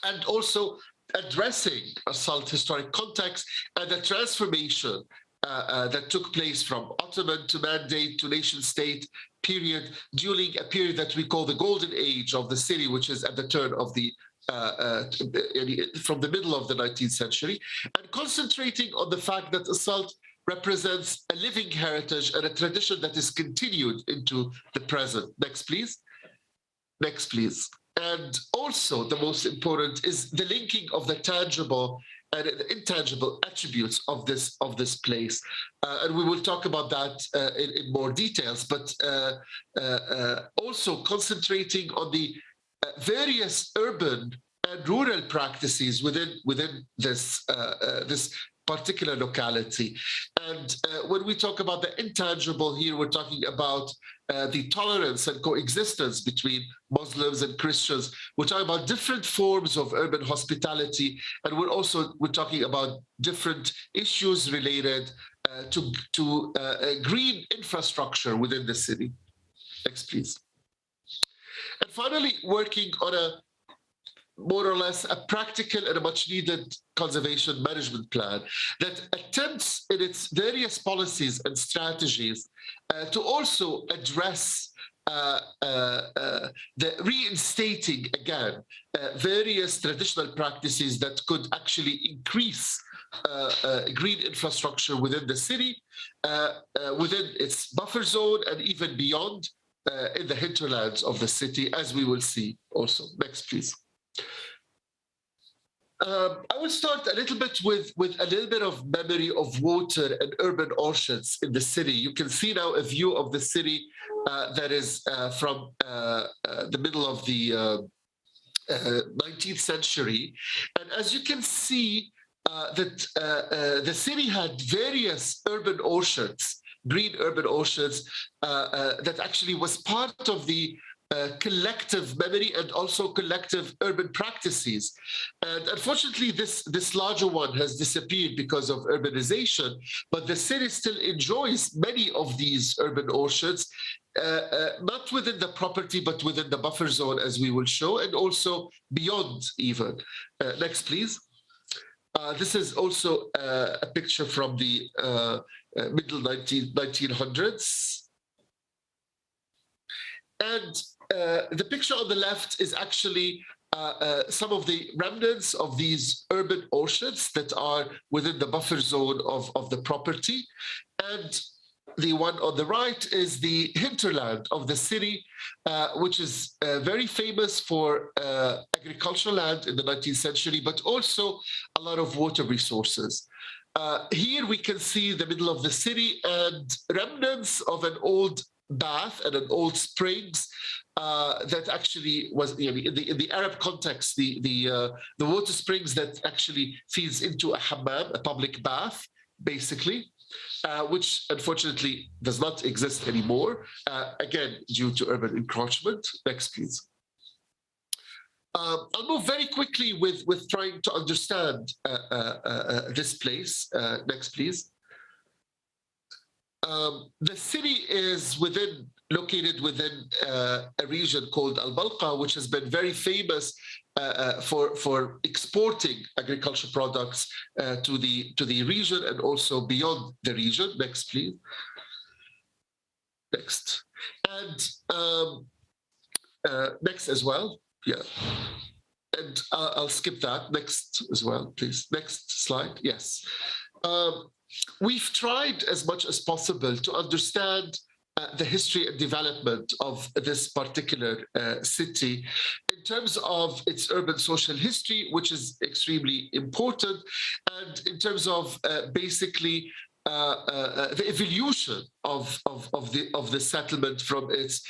And also addressing a Salt historic context and the transformation that took place from Ottoman to Mandate to nation state period, during a period that we call the golden age of the city, which is at the turn of the from the middle of the 19th century, and concentrating on the fact that Salt represents a living heritage and a tradition that is continued into the present. Next, please. Next, please. And also the most important is the linking of the tangible and the intangible attributes of this place. And we will talk about that in more details, but also concentrating on the various urban and rural practices within this particular locality. And when we talk about the intangible here, we're talking about the tolerance and coexistence between Muslims and Christians. We're talking about different forms of urban hospitality, and we're talking about different issues related to green infrastructure within the city. Next, please. And finally, working on a more or less a practical and a much needed conservation management plan that attempts in its various policies and strategies to also address the reinstating again various traditional practices that could actually increase green infrastructure within the city, within its buffer zone, and even beyond in the hinterlands of the city, as we will see also. Next, please. I will start a little bit with a little bit of memory of water and urban orchards in the city. You can see now a view of the city that is from the middle of the 19th century. And as you can see, that the city had various urban orchards, green urban orchards, that actually was part of the collective memory and also collective urban practices. And unfortunately, this larger one has disappeared because of urbanization, but the city still enjoys many of these urban orchards, not within the property, but within the buffer zone, as we will show, and also beyond even. Next, please. This is also a picture from the middle 1900s. And the picture on the left is actually some of the remnants of these urban orchards that are within the buffer zone of the property. And the one on the right is the hinterland of the city, which is very famous for agricultural land in the 19th century, but also a lot of water resources. Here we can see the middle of the city and remnants of an old bath and an old springs that actually was, in the Arab context, the water springs that actually feeds into a hammam, a public bath, basically, which unfortunately does not exist anymore, again, due to urban encroachment. Next, please. I'll move very quickly with trying to understand this place. Next, please. The city is located within a region called Al-Balqa, which has been very famous for exporting agricultural products to the region and also beyond the region. Next, please. Next. And next as well. Yeah. And I'll skip that. Next as well, please. Next slide. Yes. We've tried as much as possible to understand the history and development of this particular city in terms of its urban social history, which is extremely important, and in terms of basically the evolution of the settlement from its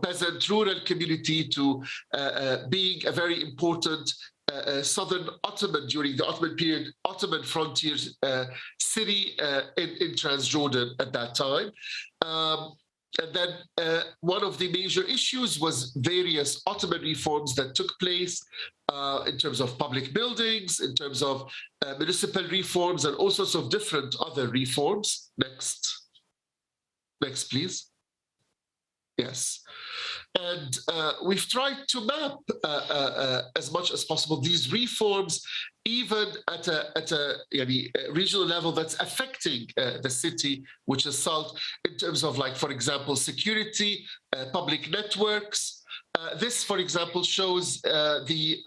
peasant rural community to being a very important southern Ottoman, during the Ottoman period, Ottoman frontiers city in Transjordan at that time. And then one of the major issues was various Ottoman reforms that took place in terms of public buildings, in terms of municipal reforms, and all sorts of different other reforms. Next. Next, please. Yes. And we've tried to map as much as possible these reforms, even at a regional level that's affecting the city, which is SALT, in terms of, like, for example, security, public networks. This, for example, shows the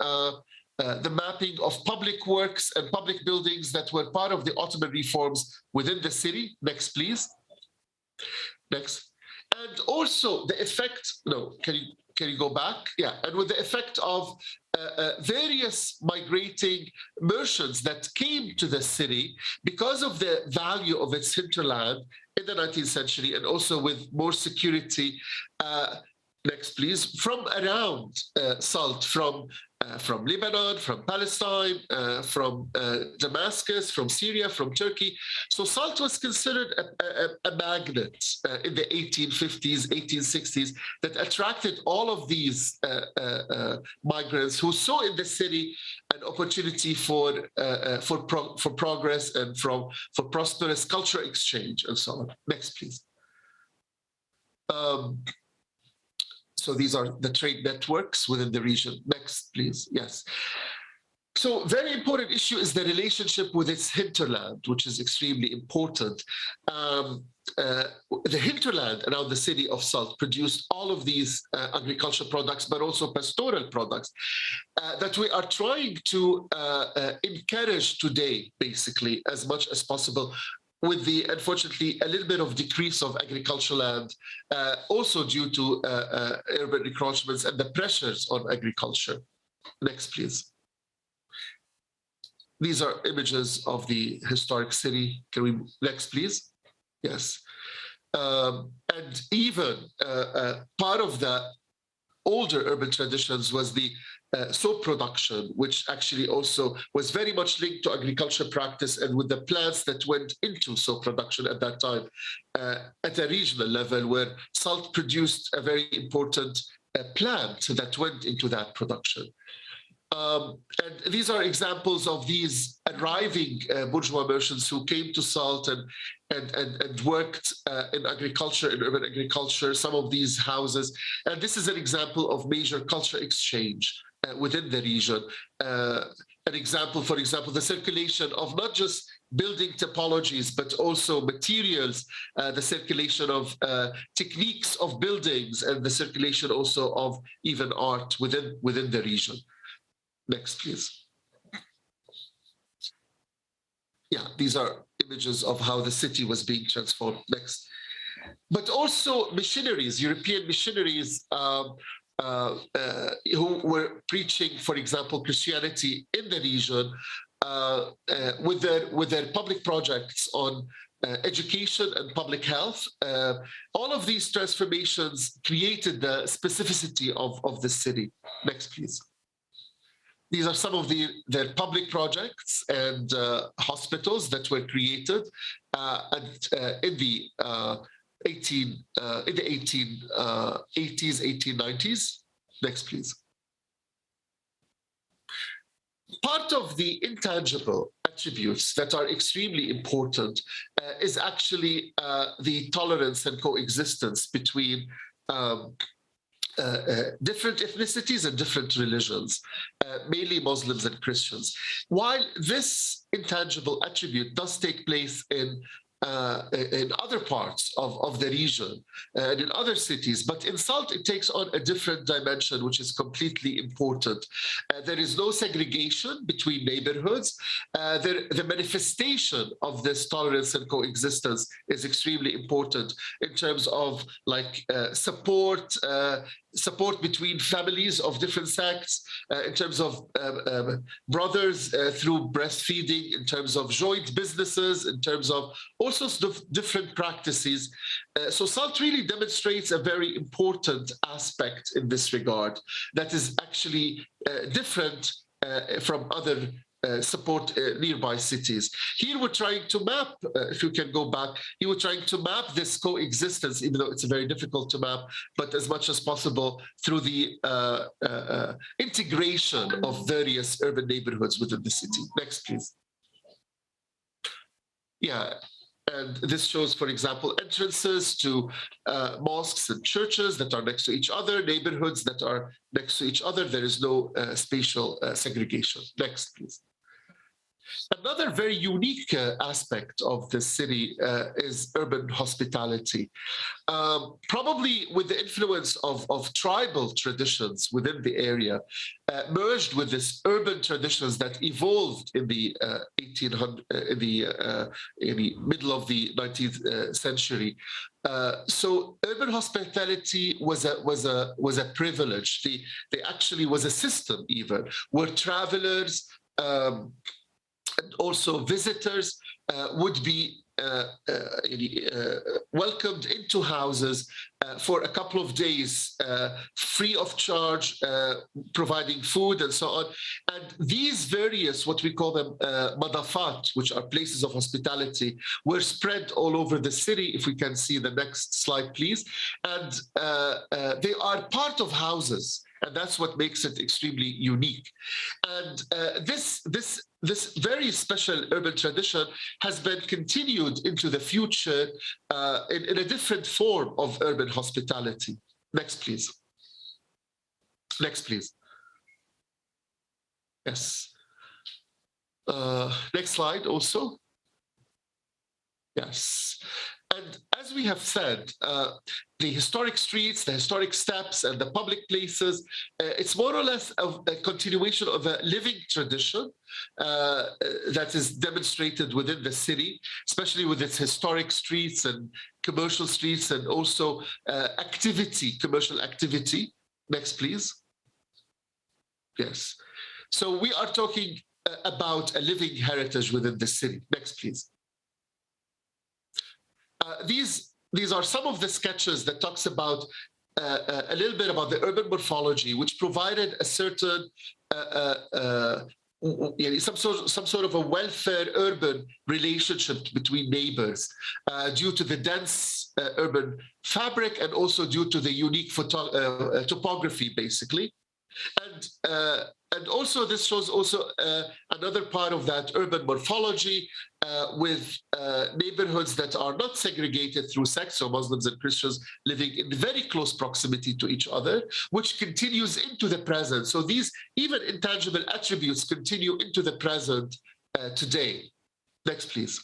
mapping of public works and public buildings that were part of the Ottoman reforms within the city. Next, please. Next. And also the effect, no, can you go back? Yeah, and with the effect of various migrating merchants that came to the city because of the value of its hinterland in the 19th century, and also with more security. Next, please. From around SALT, from Lebanon, from Palestine, from Damascus, from Syria, from Turkey. So SALT was considered a magnet in the 1850s, 1860s that attracted all of these migrants who saw in the city an opportunity for progress and for prosperous cultural exchange and so on. Next, please. So these are the trade networks within the region. Next, please. Yes. So very important issue is the relationship with its hinterland, which is extremely important. the hinterland around the city of Salt produced all of these agricultural products, but also pastoral products that we are trying to encourage today, basically, as much as possible, with the, unfortunately, a little bit of decrease of agricultural land, also due to urban encroachments and the pressures on agriculture. Next, please. These are images of the historic city. Can we, next, please? Yes. And even part of the older urban traditions was the soap production, which actually also was very much linked to agriculture practice and with the plants that went into soap production at that time at a regional level, where Salt produced a very important plant that went into that production. And these are examples of these arriving bourgeois merchants who came to Salt and worked in agriculture, in urban agriculture, some of these houses. And this is an example of major cultural exchange within the region. An example, for example, the circulation of not just building typologies, but also materials, the circulation of techniques of buildings, and the circulation also of even art within the region. Next, please. Yeah, these are images of how the city was being transformed. Next. But also missionaries, European missionaries who were preaching, for example, Christianity in the region with their public projects on education and public health. All of these transformations created the specificity of the city. Next, please. These are some of their public projects and hospitals that were created in the 1880s, 1890s. Next, please. Part of the intangible attributes that are extremely important is actually the tolerance and coexistence between different ethnicities and different religions, mainly Muslims and Christians. While this intangible attribute does take place in other parts of the region and in other cities, but in Salt it takes on a different dimension, which is completely important. There is no segregation between neighborhoods. The manifestation of this tolerance and coexistence is extremely important in terms of like support between families of different sects, in terms of brothers through breastfeeding, in terms of joint businesses, in terms of all sorts of different practices. So SALT really demonstrates a very important aspect in this regard that is actually different from other support nearby cities. Here we're trying to map, if you can go back, you were trying to map this coexistence, even though it's very difficult to map, but as much as possible through the integration of various urban neighborhoods within the city. Next, please. Yeah. And this shows, for example, entrances to mosques and churches that are next to each other, neighborhoods that are next to each other. There is no spatial segregation. Next, please. Another very unique aspect of the city is urban hospitality. Probably with the influence of tribal traditions within the area, merged with this urban traditions that evolved in the middle of the 19th century. So urban hospitality was a privilege. They actually was a system even where travelers and also visitors would be welcomed into houses for a couple of days, free of charge, providing food and so on. And these various, what we call them madafat, which are places of hospitality, were spread all over the city. If we can see the next slide, please. And they are part of houses. And that's what makes it extremely unique. And this very special urban tradition has been continued into the future in a different form of urban hospitality. Next, please. Next, please. Yes. Next slide also. Yes. And as we have said, the historic streets, the historic steps, and the public places, it's more or less a continuation of a living tradition that is demonstrated within the city, especially with its historic streets and commercial streets, and also commercial activity. Next, please. Yes. So we are talking about a living heritage within the city. Next, please. These are some of the sketches that talks about a little bit about the urban morphology, which provided a certain some sort of a welfare urban relationship between neighbors due to the dense urban fabric, and also due to the unique topography, basically. And also this shows also another part of that urban morphology with neighborhoods that are not segregated through sex, so Muslims and Christians living in very close proximity to each other, which continues into the present. So these even intangible attributes continue into the present today. Next, please.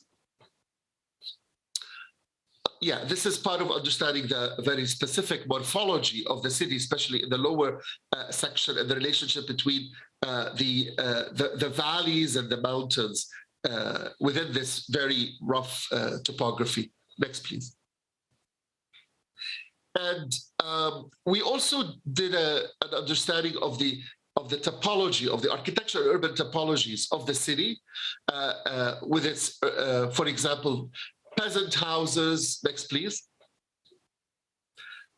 Yeah, this is part of understanding the very specific morphology of the city, especially in the lower section, and the relationship between the valleys and the mountains within this very rough topography. Next, please. And we also did an understanding of the topology, of the architectural urban topologies of the city with its, for example, peasant houses. Next, please.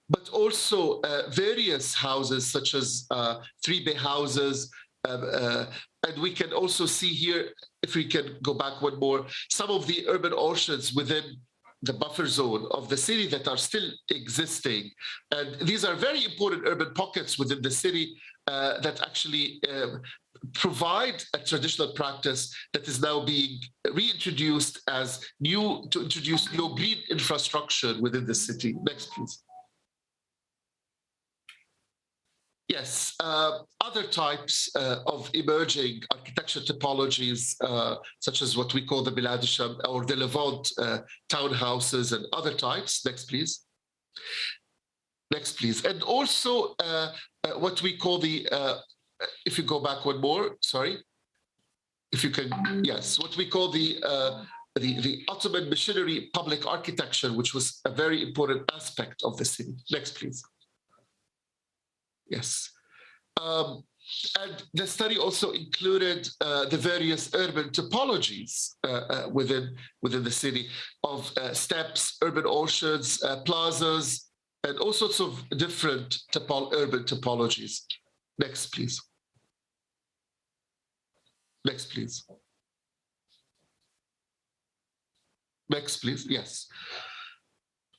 But also various houses such as 3-bay houses. And we can also see here, if we can go back one more, some of the urban orchards within the buffer zone of the city that are still existing. And these are very important urban pockets within the city that actually provide a traditional practice that is now being reintroduced as to introduce new green infrastructure within the city. Next, please. Yes, other types of emerging architecture typologies, such as what we call the Bilad al-Sham or the Levant townhouses and other types. Next, please. Next, please. And also what we call the, if you go back one more, sorry. If you can, yes, what we call the Ottoman machinery public architecture, which was a very important aspect of the city. Next, please. Yes. And the study also included the various urban topologies within the city of steps, urban orchards, plazas, and all sorts of different urban topologies. Next, please. Next, please. Next, please. Yes.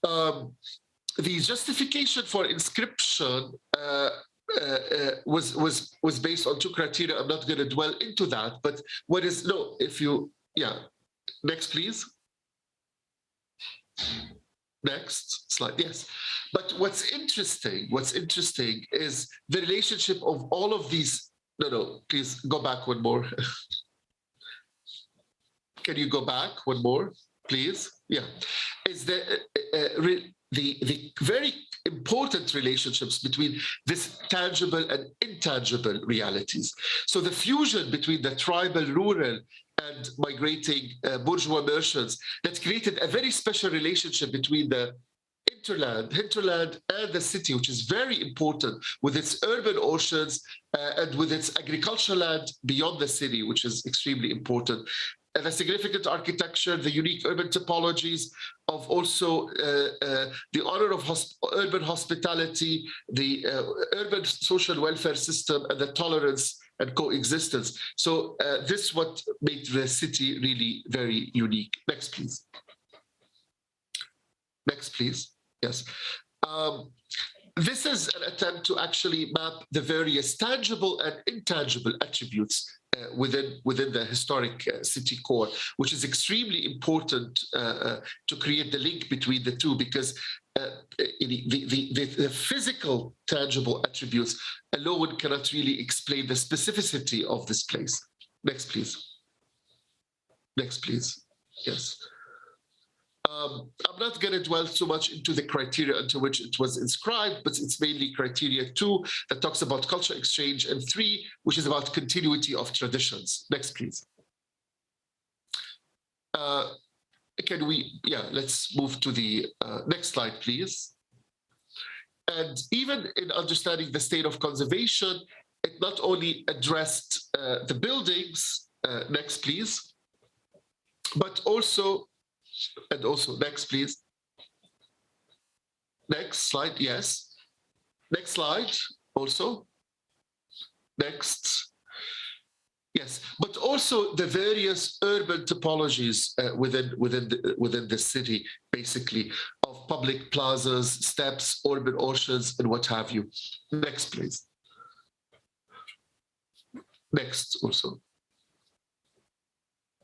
The justification for inscription was based on 2 criteria. I'm not going to dwell into that, but what is, no, if you, yeah. Next, please. Next slide, yes. But what's interesting is the relationship of all of these, no, please go back one more. Can you go back one more, please? Yeah, is the very important relationships between this tangible and intangible realities. So the fusion between the tribal, rural, and migrating bourgeois merchants that created a very special relationship between the hinterland and the city, which is very important with its urban orchards and with its agricultural land beyond the city, which is extremely important. And the significant architecture, the unique urban topologies of also the honor of urban hospitality, the urban social welfare system, and the tolerance and coexistence. So this is what made the city really very unique. Next, please. Next, please. Yes. This is an attempt to actually map the various tangible and intangible attributes within the historic city core, which is extremely important to create the link between the two, because the physical tangible attributes alone cannot really explain the specificity of this place. Next, please. Next, please. Yes. I'm not going to dwell too much into the criteria into which it was inscribed, but it's mainly criteria 2 that talks about culture exchange, and 3, which is about continuity of traditions. Next, please. Let's move to the next slide, please. And even in understanding the state of conservation, it not only addressed the buildings, next, please, but also, next, please. Next slide, yes. Next slide, also. Next. Yes, but also the various urban topologies within the city, basically, of public plazas, steps, urban orchards, and what have you. Next, please. Next, also.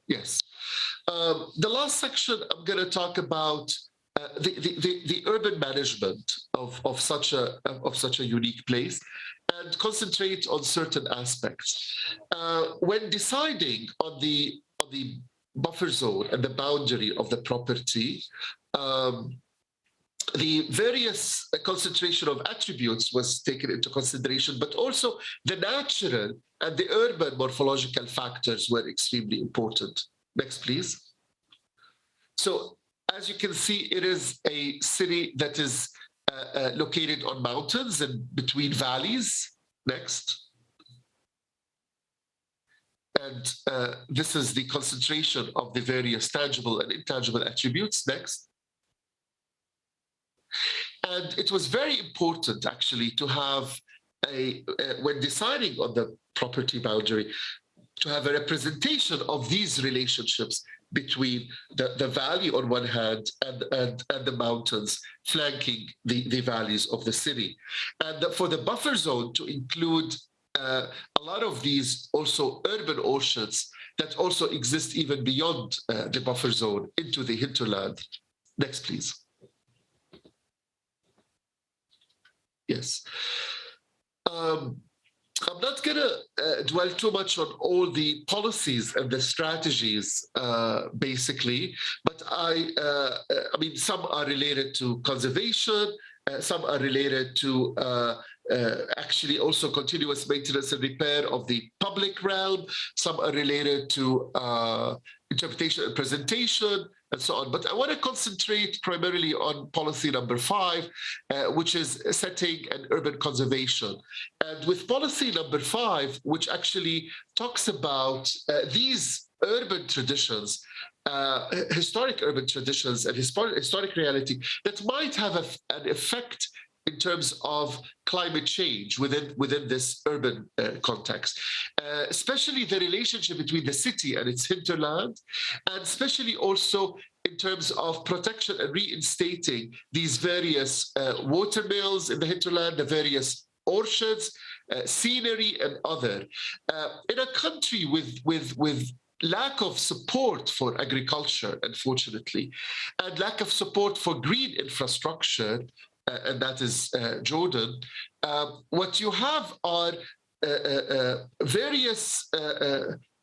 Yes. The last section, I'm going to talk about the urban management of such a unique place, and concentrate on certain aspects. When deciding on the buffer zone and the boundary of the property, the various concentration of attributes was taken into consideration, but also the natural and the urban morphological factors were extremely important. Next, please. So, as you can see, it is a city that is located on mountains and between valleys. Next. And this is the concentration of the various tangible and intangible attributes. Next. And it was very important, actually, to have when deciding on the property boundary, to have a representation of these relationships between the valley on one hand and the mountains flanking the valleys of the city. And for the buffer zone to include a lot of these also urban orchards that also exist even beyond the buffer zone into the hinterland. Next, please. Yes. I'm not going to dwell too much on all the policies and the strategies, basically, but I mean, some are related to conservation, some are related to actually also continuous maintenance and repair of the public realm, some are related to interpretation and presentation, and so on. But I want to concentrate primarily on policy number 5, which is setting and urban conservation. And with policy number 5, which actually talks about these urban traditions, historic urban traditions and historic reality that might have an effect in terms of climate change within this urban context, especially the relationship between the city and its hinterland, and especially also in terms of protection and reinstating these various watermills in the hinterland, the various orchards, scenery, and other. In a country with lack of support for agriculture, unfortunately, and lack of support for green infrastructure, and that is Jordan, what you have are various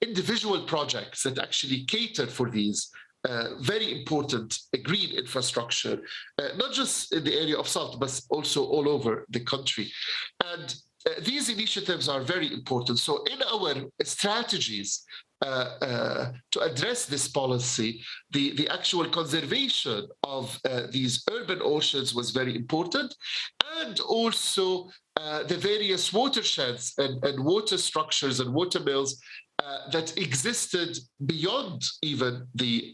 individual projects that actually cater for these very important green infrastructure, not just in the area of Salt, but also all over the country. And these initiatives are very important. So in our strategies to address this policy, the actual conservation of these urban orchards was very important, and also the various watersheds and water structures and water mills that existed beyond even the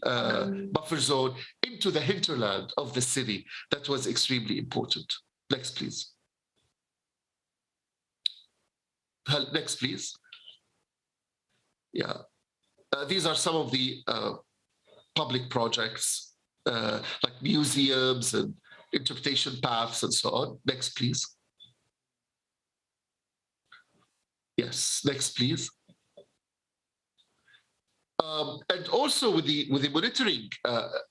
buffer zone into the hinterland of the city. That was extremely important. Next, please. Next, please. Yeah. These are some of the public projects, like museums and interpretation paths and so on. Next, please. Yes, next, please. And also with the monitoring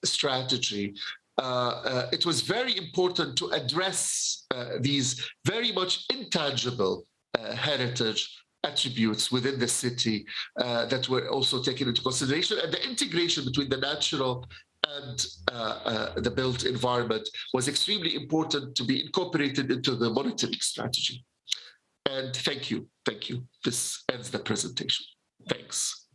strategy, it was very important to address these very much intangible heritage attributes within the city that were also taken into consideration, and the integration between the natural and the built environment was extremely important to be incorporated into the monitoring strategy. And thank you. Thank you. This ends the presentation. Thanks.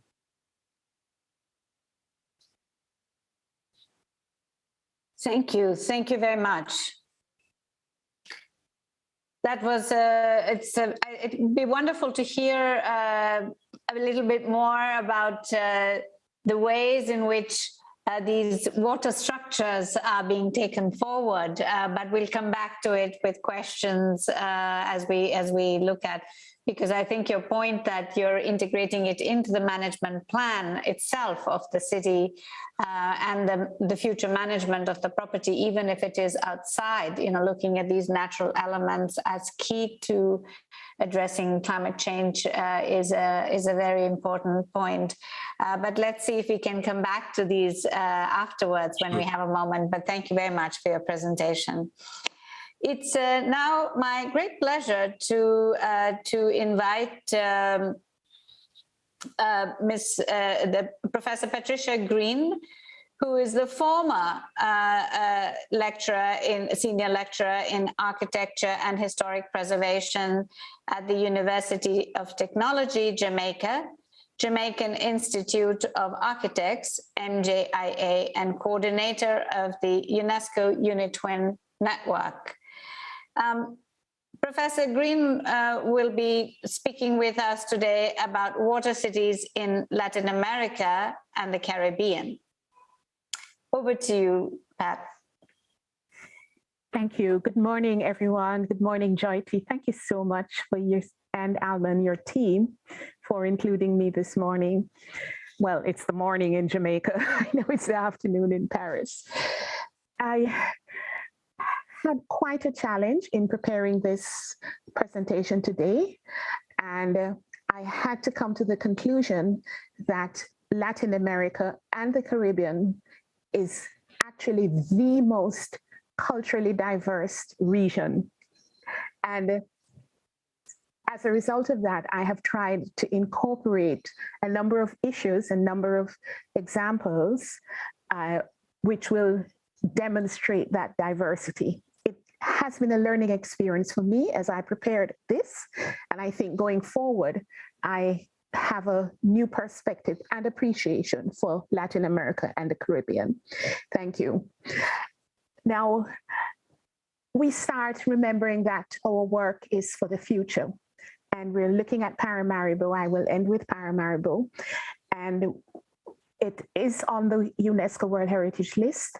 Thank you. Thank you very much. That was, it'd be wonderful to hear a little bit more about the ways in which these water structures are being taken forward, but we'll come back to it with questions as we look at, because I think your point that you're integrating it into the management plan itself of the city and the future management of the property, even if it is outside, looking at these natural elements as key to addressing climate change is a very important point. But let's see if we can come back to these afterwards when we have a moment. But thank you very much for your presentation. It's now my great pleasure to invite Professor Patricia Green, who is the former senior lecturer in architecture and historic preservation at the University of Technology, Jamaica, Jamaican Institute of Architects, MJIA, and coordinator of the UNESCO UniTwin Network. Professor Green will be speaking with us today about water cities in Latin America and the Caribbean. Over to you, Pat. Thank you. Good morning, everyone. Good morning, Jyoti. Thank you so much for and Alman, your team, for including me this morning. Well, it's the morning in Jamaica. I know it's the afternoon in Paris. I had quite a challenge in preparing this presentation today, and I had to come to the conclusion that Latin America and the Caribbean is actually the most culturally diverse region. And as a result of that, I have tried to incorporate a number of issues, a number of examples, which will demonstrate that diversity. It has been a learning experience for me as I prepared this. And I think going forward, I have a new perspective and appreciation for Latin America and the Caribbean. Thank you. Now, we start remembering that our work is for the future. And we're looking at Paramaribo. I will end with Paramaribo. And it is on the UNESCO World Heritage List.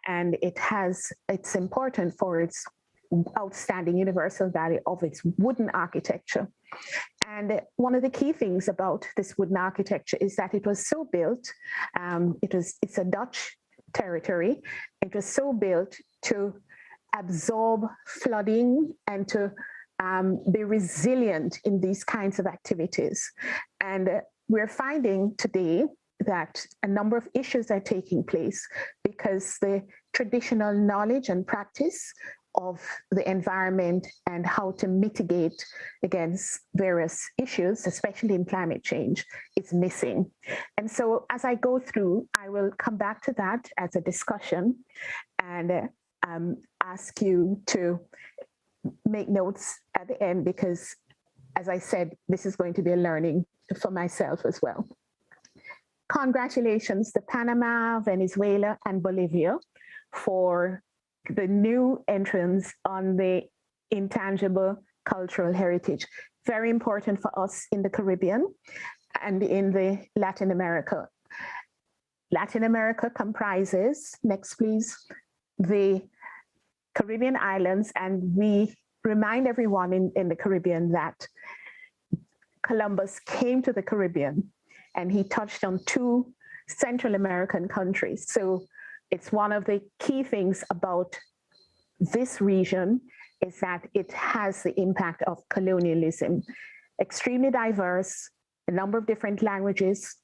And it's important for its outstanding universal value of its wooden architecture. And one of the key things about this wooden architecture is that it was so built, it's a Dutch territory. It was so built to absorb flooding and to be resilient in these kinds of activities. And we're finding today that a number of issues are taking place because the traditional knowledge and practice of the environment and how to mitigate against various issues, especially in climate change, is missing. And so as I go through, I will come back to that as a discussion and ask you to make notes at the end because, as I said, this is going to be a learning for myself as well. Congratulations to Panama, Venezuela, and Bolivia for the new entrance on the intangible cultural heritage. Very important for us in the Caribbean and in the Latin America. Latin America comprises, next please, the Caribbean islands, and we remind everyone in the Caribbean that Columbus came to the Caribbean and he touched on 2 Central American countries. So it's one of the key things about this region is that it has the impact of colonialism. Extremely diverse, a number of different languages,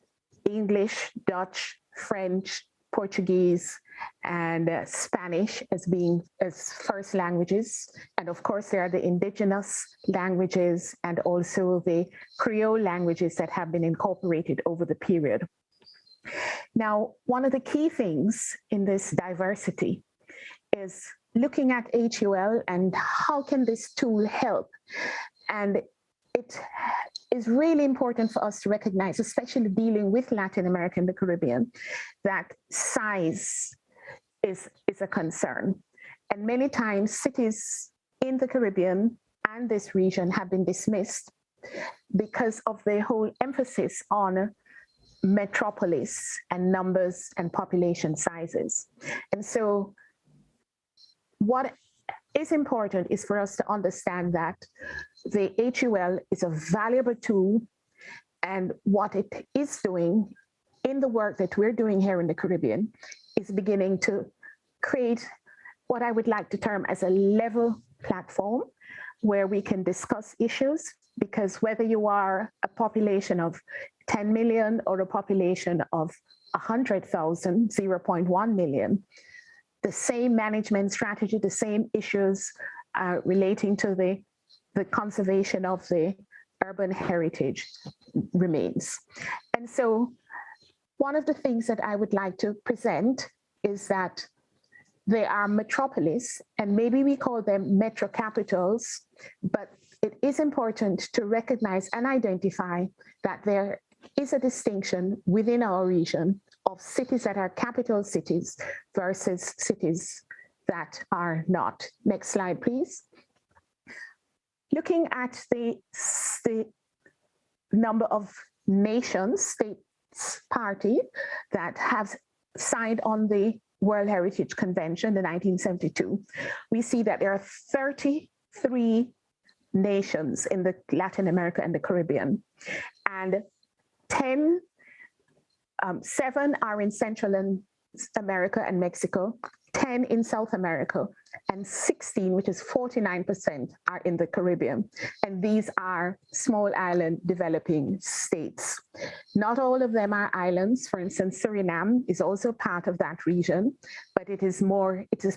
English, Dutch, French, Portuguese, and Spanish as first languages. And of course, there are the indigenous languages and also the Creole languages that have been incorporated over the period. Now, one of the key things in this diversity is looking at HUL and how can this tool help? And it is really important for us to recognize, especially dealing with Latin America and the Caribbean, that size is a concern. And many times cities in the Caribbean and this region have been dismissed because of the whole emphasis on metropolis and numbers and population sizes. And so what is important is for us to understand that the HUL is a valuable tool, and what it is doing in the work that we're doing here in the Caribbean is beginning to create what I would like to term as a level platform where we can discuss issues, because whether you are a population of 10 million or a population of 100,000, 0.1 million, the same management strategy, the same issues relating to the conservation of the urban heritage remains. And so one of the things that I would like to present is that they are metropolis, and maybe we call them metro capitals, but it is important to recognize and identify that there is a distinction within our region of cities that are capital cities versus cities that are not. Next slide, please. Looking at the number of nations, states party that have signed on the World Heritage Convention, the 1972, we see that there are 33 nations in the Latin America and the Caribbean, and 7 are in Central America and Mexico, 10 in South America, and 16, which is 49%, are in the Caribbean. And these are small island developing states. Not all of them are islands. For instance, Suriname is also part of that region, but it is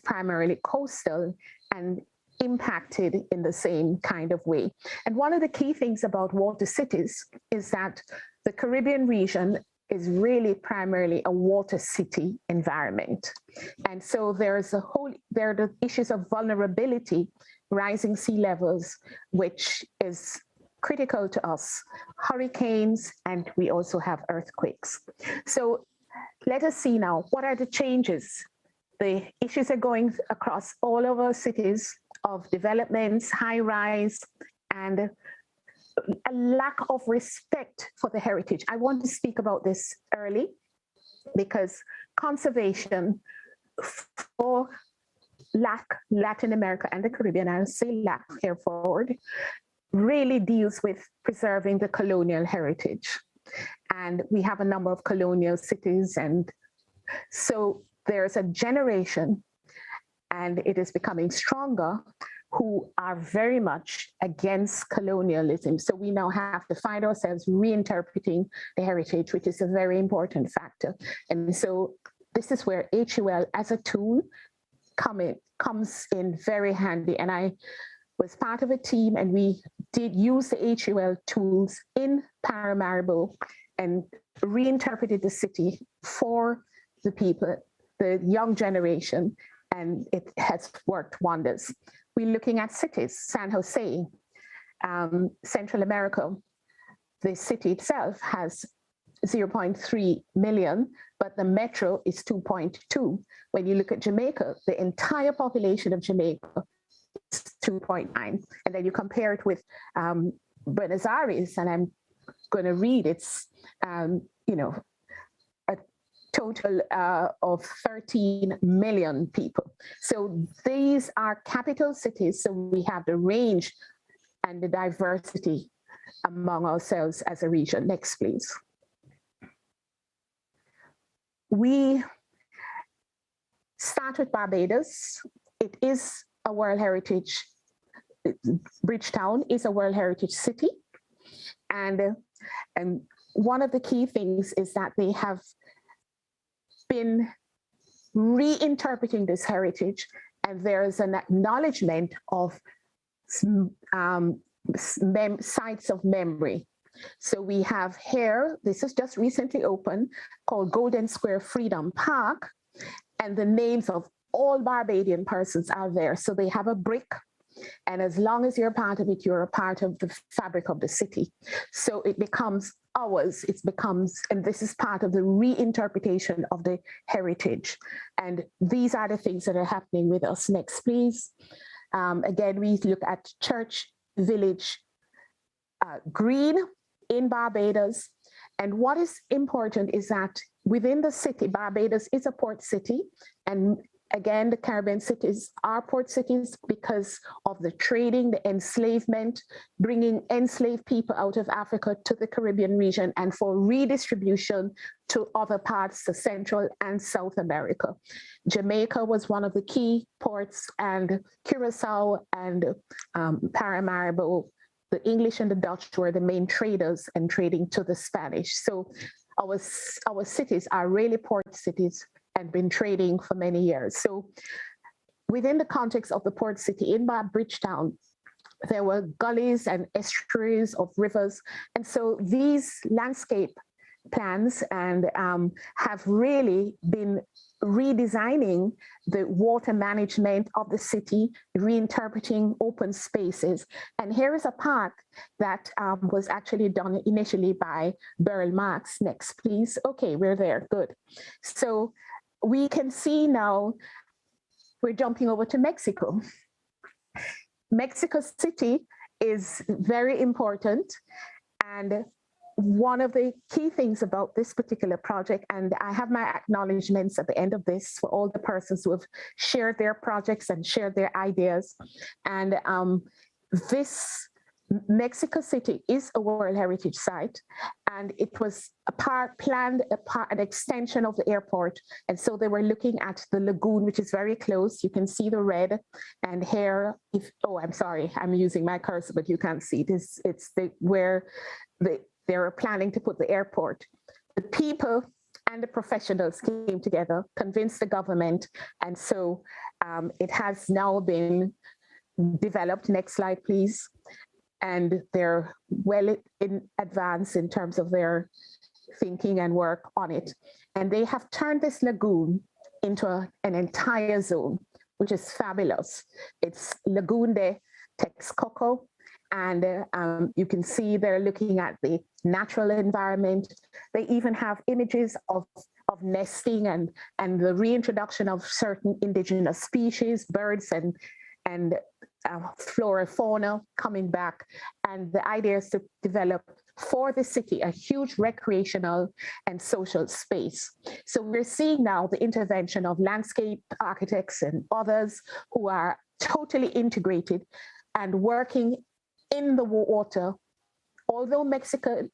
primarily coastal and impacted in the same kind of way. And one of the key things about water cities is that the Caribbean region is really primarily a water city environment. And so there are the issues of vulnerability, rising sea levels, which is critical to us, hurricanes, and we also have earthquakes. So let us see now, what are the changes? The issues are going across all of our cities of developments, high rise, and a lack of respect for the heritage. I want to speak about this early because conservation for Latin America and the Caribbean, I'll say LAC here forward, really deals with preserving the colonial heritage. And we have a number of colonial cities. And so there's a generation, and it is becoming stronger, who are very much against colonialism. So we now have to find ourselves reinterpreting the heritage, which is a very important factor. And so this is where HUL as a tool comes in very handy. And I was part of a team, and we did use the HUL tools in Paramaribo and reinterpreted the city for the people, the young generation, and it has worked wonders. We're looking at cities, San Jose, Central America. The city itself has 0.3 million, but the metro is 2.2. When you look at Jamaica, the entire population of Jamaica is 2.9. And then you compare it with Buenos Aires, and I'm going to read, it's, a total of 13 million people. So these are capital cities. So we have the range and the diversity among ourselves as a region. Next, please. We start with Barbados. It is a World Heritage, Bridgetown is a World Heritage city. And one of the key things is that they have been reinterpreting this heritage, and there is an acknowledgement of sites of memory. So we have here, this is just recently opened, called Golden Square Freedom Park, and the names of all Barbadian persons are there. So they have a brick, and as long as you're part of it, you're a part of the fabric of the city. So it becomes ours, and this is part of the reinterpretation of the heritage. And these are the things that are happening with us. Next, please. Again, we look at Church Village Green in Barbados. And what is important is that within the city, Barbados is a port city, and again, the Caribbean cities are port cities because of the trading, the enslavement, bringing enslaved people out of Africa to the Caribbean region and for redistribution to other parts of Central and South America. Jamaica was one of the key ports, and Curacao and Paramaribo, the English and the Dutch were the main traders and trading to the Spanish. So our cities are really port cities and been trading for many years. So within the context of the port city in Bridgetown, there were gullies and estuaries of rivers. And so these landscape plans and have really been redesigning the water management of the city, reinterpreting open spaces. And here is a park that was actually done initially by Beryl Marks. Next, please. Okay, we're there. Good. So we can see now, we're jumping over to Mexico. Mexico City is very important. And one of the key things about this particular project, and I have my acknowledgements at the end of this for all the persons who have shared their projects and shared their ideas. And this Mexico City is a World Heritage Site, and it was an extension of the airport. And so they were looking at the lagoon, which is very close. You can see the red, and here, I'm sorry, I'm using my cursor, but you can't see this. It's where they were planning to put the airport. The people and the professionals came together, convinced the government, and so it has now been developed. Next slide, please. And they're well in advance in terms of their thinking and work on it. And they have turned this lagoon into an entire zone, which is fabulous. It's Lagoon de Texcoco. And you can see they're looking at the natural environment. They even have images of nesting and the reintroduction of certain indigenous species, birds and flora, fauna coming back. And the idea is to develop for the city a huge recreational and social space. So we're seeing now the intervention of landscape architects and others who are totally integrated and working in the water. Although Mexico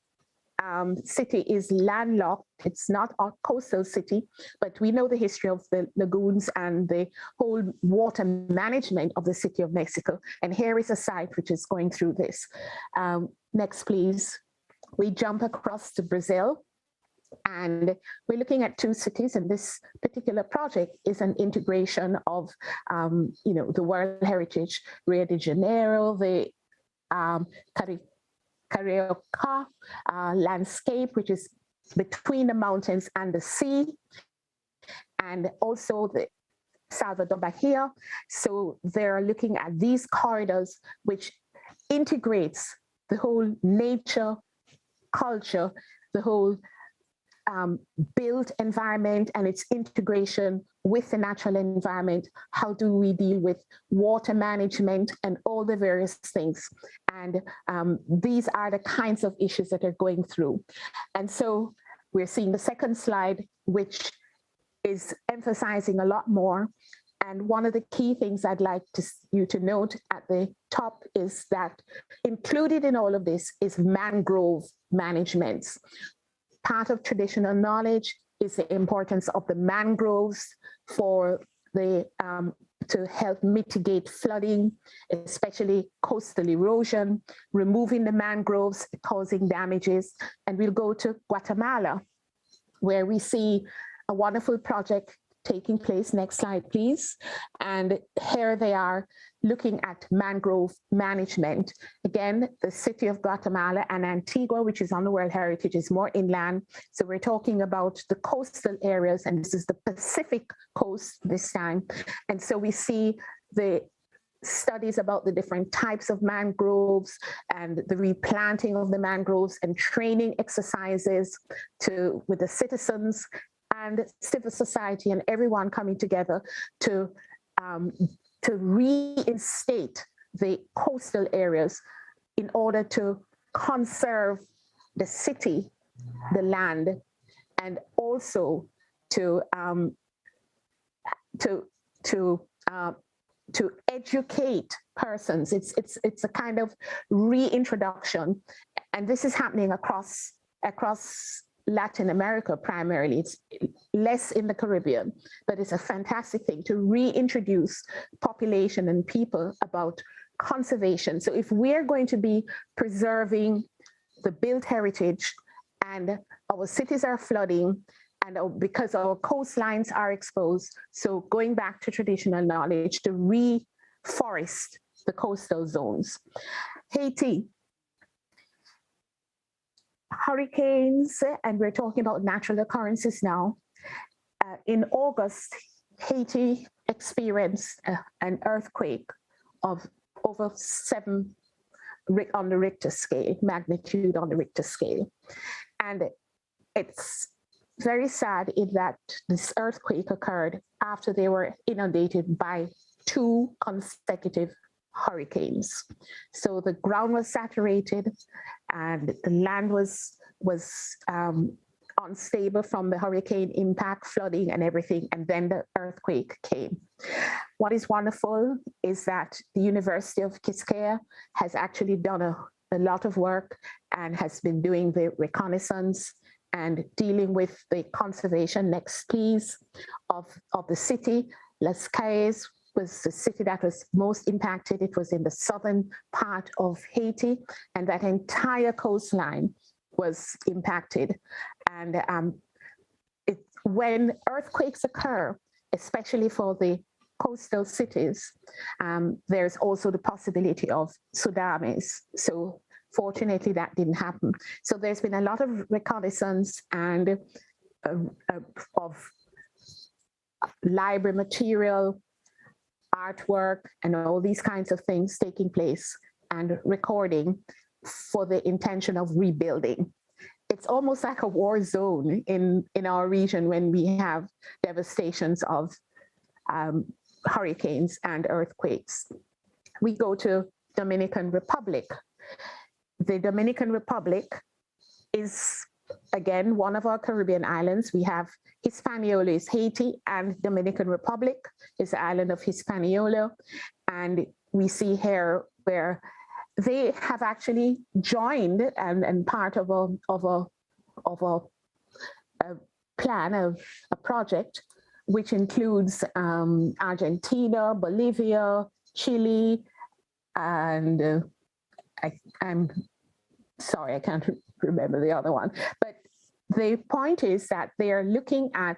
City is landlocked, it's not a coastal city, but we know the history of the lagoons and the whole water management of the city of Mexico. And here is a site which is going through this. Next, please. We jump across to Brazil, and we're looking at two cities, and this particular project is an integration of the World Heritage, Rio de Janeiro, the Carioca landscape, which is between the mountains and the sea, and also the Salvador Bahia. So they're looking at these corridors, which integrates the whole nature, culture, the whole built environment and its integration with the natural environment. How do we deal with water management and all the various things? And these are the kinds of issues that are going through. And so we're seeing the second slide, which is emphasizing a lot more. And one of the key things I'd like you to note at the top is that included in all of this is mangrove management. Part of traditional knowledge is the importance of the mangroves for to help mitigate flooding, especially coastal erosion, removing the mangroves causing damages. And we'll go to Guatemala, where we see a wonderful project taking place. Next slide, please. And here they are looking at mangrove management. Again, the city of Guatemala and Antigua, which is on the World Heritage, is more inland. So we're talking about the coastal areas, and this is the Pacific coast this time. And so we see the studies about the different types of mangroves and the replanting of the mangroves and training exercises with the citizens and civil society and everyone coming together to reinstate the coastal areas in order to conserve the city, the land, and also to educate persons. It's a kind of reintroduction, and this is happening across Latin America primarily. It's less in the Caribbean, but it's a fantastic thing to reintroduce population and people about conservation. So if we're going to be preserving the built heritage and our cities are flooding and because our coastlines are exposed, so going back to traditional knowledge to reforest the coastal zones. Haiti. Hurricanes, and we're talking about natural occurrences now. In August, Haiti experienced an earthquake of over 7 on the Richter scale, magnitude on the Richter scale. And it's very sad in that this earthquake occurred after they were inundated by 2 consecutive hurricanes. So the ground was saturated and the land was unstable from the hurricane impact, flooding and everything, and then the earthquake came. What is wonderful is that the University of Quisqueya has actually done a lot of work and has been doing the reconnaissance and dealing with the conservation, next please, of the city. Las Cayes was the city that was most impacted. It was in the southern part of Haiti, and that entire coastline was impacted. And when earthquakes occur, especially for the coastal cities, there's also the possibility of tsunamis. So fortunately, that didn't happen. So there's been a lot of reconnaissance and of library material, artwork, and all these kinds of things taking place and recording for the intention of rebuilding. It's almost like a war zone in our region when we have devastations of hurricanes and earthquakes. We go to Dominican Republic. The Dominican Republic is, again, one of our Caribbean islands. We have Hispaniola is Haiti, and Dominican Republic is the island of Hispaniola. And we see here where they have actually joined and part of a plan of a project, which includes Argentina, Bolivia, Chile, and I'm sorry, I can't remember the other one. But the point is that they are looking at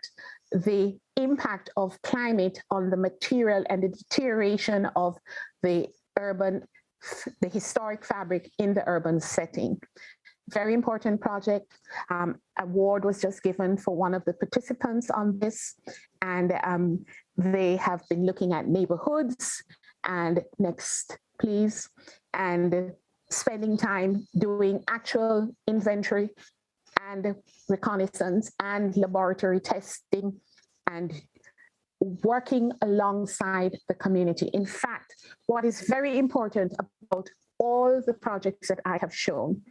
the impact of climate on the material and the deterioration of the historic fabric in the urban setting. Very important project. Award was just given for one of the participants on this, and they have been looking at neighborhoods, and next, please, and spending time doing actual inventory and reconnaissance and laboratory testing and working alongside the community. In fact, what is very important about all the projects that I have shown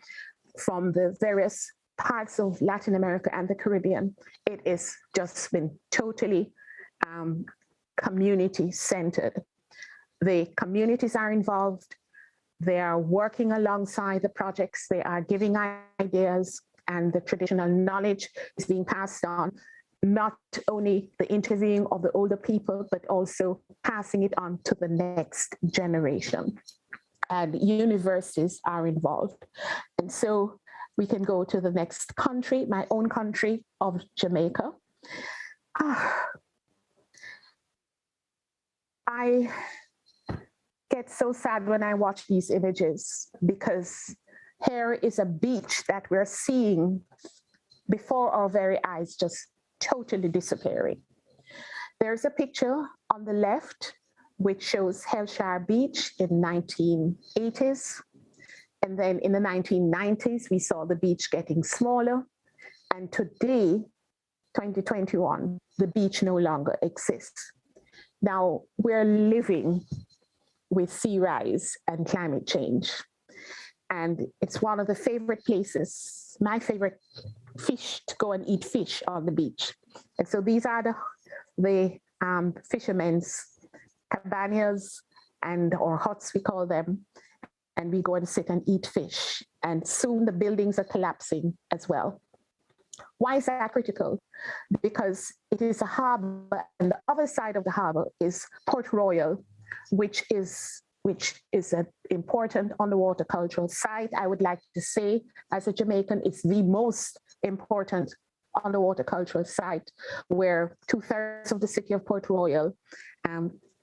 from the various parts of Latin America and the Caribbean, it is just been totally community-centered. The communities are involved. They are working alongside the projects. They are giving ideas, and the traditional knowledge is being passed on, not only the interviewing of the older people, but also passing it on to the next generation. And universities are involved. And so we can go to the next country, my own country of Jamaica. I get so sad when I watch these images because here is a beach that we're seeing before our very eyes just totally disappearing. There's a picture on the left which shows Hellshire Beach in 1980s. And then in the 1990s, we saw the beach getting smaller. And today, 2021, the beach no longer exists. Now, we're living with sea rise and climate change. And it's one of the favorite places, my favorite fish, to go and eat fish on the beach. And so these are the fishermen's cabanas or huts, we call them. And we go and sit and eat fish. And soon the buildings are collapsing as well. Why is that critical? Because it is a harbor, and the other side of the harbor is Port Royal, which is an important underwater cultural site. I would like to say, as a Jamaican, it's the most important underwater cultural site, where 2/3 of the city of Port Royal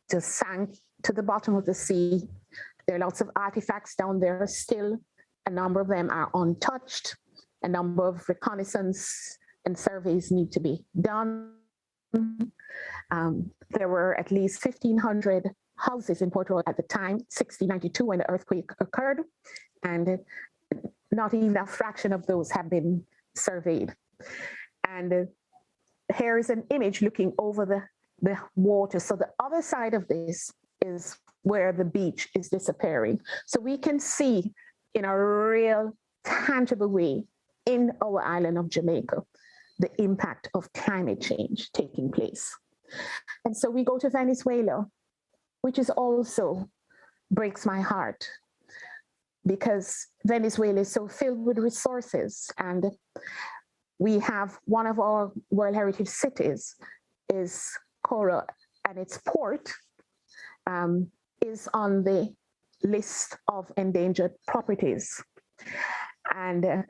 just sank to the bottom of the sea. There are lots of artifacts down there still. A number of them are untouched. A number of reconnaissance and surveys need to be done. There were at least 1,500 houses in Port Royal at the time, 1692, when the earthquake occurred, and not even a fraction of those have been surveyed. And here is an image looking over the water. So the other side of this is where the beach is disappearing. So we can see in a real, tangible way in our island of Jamaica, the impact of climate change taking place. And so we go to Venezuela, which is also breaks my heart, because Venezuela is so filled with resources. And we have one of our World Heritage cities is Coro, and its port is on the list of endangered properties. And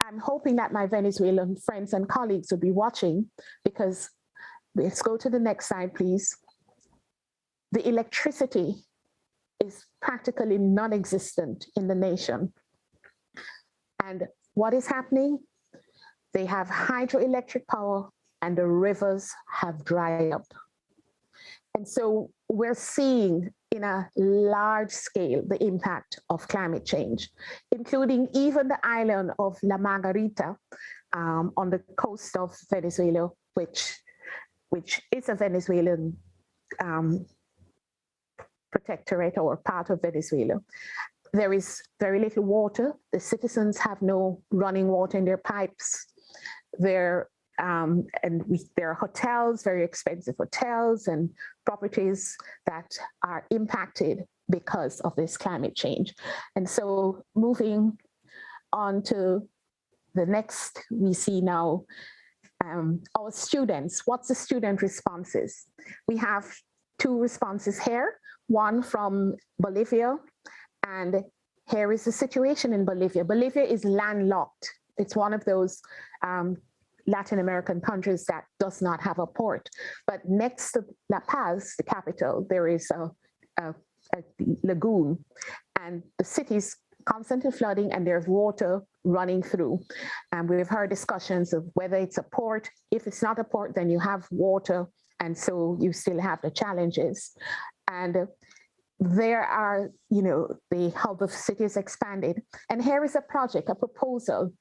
I'm hoping that my Venezuelan friends and colleagues will be watching, because let's go to the next slide, please. The electricity is practically non-existent in the nation. And what is happening? They have hydroelectric power and the rivers have dried up. And so we're seeing in a large scale the impact of climate change, including even the island of La Margarita on the coast of Venezuela, which is a Venezuelan protectorate or part of Venezuela. There is very little water. The citizens have no running water in their pipes. There are hotels, very expensive hotels and properties that are impacted because of this climate change. And so moving on to the next, we see now our students. What's the student responses? We have two responses here, one from Bolivia, and here is the situation in Bolivia. Bolivia is landlocked. It's one of those Latin American countries that does not have a port. But next to La Paz, the capital, there is a lagoon, and the city's constantly flooding and there's water running through. And we've heard discussions of whether it's a port. If it's not a port, then you have water, and so you still have the challenges. And there are, the hub of cities expanded. And here is a project, a proposal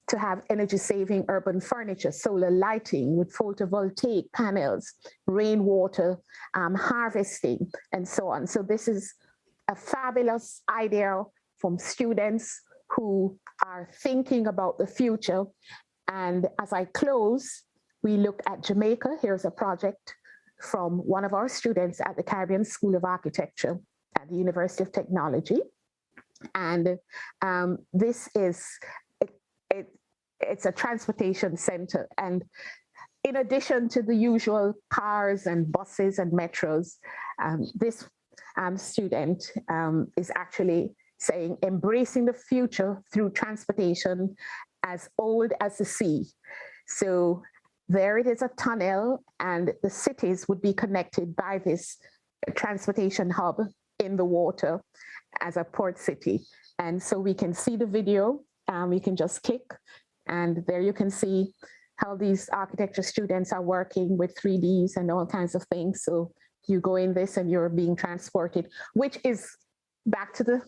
to have energy-saving urban furniture, solar lighting with photovoltaic panels, rainwater harvesting, and so on. So this is a fabulous idea from students who are thinking about the future. And as I close, we look at Jamaica. Here's a project from one of our students at the Caribbean School of Architecture at the University of Technology. And this is, it's a transportation center. And in addition to the usual cars and buses and metros, this student is actually saying, embracing the future through transportation as old as the sea. So there it is a tunnel, and the cities would be connected by this transportation hub in the water as a port city. And so we can see the video, we can just click, and there you can see how these architecture students are working with 3Ds and all kinds of things. So you go in this and you're being transported, which is back to the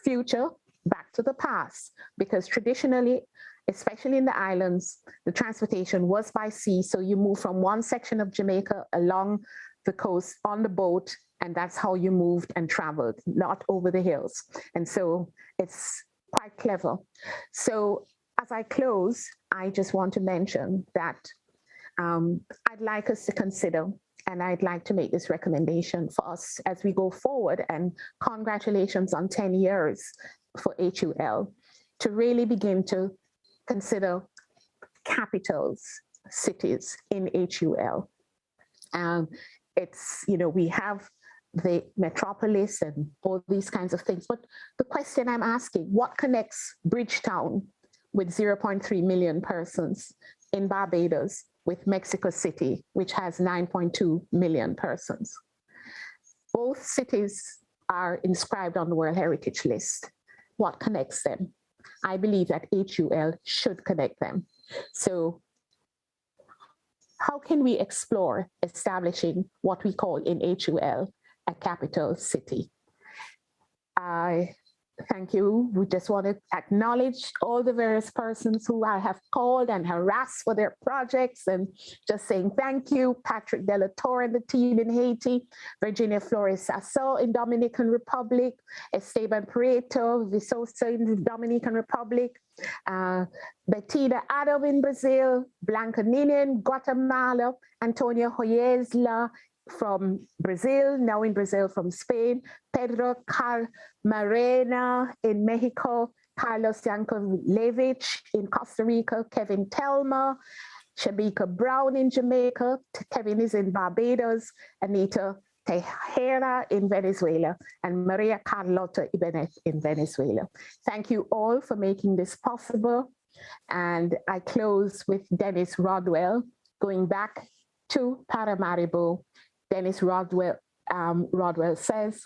future, back to the past, because traditionally, especially in the islands, the transportation was by sea. So you move from one section of Jamaica along the coast on the boat, and that's how you moved and traveled, not over the hills. And so it's quite clever. So as I close, I just want to mention that I'd like us to consider, and I'd like to make this recommendation for us as we go forward, and congratulations on 10 years for HUL, to really begin to consider capitals, cities in HUL. It's, you know, we have the metropolis and all these kinds of things, but the question I'm asking, what connects Bridgetown with 0.3 million persons in Barbados with Mexico City, which has 9.2 million persons? Both cities are inscribed on the World Heritage List. What connects them? I believe that HUL should connect them. So how can we explore establishing what we call in HUL a capital city? I thank you. We just want to acknowledge all the various persons who I have called and harassed for their projects, and just saying thank you. Patrick Delatorre and the team in Haiti, Virginia Flores Sasso in Dominican Republic, Esteban Prieto Visosa in the Dominican Republic, Bettina Adam in Brazil, Blanca Ninin, Guatemala, Antonio Hoyesla from Brazil, now in Brazil from Spain, Pedro Marena in Mexico, Carlos Yankovlevich in Costa Rica, Kevin Telma, Shabika Brown in Jamaica, Kevin is in Barbados, Anita Tejera in Venezuela, and Maria Carlota Ibanez in Venezuela. Thank you all for making this possible. And I close with Dennis Rodwell, going back to Paramaribo. Dennis Rodwell says,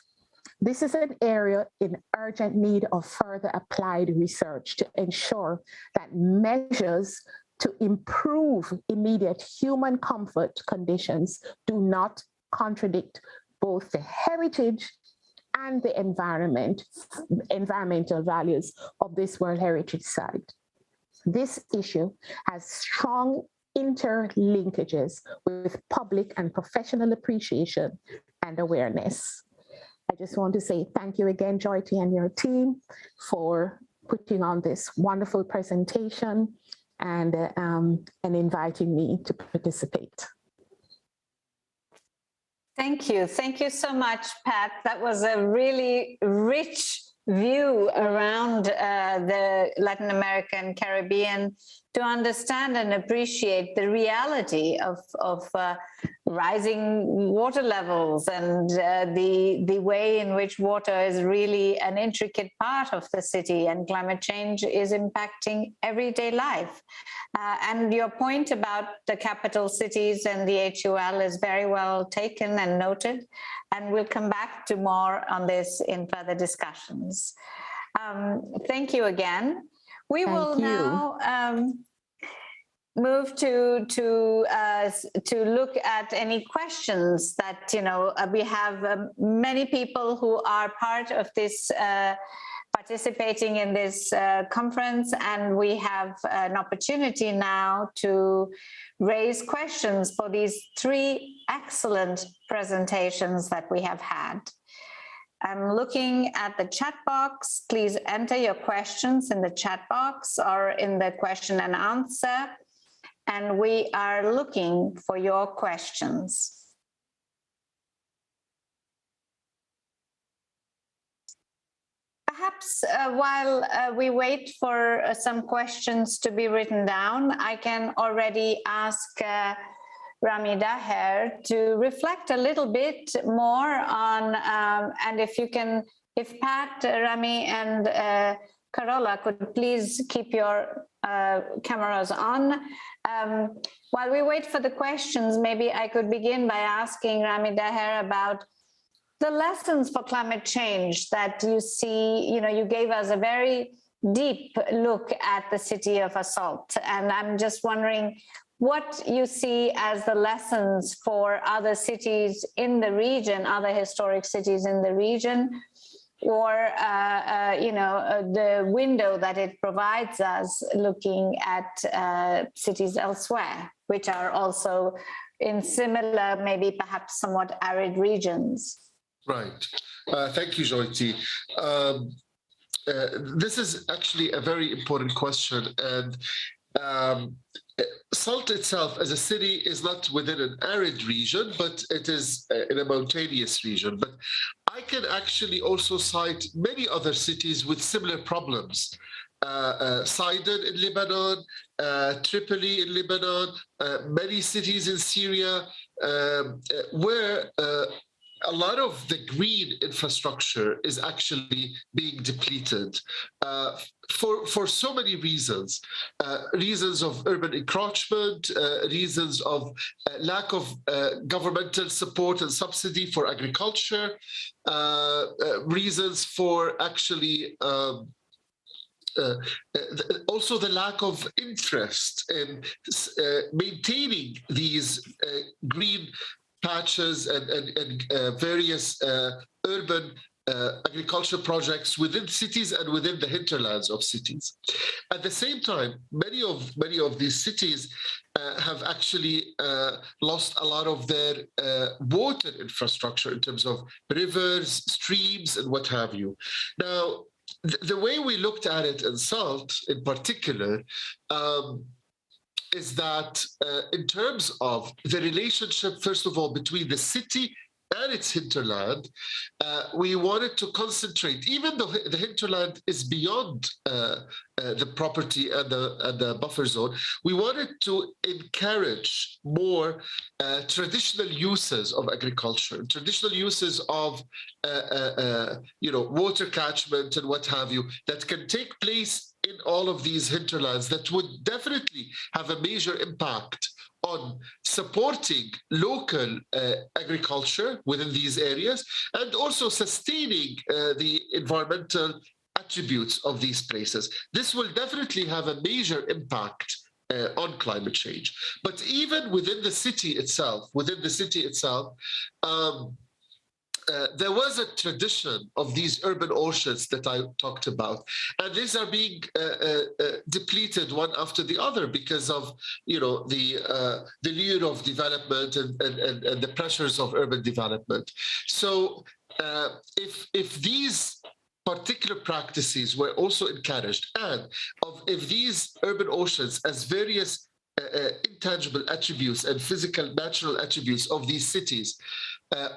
this is an area in urgent need of further applied research to ensure that measures to improve immediate human comfort conditions do not contradict both the heritage and the environmental values of this World Heritage Site. This issue has strong interlinkages with public and professional appreciation and awareness. I just want to say thank you again, Joyty and your team, for putting on this wonderful presentation and inviting me to participate. Thank you. Thank you so much, Pat. That was a really rich view around the Latin American Caribbean, to understand and appreciate the reality of rising water levels and the way in which water is really an intricate part of the city, and climate change is impacting everyday life. And your point about the capital cities and the HUL is very well taken and noted, and we'll come back to more on this in further discussions. Thank you again. We will now move to look at any questions that, you know, we have many people who are part of this participating in this conference, and we have an opportunity now to raise questions for these three excellent presentations that we have had. I'm looking at the chat box. Please enter your questions in the chat box or in the question and answer, and we are looking for your questions. Perhaps while we wait for some questions to be written down, I can already ask Rami Daher to reflect a little bit more on, and if Pat, Rami, and Carola could please keep your cameras on. While we wait for the questions, maybe I could begin by asking Rami Daher about the lessons for climate change that you see. You gave us a very deep look at the city of Assault, and I'm just wondering what you see as the lessons for other cities in the region, other historic cities in the region, or the window that it provides us looking at cities elsewhere, which are also in similar, maybe perhaps somewhat arid regions. Right. Thank you, Jyoti. This is actually a very important question, and Salt itself as a city is not within an arid region, but it is in a mountainous region. But I can actually also cite many other cities with similar problems. Sidon in Lebanon, Tripoli in Lebanon, many cities in Syria, where a lot of the green infrastructure is actually being depleted for so many reasons. Reasons of urban encroachment, reasons of lack of governmental support and subsidy for agriculture, reasons for actually also the lack of interest in maintaining these green patches and various urban agriculture projects within cities and within the hinterlands of cities. At the same time, many of these cities have actually lost a lot of their water infrastructure in terms of rivers, streams, and what have you. Now, the way we looked at it in Salt in particular, is that in terms of the relationship, first of all, between the city and its hinterland, we wanted to concentrate, even though the hinterland is beyond the property and the buffer zone, we wanted to encourage more traditional uses of agriculture, traditional uses of water catchment and what have you, that can take place in all of these hinterlands, that would definitely have a major impact on supporting local agriculture within these areas and also sustaining the environmental attributes of these places. This will definitely have a major impact on climate change. But even within the city itself, there was a tradition of these urban orchards that I talked about, and these are being depleted one after the other because of the lure of development and the pressures of urban development. So if these particular practices were also encouraged, and if these urban orchards as various intangible attributes and physical natural attributes of these cities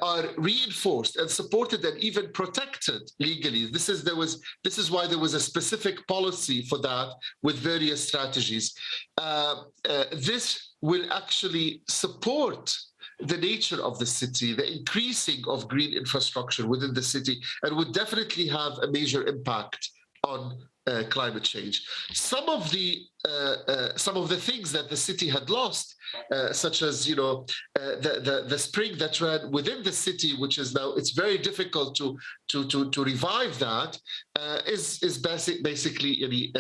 are reinforced and supported and even protected legally. This is why there was a specific policy for that with various strategies. This will actually support the nature of the city, the increasing of green infrastructure within the city, and would definitely have a major impact on climate change. Some of the things that the city had lost, such as the spring that ran within the city, which is now it's very difficult to revive that, is basically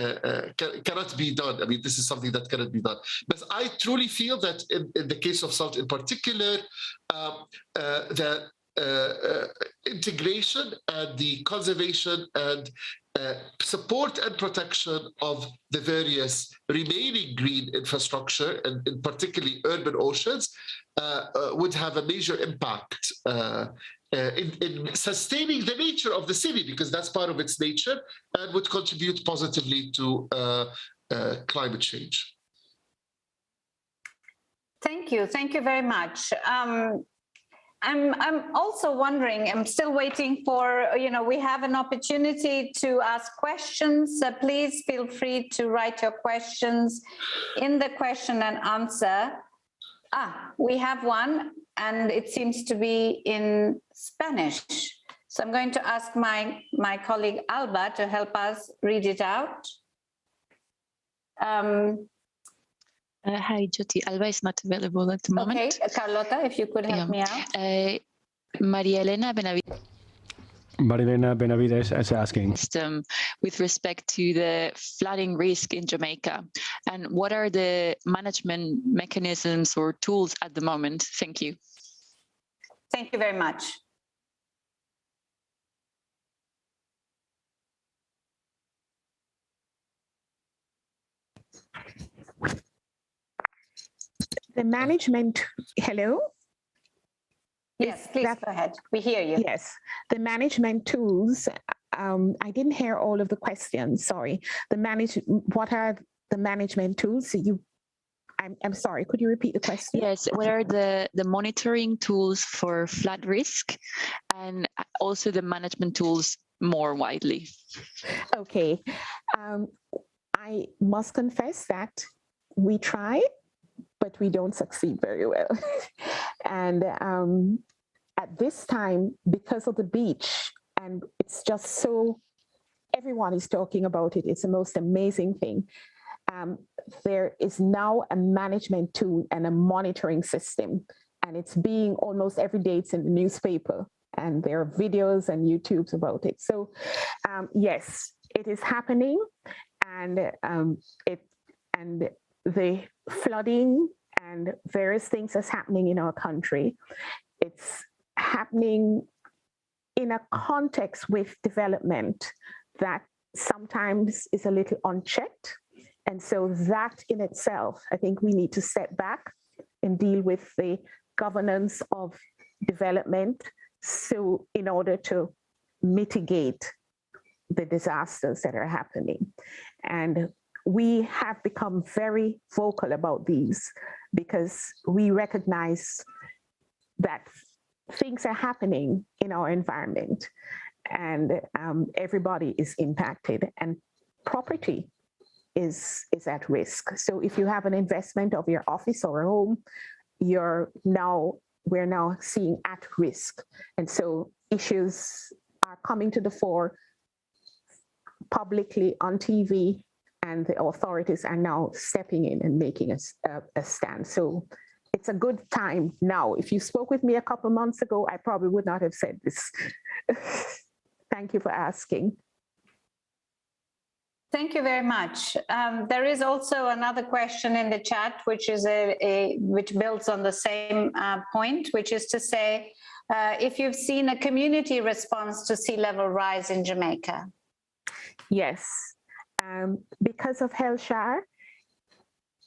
cannot be done. I mean, this is something that cannot be done. But I truly feel that in the case of Salt in particular, the integration and the conservation and support and protection of the various remaining green infrastructure, and in particularly urban orchards, would have a major impact in sustaining the nature of the city, because that's part of its nature, and would contribute positively to climate change. Thank you very much. I'm also wondering, I'm still waiting for, we have an opportunity to ask questions. Please feel free to write your questions in the question and answer. We have one, and it seems to be in Spanish. So I'm going to ask my colleague Alba to help us read it out. Hi, Jyoti. Alba is not available at the moment. Okay, Carlota, if you could help me out. Maria Elena Benavides. Marilena Benavides is asking. With respect to the flooding risk in Jamaica, and what are the management mechanisms or tools at the moment? Thank you. Thank you very much. The management, hello? Yes, please go ahead. We hear you. Yes, the management tools. I didn't hear all of the questions. Sorry. What are the management tools? I'm sorry. Could you repeat the question? Yes. What are the monitoring tools for flood risk, and also the management tools more widely? Okay. I must confess that we try, but we don't succeed very well. And at this time, because of the beach, and it's just so, everyone is talking about it. It's the most amazing thing. There is now a management tool and a monitoring system, and it's being almost every day, it's in the newspaper, and there are videos and YouTubes about it. So yes, it is happening, and the flooding and various things that's happening in our country, it's happening in a context with development that sometimes is a little unchecked. And so that in itself, I think we need to step back and deal with the governance of development. So in order to mitigate the disasters that are happening. And we have become very vocal about these because we recognize that things are happening in our environment, and everybody is impacted, and property is at risk. So if you have an investment of your office or a home, we're now seeing at risk. And so issues are coming to the fore publicly on TV, and the authorities are now stepping in and making a stand. So it's a good time now. If you spoke with me a couple of months ago, I probably would not have said this. Thank you for asking. Thank you very much. There is also another question in the chat, which is which builds on the same point, which is to say, if you've seen a community response to sea level rise in Jamaica. Yes, because of Hellshire,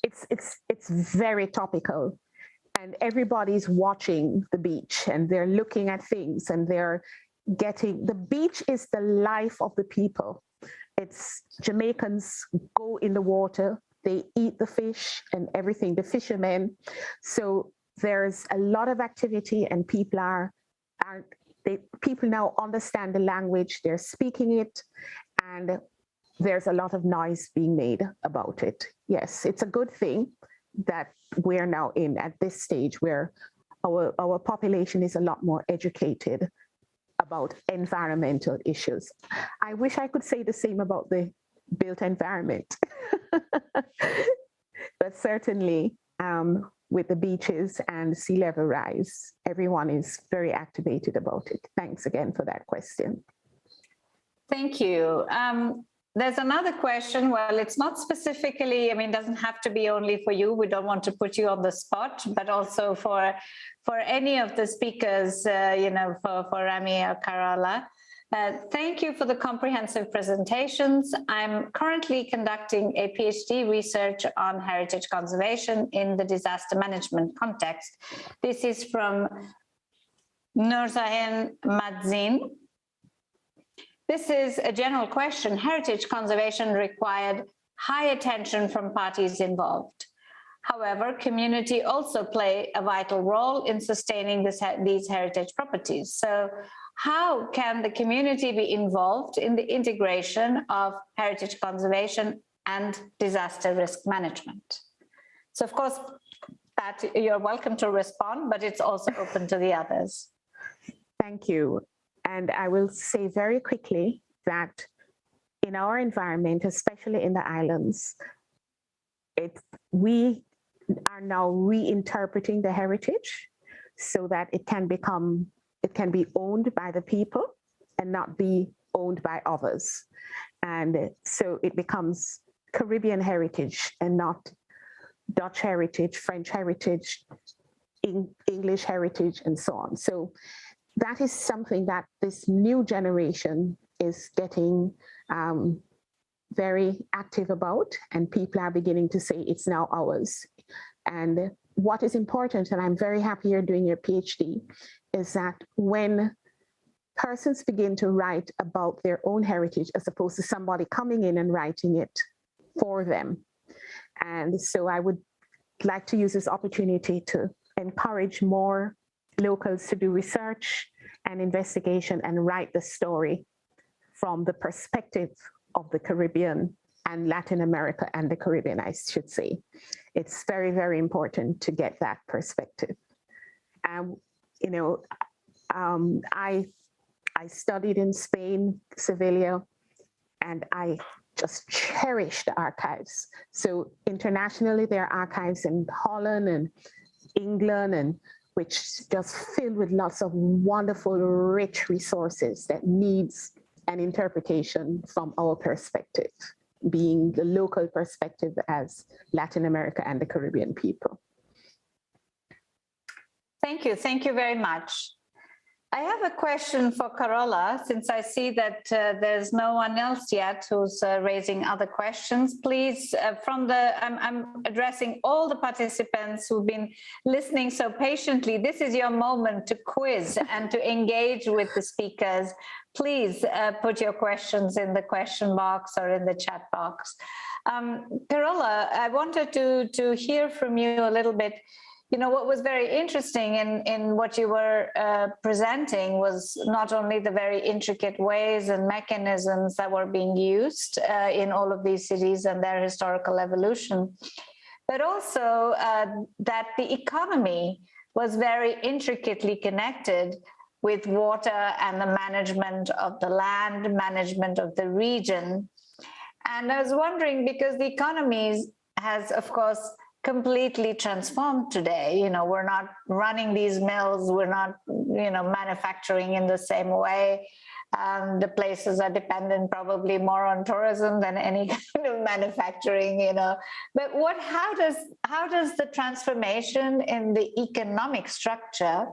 it's very topical, and everybody's watching the beach, and they're looking at things, and they're getting, the beach is the life of the people. It's Jamaicans go in the water, they eat the fish and everything, the fishermen. So there's a lot of activity, and people people now understand the language, they're speaking it, and there's a lot of noise being made about it. Yes, it's a good thing that we're now in at this stage where our population is a lot more educated about environmental issues. I wish I could say the same about the built environment, but certainly with the beaches and sea level rise, everyone is very activated about it. Thanks again for that question. Thank you. There's another question. Well, it's not specifically, I mean, it doesn't have to be only for you. We don't want to put you on the spot, but also for any of the speakers, for Rami or Carola. Thank you for the comprehensive presentations. I'm currently conducting a PhD research on heritage conservation in the disaster management context. This is from Nurzahen Madzin. This is a general question. Heritage conservation required high attention from parties involved. However, community also play a vital role in sustaining these heritage properties. So how can the community be involved in the integration of heritage conservation and disaster risk management? So of course, Pat, you're welcome to respond, but it's also open to the others. Thank you. And I will say very quickly that in our environment, especially in the islands, we are now reinterpreting the heritage so that it can be owned by the people and not be owned by others. And so it becomes Caribbean heritage and not Dutch heritage, French heritage, English heritage, and so on. So that is something that this new generation is getting very active about, and people are beginning to say it's now ours. And what is important, and I'm very happy you're doing your PhD, is that when persons begin to write about their own heritage as opposed to somebody coming in and writing it for them. And so I would like to use this opportunity to encourage more locals to do research and investigation and write the story from the perspective of the Caribbean and Latin America and the Caribbean, I should say. It's very, very important to get that perspective. I studied in Spain, Sevilla, and I just cherish the archives. So internationally, there are archives in Holland and England, and which just filled with lots of wonderful, rich resources that needs an interpretation from our perspective, being the local perspective as Latin America and the Caribbean people. Thank you very much. I have a question for Carola, since I see that there's no one else yet who's raising other questions. Please, I'm addressing all the participants who've been listening so patiently. This is your moment to quiz and to engage with the speakers. Please put your questions in the question box or in the chat box. Carola, I wanted to hear from you a little bit. You know, what was very interesting in what you were presenting was not only the very intricate ways and mechanisms that were being used in all of these cities and their historical evolution, but also that the economy was very intricately connected with water and the management of the land, management of the region. And I was wondering, because the economy has, of course, completely transformed today. You know, we're not running these mills, we're not, manufacturing in the same way. The places are dependent probably more on tourism than any kind of manufacturing, But how does the transformation in the economic structure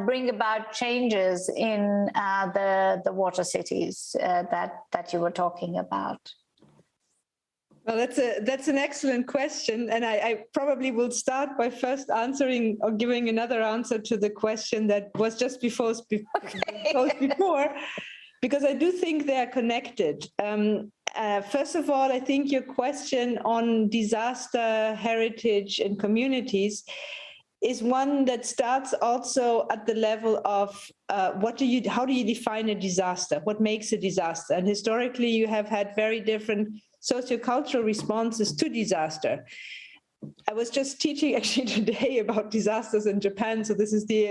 bring about changes in the water cities that you were talking about? Well, that's an excellent question, and I probably will start by first answering or giving another answer to the question that was just before, because I do think they are connected. First of all, I think your question on disaster, heritage, and communities is one that starts also at the level of how do you define a disaster? What makes a disaster? And historically, you have had very different sociocultural responses to disaster. I was just teaching actually today about disasters in Japan, so this is the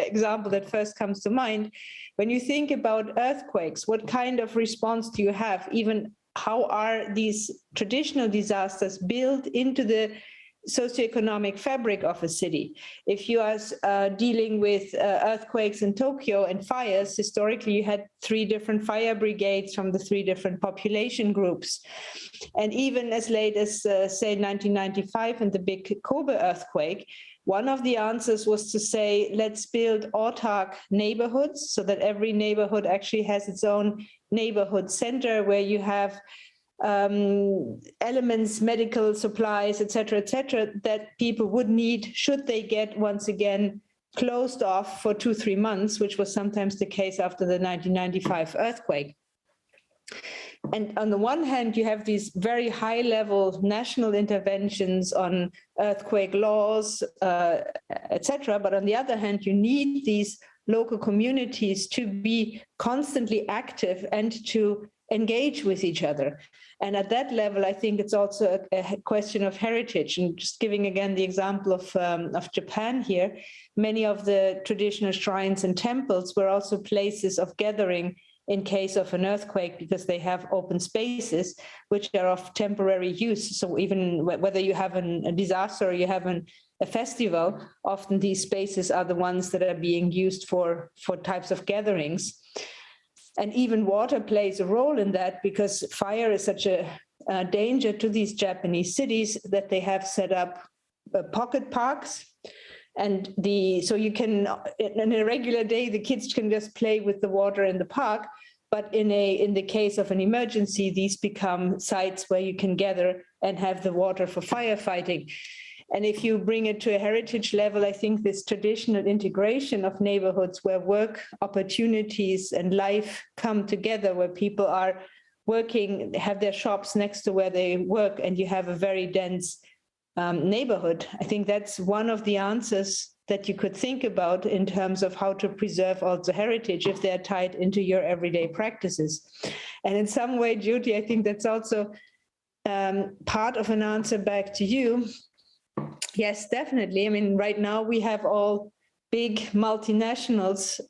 example that first comes to mind. When you think about earthquakes, what kind of response do you have? Even how are these traditional disasters built into the socioeconomic fabric of a city? If you are dealing with earthquakes in Tokyo and fires, historically you had 3 different fire brigades from the 3 different population groups. And even as late as, say, 1995 and the big Kobe earthquake, one of the answers was to say, let's build autark neighborhoods so that every neighborhood actually has its own neighborhood center where you have elements, medical supplies, et cetera, that people would need should they get once again closed off for 2-3 months, which was sometimes the case after the 1995 earthquake. And on the one hand, you have these very high level national interventions on earthquake laws, et cetera. But on the other hand, you need these local communities to be constantly active and to engage with each other. And at that level, I think it's also a question of heritage. And just giving again the example of Japan here, many of the traditional shrines and temples were also places of gathering in case of an earthquake, because they have open spaces which are of temporary use. So even whether you have a disaster or you have a festival, often these spaces are the ones that are being used for types of gatherings. And even water plays a role in that, because fire is such a danger to these Japanese cities that they have set up pocket parks. And so you can, in a regular day, the kids can just play with the water in the park. But in the case of an emergency, these become sites where you can gather and have the water for firefighting. And if you bring it to a heritage level, I think this traditional integration of neighborhoods where work opportunities and life come together, where people are working, have their shops next to where they work, and you have a very dense neighborhood. I think that's one of the answers that you could think about in terms of how to preserve also heritage if they're tied into your everyday practices. And in some way, Jyoti, I think that's also part of an answer back to you. Yes, definitely. I mean, right now we have all big multinationals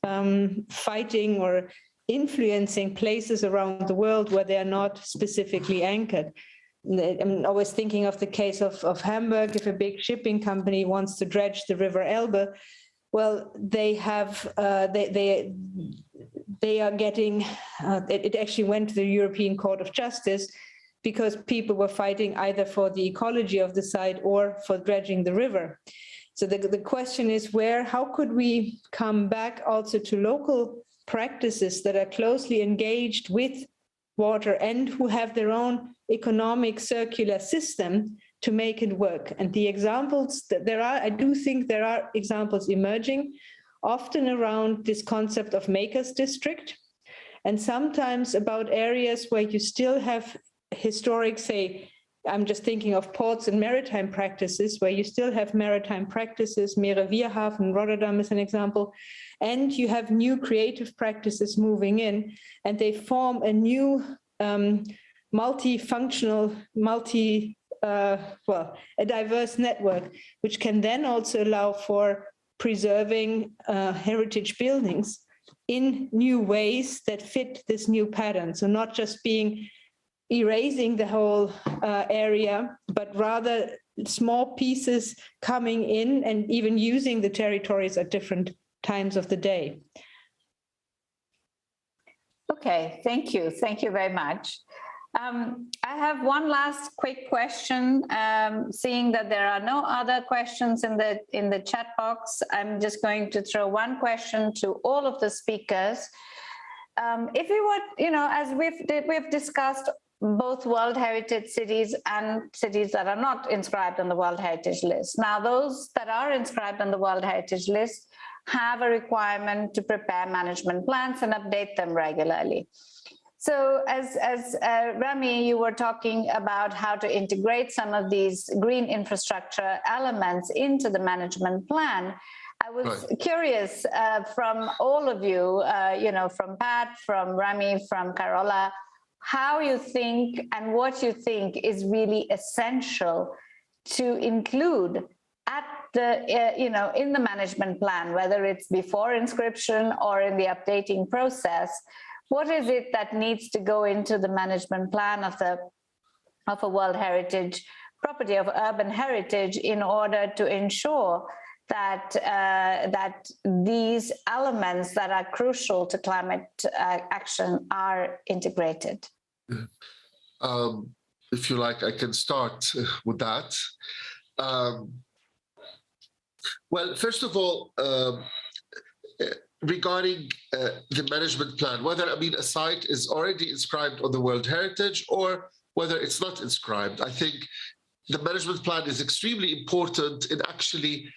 fighting or influencing places around the world where they are not specifically anchored. I'm always thinking of the case of Hamburg. If a big shipping company wants to dredge the River Elbe, well, they have they are getting it actually went to the European Court of Justice because people were fighting either for the ecology of the site or for dredging the river. So the question is how could we come back also to local practices that are closely engaged with water and who have their own economic circular system to make it work. And the examples that there are, I do think there are examples emerging, often around this concept of makers district, and sometimes about areas where you still have historic, say, I'm just thinking of ports and maritime practices, where you still have maritime practices, Meerewierhafen, Rotterdam is an example, and you have new creative practices moving in, and they form a new multifunctional, a diverse network, which can then also allow for preserving heritage buildings in new ways that fit this new pattern. So not just erasing the whole area, but rather small pieces coming in and even using the territories at different times of the day. Okay, thank you. Thank you very much. I have one last quick question. Seeing that there are no other questions in the chat box, I'm just going to throw one question to all of the speakers. If you would, as we've discussed both World Heritage cities and cities that are not inscribed on the World Heritage List. Now, those that are inscribed on the World Heritage List have a requirement to prepare management plans and update them regularly. So as Rami, you were talking about how to integrate some of these green infrastructure elements into the management plan. I was curious from all of you, from Pat, from Rami, from Carola, how you think and what you think is really essential to include at the, in the management plan, whether it's before inscription or in the updating process. What is it that needs to go into the management plan of a World Heritage property, of urban heritage, in order to ensure that that these elements that are crucial to climate action are integrated? If you like, I can start with that. Well, first of all, regarding the management plan, whether, a site is already inscribed on the World Heritage or whether it's not inscribed, I think the management plan is extremely important in actually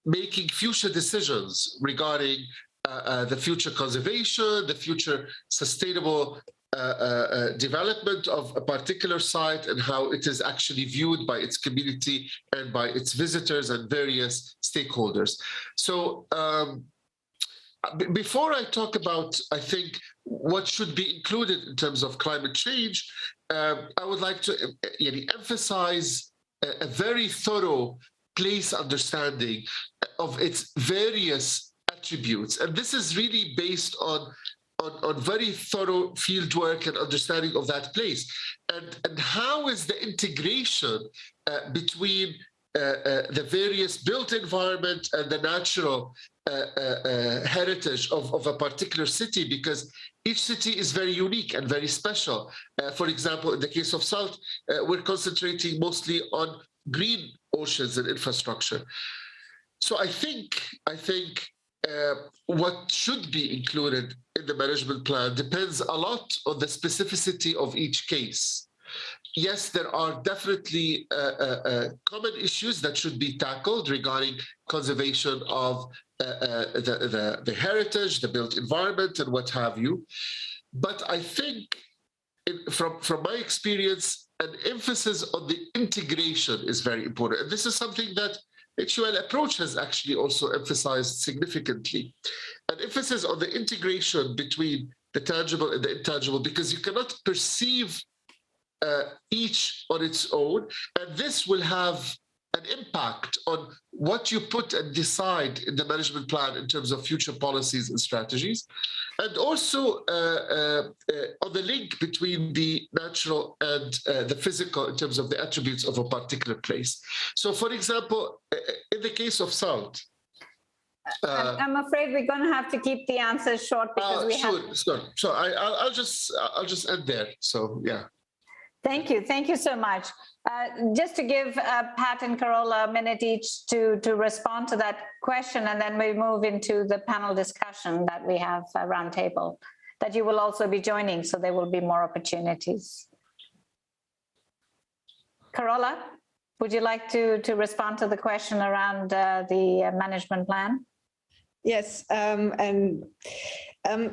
making future decisions regarding the future conservation, the future sustainable development of a particular site, and how it is actually viewed by its community and by its visitors and various stakeholders. So before I talk about, I think, what should be included in terms of climate change, I would like to emphasize a very thorough place understanding of its various attributes. And this is really based on on very thorough field work and understanding of that place. And how is the integration between the various built environment and the natural heritage of a particular city, because each city is very unique and very special. For example, in the case of Salt, we're concentrating mostly on green oceans and infrastructure. So I think what should be included in the management plan depends a lot on the specificity of each case. Yes, there are definitely common issues that should be tackled regarding conservation of the heritage, the built environment, and what have you. But I think, from my experience, an emphasis on the integration is very important. And this is something that HUL approach has actually also emphasized significantly. An emphasis on the integration between the tangible and the intangible, because you cannot perceive each on its own, and this will have an impact on what you put and decide in the management plan in terms of future policies and strategies, and also on the link between the natural and the physical in terms of the attributes of a particular place. So, for example, in the case of Salt, I'm afraid we're going to have to keep the answers short because we have. So I'll just end there. So yeah. Thank you so much. Just to give Pat and Carola a minute each to respond to that question, and then we move into the panel discussion that we have roundtable that you will also be joining, so there will be more opportunities. Carola, would you like to respond to the question around the management plan? Yes,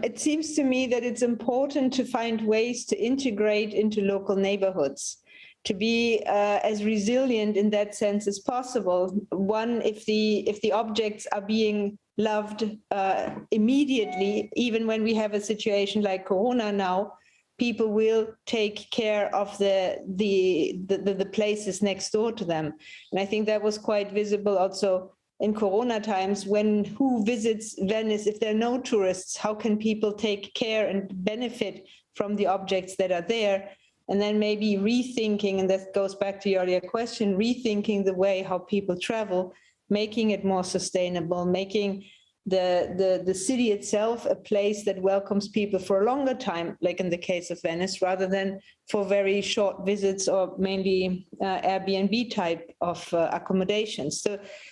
it seems to me that it's important to find ways to integrate into local neighborhoods, to be as resilient in that sense as possible. One, if the objects are being loved immediately, even when we have a situation like Corona now, people will take care of the places next door to them. And I think that was quite visible also in Corona times, when who visits Venice? If there are no tourists, how can people take care and benefit from the objects that are there? And then maybe rethinking, and that goes back to your earlier question, rethinking the way how people travel, making it more sustainable, making the city itself a place that welcomes people for a longer time, like in the case of Venice, rather than for very short visits or mainly Airbnb type of accommodations.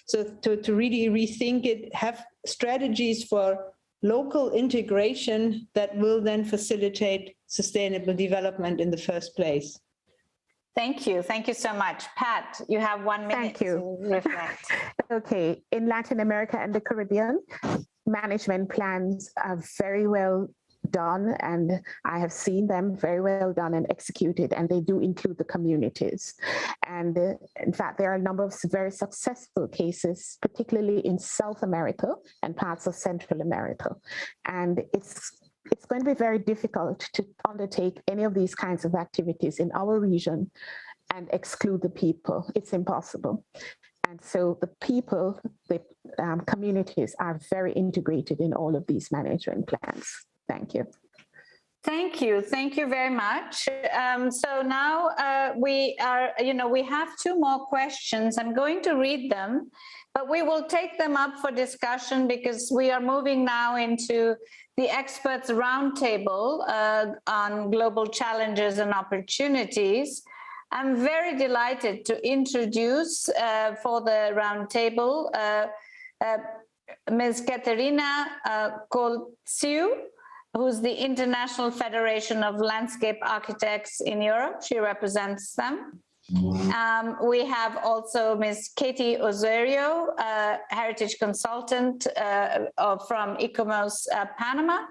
So to really rethink it, have strategies for local integration that will then facilitate sustainable development in the first place. Thank you so much. Pat, you have 1 minute to reflect. Okay, in Latin America and the Caribbean, management plans are very well done, and I have seen them very well done and executed, and they do include the communities. And in fact, there are a number of very successful cases, particularly in South America and parts of Central America. And it's going to be very difficult to undertake any of these kinds of activities in our region and exclude the people. It's impossible. And so the people, the communities are very integrated in all of these management plans. Thank you. Thank you very much. So now we have 2 more questions. I'm going to read them, but we will take them up for discussion because we are moving now into the experts roundtable on global challenges and opportunities. I'm very delighted to introduce for the roundtable Ms. Katerina Koltsiu, who's the International Federation of Landscape Architects in Europe. She represents them. We have also Ms. Katie Osorio, heritage consultant from ICOMOS Panama,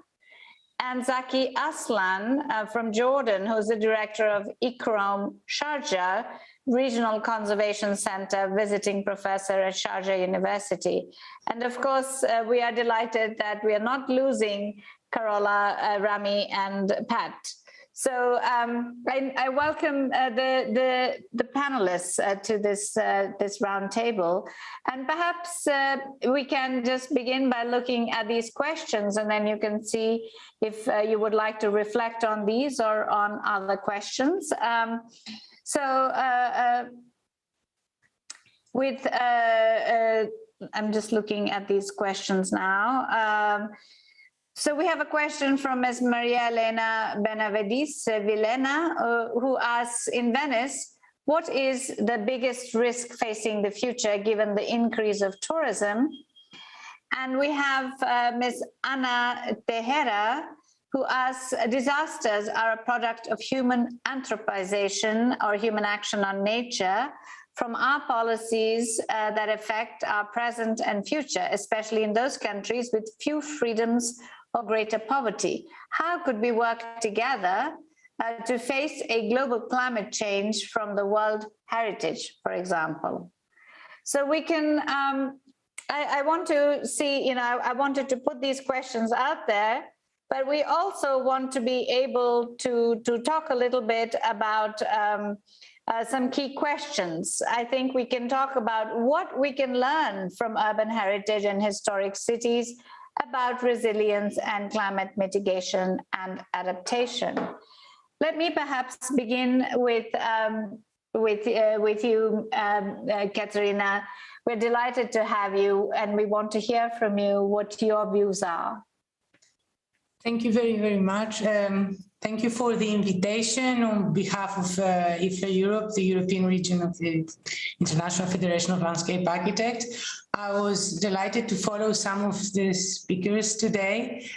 and Zaki Aslan from Jordan, who's the director of ICROM Sharjah Regional Conservation Center, visiting professor at Sharjah University. And of course, we are delighted that we are not losing Carola, Rami, and Pat. So I welcome the panelists to this round table, and perhaps we can just begin by looking at these questions, and then you can see if you would like to reflect on these or on other questions. I'm just looking at these questions now. So we have a question from Ms. Maria Elena Benavides Villena, who asks, in Venice, what is the biggest risk facing the future given the increase of tourism? And we have Ms. Ana Tejera, who asks, disasters are a product of human anthropization or human action on nature from our policies that affect our present and future, especially in those countries with few freedoms or greater poverty. How could we work together to face a global climate change from the World Heritage, for example? So we can, I want to see, I wanted to put these questions out there, but we also want to be able to talk a little bit about some key questions. I think we can talk about what we can learn from urban heritage and historic cities about resilience and climate mitigation and adaptation. Let me perhaps begin with you, Katerina. We're delighted to have you, and we want to hear from you what your views are. Thank you very, very much. Thank you for the invitation on behalf of IFLA Europe, the European region of the International Federation of Landscape Architects. I was delighted to follow some of the speakers today,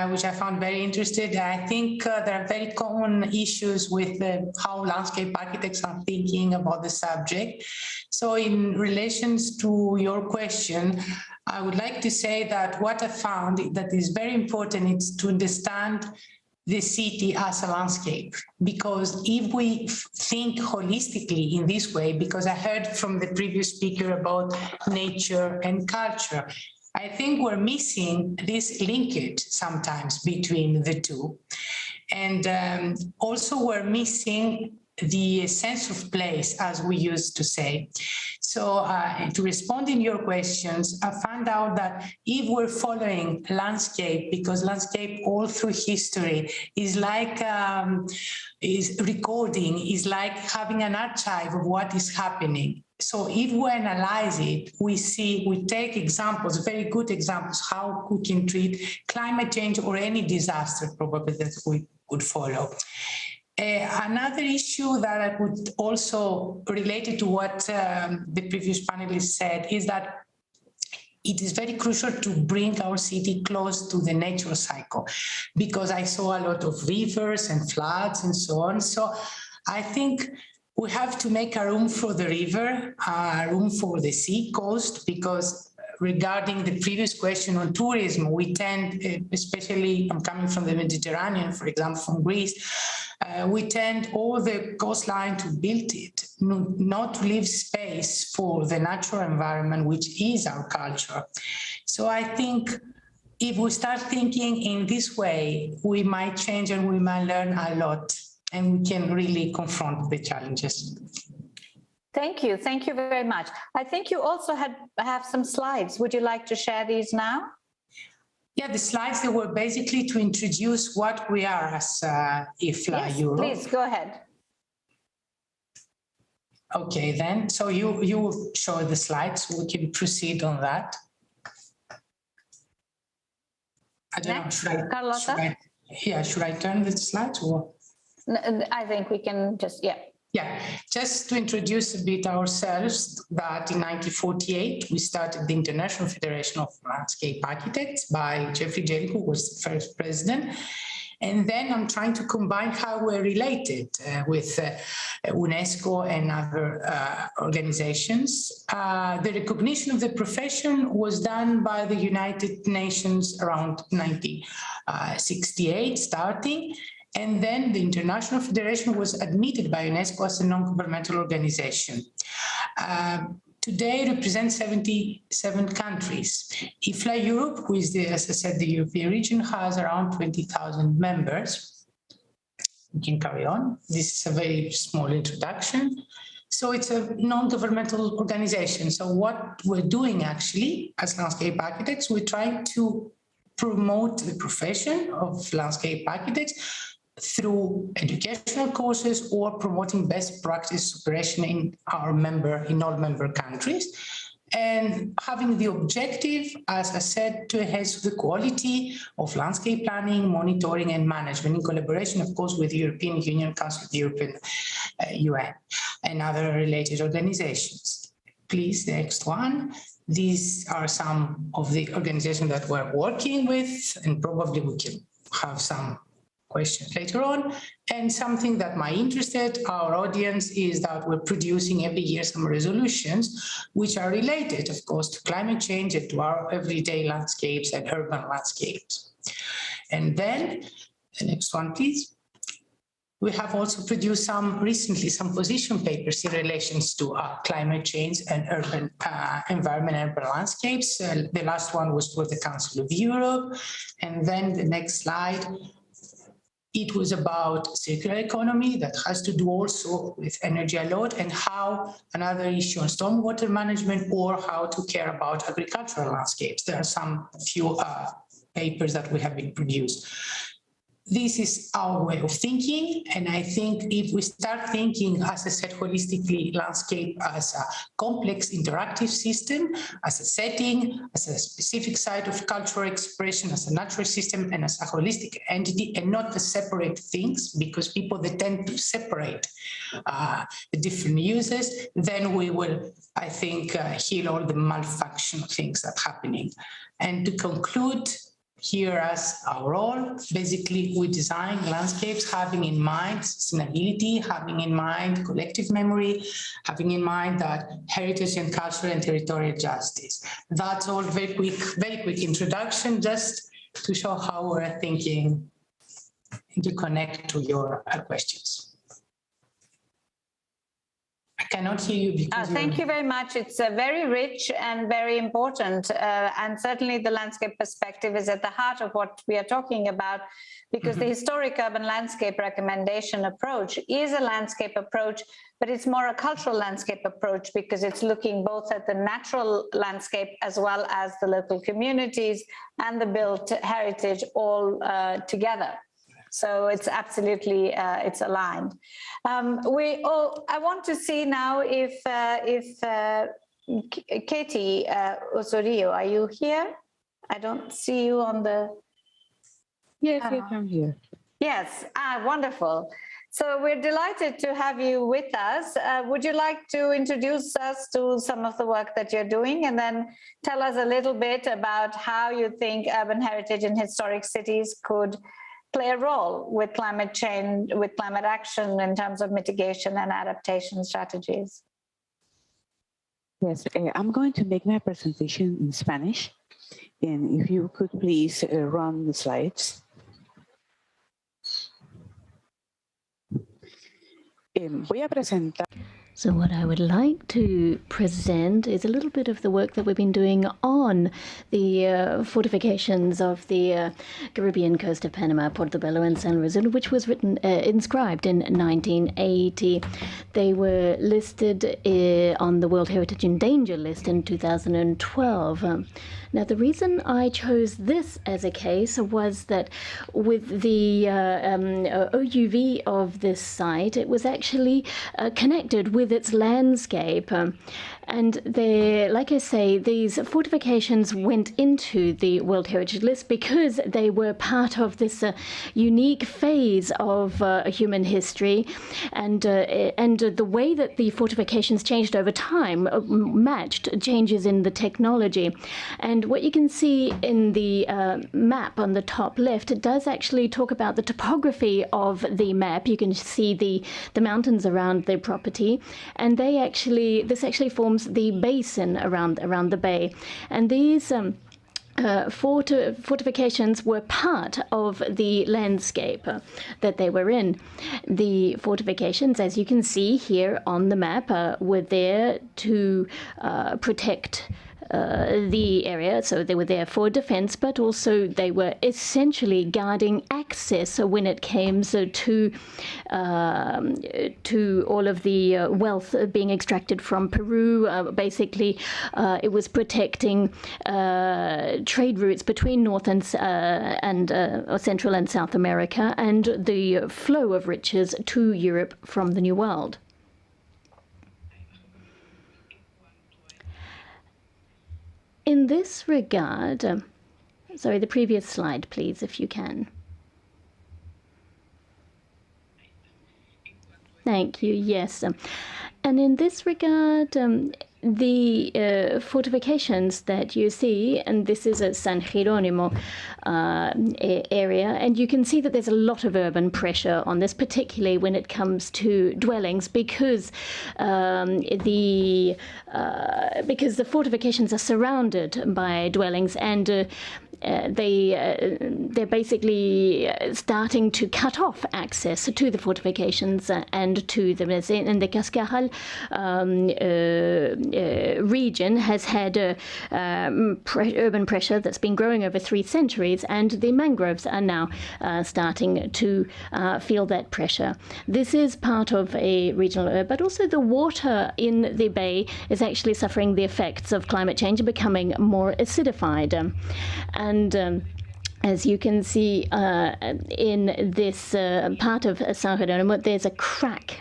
which I found very interesting. I think there are very common issues with how landscape architects are thinking about the subject. So in relation to your question, I would like to say that what I found that is very important is to understand the city as a landscape, because if we think holistically in this way, because I heard from the previous speaker about nature and culture, I think we're missing this linkage sometimes between the two. And also we're missing the sense of place, as we used to say. So to respond in your questions, I found out that if we're following landscape, because landscape all through history is like is recording, is like having an archive of what is happening. So if we analyze it, we take examples, very good examples, how we can treat climate change or any disaster probably that we could follow. Another issue that I would also relate to what the previous panelist said is that it is very crucial to bring our city close to the natural cycle, because I saw a lot of rivers and floods and so on. So I think we have to make a room for the river, a room for the sea coast, because regarding the previous question on tourism, we tend, especially I'm coming from the Mediterranean, for example, from Greece, we tend all the coastline to build it, not to leave space for the natural environment, which is our culture. So I think if we start thinking in this way, we might change and we might learn a lot, and we can really confront the challenges. Thank you very much. I think you also have some slides. Would you like to share these now? Yeah, the slides, they were basically to introduce what we are as IFLA Europe. Please, go ahead. Okay, then. So you show the slides, we can proceed on that. I don't know, should I turn the slides or? I think we can just, Yeah, just to introduce a bit ourselves, that in 1948, we started the International Federation of Landscape Architects by Jeffrey Jelly, who was the first president. And then I'm trying to combine how we're related with UNESCO and other organizations. The recognition of the profession was done by the United Nations around 1968 starting. And then the International Federation was admitted by UNESCO as a non-governmental organization. Today represents 77 countries. IFLA Europe, who is, as I said, the European region, has around 20,000 members. we can carry on. This is a very small introduction. So it's a non-governmental organization. So what we're doing actually as landscape architects, we're trying to promote the profession of landscape architects through educational courses or promoting best practice operation in all member countries. And having the objective, as I said, to enhance the quality of landscape planning, monitoring and management in collaboration, of course, with the European Union, Council of the European UN and other related organizations. Please, the next one. These are some of the organizations that we're working with, and probably we can have some questions later on. And something that might interest our audience is that we're producing every year some resolutions which are related, of course, to climate change and to our everyday landscapes and urban landscapes. And then, the next one, please. We have also produced recently some position papers in relations to climate change and urban environment and urban landscapes. The last one was for the Council of Europe. And then the next slide, it was about circular economy that has to do also with energy load and how another issue on stormwater management or how to care about agricultural landscapes. There are few papers that we have been produced. This is our way of thinking, and I think if we start thinking, as I said, holistically, landscape as a complex interactive system, as a setting, as a specific site of cultural expression, as a natural system, and as a holistic entity, and not the separate things, because people they tend to separate the different uses, then we will, I think, heal all the malfunction things that are happening. And to conclude, here as our role, basically we design landscapes having in mind sustainability, having in mind collective memory, having in mind that heritage and cultural and territorial justice. That's all very quick introduction, just to show how we're thinking and to connect to your questions. I cannot hear you because thank you very much. It's very rich and very important. And certainly the landscape perspective is at the heart of what we are talking about, because the historic urban landscape recommendation approach is a landscape approach, but it's more a cultural landscape approach because it's looking both at the natural landscape as well as the local communities and the built heritage all together. So it's absolutely, it's aligned. I want to see now if Katie Osorio, are you here? I don't see you on the... Yes, yes, I'm here. Yes, wonderful. So we're delighted to have you with us. Would you like to introduce us to some of the work that you're doing and then tell us a little bit about how you think urban heritage in historic cities could play a role with climate change, with climate action in terms of mitigation and adaptation strategies? Yes, I'm going to make my presentation in Spanish. And if you could please run the slides. Voy a presentar. So what I would like to present is a little bit of the work that we've been doing on the fortifications of the Caribbean coast of Panama, Portobello and San Rasul, which was inscribed in 1980. They were listed on the World Heritage in Danger list in 2012. Now, the reason I chose this as a case was that with the OUV of this site, it was actually connected with its landscape. And like I say, these fortifications went into the World Heritage List because they were part of this unique phase of human history, and the way that the fortifications changed over time matched changes in the technology. And what you can see in the map on the top left, it does actually talk about the topography of the map. You can see the mountains around the property, and this actually forms the basin around the bay. And these fortifications were part of the landscape that they were in. The fortifications, as you can see here on the map, were there to protect the area. So they were there for defense, but also they were essentially guarding access when it came to all of the wealth being extracted from Peru. Basically, it was protecting trade routes between North and Central and South America, and the flow of riches to Europe from the New World. In this regard, sorry, the previous slide, please, if you can. Thank you. Yes. And in this regard, the fortifications that you see, and this is a San Jerónimo area, and you can see that there's a lot of urban pressure on this, particularly when it comes to dwellings, because the fortifications are surrounded by dwellings, and they're basically starting to cut off access to the fortifications and to them. And the Cascaral region has had urban pressure that's been growing over 3 centuries, and the mangroves are now starting to feel that pressure. This is part of a regional, but also the water in the bay is actually suffering the effects of climate change and becoming more acidified. And as you can see in this part of San Jerónimo, there's a crack.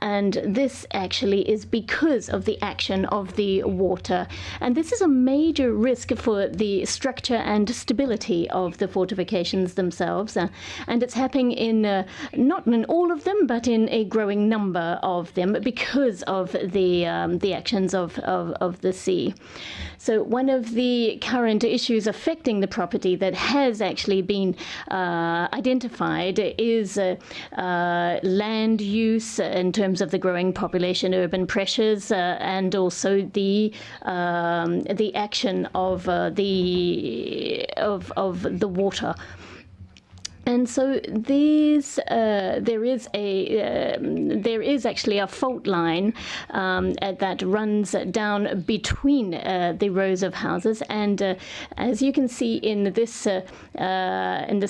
And this actually is because of the action of the water. And this is a major risk for the structure and stability of the fortifications themselves. And it's happening in, not in all of them, but in a growing number of them because of the actions of the sea. So one of the current issues affecting the property that has actually been identified is land use in terms of the growing population, urban pressures, and also the action of the water. And so these, there is actually a fault line that runs down between the rows of houses, and as you can see in this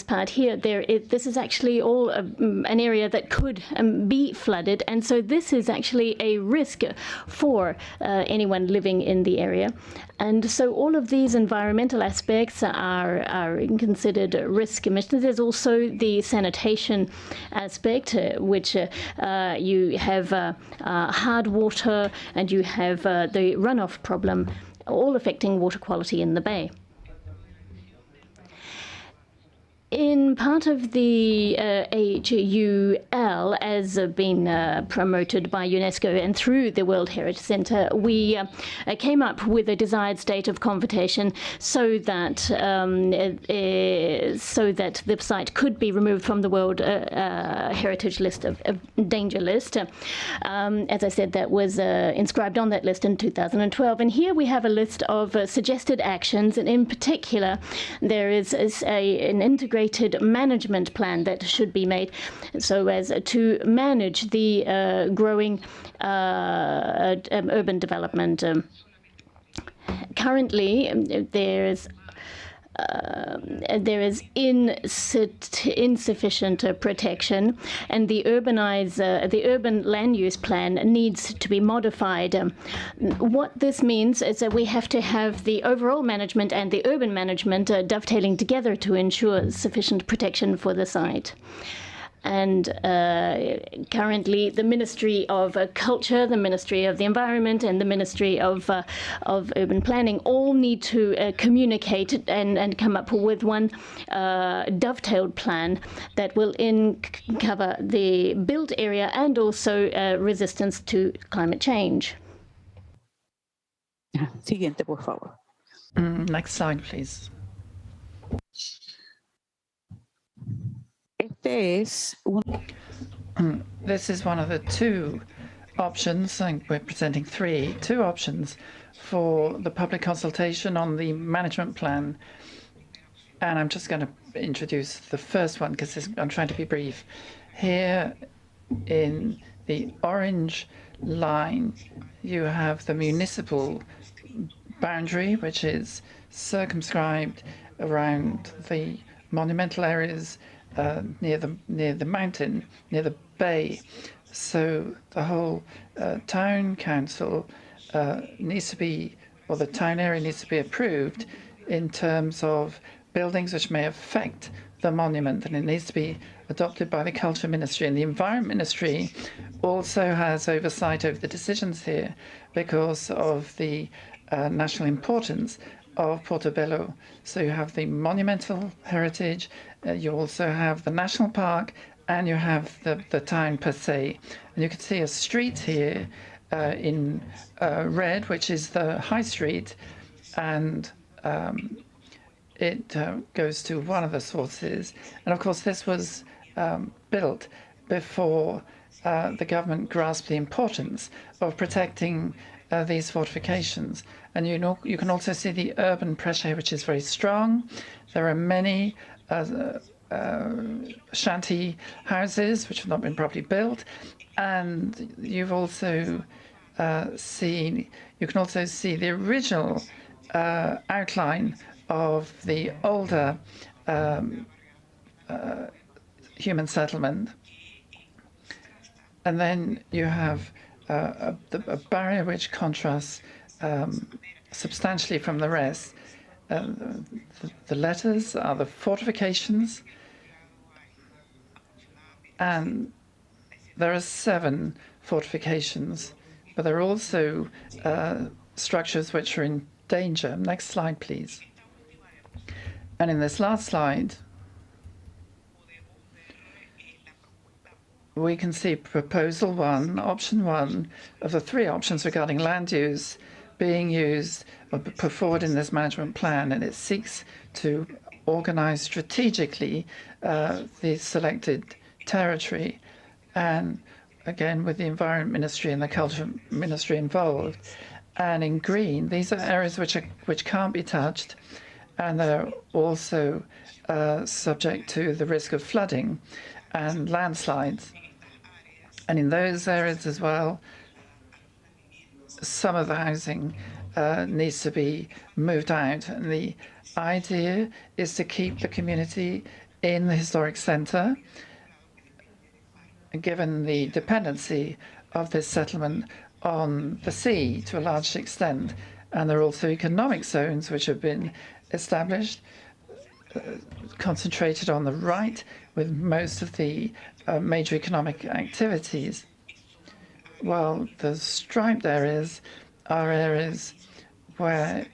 part here, this is actually all an area that could be flooded, and so this is actually a risk for anyone living in the area. And so all of these environmental aspects are considered risk emissions. There's also the sanitation aspect, which you have hard water and you have the runoff problem, all affecting water quality in the bay. In part of the HUL, as been promoted by UNESCO and through the World Heritage Centre, we came up with a desired state of conservation so that the site could be removed from the World Heritage List of Danger List. As I said, that was inscribed on that list in 2012. And here we have a list of suggested actions, and in particular, there is an integrated management plan that should be made so as to manage the growing urban development. Currently, there is insufficient protection, and the urban land use plan needs to be modified. What this means is that we have to have the overall management and the urban management dovetailing together to ensure sufficient protection for the site. And currently, the Ministry of Culture, the Ministry of the Environment, and the Ministry of Urban Planning all need to communicate and come up with one dovetailed plan that will cover the built area and also resistance to climate change. Siguiente, por favor. Next slide, please. This is one of the 2 options, and we're presenting two options for the public consultation on the management plan. And I'm just going to introduce the first one because I'm trying to be brief. Here in the orange line, you have the municipal boundary, which is circumscribed around the monumental areas near the mountain, near the bay. So the whole town council needs to be, or the town area needs to be approved in terms of buildings which may affect the monument, and it needs to be adopted by the Culture Ministry. And the Environment Ministry also has oversight over the decisions here because of the national importance of Portobello. So you have the monumental heritage, you also have the national park, and you have the town per se. And you can see a street here in red, which is the High Street, and it goes to one of the sources. And of course, this was built before the government grasped the importance of protecting these fortifications. And you can also see the urban pressure, which is very strong. There are many shanty houses which have not been properly built, and you've also you can also see the original outline of the older human settlement. And then you have a barrier which contrasts substantially from the rest. The letters are the fortifications, and there are 7 fortifications, but there are also structures which are in danger. Next slide, please. And in this last slide, we can see proposal 1, option 1 of the 3 options regarding land use being used or put forward in this management plan, and it seeks to organize strategically the selected territory, and again with the Environment Ministry and the Culture Ministry involved. And in green, these are areas which can't be touched, and they're also subject to the risk of flooding and landslides. And in those areas as well, some of the housing needs to be moved out. And the idea is to keep the community in the historic centre, given the dependency of this settlement on the sea to a large extent. And there are also economic zones which have been established, concentrated on the right, with most of the major economic activities, while the striped areas are areas where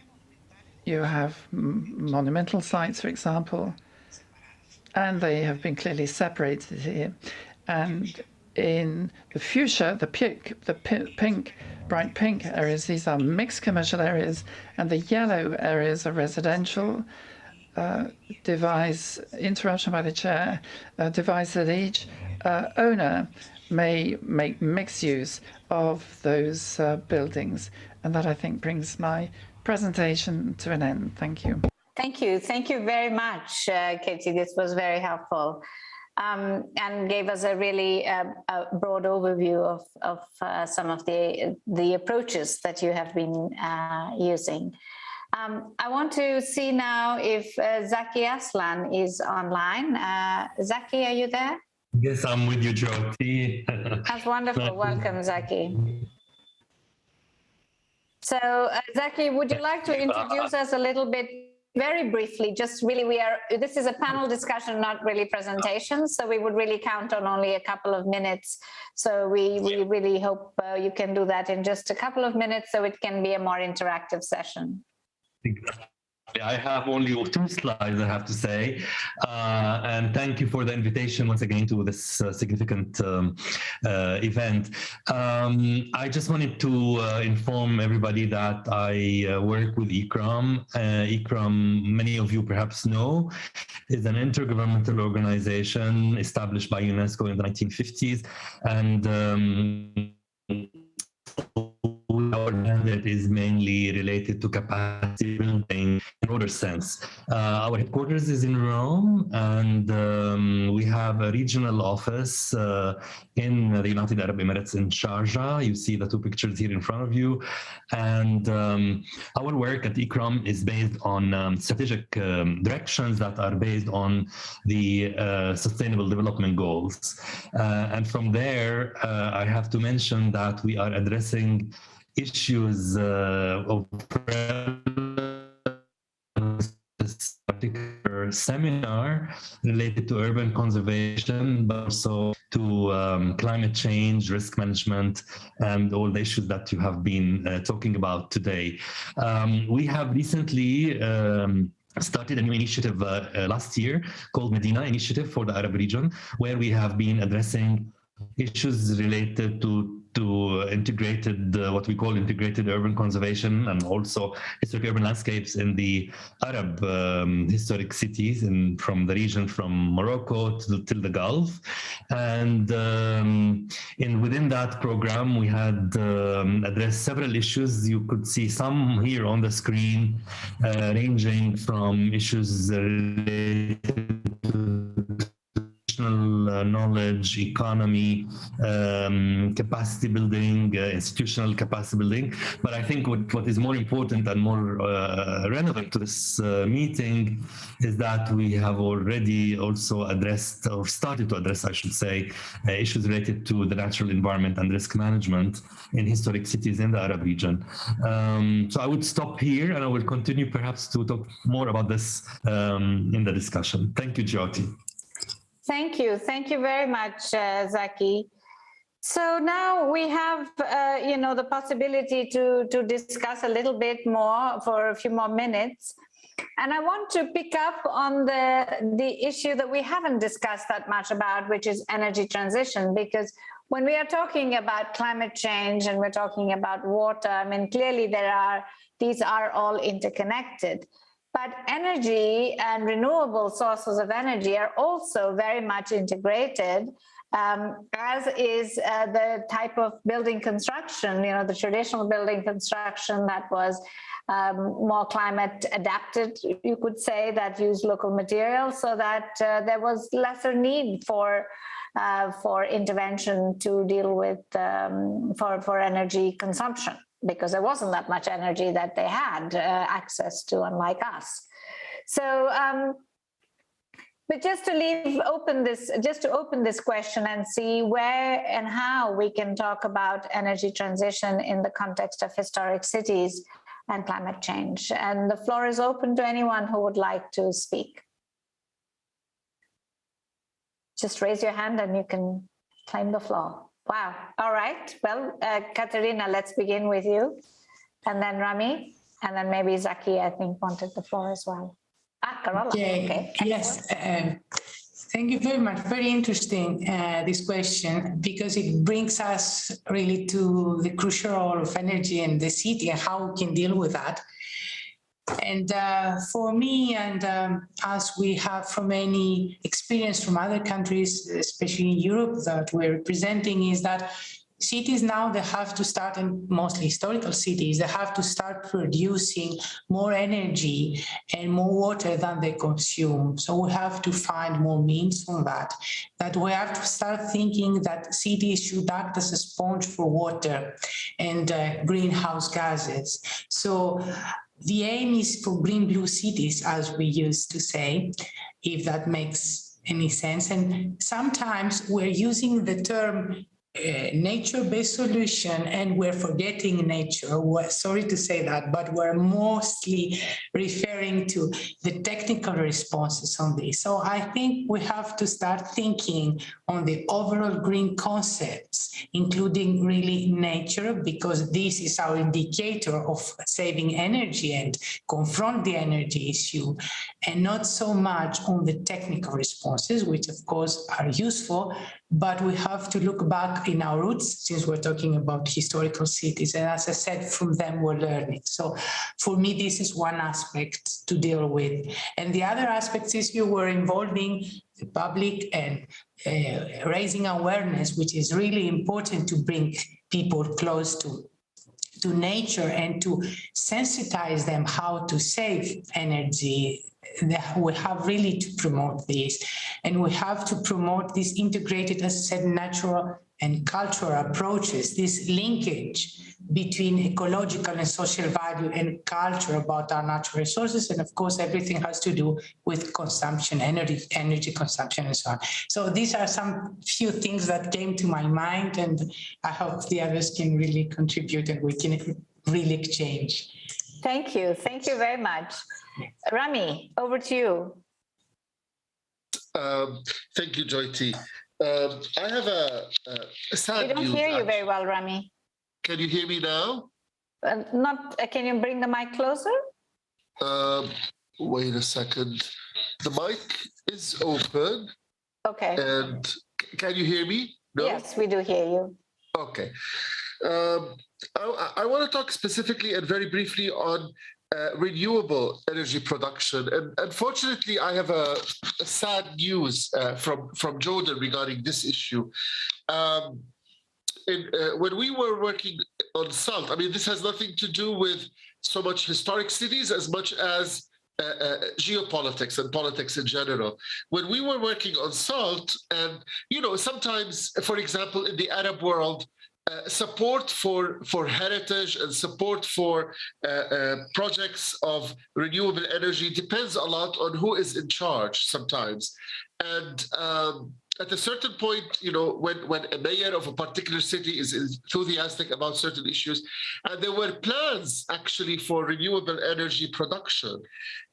you have monumental sites, for example, and they have been clearly separated here. And in the fuchsia, the pink, bright pink areas, these are mixed commercial areas, and the yellow areas are residential. Interruption by the chair, device that each owner may make mixed use of those buildings. And that, I think, brings my presentation to an end. Thank you. Thank you. Thank you very much, Katie. This was very helpful. And gave us a really broad overview of some of the approaches that you have been using. I want to see now if Zaki Aslan is online. Zaki, are you there? Yes, I'm with you, Jyoti. That's wonderful. Welcome, Zaki. So, Zaki, would you like to introduce us a little bit, very briefly, just really, this is a panel discussion, not really presentation, so we would really count on only a couple of minutes. So we really hope you can do that in just a couple of minutes so it can be a more interactive session. I have only 2 slides, I have to say, and thank you for the invitation once again to this significant event. I just wanted to inform everybody that I work with ICRAM. ICRAM, many of you perhaps know, is an intergovernmental organization established by UNESCO in the 1950s, and our our mandate is mainly related to capacity building in broader sense. Our headquarters is in Rome, and we have a regional office in the United Arab Emirates in Sharjah. You see the two pictures here in front of you. And our work at ICRAM is based on strategic directions that are based on the Sustainable Development Goals. And from there, I have to mention that we are addressing issues of this particular seminar related to urban conservation, but also to climate change, risk management, and all the issues that you have been talking about today. We have recently started a new initiative last year called Medina Initiative for the Arab region, where we have been addressing issues related to integrated, what we call integrated urban conservation, and also historic urban landscapes in the Arab historic cities and from the region from Morocco till the Gulf. And within that program, we had addressed several issues. You could see some here on the screen, ranging from issues related to knowledge, economy, capacity building, institutional capacity building. But I think what is more important and more relevant to this meeting is that we have already also addressed, or started to address, I should say, issues related to the natural environment and risk management in historic cities in the Arab region. So I would stop here, and I will continue perhaps to talk more about this in the discussion. Thank you, Jyoti. Thank you. Thank you very much, Zaki. So now we have, the possibility to discuss a little bit more for a few more minutes. And I want to pick up on the issue that we haven't discussed that much about, which is energy transition, because when we are talking about climate change and we're talking about water, I mean, clearly these are all interconnected. But energy and renewable sources of energy are also very much integrated, as is the type of building construction, the traditional building construction that was more climate adapted, you could say, that used local materials, so that there was lesser need for intervention to deal with for energy consumption, because there wasn't that much energy that they had access to, unlike us. So, but just to open this question and see where and how we can talk about energy transition in the context of historic cities and climate change. And the floor is open to anyone who would like to speak. Just raise your hand and you can claim the floor. Wow. All right. Well, Katerina, let's begin with you. And then Rami, and then maybe Zaki, I think, wanted the floor as well. Carola. Okay. Yes. Thank you very much. Very interesting, this question, because it brings us really to the crucial role of energy in the city and how we can deal with that. And for me, and as we have from any experience from other countries, especially in Europe that we're representing, is that cities now, they have to start, and mostly historical cities, they have to start producing more energy and more water than they consume. So we have to find more means from that we have to start thinking that cities should act as a sponge for water and greenhouse gases. So the aim is for green blue cities, as we used to say, if that makes any sense. And sometimes we're using the term nature-based solution and we're forgetting nature. Sorry to say that, but we're mostly referring to the technical responses on this. So I think we have to start thinking on the overall green concepts, including really nature, because this is our indicator of saving energy and confront the energy issue, and not so much on the technical responses, which of course are useful, but we have to look back in our roots, since we're talking about historical cities. And as I said, from them we're learning. So for me, this is one aspect to deal with. And the other aspect is you were involving the public and raising awareness, which is really important to bring people close to to nature and to sensitize them how to save energy. We have really to promote this, and we have to promote this integrated, as I said, natural and cultural approaches, this linkage between ecological and social value and culture about our natural resources. And of course, everything has to do with consumption, energy consumption and so on. So these are some few things that came to my mind, and I hope the others can really contribute and we can really exchange. Thank you. Thank you very much. Rami, over to you. Thank you, Jyoti. I have a sad We don't news, hear you very well, Rami. Can you hear me now? Can you bring the mic closer? Wait a second. The mic is open. Okay. And can you hear me? No? Yes, we do hear you. Okay. I want to talk specifically and very briefly on renewable energy production. And unfortunately, I have a sad news from Jordan regarding this issue. When we were working on SALT, I mean, this has nothing to do with so much historic cities as much as geopolitics and politics in general. When we were working on SALT, and sometimes, for example, in the Arab world, support for heritage and support for projects of renewable energy depends a lot on who is in charge sometimes. And at a certain point, when a mayor of a particular city is enthusiastic about certain issues, and there were plans actually for renewable energy production.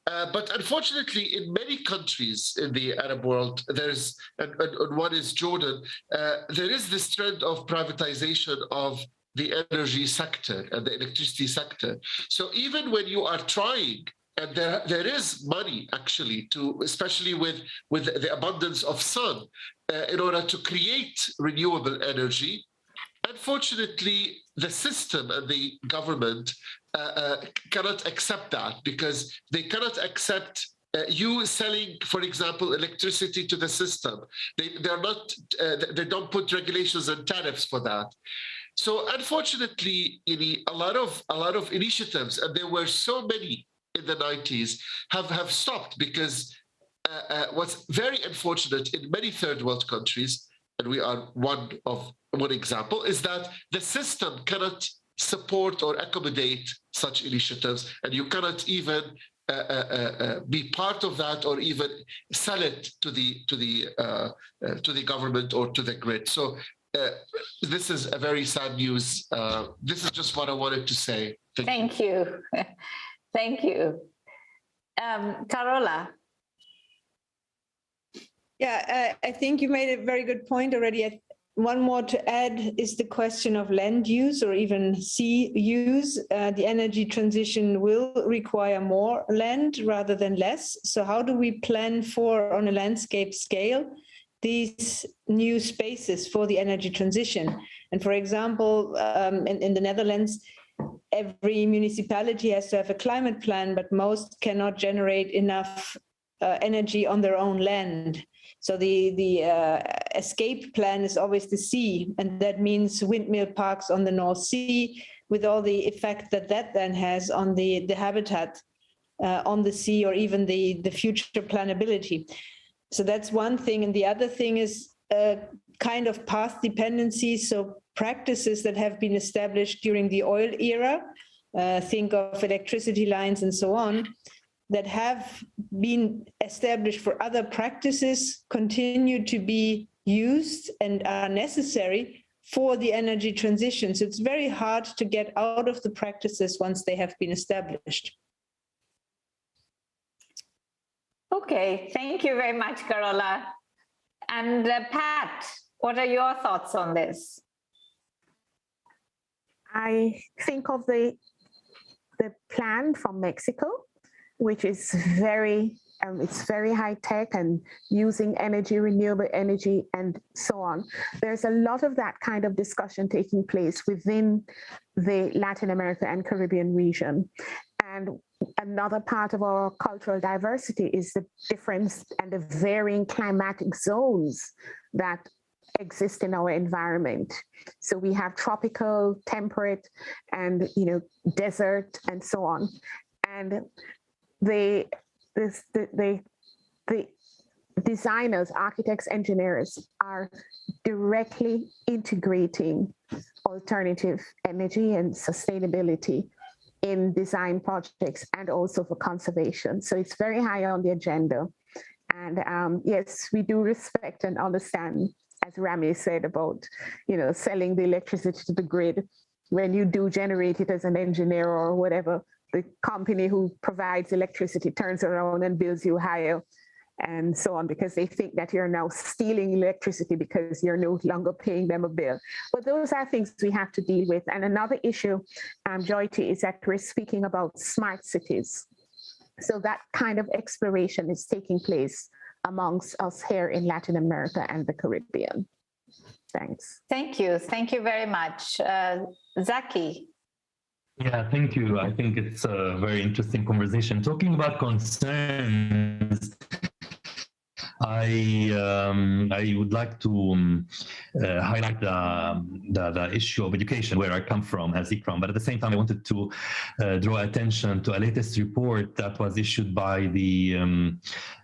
But unfortunately, in many countries in the Arab world, and one is Jordan, there is this trend of privatization of the energy sector and the electricity sector. So even when you are trying, and there is money actually especially with the abundance of sun, in order to create renewable energy, unfortunately, the system and the government cannot accept that, because they cannot accept you selling, for example, electricity to the system. They don't put regulations and tariffs for that. So unfortunately, a lot of initiatives, and there were so many in the 90s, have stopped, because what's very unfortunate in many third world countries, and we are one example, is that the system cannot support or accommodate such initiatives, and you cannot even be part of that or even sell it to the government or to the grid. So this is a very sad news. This is just what I wanted to say. Thank you. Thank you. Carola. Yeah, I think you made a very good point already. One more to add is the question of land use or even sea use. The energy transition will require more land rather than less. So how do we plan for, on a landscape scale, these new spaces for the energy transition? And for example, in the Netherlands, every municipality has to have a climate plan, but most cannot generate enough energy on their own land. So the escape plan is always the sea, and that means windmill parks on the North Sea, with all the effect that then has on the habitat on the sea, or even the future planability. So that's one thing. And the other thing is kind of path dependency. So practices that have been established during the oil era, think of electricity lines and so on, that have been established for other practices, continue to be used and are necessary for the energy transition. So it's very hard to get out of the practices once they have been established. Okay, thank you very much, Carola. And Pat, what are your thoughts on this? I think of the plan from Mexico, which is it's very high tech and using energy, renewable energy, and so on. There's a lot of that kind of discussion taking place within the Latin America and Caribbean region. And another part of our cultural diversity is the difference and the varying climatic zones that exist in our environment. So we have tropical, temperate, and desert, and so on. And the designers, architects, engineers are directly integrating alternative energy and sustainability in design projects and also for conservation. So it's very high on the agenda. And yes, we do respect and understand, as Rami said, about selling the electricity to the grid. When you do generate it as an engineer or whatever, the company who provides electricity turns around and bills you higher and so on, because they think that you're now stealing electricity because you're no longer paying them a bill. But those are things we have to deal with. And another issue, Joyty, is that we're speaking about smart cities. So that kind of exploration is taking place amongst us here in Latin America and the Caribbean. Thanks. Thank you. Thank you very much. Zaki. Yeah, thank you. I think it's a very interesting conversation. Talking about concerns, I would like to highlight the issue of education, where I come from as Ikram, but at the same time I wanted to draw attention to a latest report that was issued by the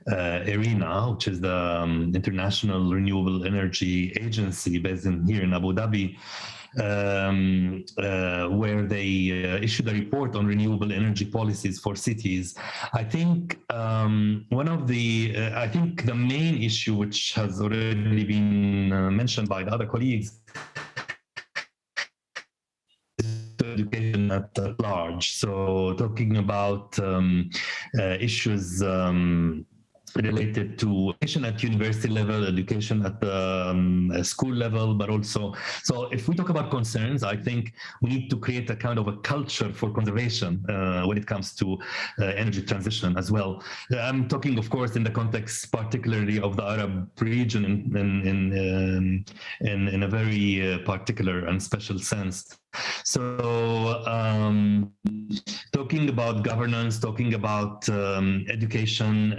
IRENA, which is the International Renewable Energy Agency based here in Abu Dhabi, where they issued a report on renewable energy policies for cities. I think I think the main issue, which has already been mentioned by the other colleagues, is education at large. So talking about issues related to education at university level, education at the school level, but also, so if we talk about concerns, I think we need to create a kind of a culture for conservation when it comes to energy transition as well. I'm talking, of course, in the context particularly of the Arab region in a very particular and special sense. So talking about governance, talking about education,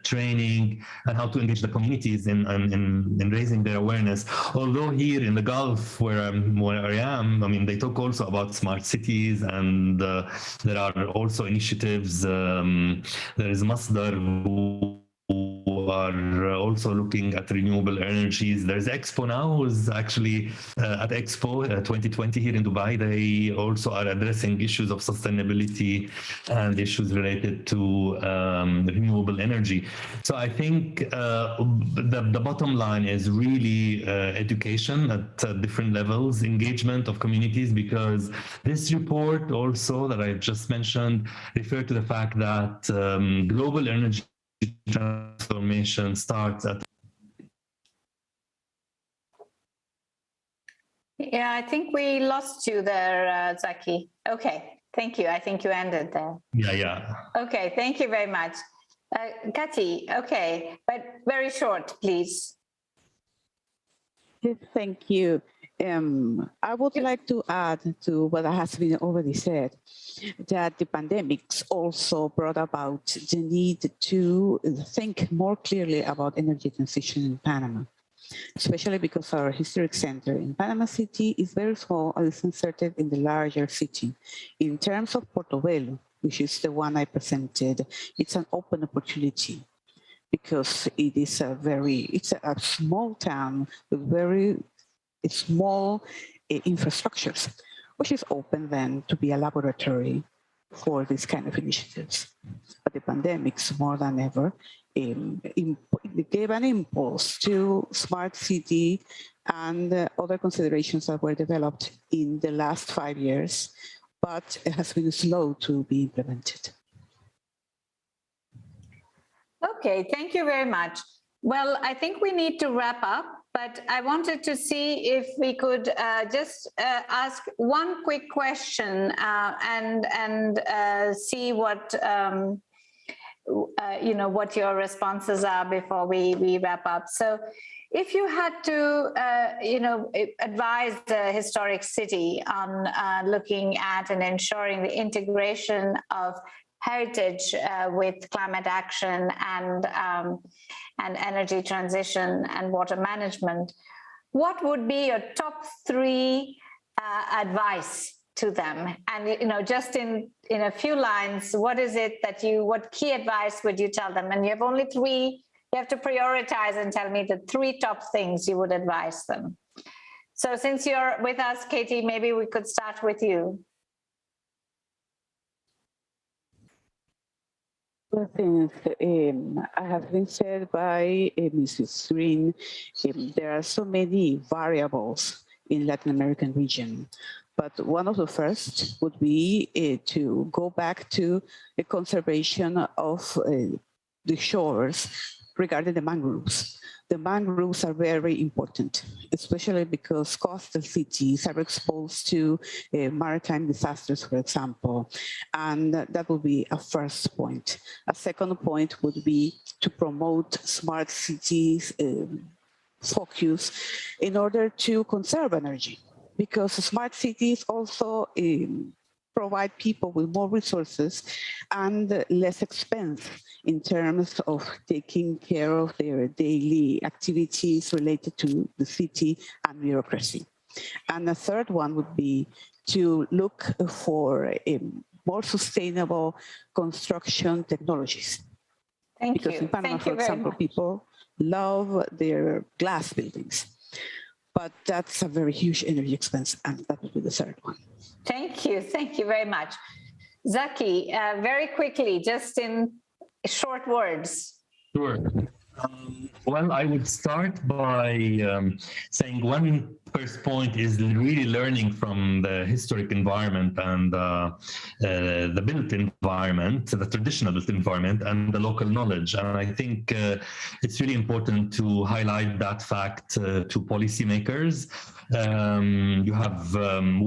training, and how to engage the communities in raising their awareness. Although here in the Gulf, where I am, I mean, they talk also about smart cities, and there are also initiatives. There is Masdar who are also looking at renewable energies. There's Expo now, who's actually at Expo 2020 here in Dubai. They also are addressing issues of sustainability and issues related to renewable energy. So I think the bottom line is really education at different levels, engagement of communities, because this report also that I've just mentioned referred to the fact that global energy transformation starts at. Yeah, I think we lost you there, Zaki. Okay, thank you. I think you ended there. Yeah. Okay, thank you very much. Kati, okay, but very short, please. Thank you. I would like to add to what has been already said, that the pandemics also brought about the need to think more clearly about energy transition in Panama, especially because our historic center in Panama City is very small and is inserted in the larger city. In terms of Portobello, which is the one I presented, it's an open opportunity, because it is it's a small town with very small infrastructures, which is open then to be a laboratory for this kind of initiatives. But the pandemics, more than ever, gave an impulse to smart city and other considerations that were developed in the last 5 years, but it has been slow to be implemented. Okay, thank you very much. Well, I think we need to wrap up, but I wanted to see if we could just ask one quick question and see what what your responses are before we wrap up. So, if you had to advise the historic city on looking at and ensuring the integration of heritage with climate action and energy transition and water management, what would be your top three advice to them? And just in a few lines, what is it that what key advice would you tell them? And you have only three. You have to prioritize and tell me the three top things you would advise them. So since you're with us, Katie, maybe we could start with you. Well, things have been said by Mrs. Green. There are so many variables in Latin American region, but one of the first would be to go back to the conservation of the shores regarding the mangroves. The mangroves are very important, especially because coastal cities are exposed to maritime disasters, for example, and that would be a first point. A second point would be to promote smart cities focus in order to conserve energy, because smart cities also provide people with more resources and less expense in terms of taking care of their daily activities related to the city and bureaucracy. And the third one would be to look for more sustainable construction technologies. Because in Panama, for example, people love their glass buildings, but that's a very huge energy expense, and that would be the third one. Thank you very much. Zaki, very quickly, just in short words. Sure. Well, I would start by saying one first point is really learning from the historic environment and the built environment, the traditional built environment, and the local knowledge. And I think it's really important to highlight that fact to policymakers. We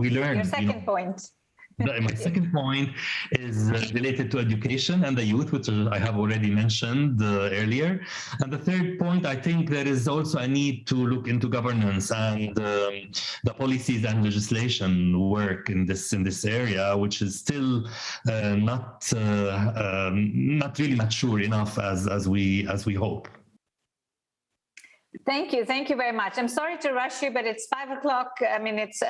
learned. Your second point. My second point is related to education and the youth, which I have already mentioned earlier. And the third point, I think there is also a need to look into governance and the policies and legislation work in this area, which is still not really mature enough as we hope. Thank you very much. I'm sorry to rush you, but it's 5 o'clock. I mean, it's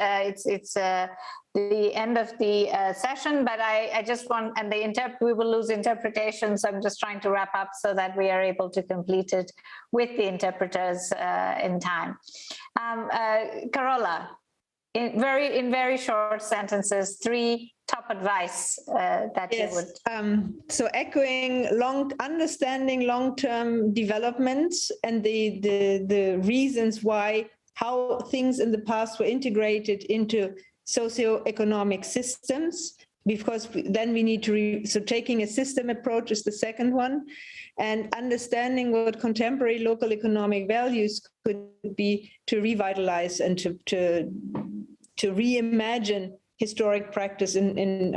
the end of the session, but I just want, and we will lose interpretation, so I'm just trying to wrap up so that we are able to complete it with the interpreters in time. Carola, in very short sentences, three top advice that you would. So echoing understanding long-term developments and the reasons how things in the past were integrated into socioeconomic systems, because then we need to so taking a system approach is the second one, and understanding what contemporary local economic values could be to revitalize and to reimagine historic practice in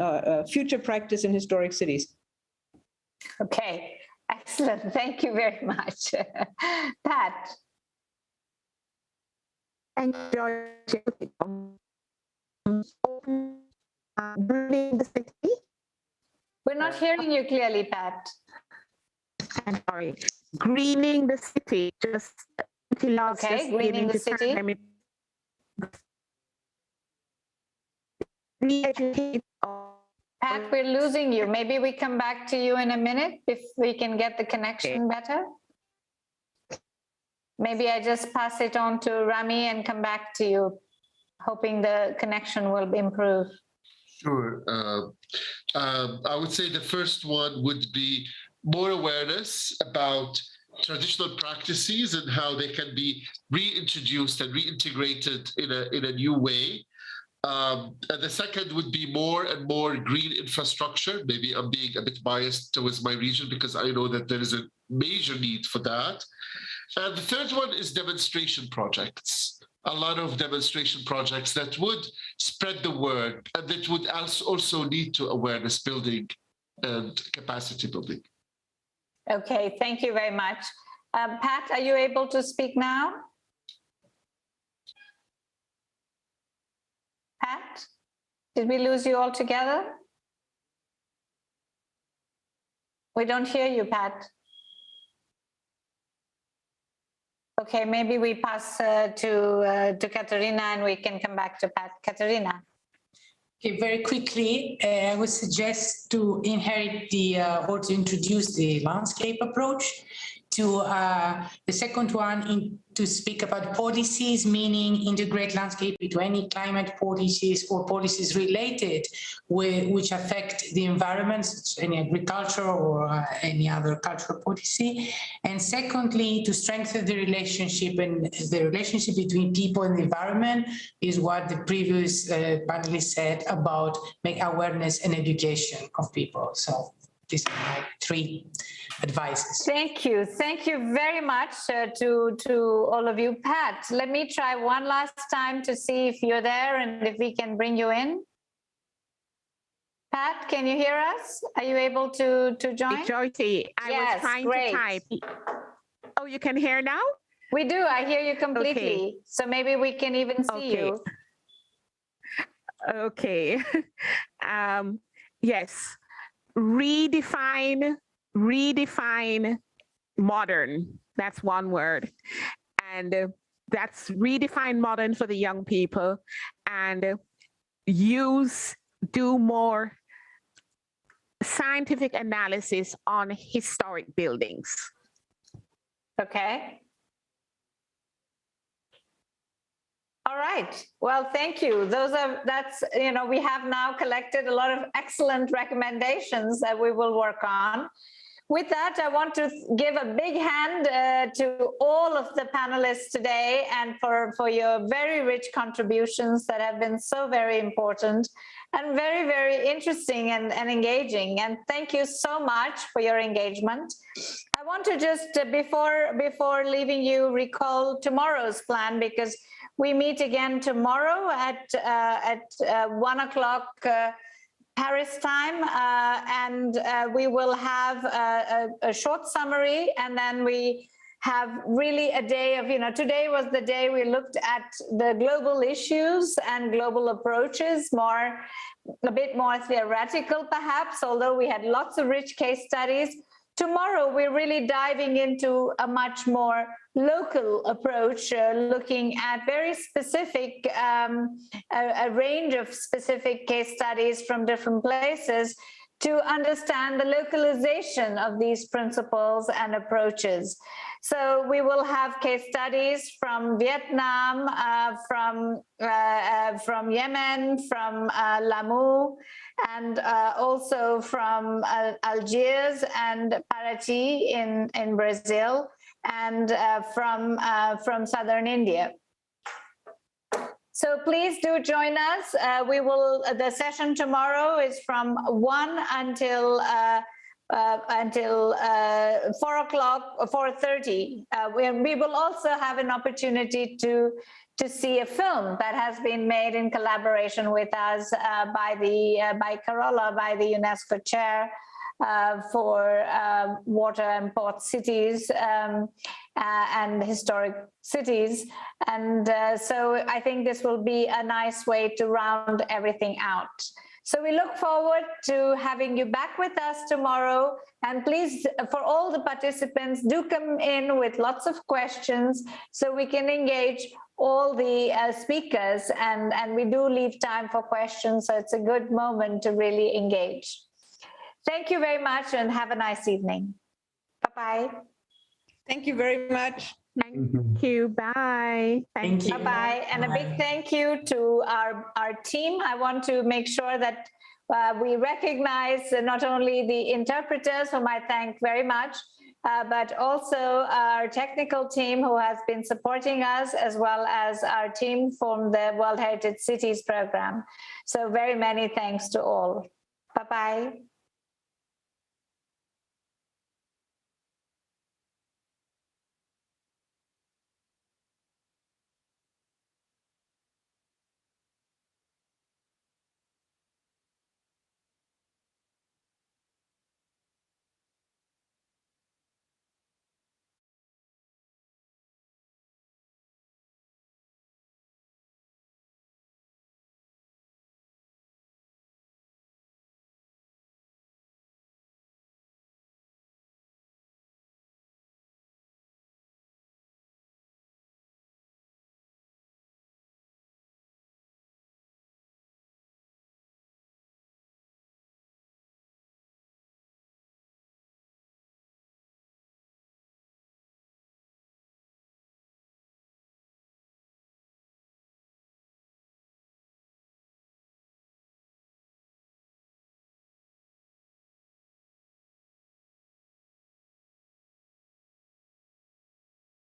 future practice in historic cities. Okay, excellent. Thank you very much. Pat. Greening the city. We're not hearing you clearly, Pat. I'm sorry. Greening the city. Just okay, greening the city. Pat, we're losing you. Maybe we come back to you in a minute if we can get the connection better. Maybe I just pass it on to Rami and come back to you, hoping the connection will improve. Sure. I would say the first one would be more awareness about traditional practices and how they can be reintroduced and reintegrated in a new way. And the second would be more and more green infrastructure. Maybe I'm being a bit biased towards my region because I know that there is a major need for that. And the third one is demonstration projects. A lot of demonstration projects that would spread the word and that would also lead to awareness building and capacity building. Okay, thank you very much. Pat, are you able to speak now? Pat, did we lose you altogether? We don't hear you, Pat. Okay, maybe we pass to Katerina and we can come back to Pat. Katerina. Okay, very quickly, I would suggest to inherit the or to introduce the landscape approach. To the second one, to speak about policies, meaning integrate landscape into any climate policies or policies related which affect the environment, such as any agriculture or any other cultural policy. And secondly, to strengthen the relationship, and the relationship between people and the environment is what the previous panelist said about make awareness and education of people. So these are my three advices. Thank you. Thank you very much to all of you. Pat, let me try one last time to see if you're there and if we can bring you in. Pat, can you hear us? Are you able to join? Joyce, I was trying to type. Oh, you can hear now? We do. I hear you completely. Okay. So maybe we can even see you. Okay. Yes. Redefine modern. That's one word. And that's redefine modern for the young people, and do more scientific analysis on historic buildings. Okay. All right. Well, thank you. We have now collected a lot of excellent recommendations that we will work on. With that, I want to give a big hand to all of the panelists today and for your very rich contributions that have been so very important and very, very interesting and engaging. And thank you so much for your engagement. I want to just, before leaving you, recall tomorrow's plan, because we meet again tomorrow at 1 o'clock Paris time, and we will have a short summary, and then we have really a day of, today was the day we looked at the global issues and global approaches, a bit more theoretical perhaps, although we had lots of rich case studies. Tomorrow, we're really diving into a much more local approach, looking at very specific, a range of specific case studies from different places to understand the localization of these principles and approaches. So we will have case studies from Vietnam, from Yemen, from Lamu, and also from Algiers and Paraty in Brazil, and from southern India. So please do join us. The session tomorrow is from 1 until 4 o'clock, 4:30. We will also have an opportunity to see a film that has been made in collaboration with us by Carola, by the UNESCO chair for water and port cities and historic cities. And so I think this will be a nice way to round everything out. So we look forward to having you back with us tomorrow. And please, for all the participants, do come in with lots of questions so we can engage all the speakers, and we do leave time for questions. So it's a good moment to really engage. Thank you very much and have a nice evening. Bye-bye. Thank you very much. Thank you. Bye. Thank you. Bye-bye. And a big thank you to our team. I want to make sure that we recognize not only the interpreters, whom I thank very much, but also our technical team who has been supporting us, as well as our team from the World Heritage Cities program. So very many thanks to all. Bye-bye.